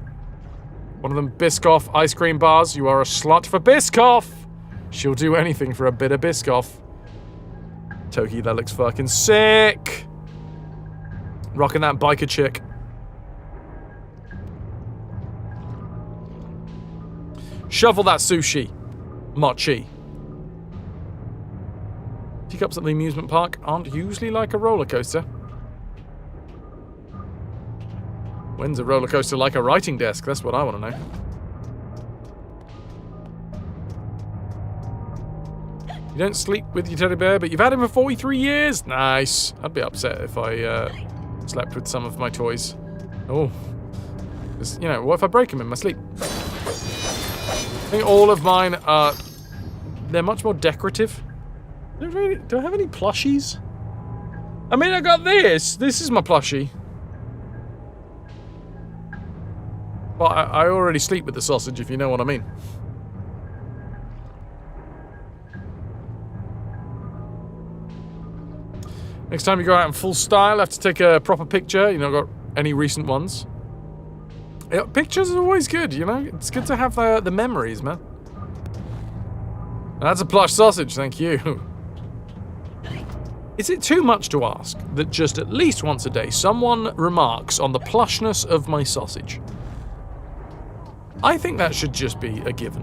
One of them Biscoff ice cream bars. You are a slut for Biscoff. She'll do anything for a bit of Biscoff. Toki, that looks fucking sick. Rocking that biker chick. Shovel that sushi. Mochi. Teacups at the amusement park aren't usually like a roller coaster. When's a roller coaster like a writing desk? That's what I want to know. You don't sleep with your teddy bear, but you've had him for 43 years. Nice. I'd be upset if I slept with some of my toys. Oh. You know, what if I break him in my sleep? I think all of mine are... They're much more decorative. Do I have any plushies? I mean, I got this. This is my plushie. But I already sleep with the sausage, if you know what I mean. Next time you go out in full style, have to take a proper picture. You know, got any recent ones. Yeah, pictures are always good, you know? It's good to have the memories, man. That's a plush sausage, thank you. Is it too much to ask that just at least once a day someone remarks on the plushness of my sausage? I think that should just be a given.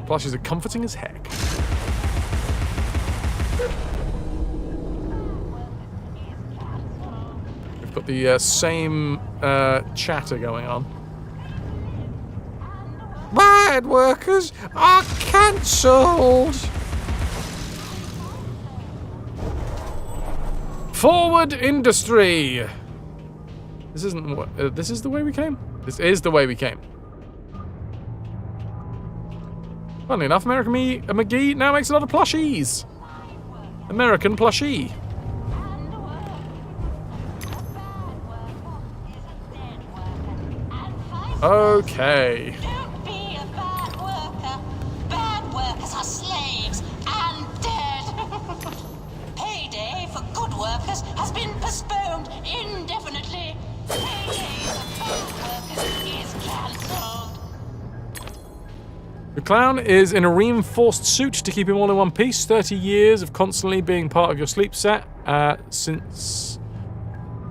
Plushies are comforting as heck. We've put got the same chatter going on. Bad workers are cancelled. Forward industry. This isn't what. This is the way we came. This is the way we came. Funnily enough, American McGee now makes a lot of plushies. American plushie. Okay. Don't be a bad worker. Bad workers are slaves and dead. Payday for good workers has been postponed indefinitely. Payday for bad workers is cancelled. The clown is in a reinforced suit to keep him all in one piece. 30 years of constantly being part of your sleep set since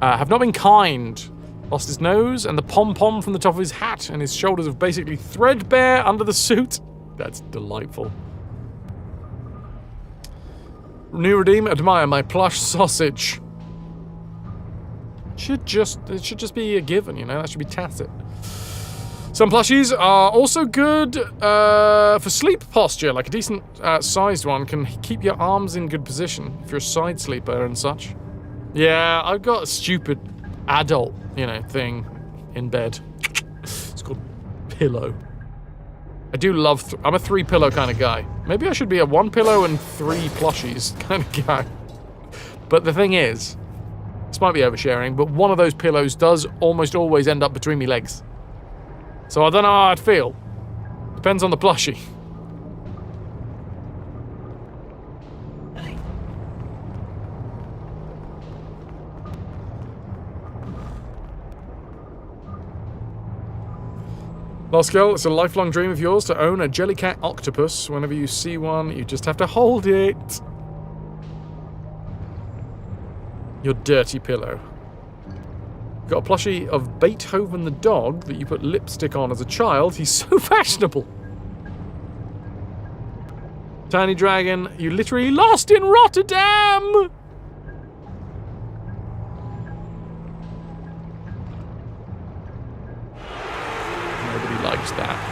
have not been kind. Lost his nose and the pom-pom from the top of his hat, and his shoulders are basically threadbare under the suit. That's delightful. New redeem, admire my plush sausage. It should just be a given, you know, that should be tacit. Some plushies are also good for sleep posture, like a decent sized one can keep your arms in good position if you're a side sleeper and such. Yeah, I've got a stupid adult, you know, thing in bed. It's called pillow. I do love, I'm a 3 pillow kind of guy. Maybe I should be a 1 pillow and 3 plushies kind of guy. But the thing is, this might be oversharing, but one of those pillows does almost always end up between my legs. So I don't know how I'd feel. Depends on the plushie. Last girl, it's a lifelong dream of yours to own a jellycat octopus. Whenever you see one, you just have to hold it. Your dirty pillow. Got a plushie of Beethoven the dog that you put lipstick on as a child. He's so fashionable. Tiny dragon, you literally lost in Rotterdam! Nobody likes that.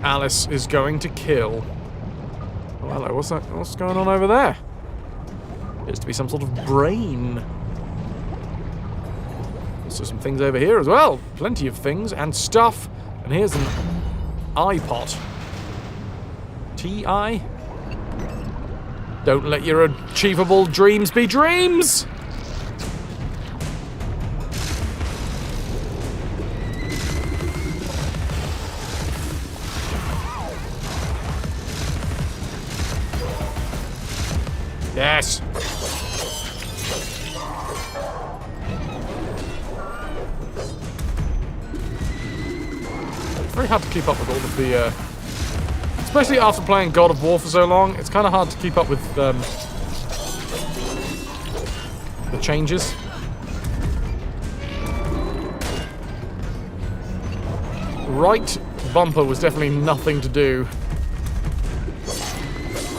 Alice is going to kill. Oh, hello, what's that? What's going on over there? Appears to be some sort of brain. Also some things over here as well. Plenty of things and stuff. And here's an iPod. T-I? Don't let your achievable dreams be dreams! Yes! It's very hard to keep up with all of the, especially after playing God of War for so long, it's kind of hard to keep up with, the changes. Right bumper was definitely nothing to do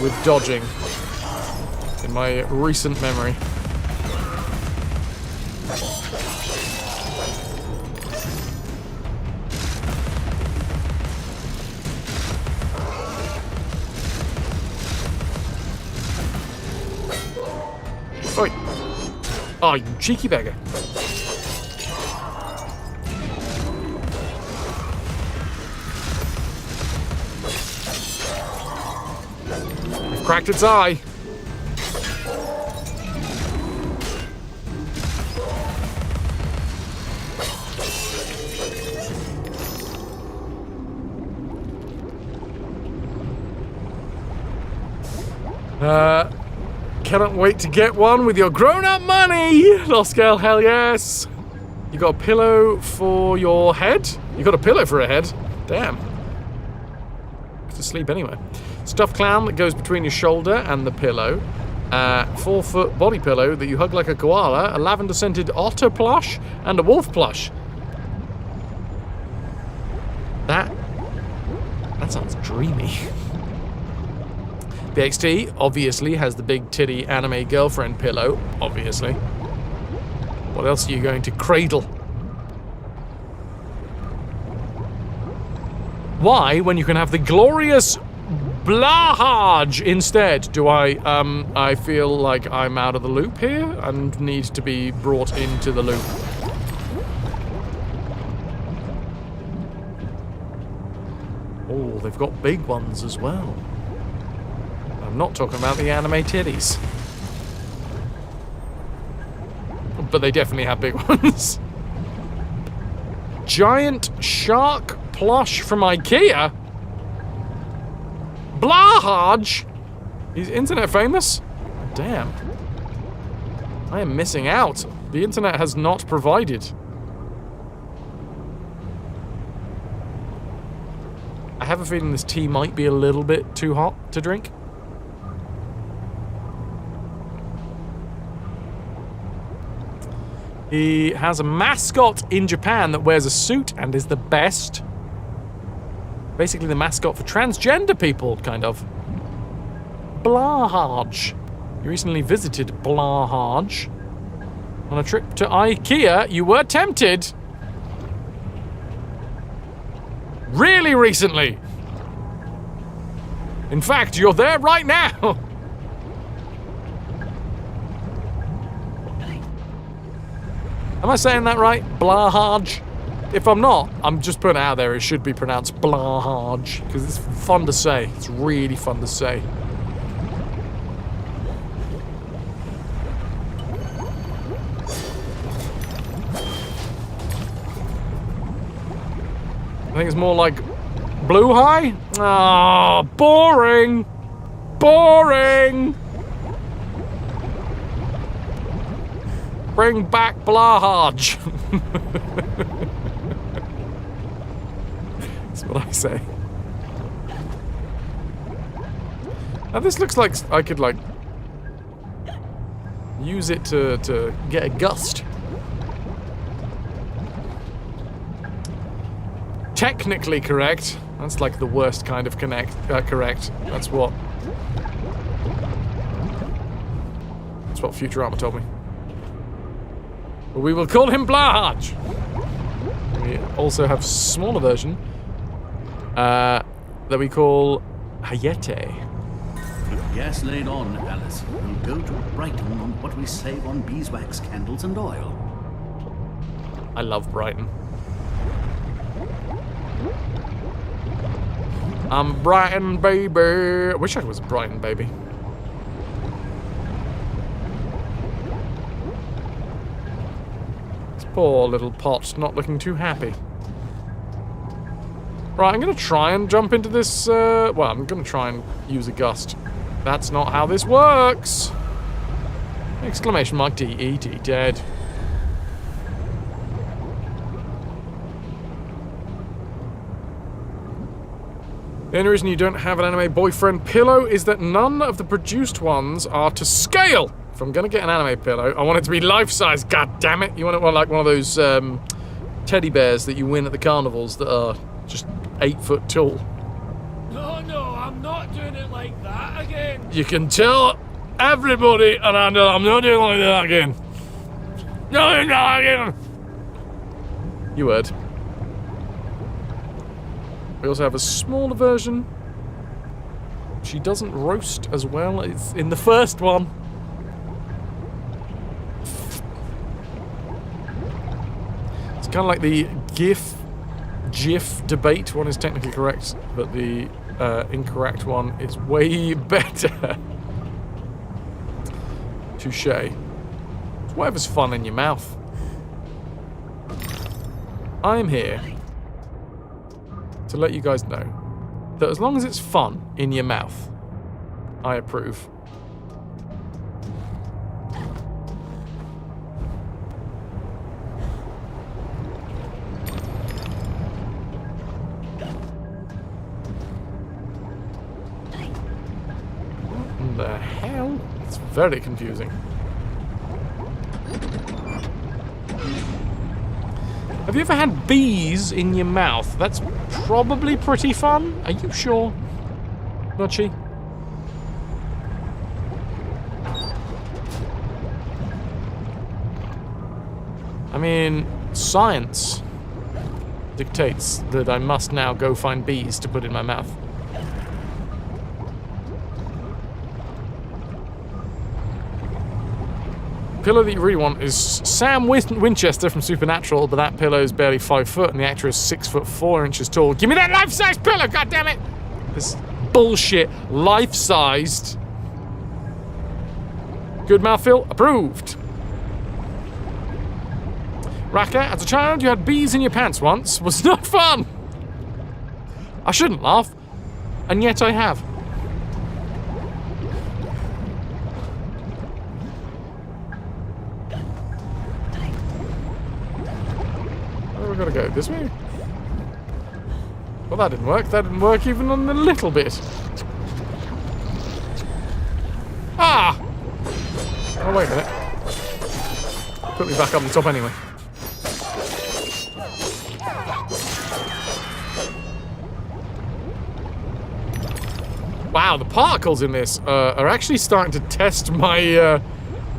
with dodging. In my recent memory. Oi! Oh, you cheeky beggar. I've cracked its eye. Cannot wait to get one with your grown-up money! Lost girl, hell yes! You got a pillow for your head? You got a pillow for a head? Damn. To sleep anyway. Stuffed clown that goes between your shoulder and the pillow. 4-foot body pillow that you hug like a koala. A lavender-scented otter plush and a wolf plush. That sounds dreamy. BXT obviously has the big titty anime girlfriend pillow, obviously. What else are you going to cradle? Why, when you can have the glorious Blahaj instead? Do I feel like I'm out of the loop here and need to be brought into the loop? Oh, they've got big ones as well. I'm not talking about the anime titties. But they definitely have big ones. Giant shark plush from IKEA? Blahaj? He's internet famous? Damn. I am missing out. The internet has not provided. I have a feeling this tea might be a little bit too hot to drink. He has a mascot in Japan that wears a suit and is the best. Basically the mascot for transgender people, kind of. Blahaj. You recently visited Blahaj. On a trip to IKEA, you were tempted. Really recently. In fact, you're there right now. Am I saying that right? Blahaj? If I'm not, I'm just putting it out there. It should be pronounced Blahaj, because it's fun to say. It's really fun to say. I think it's more like Blue High? Ah, boring! Boring! Bring back Blahaj. That's what I say. Now this looks like I could like use it to get a gust. Technically correct. That's like the worst kind of correct. That's what Futurama told me. But we will call him Blahaj. We also have smaller version that we call Hayete. With gas laid on, Alice, we'll go to Brighton on what we save on beeswax, candles, and oil. I love Brighton. I'm Brighton, baby. I wish I was Brighton, baby. This poor little pot, not looking too happy. Right, I'm going to try and jump into this, well, I'm going to try and use a gust. That's not how this works! Exclamation mark D-E-D, dead. The only reason you don't have an anime boyfriend pillow is that none of the produced ones are to scale. If I'm going to get an anime pillow, I want it to be life-size, god damn it! You want it like one of those teddy bears that you win at the carnivals that are just 8 foot tall. No, I'm not doing it like that again. You can tell everybody, and I'm not doing it like that again. No, not again. You heard. We also have a smaller version. She doesn't roast as well as in the first one. It's kind of like the GIF debate. One is technically correct, but the incorrect one is way better. Touche. It's whatever's fun in your mouth. I'm here to let you guys know that as long as it's fun in your mouth, I approve. What the hell? It's very confusing. Have you ever had bees in your mouth? That's probably pretty fun. Are you sure? Notchy? I mean, science dictates that I must now go find bees to put in my mouth. Pillow that you really want is Sam Winchester from Supernatural, but that pillow is barely 5 foot and the actor is 6 foot 4 inches tall. Give me that life-size pillow, goddammit! This bullshit, life-sized. Good mouthfeel, approved. Raka, as a child, you had bees in your pants once. Was not fun. I shouldn't laugh, and yet I have. Where we gotta go? This way? Well, that didn't work. That didn't work even on a little bit. Ah! Oh, wait a minute. Put me back up on the top anyway. Wow, the particles in this are actually starting to test my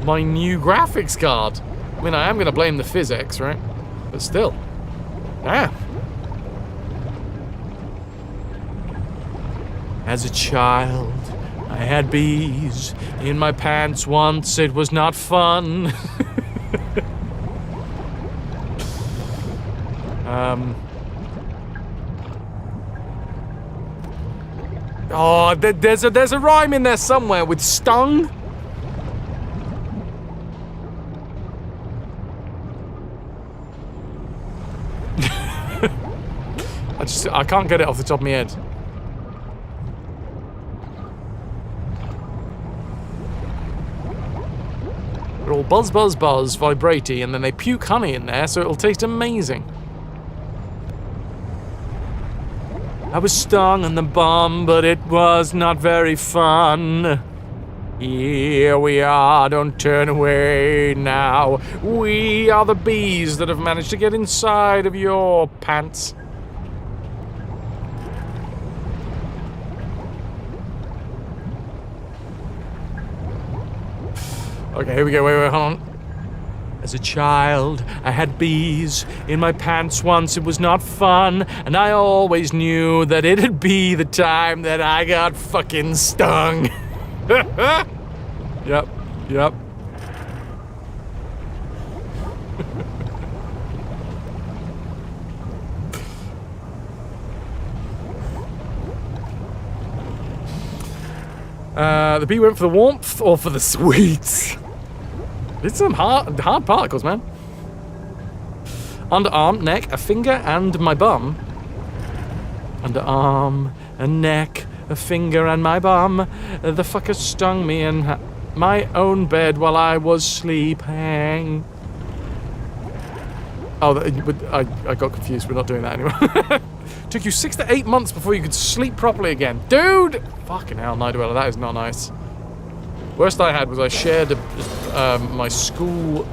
my new graphics card. I mean, I am going to blame the physics, right? But still. Yeah. As a child, I had bees in my pants once. It was not fun. Oh, there's a rhyme in there somewhere with stung. I can't get it off the top of my head. They're all buzz, buzz, buzz, vibratey, and then they puke honey in there, so it'll taste amazing. I was stung on the bum, but it was not very fun. Here we are, don't turn away now. We are the bees that have managed to get inside of your pants. Okay, here we go, wait, hold on. As a child, I had bees in my pants once. It was not fun, and I always knew that it'd be the time that I got fucking stung. Yep. The bee went for the warmth or for the sweets? It's some hard particles, man. Underarm, neck, a finger, and my bum. Underarm, a neck, a finger, and my bum. The fucker stung me in my own bed while I was sleeping. Oh, I got confused. We're not doing that anymore. Took you 6 to 8 months before you could sleep properly again. Dude! Fucking hell, Nightdweller, that is not nice. Worst I had was I shared my school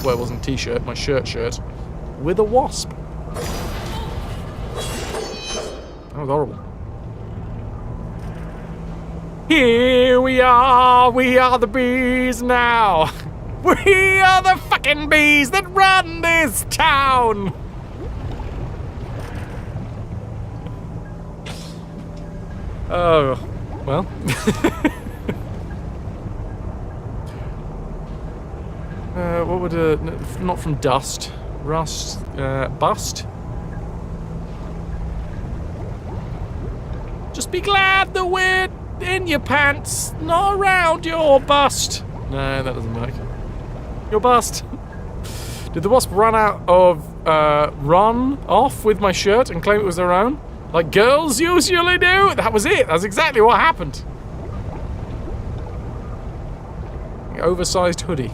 well, it wasn't t-shirt, my shirt with a wasp. That was horrible. Here we are the bees now. We are the fucking bees that run this town. Oh, well. What would not from dust, rust, bust? Just be glad that we're in your pants, not around your bust. No, that doesn't work. Your bust. Did the wasp run off with my shirt and claim it was their own? Like girls usually do? That was it. That's exactly what happened. Oversized hoodie.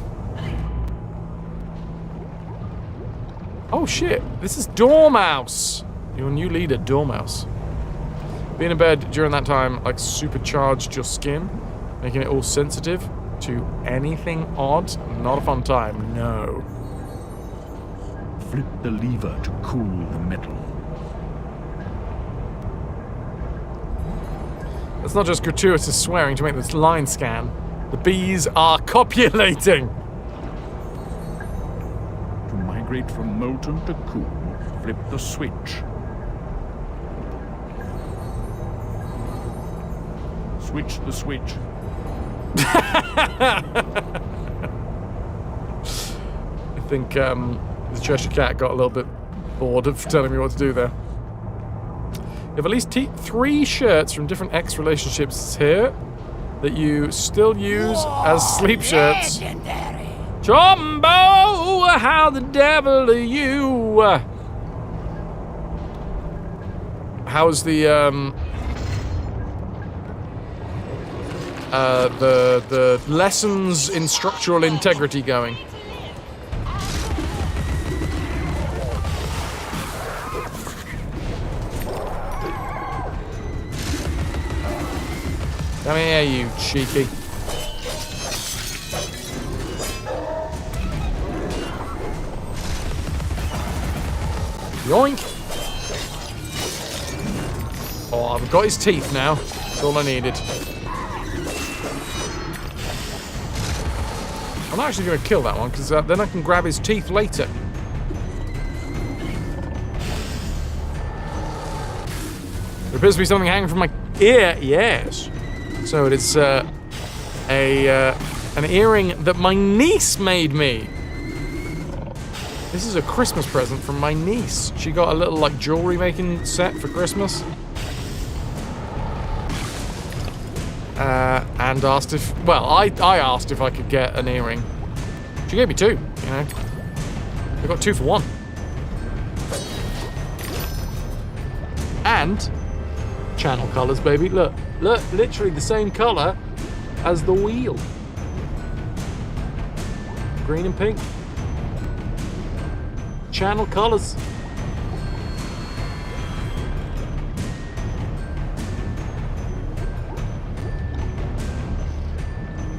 Oh shit, this is Dormouse. Your new leader, Dormouse. Being in bed during that time, like, supercharged your skin, making it all sensitive to anything odd. Not a fun time, no. flip the lever to cool the metal. It's not just gratuitous swearing to make this line scan. The bees are copulating. To migrate from molten to cool, flip the switch. Switch the switch. I think the Cheshire Cat got a little bit bored of telling me what to do there. You have at least 3 shirts from different ex-relationships here that you still use as sleep shirts. Chombo, how the devil are you? How's the lessons in structural integrity going? Come here, you cheeky. Yoink! Oh, I've got his teeth now. That's all I needed. I'm actually going to kill that one, because then I can grab his teeth later. There appears to be something hanging from my ear. Yes. So it is an earring that my niece made me. This is a Christmas present from my niece. She got a little like jewelry making set for Christmas. And asked if, well, I asked if I could get an earring. She gave me 2, you know. I got 2 for 1. And channel colours, baby. Look, literally the same colour as the wheel. Green and pink. Channel colours.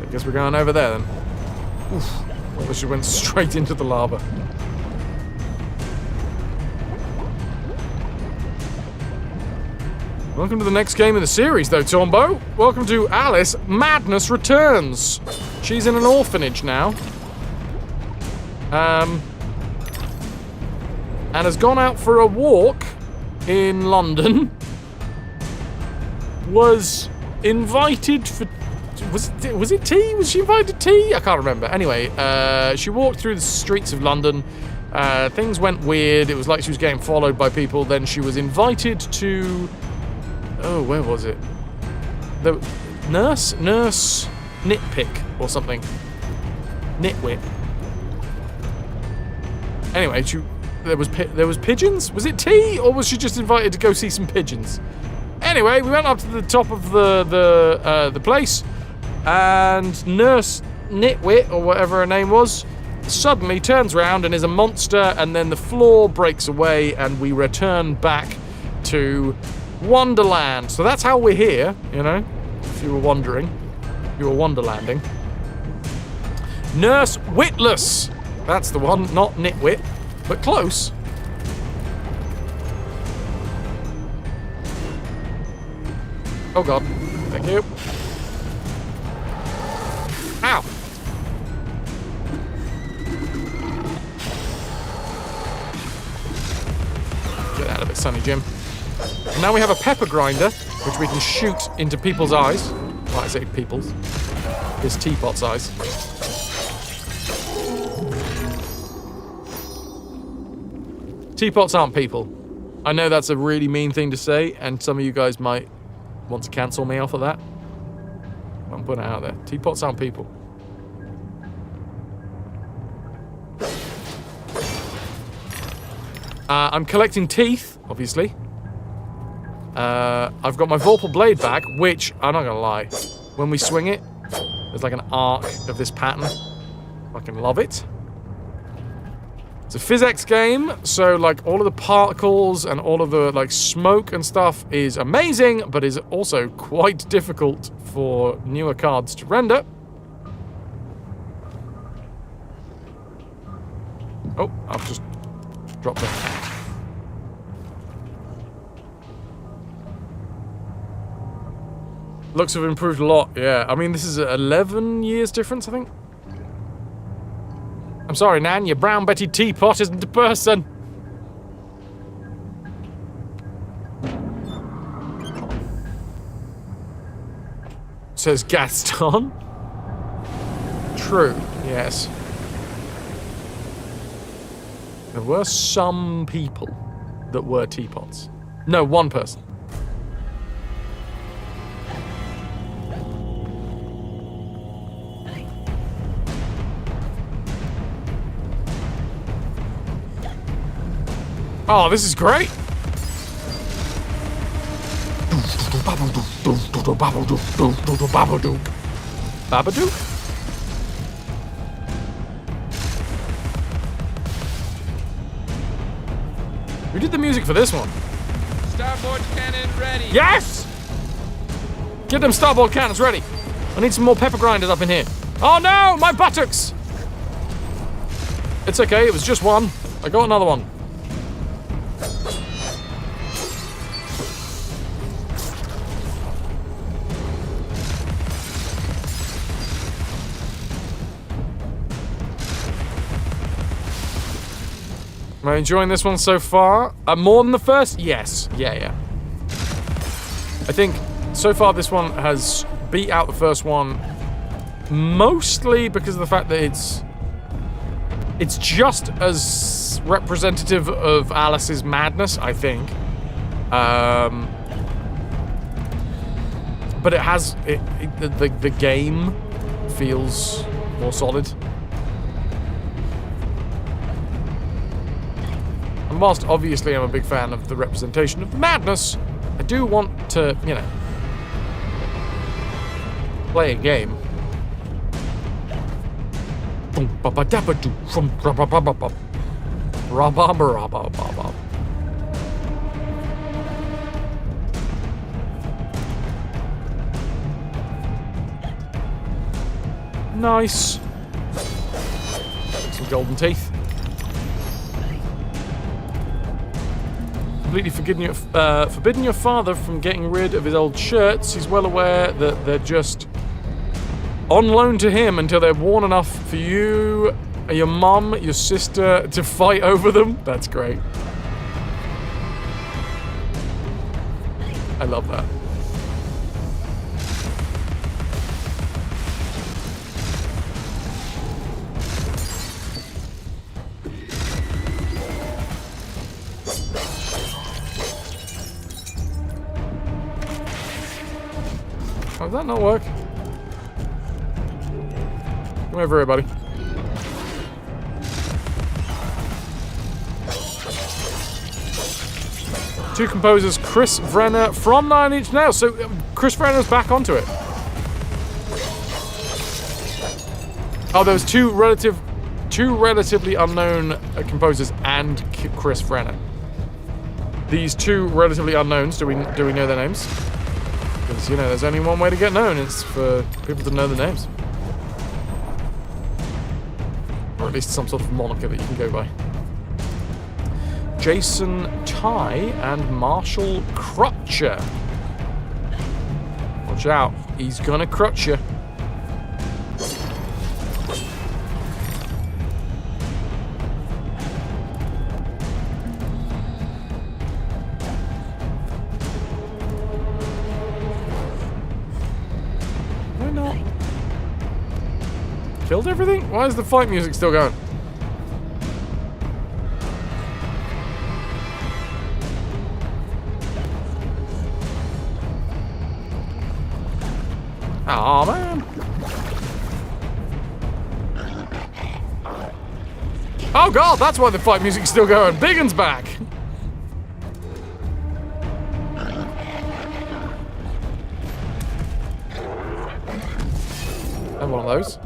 I guess we're going over there then. Oof. I wish it went straight into the lava. Welcome to the next game in the series, though, Tombo. Welcome to Alice Madness Returns. She's in an orphanage now. And has gone out for a walk in London. Was invited for... Was it tea? Was she invited to tea? I can't remember. Anyway, she walked through the streets of London. Things went weird. It was like she was getting followed by people. Then she was invited to... Oh, where was it? The nurse nitpick or something. Nitwit. Anyway, there was pigeons. Was it tea, or was she just invited to go see some pigeons? Anyway, we went up to the top of the place, and Nurse Nitwit, or whatever her name was, suddenly turns around and is a monster, and then the floor breaks away, and we return back to Wonderland. So that's how we're here, you know, if you were wondering. You were Wonderlanding. Nurse Witless. That's the one, not Nitwit, but close. Oh god. Thank you. Ow. Get out of it, Sonny Jim. And now we have a pepper grinder, which we can shoot into people's eyes. Well, I say people's. His teapot's eyes. Teapots aren't people. I know that's a really mean thing to say, and some of you guys might want to cancel me off of that. I'm putting it out there. Teapots aren't people. I'm collecting teeth, obviously. I've got my Vorpal blade back, which, I'm not gonna lie, when we swing it, there's like an arc of this pattern. I fucking love it. It's a physics game, so like all of the particles and all of the like smoke and stuff is amazing, but is also quite difficult for newer cards to render. Oh, I've just drop there. Looks have improved a lot, yeah. I mean, this is 11 years difference, I think. I'm sorry, Nan, your brown Betty teapot isn't a person. Says Gaston. True, yes. There were some people that were teapots. No, one person. Oh, this is great. Babadook? Who did the music for this one? Starboard cannon ready. Yes! Get them starboard cannons ready. I need some more pepper grinders up in here. Oh no, my buttocks! It's okay, it was just one. I got another one. Am I enjoying this one so far? More than the first? Yes. Yeah. I think so far this one has beat out the first one mostly because of the fact that it's just as representative of Alice's madness, I think. But it has the game feels more solid. And whilst obviously I'm a big fan of the representation of the madness, I do want to, you know, play a game. Nice. Some golden teeth. Completely forbidden your father from getting rid of his old shirts. He's well aware that they're just on loan to him until they're worn enough for you, your mum, your sister to fight over them. That's great. I love that. Oh, did that not work? Come over here, buddy. Two composers, Chris Vrenna from Nine Inch Nails. So Chris Vrenna's back onto it. Oh, there was two relatively unknown composers and Chris Vrenna. These two relatively unknowns. Do we know their names? Because, you know, there's only one way to get known. It's for people to know the names. Or at least some sort of moniker that you can go by. Jason Ty and Marshall Crutcher. Watch out. He's gonna crutch you. Killed everything? Why is the fight music still going? Aw, man. Oh god, that's why the fight music's still going. Biggin's back. And one of those.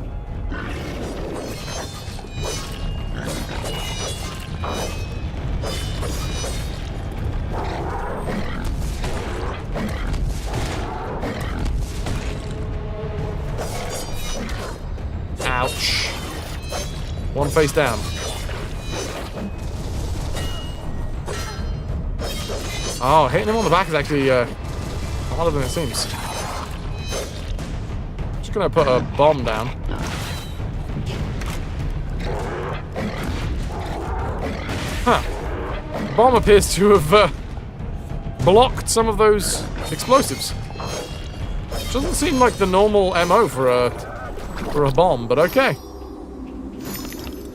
Ouch. One face down. Oh, hitting him on the back is actually harder than it seems. Just gonna put a bomb down. Huh. The bomb appears to have blocked some of those explosives. Doesn't seem like the normal MO for a bomb, but okay.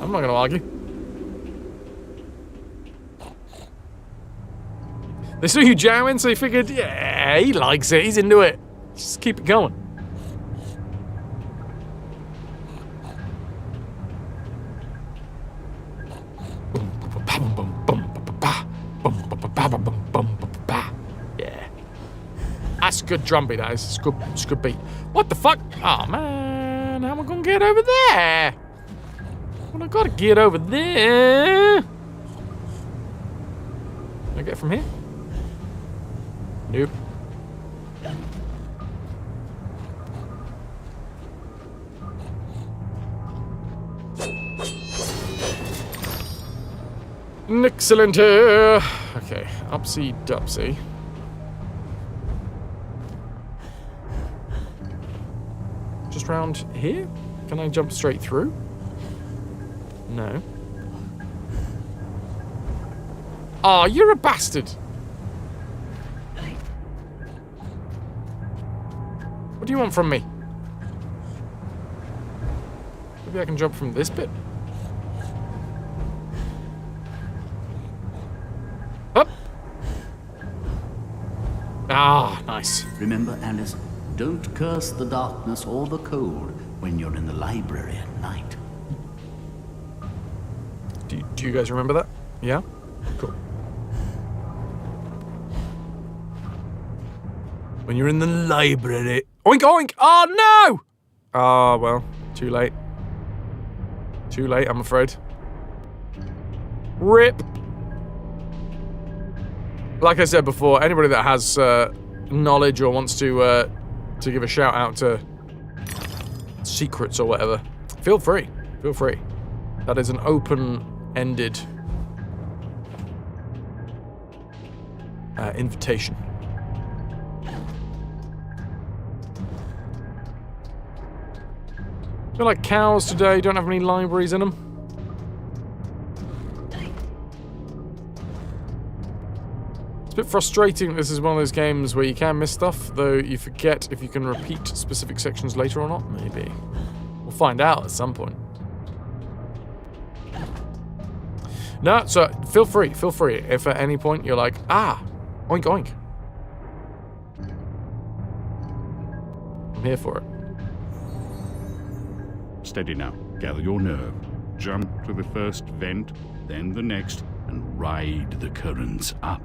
I'm not gonna argue. They saw you jamming, so they figured, yeah, he likes it, he's into it. Just keep it going. Yeah. That's a good drum beat, that is. It's a good beat. What the fuck? Oh, man. How am I going to get over there? Well, I got to get over there. Can I get from here? Nope. Excellent. Okay, upsy dupsy. Just round here? Can I jump straight through? No. Oh, you're a bastard. What do you want from me? Maybe I can jump from this bit. Up. Ah, nice. Remember, Alice, don't curse the darkness or the cold when you're in the library at night. Do you guys remember that? Yeah? Cool. When you're in the library. Oink, oink! Oh, no! Ah, well, too late. Too late, I'm afraid. RIP. Like I said before, anybody that has knowledge or wants to give a shout out to secrets or whatever, feel free. Feel free. That is an open-ended invitation. I feel like cows today don't have any libraries in them. It's a bit frustrating. This is one of those games where you can miss stuff, though you forget if you can repeat specific sections later or not. Maybe. We'll find out at some point. No, so feel free. Feel free. If at any point you're like, ah, oink oink. I'm here for it. Steady now. Gather your nerve. Jump to the first vent, then the next, and ride the currents up.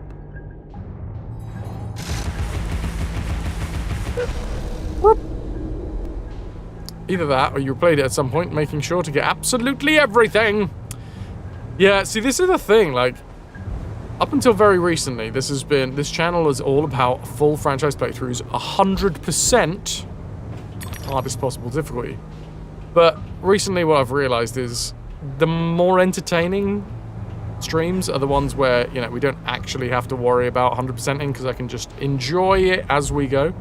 Either that, or you replayed it at some point, making sure to get absolutely everything. Yeah, see, this is the thing, like, up until very recently, this channel is all about full franchise playthroughs, 100% hardest possible difficulty. But recently what I've realized is the more entertaining streams are the ones where, you know, we don't actually have to worry about 100%ing because I can just enjoy it as we go.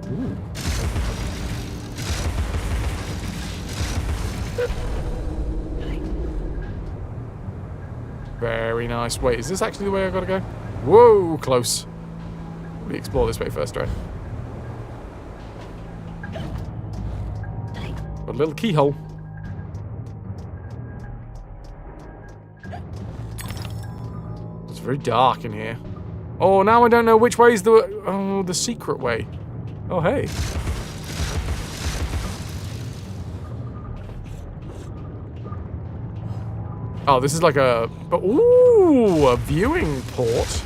Ooh. Very nice. Wait, is this actually the way I gotta go? Whoa, close. We explore this way first, right? Got a little keyhole. It's very dark in here. Oh, now I don't know which way is the secret way. Oh, hey. Oh, this is like a viewing port.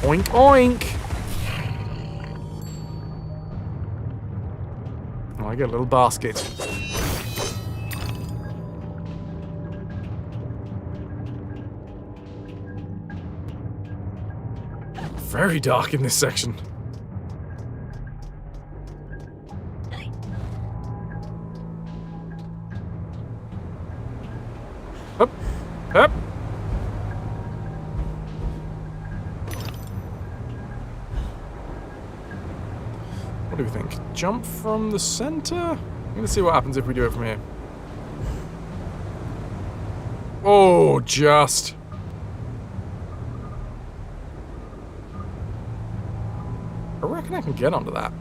Oink, oink. Oh, I get a little basket. Very dark in this section. Up. Up. What do we think? Jump from the center? I'm gonna see what happens if we do it from here. Oh, just. I reckon I can get onto that.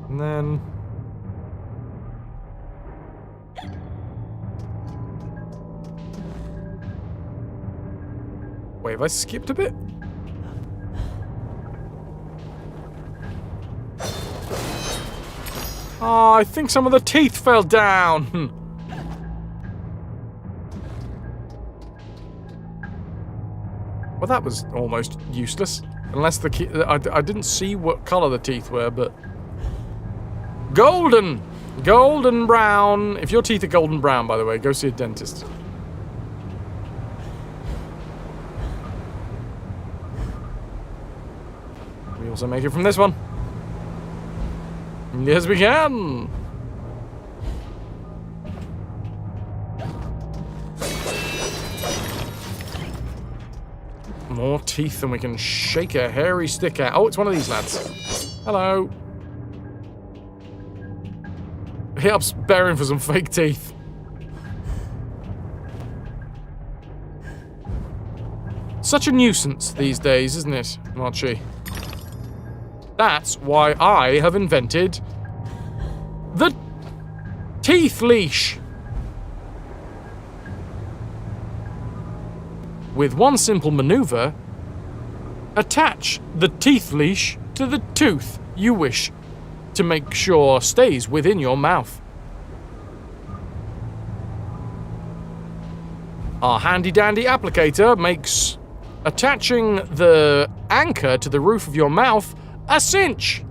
And then... Wait, have I skipped a bit? Oh, I think some of the teeth fell down. Well, that was almost useless. Unless the key... I didn't see what colour the teeth were, but... Golden! Golden brown. If your teeth are golden brown, by the way, go see a dentist. We also make it from this one. Yes, we can! More teeth than we can shake a hairy stick at. Oh, it's one of these lads. Hello. He up's bearing for some fake teeth. Such a nuisance these days, isn't it, Archie? That's why I have invented the teeth leash. With one simple maneuver, attach the teeth leash to the tooth you wish to make sure stays within your mouth. Our handy-dandy applicator makes attaching the anchor to the roof of your mouth a cinch.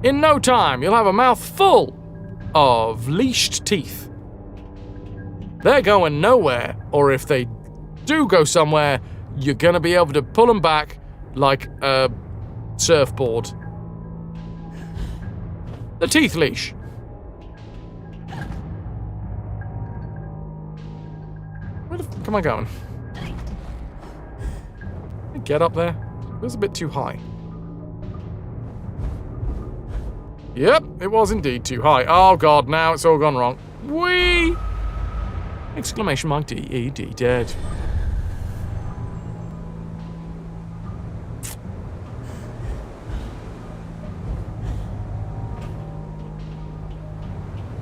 In no time, you'll have a mouth full of leashed teeth. They're going nowhere, or if they do go somewhere, you're gonna be able to pull them back like a surfboard. The teeth leash. Where the fuck am I going? Get up there. It was a bit too high. Yep, it was indeed too high. Oh god, now it's all gone wrong. Whee! Exclamation mark D-E-D, dead.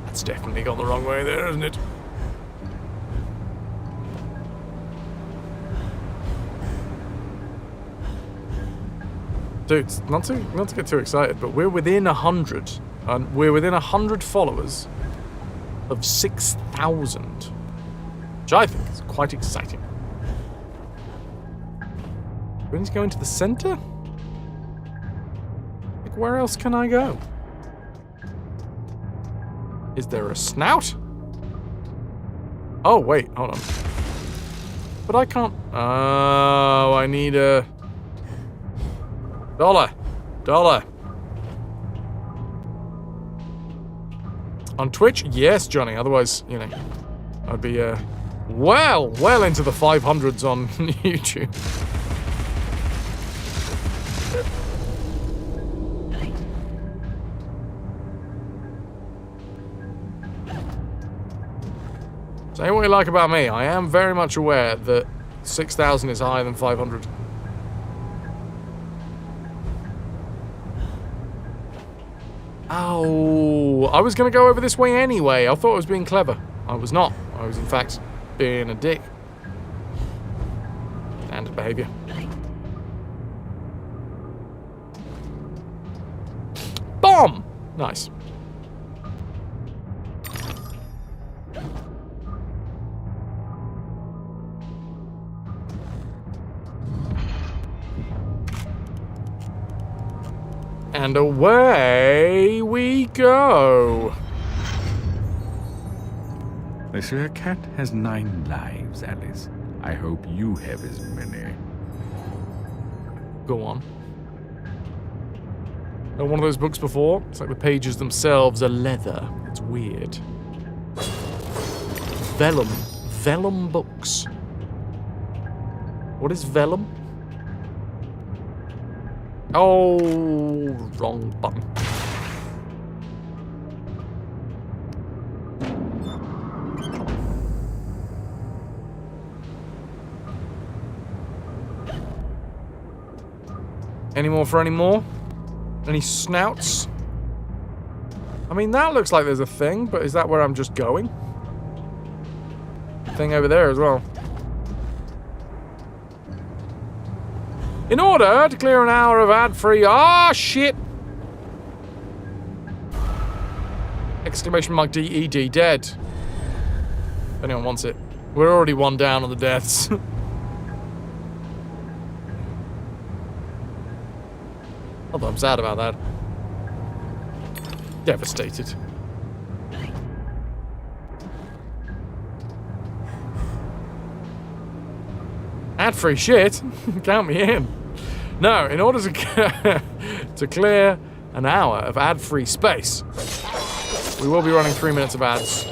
That's definitely gone the wrong way there, isn't it? Dude, not to get too excited, but we're within 100. And we're within 100 followers of 6,000. Which I think is quite exciting. Do we need to go into the center? Like, where else can I go? Is there a snout? Oh, wait, hold on. But I can't... Oh, I need a... Dollar. On Twitch? Yes, Johnny. Otherwise, you know, I'd be, well into the 500s on YouTube. Say what you like about me. I am very much aware that 6,000 is higher than 500. Oh, I was going to go over this way anyway. I thought I was being clever. I was not. I was, in fact, being a dick. Standard behavior. Bomb! Nice. And away we go. They say a cat has 9 lives, Alice. I hope you have as many. Go on. one of those books before? It's like the pages themselves are leather. It's weird. Vellum. Vellum books. What is vellum? Oh, wrong button. Any more for any more? Any snouts? I mean, that looks like there's a thing, but is that where I'm just going? Thing over there as well. In order to clear an hour of ad-free... Ah, shit! Exclamation mark D-E-D, dead. If anyone wants it. We're already one down on the deaths. Although I'm sad about that. Devastated. Ad-free shit? Count me in. No, in order to, to clear an hour of ad-free space, we will be running 3 minutes of ads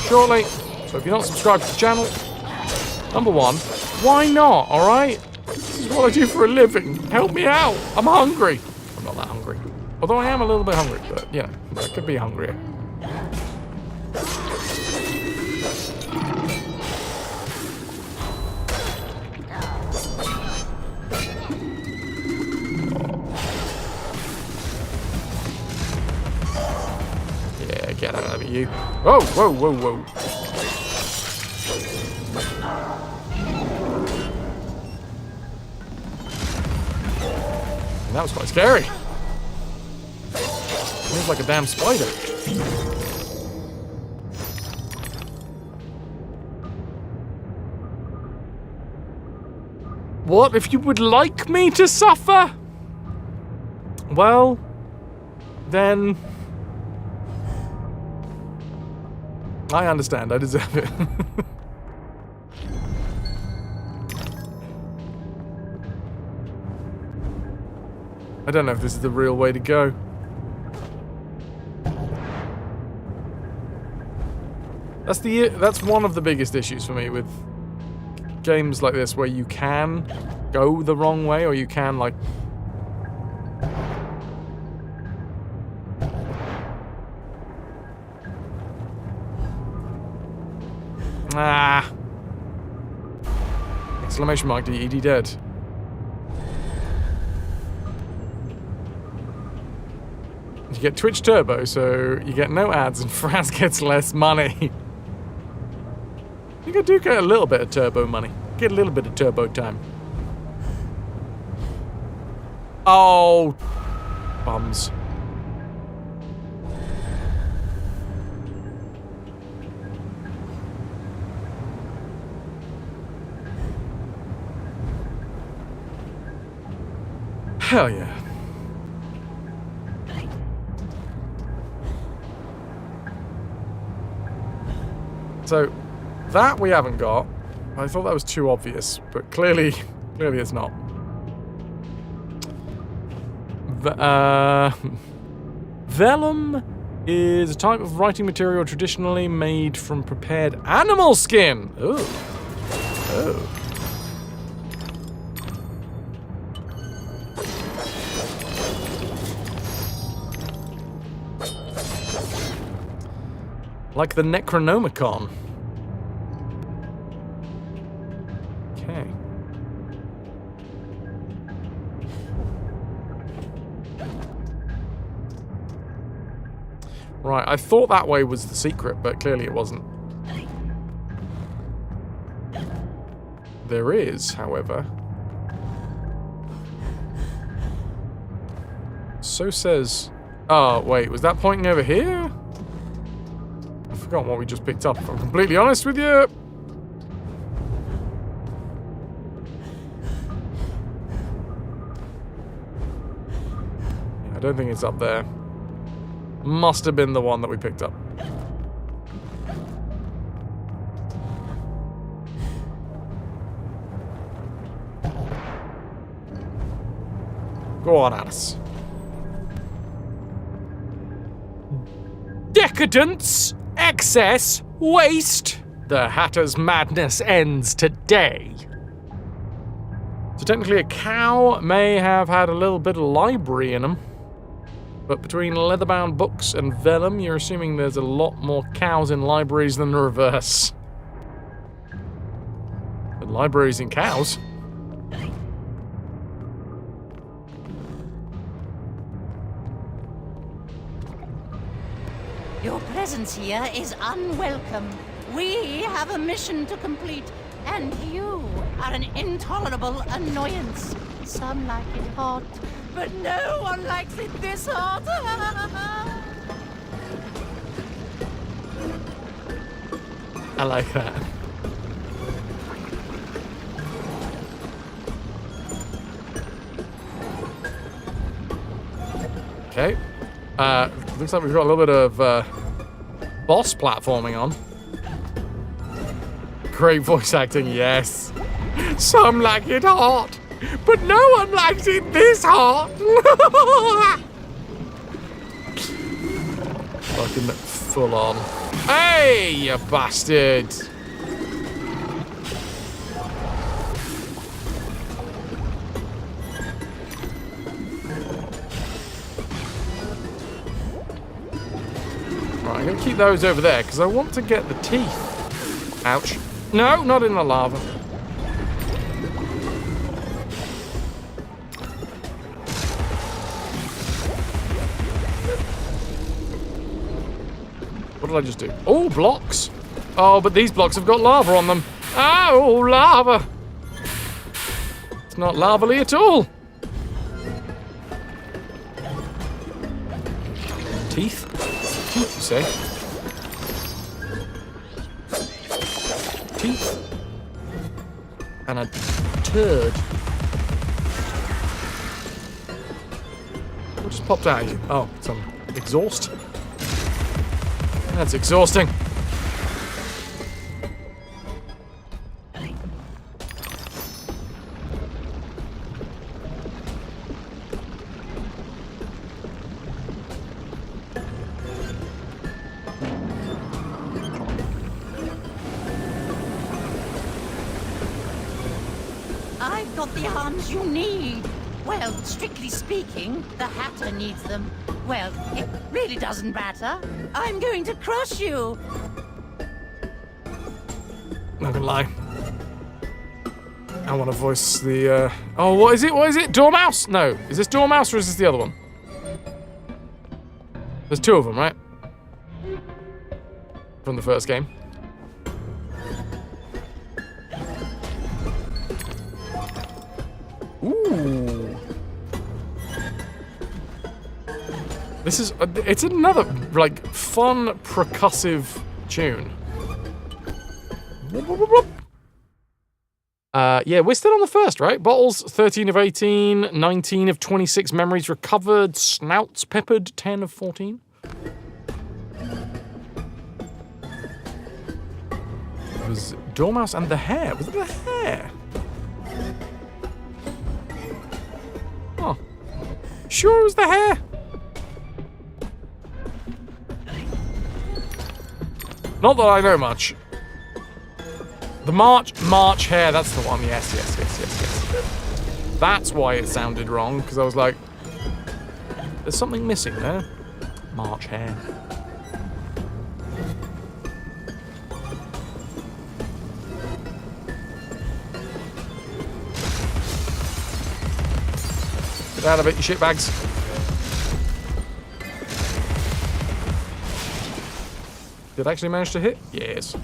shortly. So if you're not subscribed to the channel, number one, why not, alright? This is what I do for a living. Help me out. I'm hungry. I'm not that hungry. Although I am a little bit hungry, but, you know, I could be hungrier. Yeah, get out of you. Whoa, whoa, whoa, whoa. That was quite scary. Moves like a damn spider. What if you would like me to suffer? Well, then I understand. I deserve it. I don't know if this is the real way to go. That's one of the biggest issues for me with games like this, where you can go the wrong way, or you can, like... Ah. Exclamation mark D-E-D dead. You get Twitch Turbo, so you get no ads and Franz gets less money. I think I do get a little bit of turbo money. Get a little bit of turbo time. Oh, bums. Hell yeah. So, that we haven't got. I thought that was too obvious, but clearly it's not. Vellum is a type of writing material traditionally made from prepared animal skin. Ooh. Oh. Like the Necronomicon. Okay. Right, I thought that way was the secret, but clearly it wasn't. There is, however. So says... Oh, wait, was that pointing over here? I've forgotten what we just picked up, if I'm completely honest with you. I don't think it's up there. Must have been the one that we picked up. Go on, Alice. decadence, excess, waste. The Hatter's madness ends today. So technically a cow may have had a little bit of library in them. But between leather-bound books and vellum, you're assuming there's a lot more cows in libraries than the reverse. But libraries in cows? Your presence here is unwelcome. We have a mission to complete, and you are an intolerable annoyance. Some like it hot, but no one likes it this hot. I like that. Okay. Looks like we've got a little bit of boss platforming on. Great voice acting, yes. Some like it hot, but no one likes it this hot. Fucking full on. Hey, you bastard. Right, I'm going to keep those over there because I want to get the teeth. Ouch. No, not in the lava. What did I just do? Oh, blocks. Oh, but these blocks have got lava on them. Oh, lava. It's not lava-y at all. Teeth? Teeth, you say? Teeth. And a turd. What just popped out of you? Oh, some exhaust. That's exhausting. I've got the arms you need. Well, strictly speaking, the Hatter needs them. Well, it really doesn't matter. I'm going to crush you. Not gonna lie. I want to voice the, Oh, what is it? What is it? Dormouse? No. Is this Dormouse or is this the other one? There's two of them, right? From the first game. Ooh. This is, it's another, like, fun, percussive tune. Yeah, we're still on the first, right? Bottles, 13 of 18, 19 of 26 memories recovered, snouts peppered, 10 of 14. It was Dormouse and the hare. Was it the hare? Oh. Sure it was the hare? Not that I know much. The March hare, that's the one. Yes. That's why it sounded wrong, because I was like, there's something missing there. March hare. Get out of it, you shitbags. Did it actually manage to hit? Yes.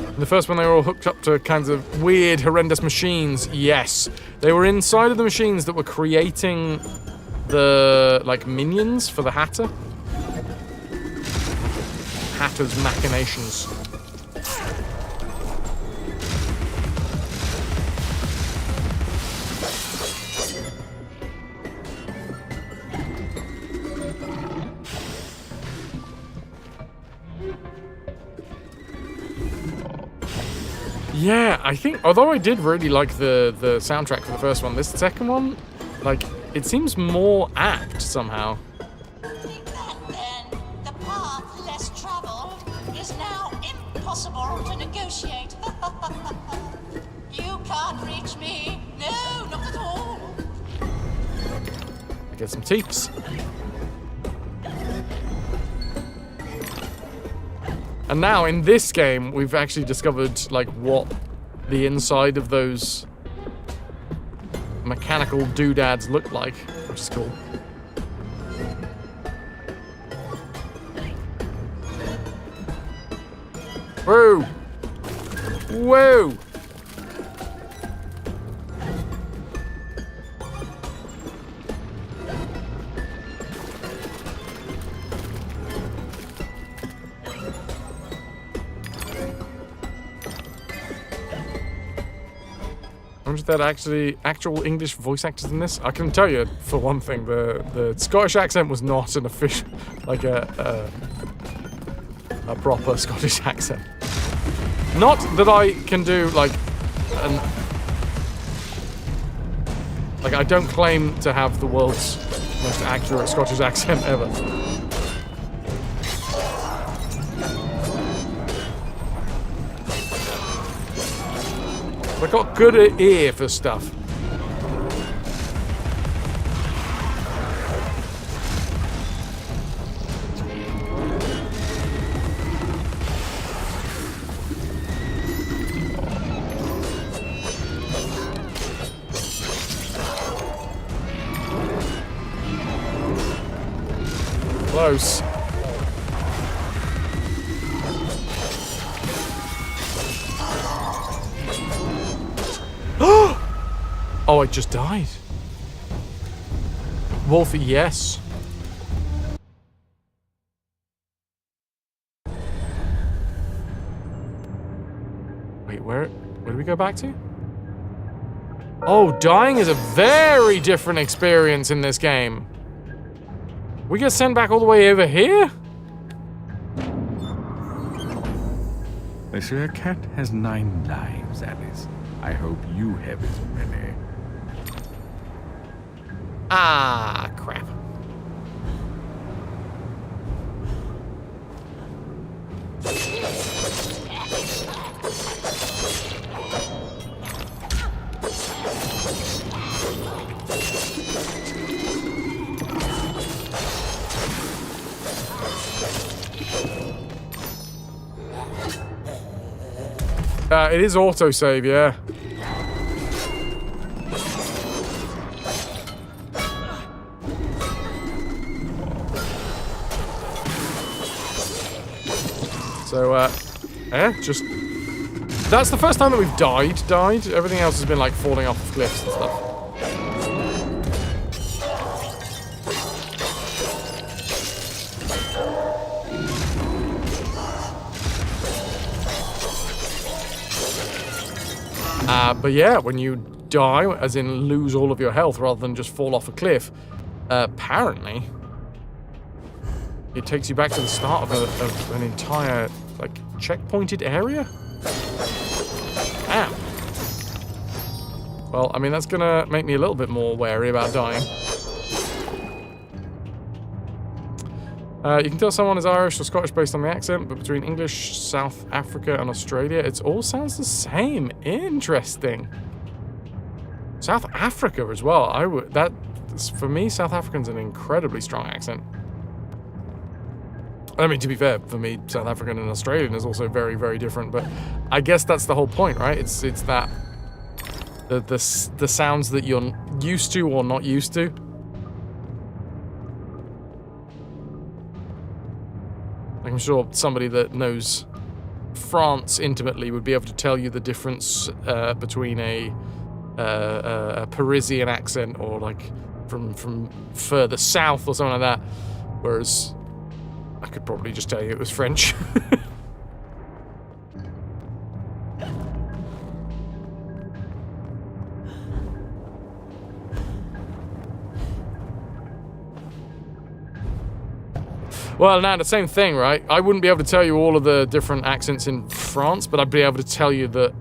In the first one, they were all hooked up to kinds of weird, horrendous machines. Yes. They were inside of the machines that were creating the, like, minions for the Hatter. Hatter's machinations. Yeah, I think, although I did really like the soundtrack for the first one, this second one, like, it seems more apt somehow. Think that then, the path less traveled is now impossible to negotiate. You can't reach me. No, not at all. Get some teeps. And now in this game, we've actually discovered like what the inside of those mechanical doodads look like, which is cool. Whoa! Whoa! I wonder if that actual English voice actors in this. I can tell you for one thing, the Scottish accent was not an official, like a proper Scottish accent. Not that I can do like I don't claim to have the world's most accurate Scottish accent ever. I've got good ear for stuff. Close. Oh, I just died. Wolfie, yes. Wait, where do we go back to? Oh, dying is a very different experience in this game. We get sent back all the way over here? They say a cat has 9 lives, Alice. I hope you have as many. Ah, crap. It is autosave, yeah. So, just... That's the first time that we've died. Everything else has been, like, falling off of cliffs and stuff. But yeah, when you die, as in lose all of your health rather than just fall off a cliff, apparently it takes you back to the start of an entire, like, checkpointed area? Damn. Well, I mean, that's gonna make me a little bit more wary about dying. You can tell someone is Irish or Scottish based on the accent, but between English, South Africa, and Australia, it all sounds the same. Interesting. South Africa as well. For me, South African's an incredibly strong accent. I mean, to be fair, for me, South African and Australian is also very, very different. But I guess that's the whole point, right? It's that the sounds that you're used to or not used to. I'm sure somebody that knows France intimately would be able to tell you the difference between a Parisian accent or like from further south or something like that. Whereas I could probably just tell you it was French. Well, now the same thing, right? I wouldn't be able to tell you all of the different accents in France, but I'd be able to tell you that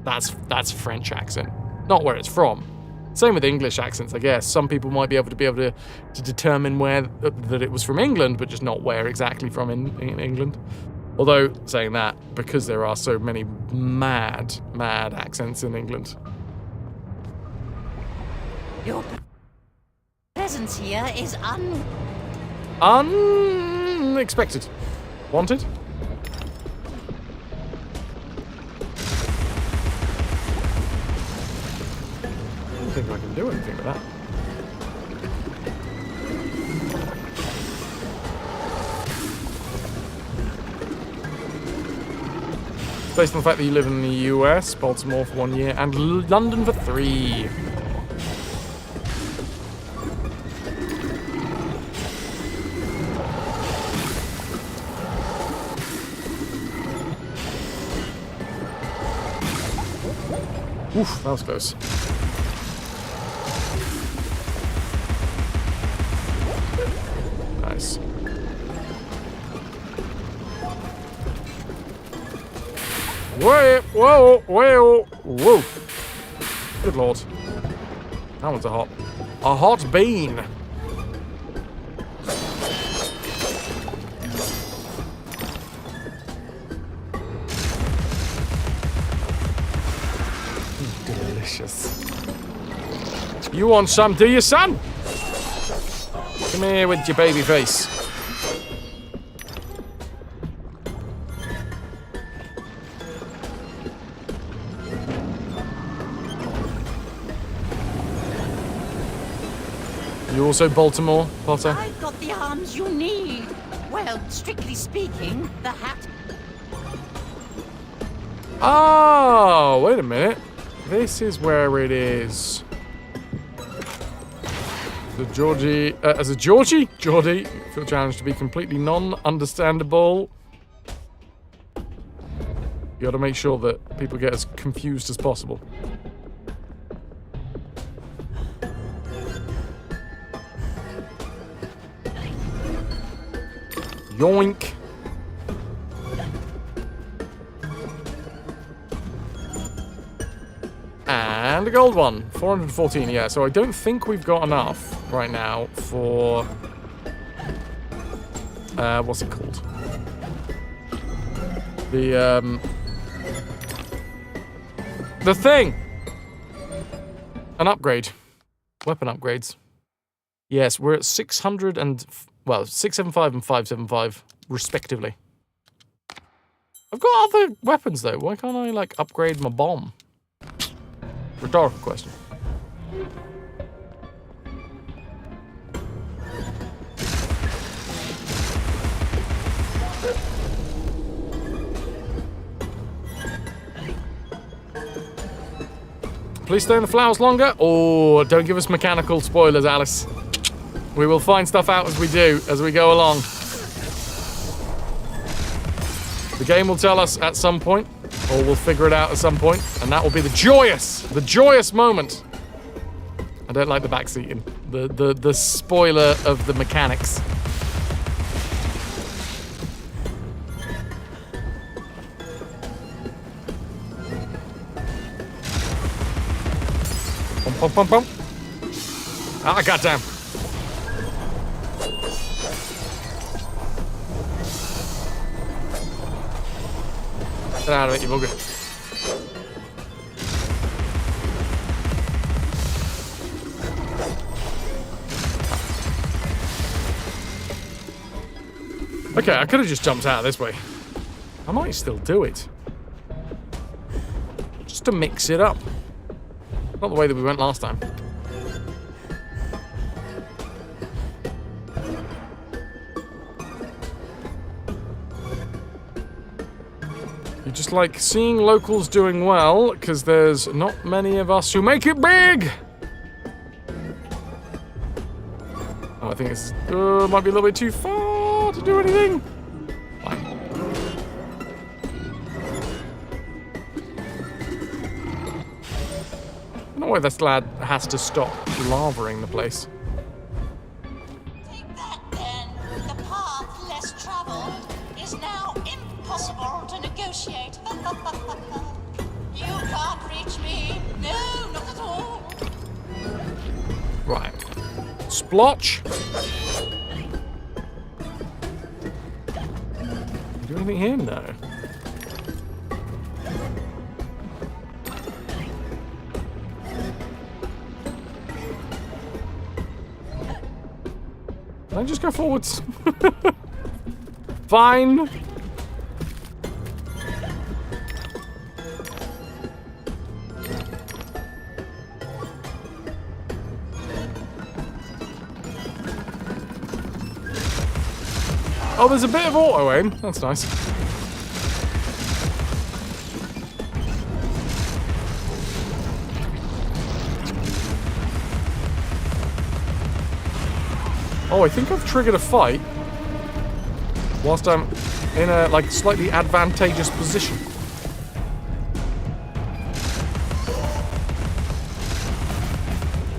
that's French accent, not where it's from. Same with English accents, I guess. Some people might be able to determine where that it was from England, but just not where exactly from in England. Although, saying that, because there are so many mad accents in England. Your presence here is unexpected. Wanted? I don't think I can do anything with that. Based on the fact that you live in the US, Baltimore for 1 year, and London for 3. Oof, that was close. Nice. Whoa. Good lord. That one's a hot bean. Delicious. You want some, do you, son? Come here with your baby face. You also Baltimore, Potter? I've got the arms you need. Well, strictly speaking, the hat. Oh, wait a minute. This is where it is. The Geordie, feel challenged to be completely non-understandable. You got to make sure that people get as confused as possible. Yoink. And a gold one. 414, yeah. So I don't think we've got enough right now for... what's it called? The thing! An upgrade. Weapon upgrades. Yes, we're at 600 and... Well, 675 and 575, respectively. I've got other weapons, though. Why can't I, like, upgrade my bomb? Rhetorical question. Please stay in the flowers longer. Oh, don't give us mechanical spoilers, Alice. We will find stuff out as we go along. The game will tell us at some point, or we'll figure it out at some point, and that will be the joyous moment. I don't like the backseating. The spoiler of the mechanics. Pump, pump, pump. Ah, goddamn. Get out of it, you bugger. Okay, I could have just jumped out this way. I might still do it. Just to mix it up. Not the way that we went last time. You just like seeing locals doing well, because there's not many of us who make it big! Oh, I think it's might be a little bit too far to do anything. Fine. I don't know why this lad has to stop lavaing the place. Take that then. The path less traveled is now impossible to negotiate. You can't Right. Splotch. Do anything here? No. Can I just go forwards? Fine. Oh, there's a bit of auto aim. That's nice. Oh, I think I've triggered a fight whilst I'm in a, like, slightly advantageous position.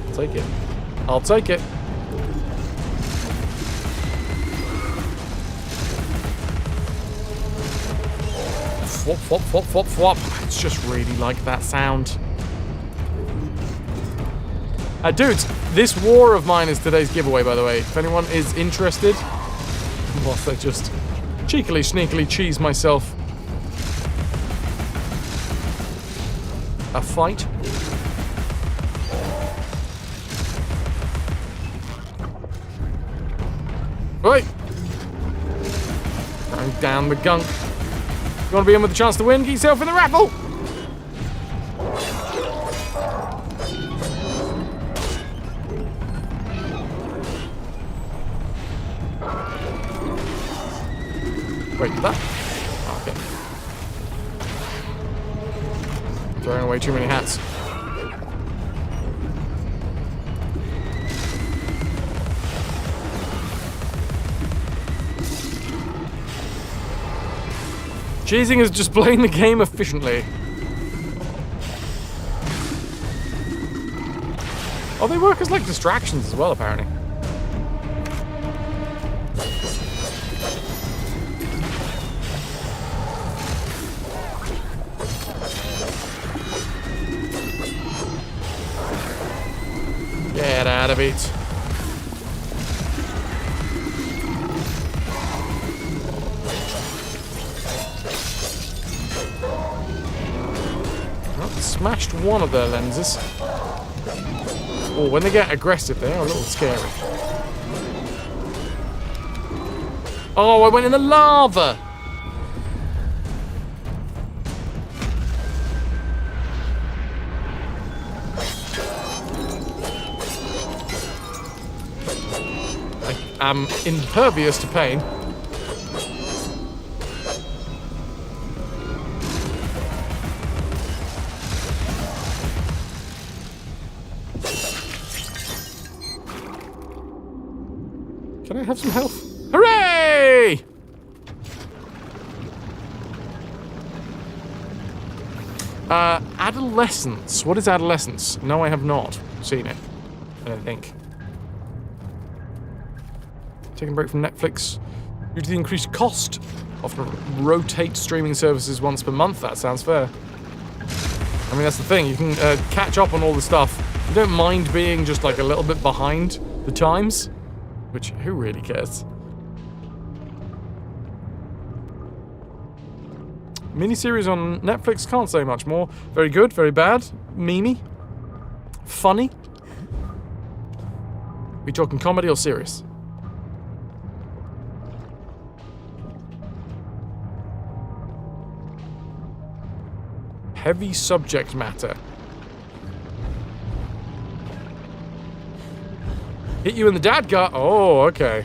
I'll take it. I'll take it. Flop, flop, flop, flop, flop. It's just really like that sound. Dudes, this war of mine is today's giveaway, by the way. If anyone is interested, whilst I just cheekily, sneakily cheese myself a fight. Right. Throwing down the gunk. You want to be in with a chance to win? Get yourself in the raffle! Wait, that? Oh, okay. Throwing away too many hats. Cheesing is just playing the game efficiently. Oh, they work as like distractions as well, apparently. Get out of it. Smashed one of their lenses. Oh, when they get aggressive, they are a little scary. Oh, I went in the lava! I am impervious to pain. Can I have some health? Hooray! Adolescence. What is adolescence? No, I have not seen it. I don't think. Taking a break from Netflix due to the increased cost. Often rotate streaming services once per month. That sounds fair. I mean, that's the thing. You can catch up on all the stuff. You don't mind being just like a little bit behind the times. Which, who really cares? Miniseries on Netflix, can't say much more. Very good, very bad, memey, funny. We talking comedy or serious? Heavy subject matter. Hit you in the dad gut. Oh, okay.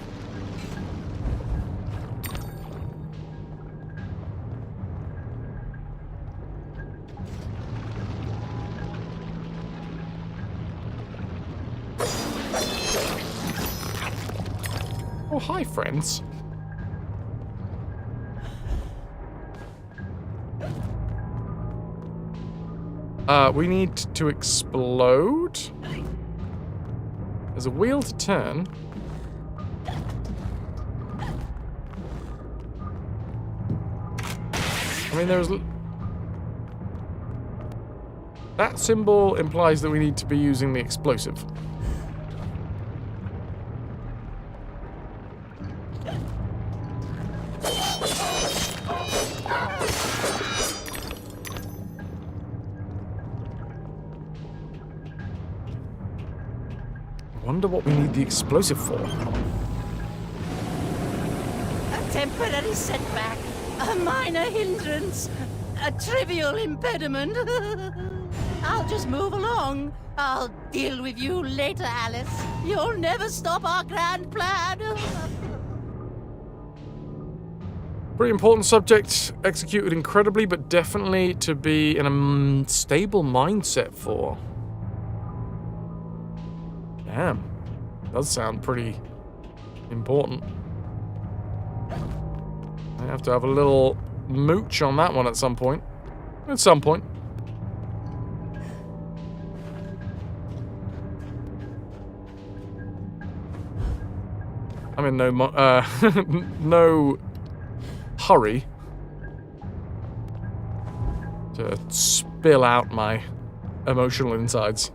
Oh, hi, friends. We need to explode. There's a wheel to turn. I mean, there's... That symbol implies that we need to be using the explosive. Wonder what we need the explosive for. A temporary setback, a minor hindrance, a trivial impediment. I'll just move along. I'll deal with you later, Alice. You'll never stop our grand plan. Pretty important subject, executed incredibly, but definitely to be in a stable mindset for. Damn. Does sound pretty important. I have to have a little mooch on that one at some point. At some point. I'm in no hurry to spill out my emotional insides.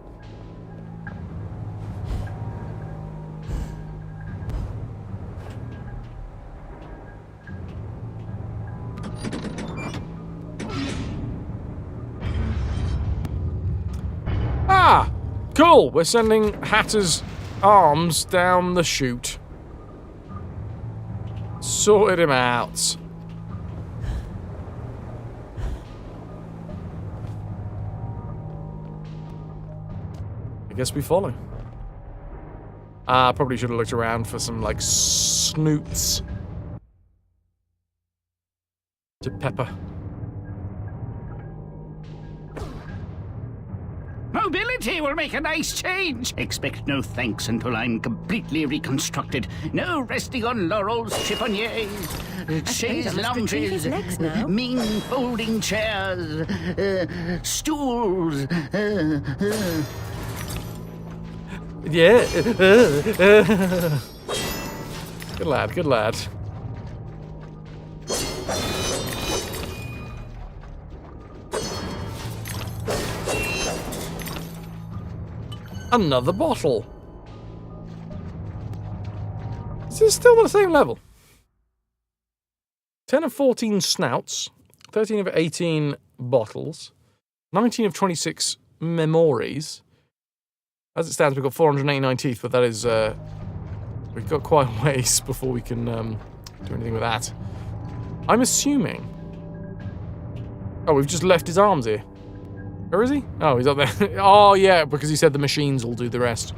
Ah! Cool! We're sending Hatter's arms down the chute. Sorted him out. I guess we follow. Probably should have looked around for some, like, snoots to pepper. Mobility will make a nice change. Expect no thanks until I'm completely reconstructed. No resting on laurels, chiffoniers, chaise lounges, mean folding chairs, stools. Yeah. Good lad, good lad. Another bottle. Is this still the same level? 10 of 14 snouts, 13 of 18 bottles, 19 of 26 memories. As it stands, we've got 489 teeth, but that is, we've got quite a ways before we can do anything with that. I'm assuming... Oh, we've just left his arms here. Where is he? Oh, he's up there. Oh, yeah, because he said the machines will do the rest.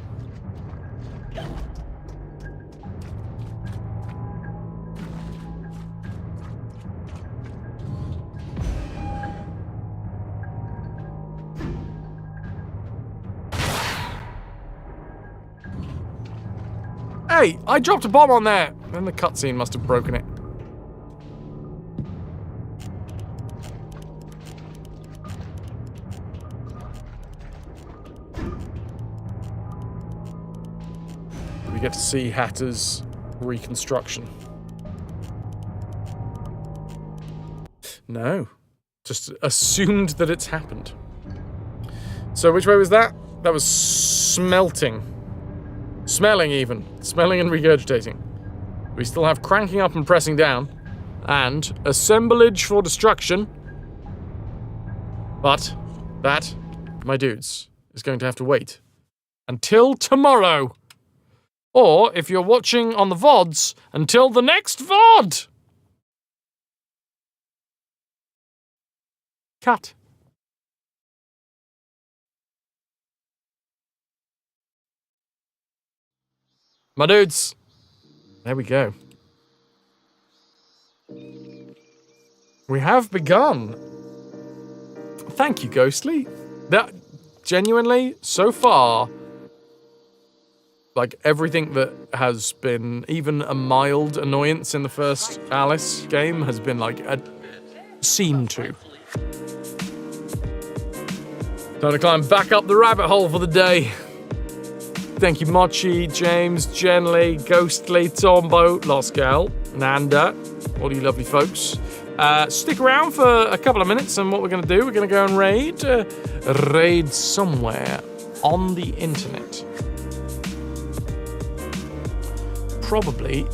Hey, I dropped a bomb on there! Then the cutscene must have broken it. We get to see Hatter's reconstruction. No. Just assumed that it's happened. So which way was that? That was smelting. Smelling even. Smelling and regurgitating. We still have cranking up and pressing down. And assemblage for destruction. But that, my dudes, is going to have to wait until tomorrow. Or, if you're watching on the VODs, until the next VOD! Cut. My dudes. There we go. We have begun. Thank you, Ghostly. That, genuinely, so far... Like, everything that has been even a mild annoyance in the first Alice game has been, like, seemed to. Time to climb back up the rabbit hole for the day. Thank you, Mochi, James, Genly, Ghostly, Tombo, Loscal, Nanda, all you lovely folks. Stick around for a couple of minutes, and what we're going to do, we're going to go and raid somewhere on the internet. Probably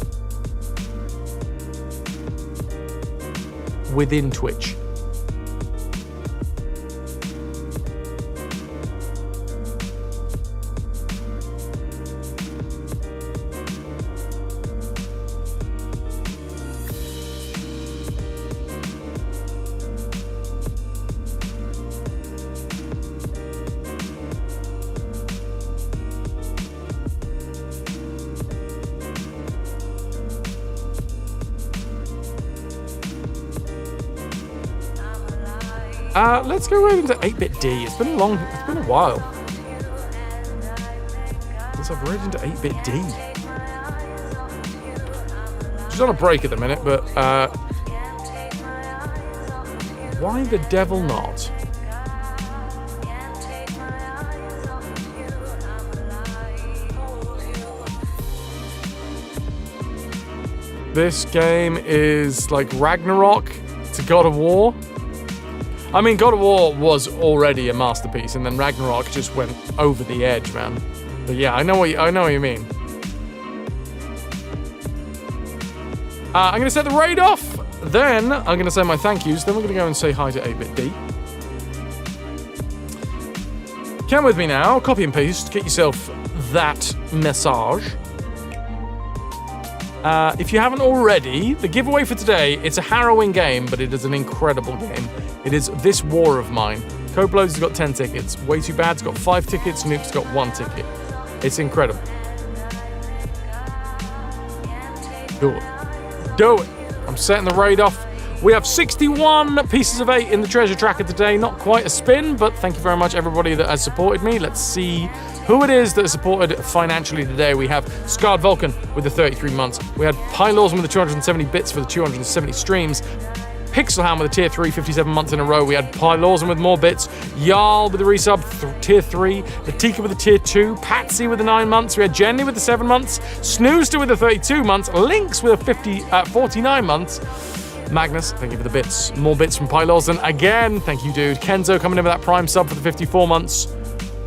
within Twitch. Let's go right into 8-bit D. It's been a while since I've read into 8-bit D. She's on a break at the minute, but why the devil not? This game is like Ragnarok to God of War. I mean, God of War was already a masterpiece, and then Ragnarok just went over the edge, man. But yeah, I know what you mean. I'm gonna set the raid off. Then I'm gonna say my thank yous. Then we're gonna go and say hi to 8-bit D. Come with me now. Copy and paste. Get yourself that message. If you haven't already, the giveaway for today, it's a harrowing game, but it is an incredible game. It is This War of Mine. Cobloads has got 10 tickets. Way Too Bad's got 5 tickets. Noop's got 1 ticket. It's incredible. Do it. Do it. I'm setting the raid off. We have 61 pieces of 8 in the treasure tracker today. Not quite a spin, but thank you very much, everybody that has supported me. Let's see who it is that has supported financially today. We have Scarred Vulcan with the 33 months. We had Pylorson with the 270 bits for the 270 streams. Pixelham with a tier 3, 57 months in a row. We had Pylorson with more bits. Jarl with the resub, tier 3. Latika with the tier 2. Patsy with the 9 months. We had Jenny with the 7 months. Snoozester with the 32 months. Lynx with a 49 months. Magnus, thank you for the bits. More bits from Pylorson again. Thank you, dude. Kenzo coming in with that prime sub for the 54 months.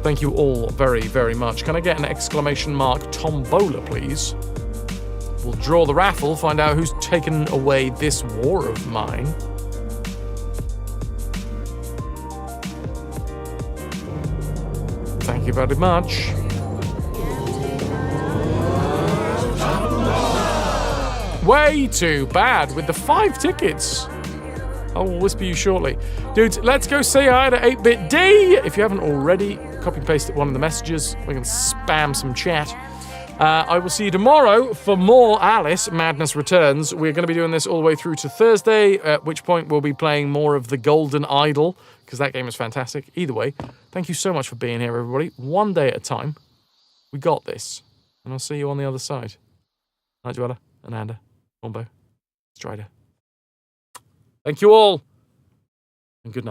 Thank you all very, very much. Can I get an exclamation mark tombola, please? We'll draw the raffle, find out who's taken away this war of mine. Thank you very much. Way Too Bad with the 5 tickets. I will whisper you shortly. Dudes, let's go say hi to 8-bit D. If you haven't already, copy and paste one of the messages. We can spam some chat. I will see you tomorrow for more Alice Madness Returns. We're going to be doing this all the way through to Thursday, at which point we'll be playing more of the Golden Idol, because that game is fantastic. Either way, thank you so much for being here, everybody. One day at a time. We got this. And I'll see you on the other side. Night, Joella, Ananda, Wombo, Strider. Thank you all, and good night.